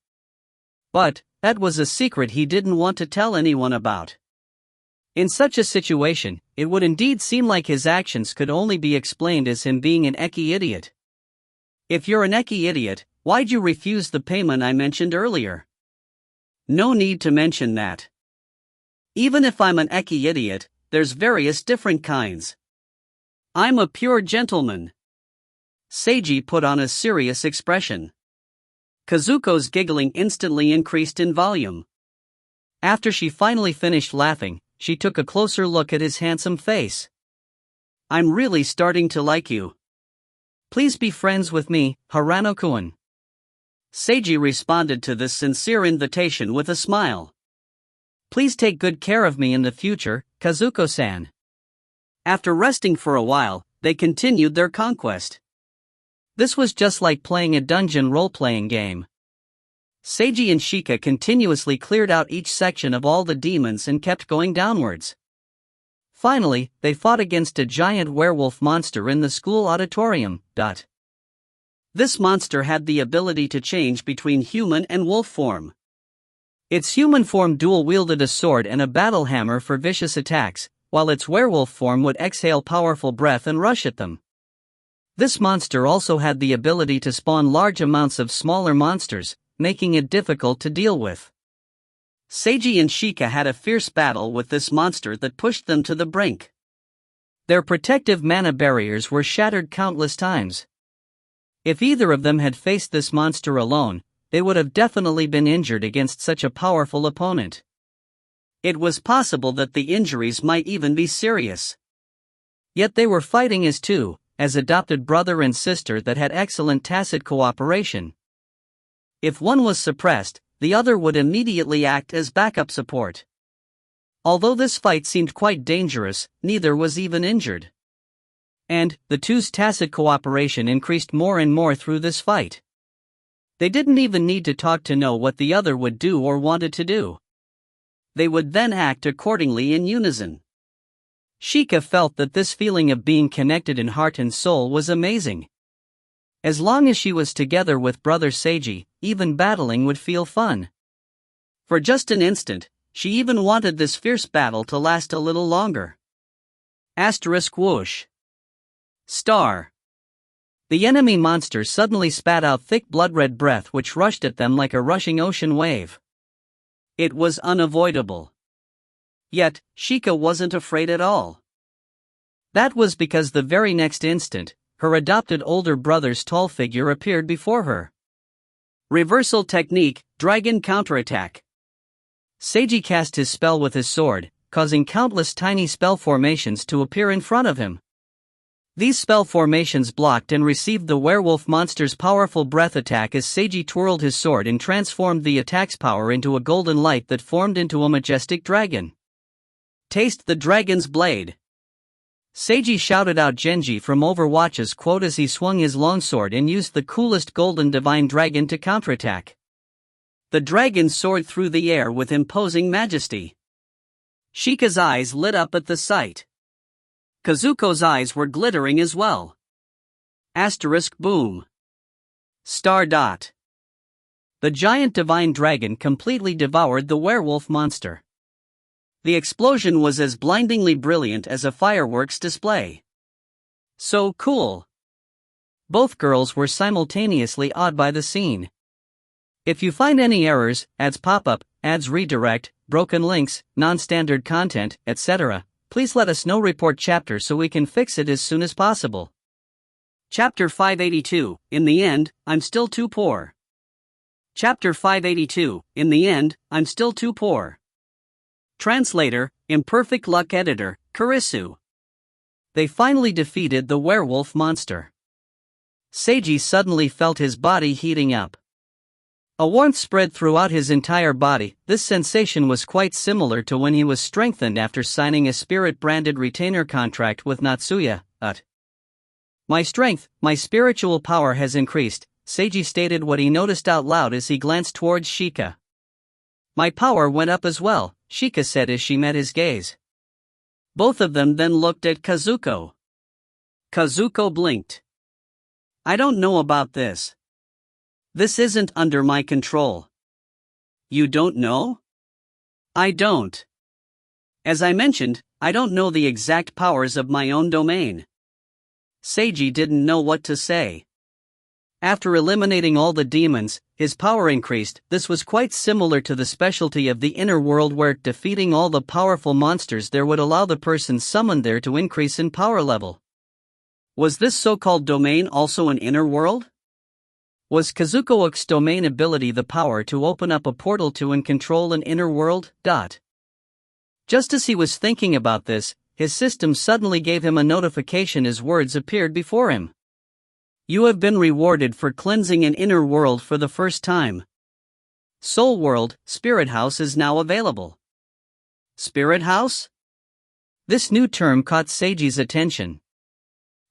S1: But, that was a secret he didn't want to tell anyone about.
S2: In such a situation, it would indeed seem like his actions could only be explained as him being an eki idiot.
S1: If you're an eki idiot, why'd you refuse the payment I mentioned earlier? No need to mention that. Even if I'm an eki idiot, there's various different kinds. I'm a pure gentleman. Seiji put on a serious expression. Kazuko's giggling instantly increased in volume.
S2: After she finally finished laughing, she took a closer look at his handsome face.
S1: I'm really starting to like you.
S2: Please be friends with me, Harano-kun.
S1: Seiji responded to this sincere invitation with a smile.
S2: Please take good care of me in the future, Kazuko-san.
S1: After resting for a while, they continued their conquest.
S2: This was just like playing a dungeon role-playing game. Seiji and Shika continuously cleared out each section of all the demons and kept going downwards. Finally, they fought against a giant werewolf monster in the school auditorium.
S1: This monster had the ability to change between human and wolf form.
S2: Its human form dual-wielded a sword and a battle hammer for vicious attacks, while its werewolf form would exhale powerful breath and rush at them. This monster also had the ability to spawn large amounts of smaller monsters, making it difficult to deal with.
S1: Seiji and Shika had a fierce battle with this monster that pushed them to the brink.
S2: Their protective mana barriers were shattered countless times. If either of them had faced this monster alone, they would have definitely been injured against such a powerful opponent.
S1: It was possible that the injuries might even be serious.
S2: Yet they were fighting as two, as adopted brother and sister that had excellent tacit cooperation. If one was suppressed, the other would immediately act as backup support. Although this fight seemed quite dangerous, neither was even injured. And, the two's tacit cooperation increased more and more through this fight. They didn't even need to talk to know what the other would do or wanted to do. They would then act accordingly in unison. Shika felt that this feeling of being connected in heart and soul was amazing. As long as she was together with brother Seiji, even battling would feel fun.
S1: For just an instant, she even wanted this fierce battle to last a little longer. *whoosh. Star.
S2: The enemy monster suddenly spat out thick blood-red breath which rushed at them like a rushing ocean wave.
S1: It was unavoidable. Yet, Shika wasn't afraid at all.
S2: That was because the very next instant, her adopted older brother's tall figure appeared before her.
S1: Reversal technique, dragon counterattack.
S2: Seiji cast his spell with his sword, causing countless tiny spell formations to appear in front of him. These spell formations blocked and received the werewolf monster's powerful breath attack as Seiji twirled his sword and transformed the attack's power into a golden light that formed into a majestic dragon.
S1: Taste the dragon's blade.
S2: Seiji shouted out Genji from Overwatch's quote as he swung his longsword and used the coolest golden divine dragon to counterattack.
S1: The dragon soared through the air with imposing majesty. Shika's eyes lit up at the sight. Kazuko's eyes were glittering as well. *boom. Star.
S2: The giant divine dragon completely devoured the werewolf monster.
S1: The explosion was as blindingly brilliant as a fireworks display. So cool.
S2: Both girls were simultaneously awed by the scene. If you find any errors, ads pop up, ads redirect, broken links, non-standard content, etc., please let us know. Report chapter so we can fix it as soon as possible.
S1: Chapter 582, In the End, I'm Still Too Poor. Chapter 582, In the End, I'm Still Too Poor. Translator, Imperfect Luck Editor, Kurisu.
S2: They finally defeated the werewolf monster. Seiji suddenly felt his body heating up. A warmth spread throughout his entire body. This sensation was quite similar to when he was strengthened after signing a spirit-branded retainer contract with Natsuya. My strength, my spiritual power has increased, Seiji stated what he noticed out loud as he glanced towards Shika. My power went up as well, Shika said as she met his gaze.
S1: Both of them then looked at Kazuko. Kazuko blinked. I don't know about this. This isn't under my control. You don't know? I don't. As I mentioned, I don't know the exact powers of my own domain. Seiji didn't know what to say. After eliminating all the demons, his power increased. This was quite similar to the specialty of the inner world, where defeating all the powerful monsters there would allow the person summoned there to increase in power level. Was this so-called domain also an inner world? Was Kazuko-Uke's domain ability the power to open up a portal to and control an inner world? Just as he was thinking about this, his system suddenly gave him a notification as words appeared before him. You have been rewarded for cleansing an inner world for the first time. Soul World, Spirit House is now available. Spirit House?
S2: This new term caught Seiji's attention.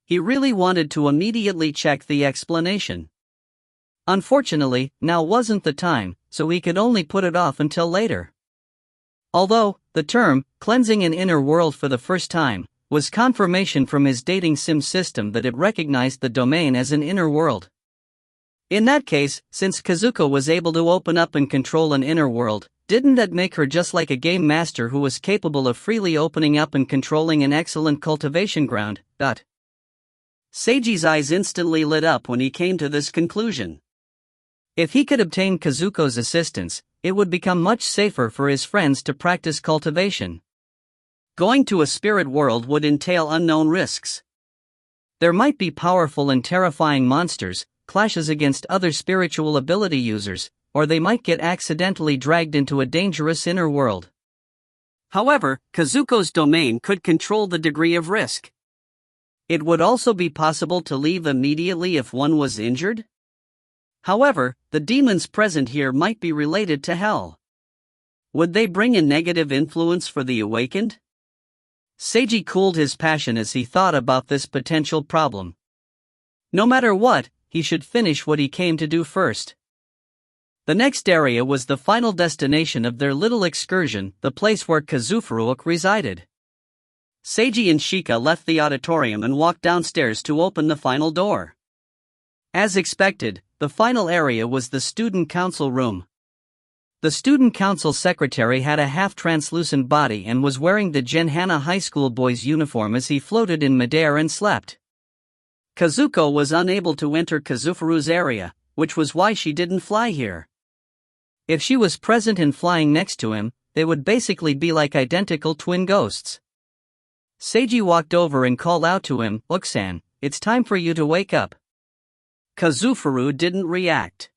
S1: He really wanted to immediately check the explanation.
S2: Unfortunately, now wasn't the time, so he could only put it off until later. Although, the term, cleansing an inner world for the first time, was confirmation from his dating sim system that it recognized the domain as an inner world. In that case, since Kazuko was able to open up and control an inner world, didn't that make her just like a game master who was capable of freely opening up and controlling an excellent cultivation ground?
S1: Seiji's eyes instantly lit up when he came to this conclusion.
S2: If he could obtain Kazuko's assistance, it would become much safer for his friends to practice cultivation.
S1: Going to a spirit world would entail unknown risks.
S2: There might be powerful and terrifying monsters, clashes against other spiritual ability users, or they might get accidentally dragged into a dangerous inner world.
S1: However, Kazuko's domain could control the degree of risk. It would also be possible to leave immediately if one was injured. However, the demons present here might be related to hell. Would they bring a negative influence for the awakened? Seiji cooled his passion as he thought about this potential problem. No matter what, he should finish what he came to do first. The next area was the final destination of their little excursion, the place where Kazufuruuke resided. Seiji and Shika left the auditorium and walked downstairs to open the final door. As expected, the final area was the student council room. The student council secretary had a half-translucent body and was wearing the Genhana High School boy's uniform as he floated in midair and slept. Kazuko was unable to enter Kazufuru's area, which was why she didn't fly here. If she was present and flying next to him, they would basically be like identical twin ghosts. Seiji walked over and called out to him, "Uke-san, it's time for you to wake up." Kazufuru didn't react.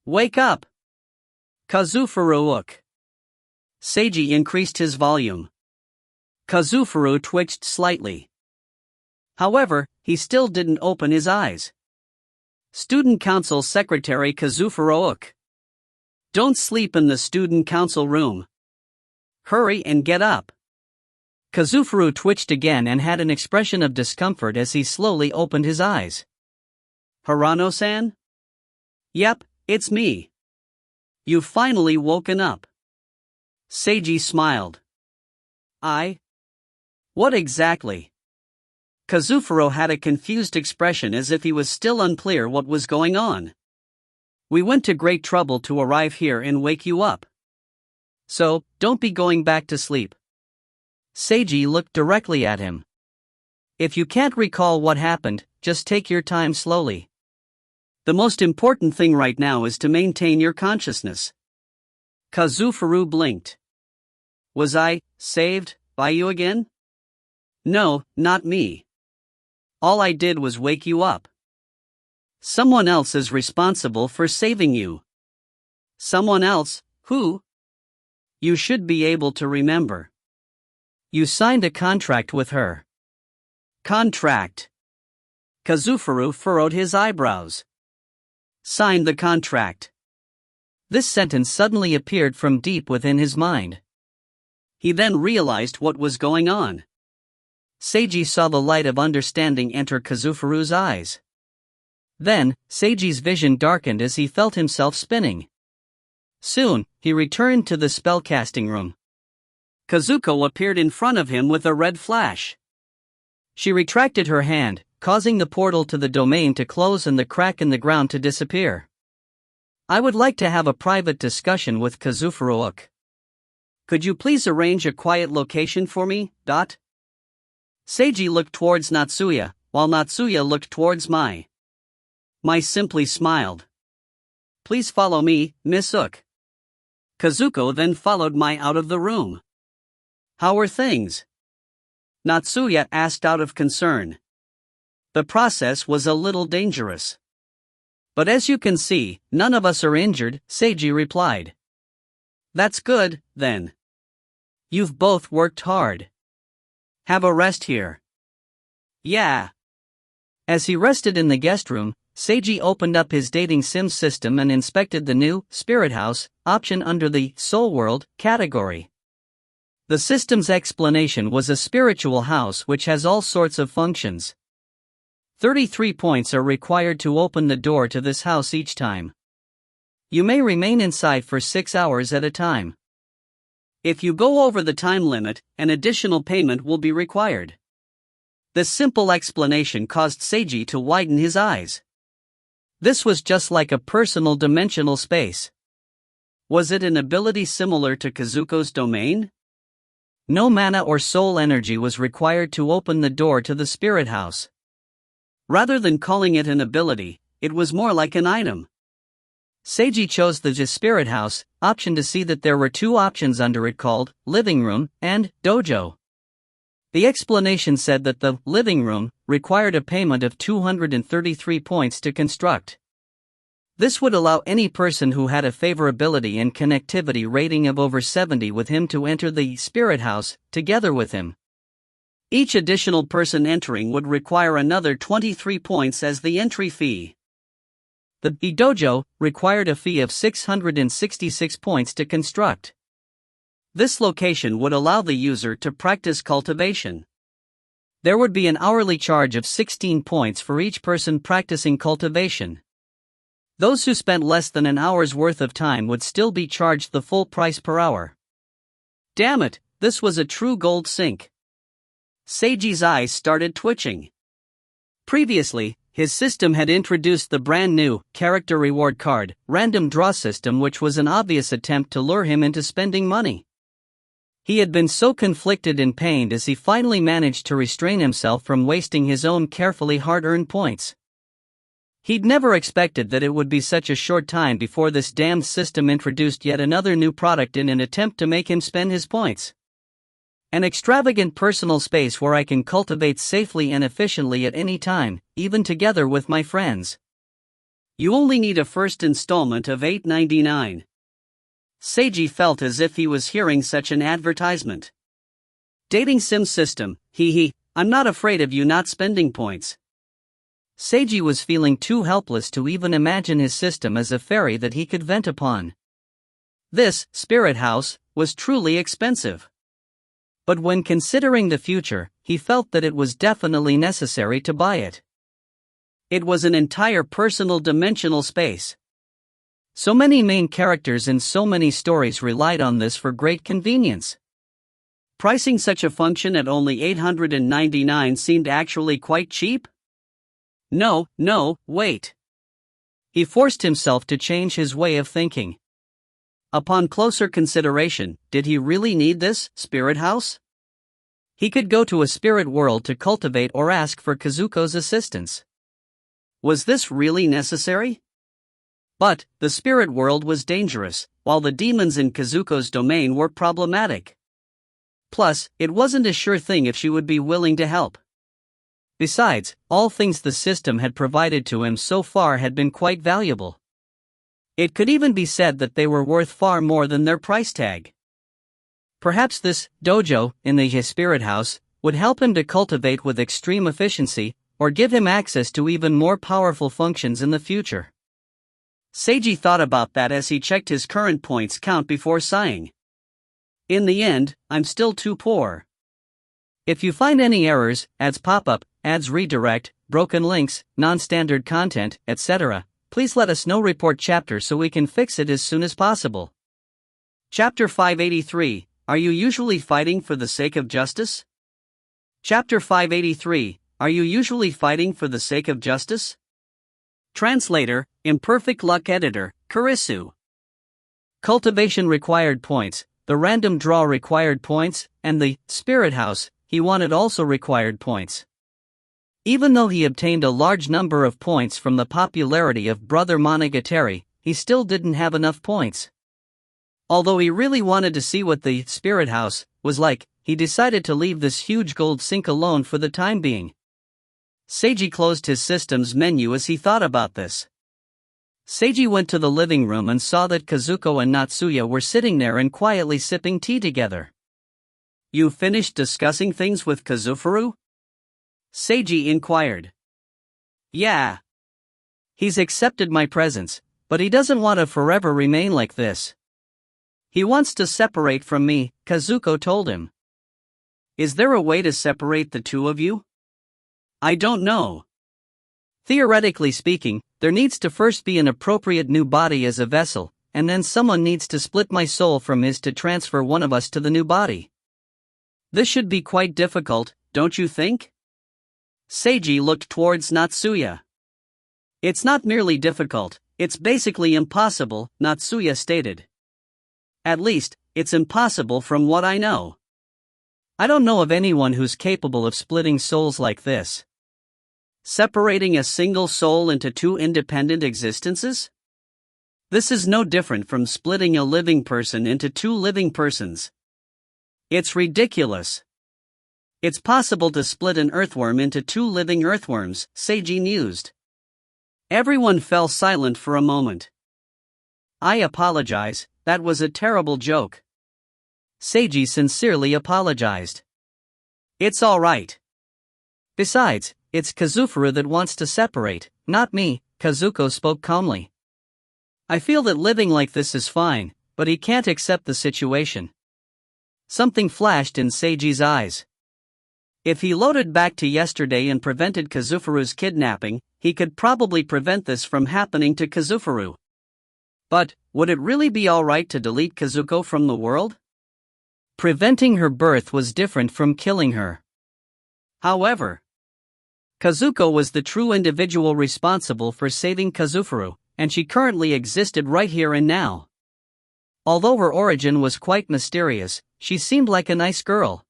S1: Wake up! Kazufuruuke! Seiji increased his volume. Kazufuru twitched slightly. However, he still didn't open his eyes. Student Council Secretary Kazufuruuke. Don't sleep in the student council room. Hurry and get up. Kazufuru twitched again and had an expression of discomfort as he slowly opened his eyes. Hirano-san? Yep, it's me. You've finally woken up. Seiji smiled. What exactly? Kazufuru had a confused expression as if he was still unclear what was going on. We went to great trouble to arrive here and wake you up. So, don't be going back to sleep.
S2: Seiji looked directly at him. If you can't recall what happened, just take your time slowly.
S1: The most important thing right now is to maintain your consciousness. Kazufuru blinked. Was I saved by you again? No, not me. All I did was wake you up. Someone else is responsible for saving you. Someone else, who? You should be able to remember.
S2: You signed a contract with her.
S1: Contract. Kazufuru furrowed his eyebrows. Signed the contract.
S2: This sentence suddenly appeared from deep within his mind.
S1: He then realized what was going on.
S2: Seiji saw the light of understanding enter Kazufuru's eyes. Then, Seiji's vision darkened as he felt himself spinning. Soon, he returned to the spellcasting room.
S1: Kazuko appeared in front of him with a red flash.
S2: She retracted her hand, causing the portal to the domain to close and the crack in the ground to disappear. I would like to have a private discussion with Kazufuru-uke.
S1: Could you please arrange a quiet location for me? Seiji looked towards Natsuya, while Natsuya looked towards Mai. Mai simply smiled. Please follow me, Miss Uke. Kazuko then followed Mai out of the room. How are things? Natsuya asked out of concern. The process was a little dangerous.
S2: But as you can see, none of us are injured, Seiji replied.
S1: That's good, then.
S2: You've both worked hard.
S1: Have a rest here.
S2: Yeah. As he rested in the guest room, Seiji opened up his dating sim system and inspected the new Spirit House option under the Soul World category. The system's explanation was a spiritual house which has all sorts of functions. 33 points are required to open the door to this house each time. You may remain inside for 6 hours at a time.
S1: If you go over the time limit, an additional payment will be required. This simple explanation caused Seiji to widen his eyes.
S2: This was just like a personal dimensional space.
S1: Was it an ability similar to Kazuko's domain?
S2: No mana or soul energy was required to open the door to the Spirit House.
S1: Rather than calling it an ability, it was more like an item.
S2: Seiji chose the Spirit House option to see that there were 2 options under it called Living Room and Dojo. The explanation said that the living room required a payment of 233 points to construct. This would allow any person who had a favorability and connectivity rating of over 70 with him to enter the Spirit House together with him.
S1: Each additional person entering would require another 23 points as the entry fee.
S2: The dojo required a fee of 666 points to construct.
S1: This location would allow the user to practice cultivation.
S2: There would be an hourly charge of 16 points for each person practicing cultivation. Those who spent less than an hour's worth of time would still be charged the full price per hour.
S1: Damn it, this was a true gold sink. Seiji's eyes started twitching. Previously, his system had introduced the brand new character reward card random draw system, which was an obvious attempt to lure him into spending money. He had been so conflicted and pained as he finally managed to restrain himself from wasting his own carefully hard-earned points. He'd never expected that it would be such a short time before this damned system introduced yet another new product in an attempt to make him spend his points. An extravagant personal space where I can cultivate safely and efficiently at any time, even together with my friends. You only need a first installment of $8.99. Seiji felt as if he was hearing such an advertisement. Dating sim system, I'm not afraid of you not spending points.
S2: Seiji was feeling too helpless to even imagine his system as a ferry that he could vent upon.
S1: This Spirit House was truly expensive.
S2: But when considering the future, he felt that it was definitely necessary to buy it.
S1: It was an entire personal dimensional space.
S2: So many main characters and so many stories relied on this for great convenience.
S1: Pricing such a function at only $899 seemed actually quite cheap? No, wait.
S2: He forced himself to change his way of thinking.
S1: Upon closer consideration, did he really need this spirit house? He could go to a spirit world to cultivate or ask for Kazuko's assistance. Was this really necessary? But the spirit world was dangerous, while the demons in Kazuko's domain were problematic. Plus, it wasn't a sure thing if she would be willing to help. Besides, all things the system had provided to him so far had been quite valuable. It could even be said that they were worth far more than their price tag. Perhaps this dojo in the spirit house would help him to cultivate with extreme efficiency, or give him access to even more powerful functions in the future. Seiji thought about that as he checked his current points count before sighing. In the end, I'm still too poor. If you find any errors, ads pop up, ads redirect, broken links, non-standard content, etc., please let us know. Report chapter so we can fix it as soon as possible. Chapter 583, Are you usually fighting for the sake of justice? Chapter 583, Are you usually fighting for the sake of justice? Translator, Imperfect Luck Editor, Kurisu. Cultivation required points, the random draw required points, and the spirit house he wanted also required points. Even though he obtained a large number of points from the popularity of Brother Monogatari, he still didn't have enough points. Although he really wanted to see what the spirit house was like, he decided to leave this huge gold sink alone for the time being. Seiji closed his system's menu as he thought about this. Seiji went to the living room and saw that Kazuko and Natsuya were sitting there and quietly sipping tea together. You finished discussing things with Kazufuru? Seiji inquired. Yeah. He's accepted my presence, but he doesn't want to forever remain like this. He wants to separate from me, Kazuko told him. Is there a way to separate the two of you? I don't know. Theoretically speaking, there needs to first be an appropriate new body as a vessel, and then someone needs to split my soul from his to transfer one of us to the new body. This should be quite difficult, don't you think? Seiji looked towards Natsuya. It's not merely difficult, it's basically impossible, Natsuya stated. At least, it's impossible from what I know. I don't know of anyone who's capable of splitting souls like this. Separating a single soul into two independent existences? This is no different from splitting a living person into two living persons. It's ridiculous. It's possible to split an earthworm into two living earthworms, Seiji mused. Everyone fell silent for a moment. I apologize, that was a terrible joke. Seiji sincerely apologized. It's all right. Besides, it's Kazufuru that wants to separate, not me, Kazuko spoke calmly. I feel that living like this is fine, but he can't accept the situation. Something flashed in Seiji's eyes. If he loaded back to yesterday and prevented Kazufuru's kidnapping, he could probably prevent this from happening to Kazufuru. But, would it really be alright to delete Kazuko from the world? Preventing her birth was different from killing her. However, Kazuko was the true individual responsible for saving Kazufuru, and she currently existed right here and now. Although her origin was quite mysterious, she seemed like a nice girl.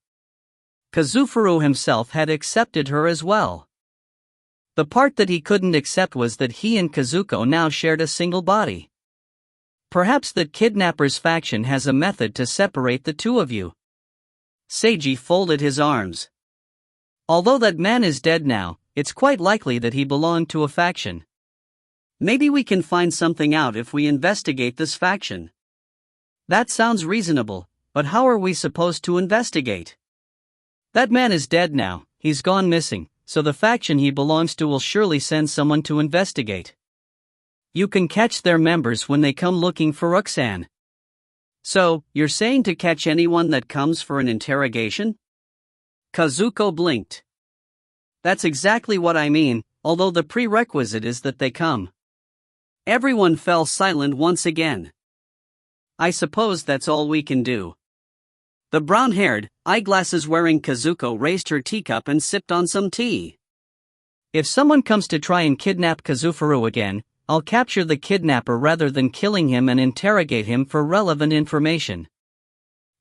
S1: Kazufuru himself had accepted her as well. The part that he couldn't accept was that he and Kazuko now shared a single body. Perhaps that kidnapper's faction has a method to separate the two of you. Seiji folded his arms. Although that man is dead now, it's quite likely that he belonged to a faction. Maybe we can find something out if we investigate this faction. That sounds reasonable, but how are we supposed to investigate? That man is dead now, he's gone missing, so the faction he belongs to will surely send someone to investigate. You can catch their members when they come looking for Roxanne. So, you're saying to catch anyone that comes for an interrogation? Kazuko blinked. That's exactly what I mean, although the prerequisite is that they come. Everyone fell silent once again. I suppose that's all we can do. The brown-haired, eyeglasses-wearing Kazuko raised her teacup and sipped on some tea. If someone comes to try and kidnap Kazufuru again,
S2: I'll capture the kidnapper rather than killing him and interrogate him for relevant information.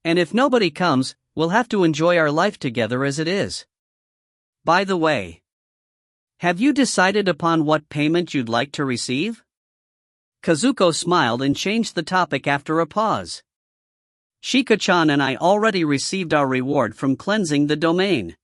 S1: And if nobody comes, we'll have to enjoy our life together as it is. By the way, have you decided upon what payment you'd like to receive? Kazuko smiled and changed the topic after a pause. Shika-chan and I already received our reward from cleansing the domain.